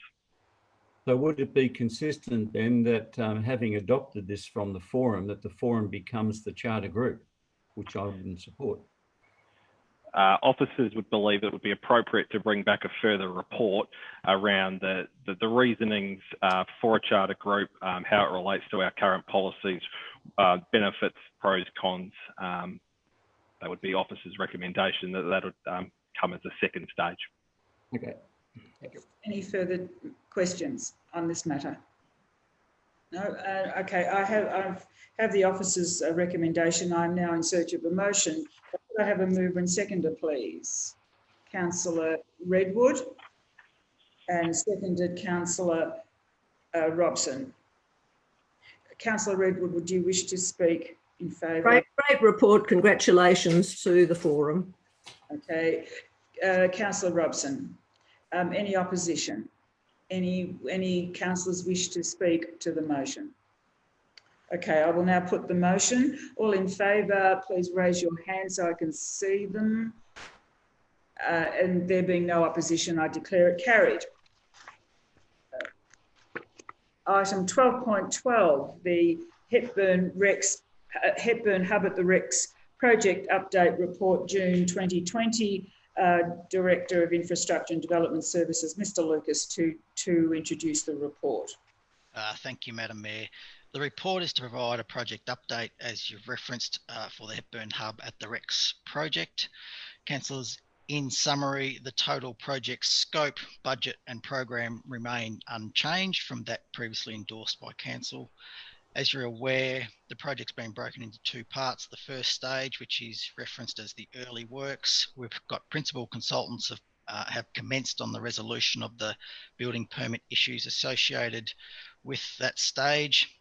So would it be consistent then that having adopted this from the forum, that the forum becomes the charter group, which I wouldn't support? Officers would believe it would be appropriate to bring back a further report around the reasonings for a charter group, how it relates to our current policies, benefits, pros, cons. That would be officers' recommendation that would come as a second stage. Okay. Thank you. Any further questions on this matter? No? Okay, I have the officer's recommendation. I'm now in search of a motion. Could I have a mover and seconder, please? Councillor Redwood, and seconded Councillor Robson. Councillor Redwood, would you wish to speak in favour? Great report. Congratulations to the forum. Okay. Councillor Robson, any opposition? Any councillors wish to speak to the motion? Okay, I will now put the motion. All in favour, please raise your hand so I can see them. And there being no opposition, I declare it carried. Item 12.12, the Hepburn Hub at the Rex project update report, June 2020. Director of Infrastructure and Development Services, Mr. Lucas, to introduce the report. Thank you, Madam Mayor. The report is to provide a project update, as you've referenced, for the Hepburn Hub at the Rex project. Councillors, in summary, the total project scope, budget and program remain unchanged from that previously endorsed by Council. As you're aware, the project's been broken into two parts. The first stage, which is referenced as the early works, we've got principal consultants have commenced on the resolution of the building permit issues associated with that stage.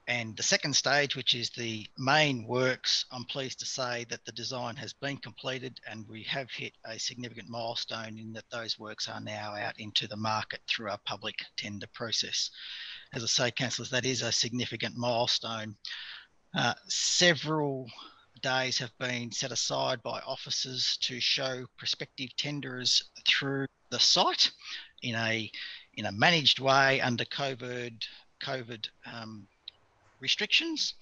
And the second stage, which is the main works, I'm pleased to say that the design has been completed and we have hit a significant milestone in that those works are now out into the market through our public tender process. As I say, councillors, that is a significant milestone. Several days have been set aside by officers to show prospective tenderers through the site in a managed way under COVID restrictions.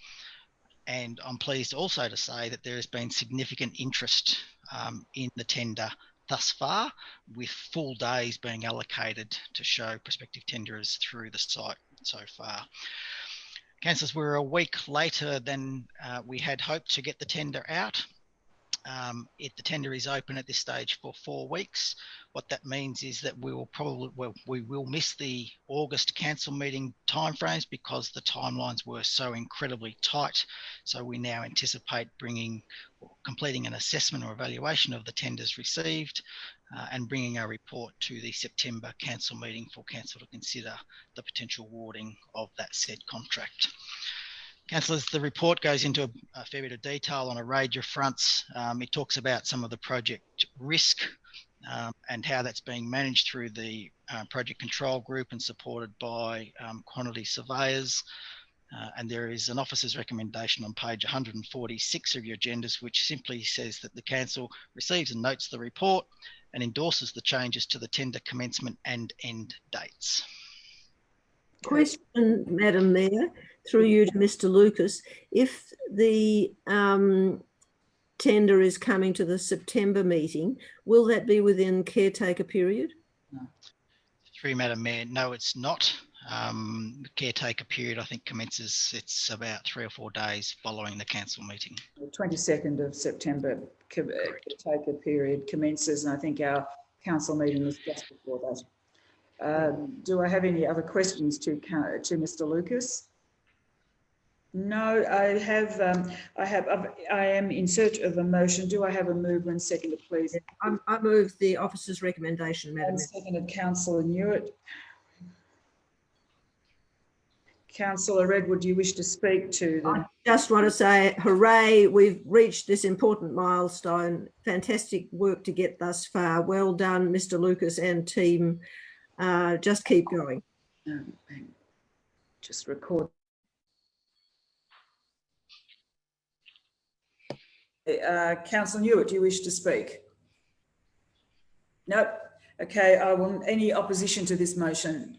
And I'm pleased also to say that there has been significant interest in the tender thus far, with full days being allocated to show prospective tenderers through the site so far. Councillors, we're a week later than we had hoped to get the tender out. The tender is open at this stage for 4 weeks. What that means is that we will miss the August council meeting timeframes because the timelines were so incredibly tight. So we now anticipate completing an assessment or evaluation of the tenders received and bringing a report to the September council meeting for council to consider the potential awarding of that said contract. Councillors, the report goes into a fair bit of detail on a range of fronts. It talks about some of the project risk and how that's being managed through the project control group and supported by quantity surveyors. And there is an officer's recommendation on page 146 of your agendas, which simply says that the council receives and notes the report and endorses the changes to the tender commencement and end dates. Question, Madam Mayor, through you to Mr. Lucas. If the tender is coming to the September meeting, will that be within caretaker period? No. Through you, Madam Mayor, no, it's not. The caretaker period, I think, commences, it's about 3 or 4 days following the council meeting. The 22nd of September caretaker period commences, and I think our council meeting is just before that. Do I have any other questions to Mr. Lucas? No, I am in search of a motion. Do I have a mover and seconder, please? I move the officer's recommendation, Madam Mayor. Seconded Councillor Newitt. Councillor Redwood, do you wish to speak to them? I just want to say, hooray, we've reached this important milestone. Fantastic work to get thus far. Well done, Mr. Lucas and team. Just keep going. Just record. Councillor Newitt, do you wish to speak? Nope. Okay, any opposition to this motion?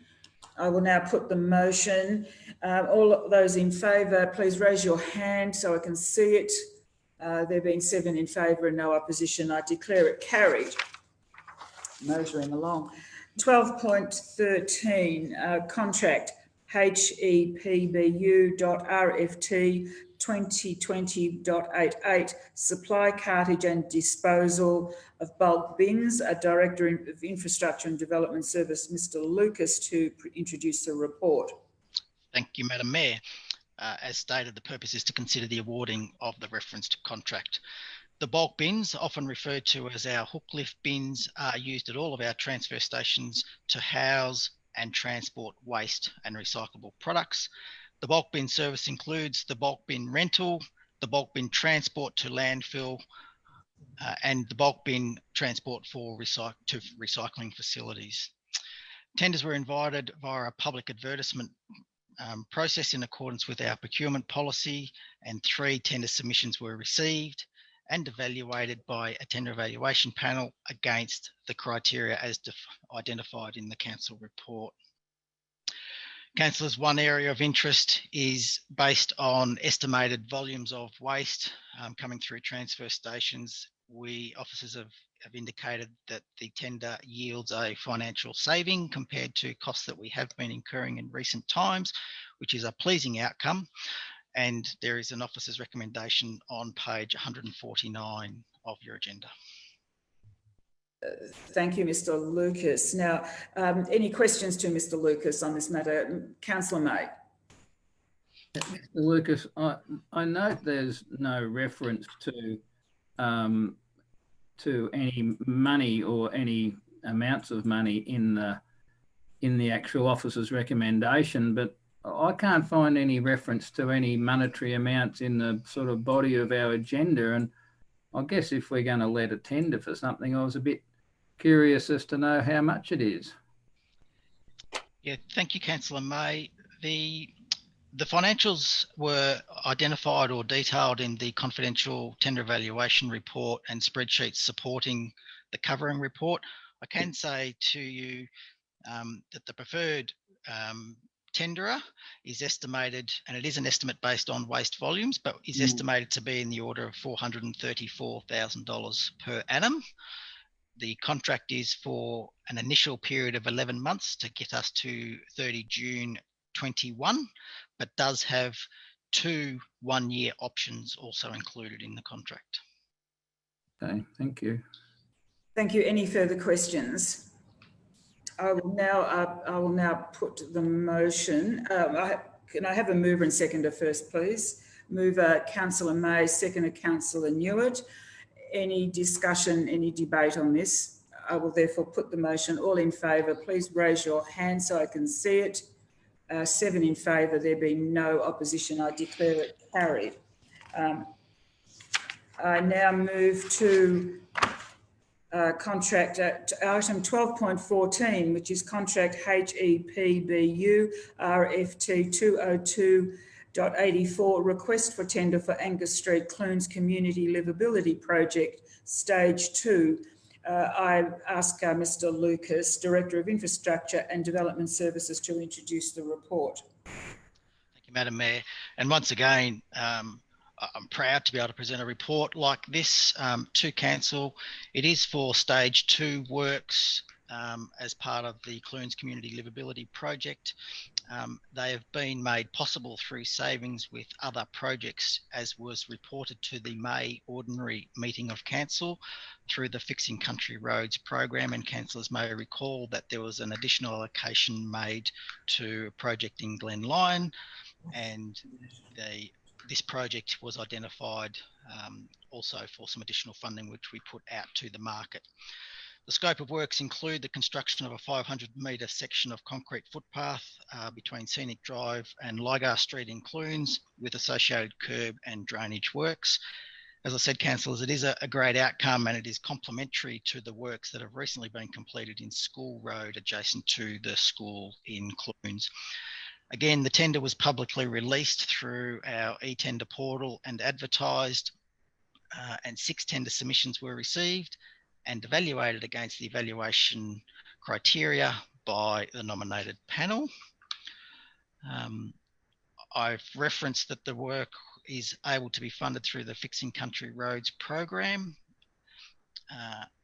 I will now put the motion. All those in favour, please raise your hand so I can see it. There being 7 in favour and no opposition, I declare it carried. Motoring along. 12.13, contract HEPBU.RFT 2020.88, supply, cartage and disposal of bulk bins. Director of Infrastructure and Development Service, Mr. Lucas, to introduce the report. Thank you, Madam Mayor. As stated, the purpose is to consider the awarding of the referenced contract. The bulk bins, often referred to as our hook lift bins, are used at all of our transfer stations to house and transport waste and recyclable products. The bulk bin service includes the bulk bin rental, the bulk bin transport to landfill, and the bulk bin transport for recycling facilities. Tenders were invited via a public advertisement process in accordance with our procurement policy, and 3 tender submissions were received and evaluated by a tender evaluation panel against the criteria as identified in the council report. Councillors, one area of interest is based on estimated volumes of waste coming through transfer stations. Officers have indicated that the tender yields a financial saving compared to costs that we have been incurring in recent times, which is a pleasing outcome. And there is an officer's recommendation on page 149 of your agenda. Thank you, Mr. Lucas. Now, any questions to Mr. Lucas on this matter? Councillor May. Mr. Lucas, I note there's no reference to any money or any amounts of money in the actual officer's recommendation, but I can't find any reference to any monetary amounts in the sort of body of our agenda. And I guess if we're going to let a tender for something, I was a bit curious as to know how much it is. Yeah, thank you, Councillor May. The financials were identified or detailed in the confidential tender evaluation report and spreadsheets supporting the covering report. I can say to you that the preferred tenderer is estimated, and it is an estimate based on waste volumes, but is estimated to be in the order of $434,000 per annum. The contract is for an initial period of 11 months to get us to 30 June 21, but does have 2 one-year options also included in the contract. Okay, thank you. Thank you. Any further questions? I will now put the motion. Can I have a mover and seconder first, please? Mover, Councillor May, seconder, Councillor Newitt. Any discussion, any debate on this? I will therefore put the motion. All in favour, please raise your hand so I can see it. 7 in favour, there being no opposition, I declare it carried. I now move to contract item 12.14, which is contract HEPBU RFT 202.84, request for tender for Angus Street Clunes Community Livability Project, Stage 2. I ask Mr. Lucas, Director of Infrastructure and Development Services, to introduce the report. Thank you, Madam Mayor. And once again, I'm proud to be able to present a report like this to Council. It is for Stage 2 works as part of the Clunes Community Livability Project. They have been made possible through savings with other projects, as was reported to the May ordinary meeting of Council through the Fixing Country Roads program. And councillors may recall that there was an additional allocation made to a project in Glen Lyon, and this project was identified also for some additional funding, which we put out to the market. The scope of works include the construction of a 500-metre section of concrete footpath between Scenic Drive and Lygar Street in Clunes, with associated curb and drainage works. As I said, councillors, it is a great outcome, and it is complementary to the works that have recently been completed in School Road adjacent to the school in Clunes. Again, the tender was publicly released through our e-tender portal and advertised, and 6 tender submissions were received and evaluated against the evaluation criteria by the nominated panel. I've referenced that the work is able to be funded through the Fixing Country Roads program,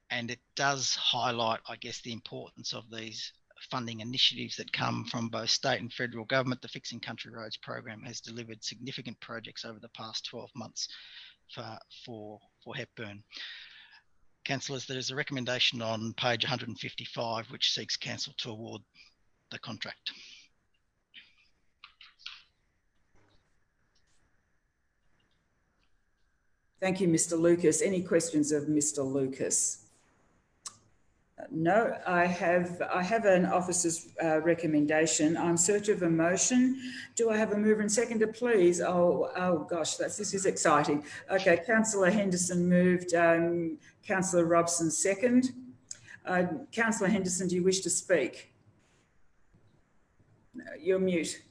and it does highlight, I guess, the importance of these funding initiatives that come from both state and federal government. The Fixing Country Roads program has delivered significant projects over the past 12 months for Hepburn. Councillors, there is a recommendation on page 155 which seeks council to award the contract. Thank you, Mr. Lucas. Any questions of Mr. Lucas? No, I have an officer's recommendation. I'm in search of a motion. Do I have a mover and seconder, please? Oh gosh, this is exciting. Okay, Councillor Henderson moved, Councillor Robson second. Councillor Henderson, do you wish to speak? No, you're mute.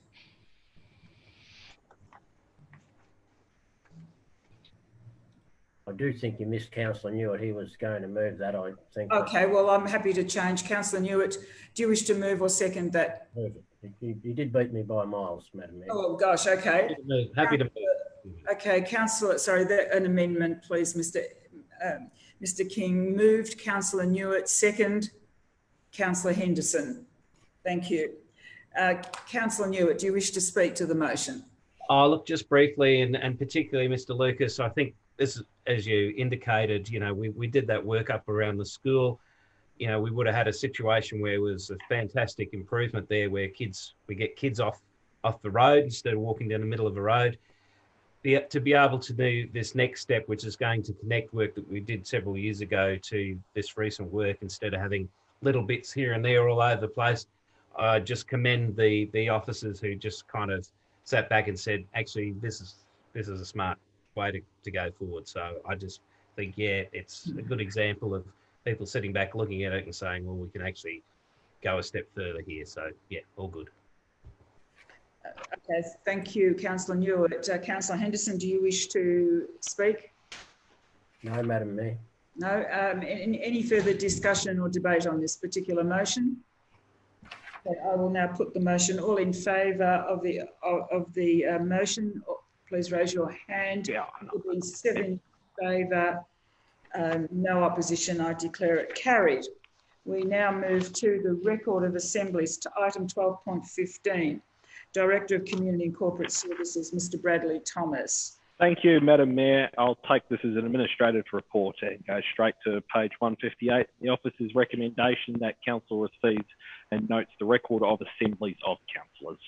I do think you missed Councillor Newitt. He was going to move that, I think. Okay, well, I'm happy to change. Councillor Newitt, do you wish to move or second that? You did beat me by miles, Madam Mayor. Oh, gosh, okay. Happy to move. Okay, Councillor, sorry, an amendment, please, Mr. King. Moved, Councillor Newitt, second, Councillor Henderson. Thank you. Councillor Newitt, do you wish to speak to the motion? Oh, look, just briefly, and particularly Mr. Lucas, I think this, as you indicated, you know, we did that work up around the school. You know, we would have had a situation where it was a fantastic improvement there, where we get kids off the road instead of walking down the middle of a road. To be able to do this next step, which is going to connect work that we did several years ago to this recent work, instead of having little bits here and there all over the place, I just commend the officers who just kind of sat back and said, actually, this is a smart way to go forward. So I just think, yeah, it's a good example of people sitting back looking at it and saying, well, we can actually go a step further here. So yeah, all good. Okay, thank you, Councillor Newitt. Councillor Henderson, do you wish to speak? No, Madam Mayor. No. Any further discussion or debate on this particular motion? Okay, I will now put the motion. All in favour of the motion, please raise your hand. Yeah. 7 in favour, no opposition. I declare it carried. We now move to the record of assemblies, to item 12.15. Director of Community and Corporate Services, Mr. Bradley Thomas. Thank you, Madam Mayor. I'll take this as an administrative report and go straight to page 158. The officer's recommendation that council receives and notes the record of assemblies of councillors.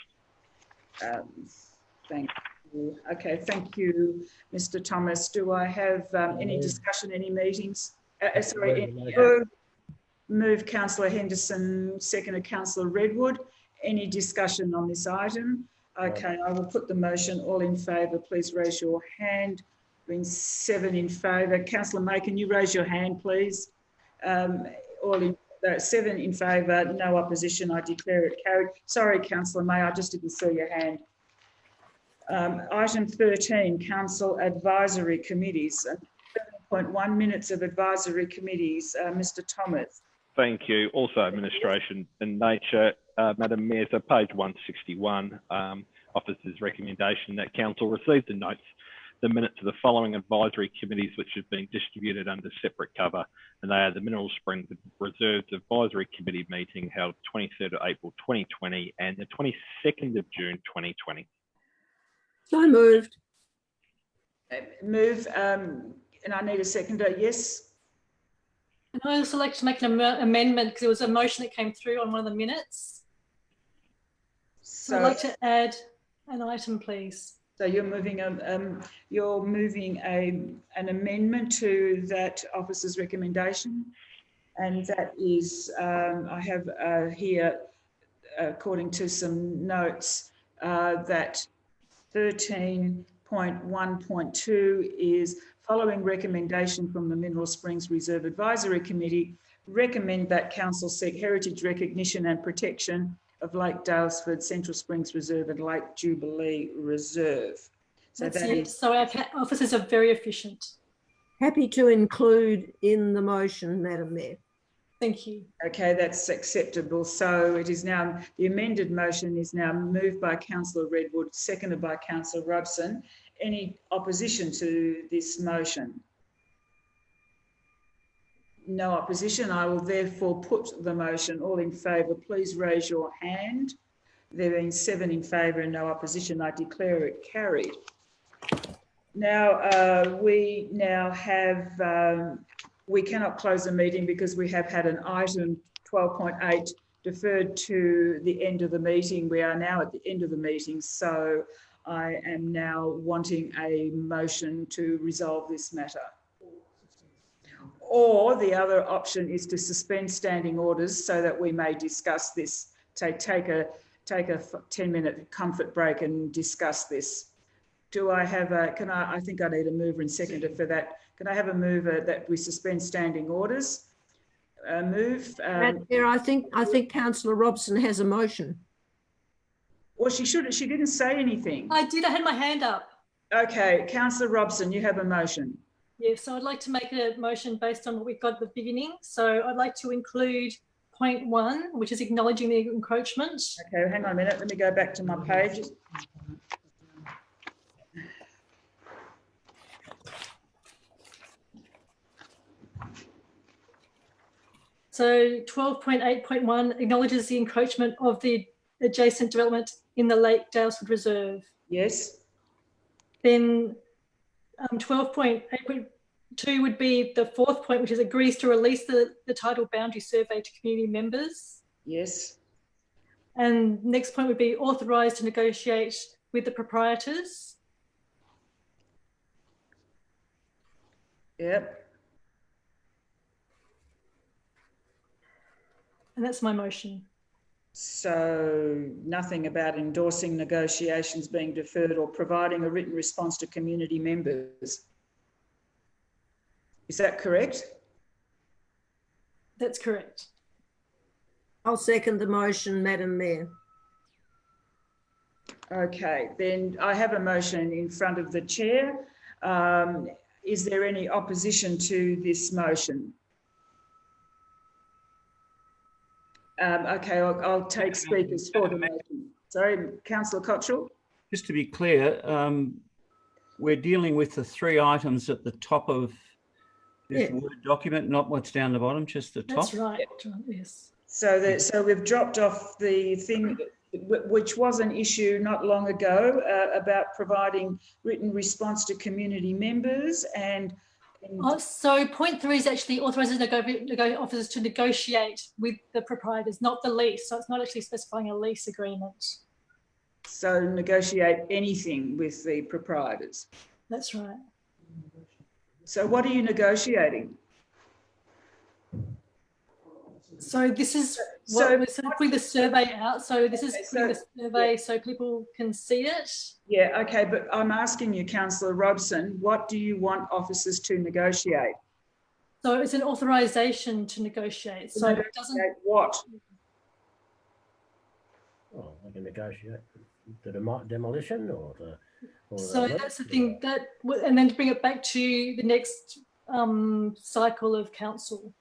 Thank you. Okay, thank you, Mr. Thomas. Do I have any discussion, any meetings? Move Councillor Henderson, seconded Councillor Redwood. Any discussion on this item? Okay, I will put the motion. All in favour, please raise your hand. Being 7 in favour. Councillor May, can you raise your hand, please? 7 in favour, no opposition. I declare it carried. Sorry, Councillor May, I just didn't see your hand. Item 13, Council Advisory Committees. 7.1 minutes of advisory committees. Mr. Thomas. Thank you. Also administration in nature, Madam Mayor, so page 161, officer's recommendation that council receives and notes the minutes of the following advisory committees which have been distributed under separate cover, and they are the Mineral Springs Reserves Advisory Committee meeting held 23rd of April 2020 and the 22nd of June 2020. So moved. Move, and I need a seconder, yes? And I also like to make an amendment because there was a motion that came through on one of the minutes. So I'd like to add an item, please. So you're moving an amendment to that officer's recommendation? and that is, I have here, according to some notes, that 13.1.2 is following recommendation from the Mineral Springs Reserve Advisory Committee, recommend that council seek heritage recognition and protection of Lake Dalesford, Central Springs Reserve and Lake Jubilee Reserve. So That's that it. is, So our officers are very efficient. Happy to include in the motion, Madam Mayor. Thank you. okay, that's acceptable. So it is now, the amended motion is now moved by Councillor Redwood, seconded by Councillor Robson. Any opposition to this motion? No opposition. I will therefore put the motion. All in favour, please raise your hand. There being 7 in favour and no opposition, I declare it carried. Now, we now have, we cannot close the meeting because we have had an item 12.8 deferred to the end of the meeting. We are now at the end of the meeting, so I am now wanting a motion to resolve this matter. Or the other option is to suspend standing orders so that we may discuss this, take a 10-minute comfort break and discuss this. Do I have a, I think I need a mover and seconder for that. Can I have a mover that we suspend standing orders? Move. Madam Chair, I think Councillor Robson has a motion. Well, she didn't say anything. I did, I had my hand up. Okay, Councillor Robson, you have a motion. Yeah, so I'd like to make a motion based on what we got at the beginning. So I'd like to include point 1, which is acknowledging the encroachment. Okay, hang on a minute. Let me go back to my page. So 12.8.1 acknowledges the encroachment of the adjacent development in the Lake Dalesford Reserve. Yes. Then 12.8.2 would be the 4th point, which is agrees to release the title boundary survey to community members. Yes. And next point would be authorised to negotiate with the proprietors. Yep. And that's my motion. So nothing about endorsing negotiations being deferred or providing a written response to community members. Is that correct? That's correct. I'll second the motion, Madam Mayor. Okay, then I have a motion in front of the chair. Is there any opposition to this motion? Okay, I'll take speakers for the motion. Sorry, Councillor Cottrell. Just to be clear, we're dealing with the 3 items at the top of this Word document, not what's down the bottom, just the top. That's right, yes. So we've dropped off the thing which was an issue not long ago about providing written response to community members and so point 3 is actually authorises officers to negotiate with the proprietors, not the lease. So it's not actually specifying a lease agreement. So negotiate anything with the proprietors. That's right. So what are you negotiating? So this is what we're sort of putting the survey out. So this is putting the survey so people can see it. Yeah, okay, but I'm asking you, Councillor Robson, what do you want officers to negotiate? So it's an authorisation to negotiate. So it doesn't. What? Oh, they can negotiate the demolition or the. So that's the thing that, and then to bring it back to the next cycle of council.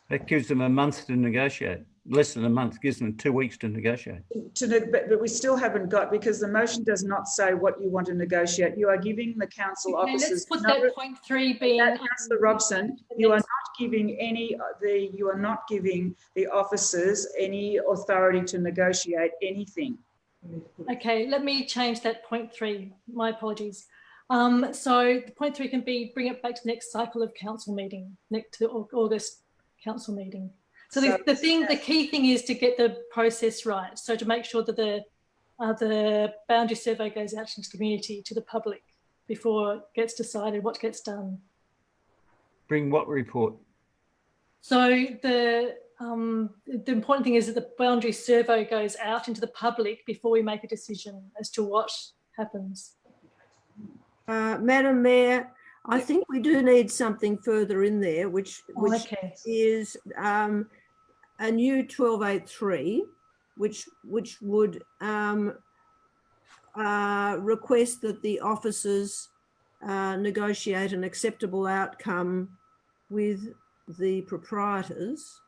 That gives them a month to negotiate. Less than a month, gives them 2 weeks to negotiate. But we still haven't got, because the motion does not say what you want to negotiate. You are giving the council officers. Let's put that point 3 being. Councillor Robson, you are not giving you are not giving the officers any authority to negotiate anything. Okay, let me change that point 3. My apologies. So point 3 can be bring it back to the next cycle of council meeting, next to August council meeting. So the key thing is to get the process right. So to make sure that the boundary survey goes out to the community, to the public, before it gets decided what gets done. bring what report? So the important thing is that the boundary survey goes out into the public before we make a decision as to what happens. Madam Mayor, I think we do need something further in there, which is a new 1283, which would request that the officers negotiate an acceptable outcome with the proprietors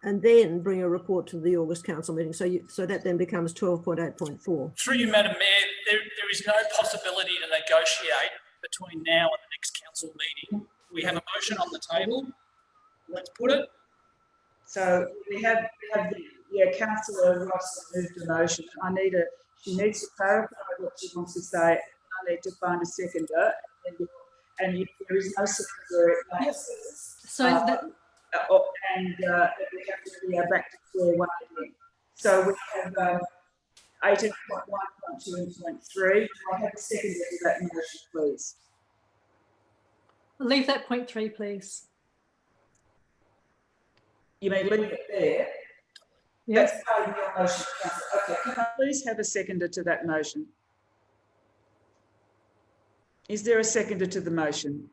and then bring a report to the August council meeting. So that then becomes 12.8.4. Through you, Madam Mayor, there is no possibility to negotiate between now and the next council meeting. We have a motion on the table. Let's put it. So we have Councillor Ross moved a motion. She needs to clarify what she wants to say. I need to find a seconder, and if there is no seconder, it makes So that. And we have to go back to square one again. So we have 18.1, 2 and 0.3. Do I have a seconder to that motion, please? Leave that 0.3, please. You may leave it there. Yes. That's part of your motion, Councillor. Okay, can I please have a seconder to that motion? Is there a seconder to the motion?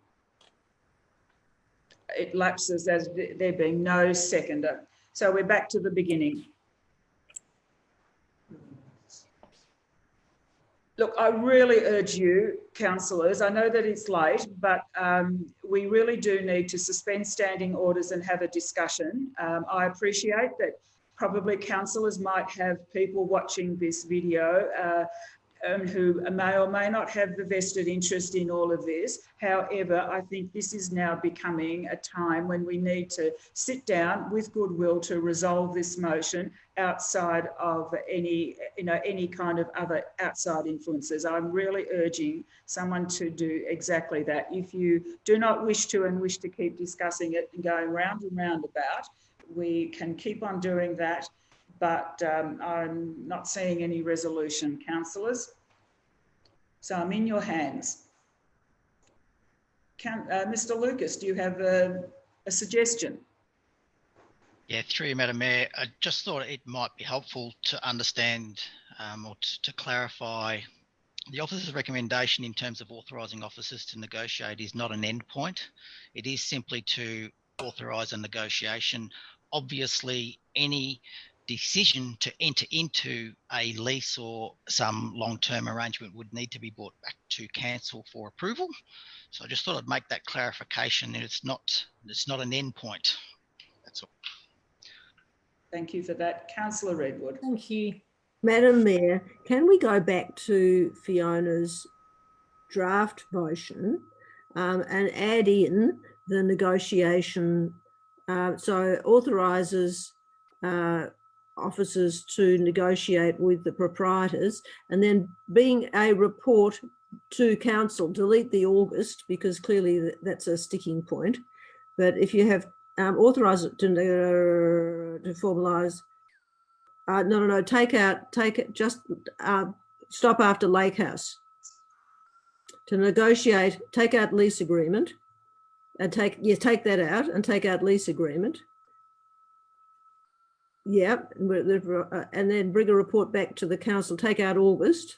It lapses as there being no seconder. So we're back to the beginning. Look, I really urge you, councillors, I know that it's late, but we really do need to suspend standing orders and have a discussion. I appreciate that probably councillors might have people watching this video who may or may not have the vested interest in all of this. However, I think this is now becoming a time when we need to sit down with goodwill to resolve this motion outside of any kind of other outside influences. I'm really urging someone to do exactly that. If you do not wish to and wish to keep discussing it and going round and round about, we can keep on doing that. But I'm not seeing any resolution, councillors. So I'm in your hands. Mr. Lucas, do you have a suggestion? Yeah, through you, Madam Mayor, I just thought it might be helpful to understand or to clarify the officer's recommendation in terms of authorising officers to negotiate is not an end point. It is simply to authorise a negotiation. Obviously, any decision to enter into a lease or some long-term arrangement would need to be brought back to council for approval. So I just thought I'd make that clarification that it's not an end point. That's all. Thank you for that. Councillor Redwood. Thank you. Madam Mayor, can we go back to Fiona's draft motion and add in the negotiation, so authorises officers to negotiate with the proprietors, and then being a report to council, delete the August because clearly that's a sticking point. But if you have authorise it to formalise, stop after Lake House. To negotiate, take out lease agreement and take that out and take out lease agreement. Yeah, and then bring a report back to the council, take out August.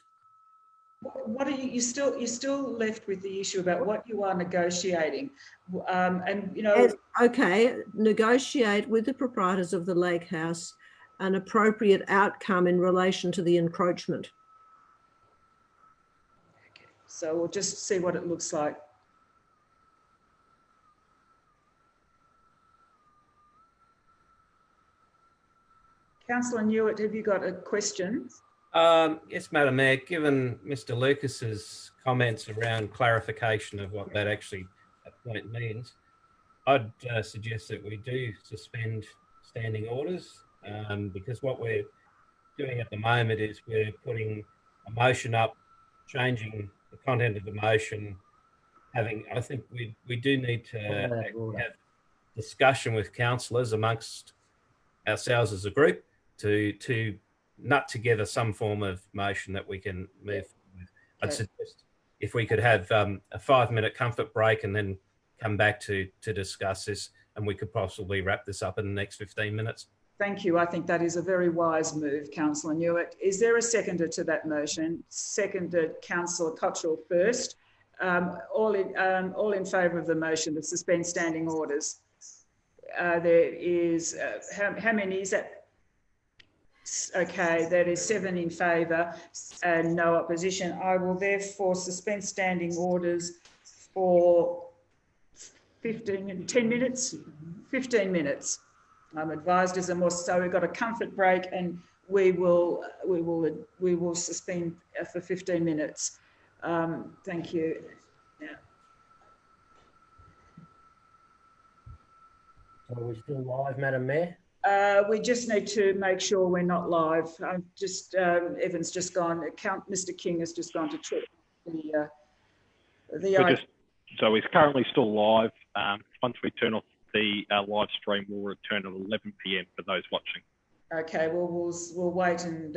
What are you're still left with the issue about what you are negotiating, and you know. Okay, negotiate with the proprietors of the Lake House an appropriate outcome in relation to the encroachment. Okay, so we'll just see what it looks like. Councillor Newitt, have you got a question? Yes, Madam Mayor, given Mr. Lucas's comments around clarification of what that point means, I'd suggest that we do suspend standing orders because what we're doing at the moment is we're putting a motion up, changing the content of the motion, I think we do need to have discussion with councillors amongst ourselves as a group to nut together some form of motion that we can move with. I'd suggest if we could have a 5-minute comfort break and then come back to discuss this, and we could possibly wrap this up in the next 15 minutes. Thank you. I think that is a very wise move, Councillor Newitt. Is there a seconder to that motion? Seconded, Councillor Cottrell first. All in favour of the motion to suspend standing orders? There is, how many is that? Okay, that is 7 in favour and no opposition. I will therefore suspend standing orders for 10 minutes, 15 minutes. I'm advised as a more, so we've got a comfort break and we will suspend for 15 minutes. Thank you. Are we still live, Madam Mayor? We just need to make sure we're not live. I'm just, Evan's just gone, Mr. King has just gone to check So it's currently still live. Once we turn off the live stream, we'll return at 11 p.m. for those watching. Okay, well, we'll wait and